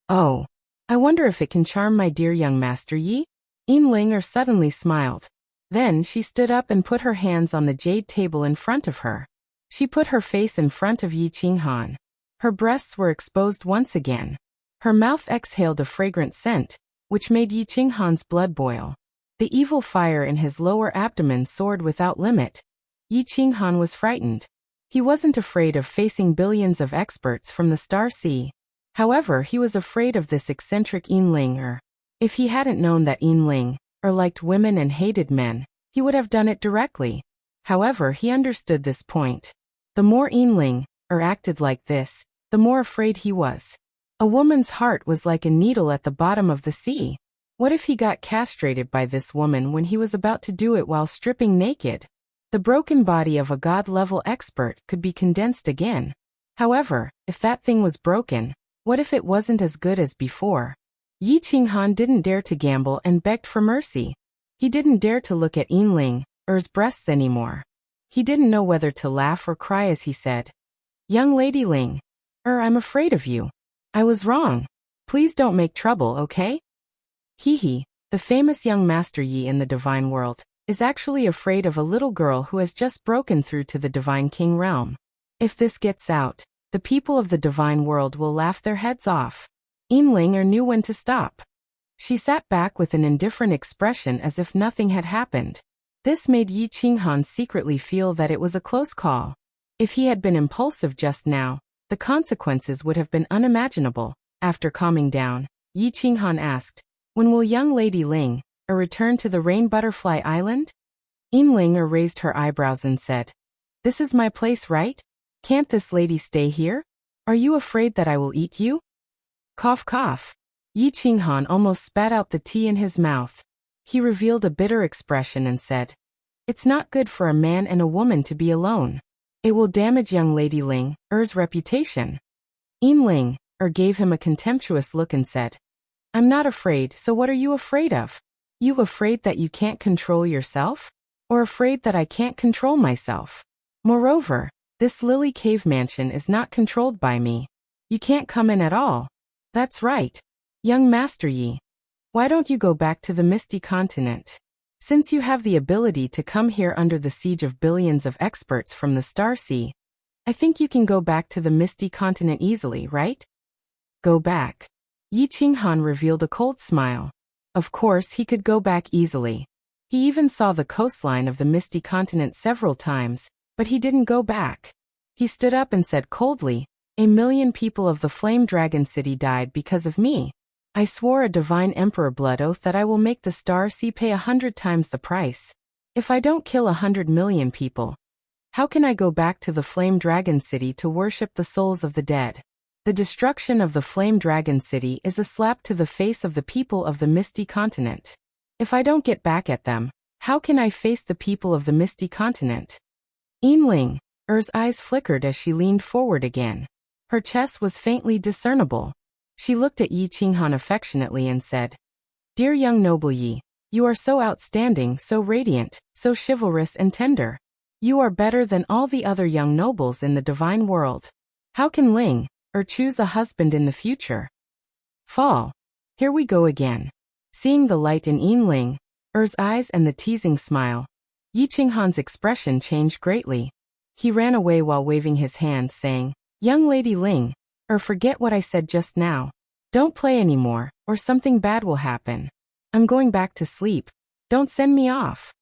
Oh, I wonder if it can charm my dear young Master Yi?" Yin Ling suddenly smiled. Then she stood up and put her hands on the jade table in front of her. She put her face in front of Yi Qinghan. Her breasts were exposed once again. Her mouth exhaled a fragrant scent, which made Yi Qinghan's blood boil. The evil fire in his lower abdomen soared without limit. Yi Qinghan was frightened. He wasn't afraid of facing billions of experts from the Star Sea. However, he was afraid of this eccentric Yin Ling. If he hadn't known that Yin Ling liked women and hated men, he would have done it directly. However, he understood this point. The more Yin Ling acted like this, the more afraid he was. A woman's heart was like a needle at the bottom of the sea. What if he got castrated by this woman when he was about to do it while stripping naked? The broken body of a god-level expert could be condensed again. However, if that thing was broken, what if it wasn't as good as before? Yi Qinghan didn't dare to gamble and begged for mercy. He didn't dare to look at Yin Ling's breasts anymore. He didn't know whether to laugh or cry as he said, "Young Lady Ling, I'm afraid of you. I was wrong. Please don't make trouble, okay?" He, the famous young Master Yi in the divine world, is actually afraid of a little girl who has just broken through to the divine king realm. If this gets out, the people of the divine world will laugh their heads off. Yin Ling knew when to stop. She sat back with an indifferent expression as if nothing had happened. This made Yi Qinghan secretly feel that it was a close call. If he had been impulsive just now, the consequences would have been unimaginable. After calming down, Yi Qinghan asked, "When will young Lady Ling return to the Rain Butterfly Island?" Ling raised her eyebrows and said, "This is my place, right? Can't this lady stay here? Are you afraid that I will eat you?" Cough cough. Yi Qinghan almost spat out the tea in his mouth. He revealed a bitter expression and said, "It's not good for a man and a woman to be alone. It will damage young Lady Ling's reputation." Ling gave him a contemptuous look and said, "I'm not afraid, so what are you afraid of? You afraid that you can't control yourself? Or afraid that I can't control myself? Moreover, this Lily Cave mansion is not controlled by me. You can't come in at all." "That's right. Young Master Yi. Why don't you go back to the Misty Continent? Since you have the ability to come here under the siege of billions of experts from the Star Sea, I think you can go back to the Misty Continent easily, right?" Go back. Yi Qinghan revealed a cold smile. Of course he could go back easily. He even saw the coastline of the Misty Continent several times, but he didn't go back. He stood up and said coldly, "A million people of the Flame Dragon City died because of me. I swore a divine emperor blood oath that I will make the Star Sea pay 100 times the price. If I don't kill 100 million people, how can I go back to the Flame Dragon City to worship the souls of the dead? The destruction of the Flame Dragon City is a slap to the face of the people of the Misty Continent. If I don't get back at them, how can I face the people of the Misty Continent?" Ling's eyes flickered as she leaned forward again. Her chest was faintly discernible. She looked at Yi Qinghan affectionately and said, "Dear young noble Yi, you are so outstanding, so radiant, so chivalrous and tender. You are better than all the other young nobles in the divine world. How can Ling choose a husband in the future?" Fall. Here we go again. Seeing the light in Ling's eyes and the teasing smile, Yi Qinghan's expression changed greatly. He ran away while waving his hand, saying, "Young Lady Ling, forget what I said just now. Don't play anymore, or something bad will happen. I'm going back to sleep. Don't send me off."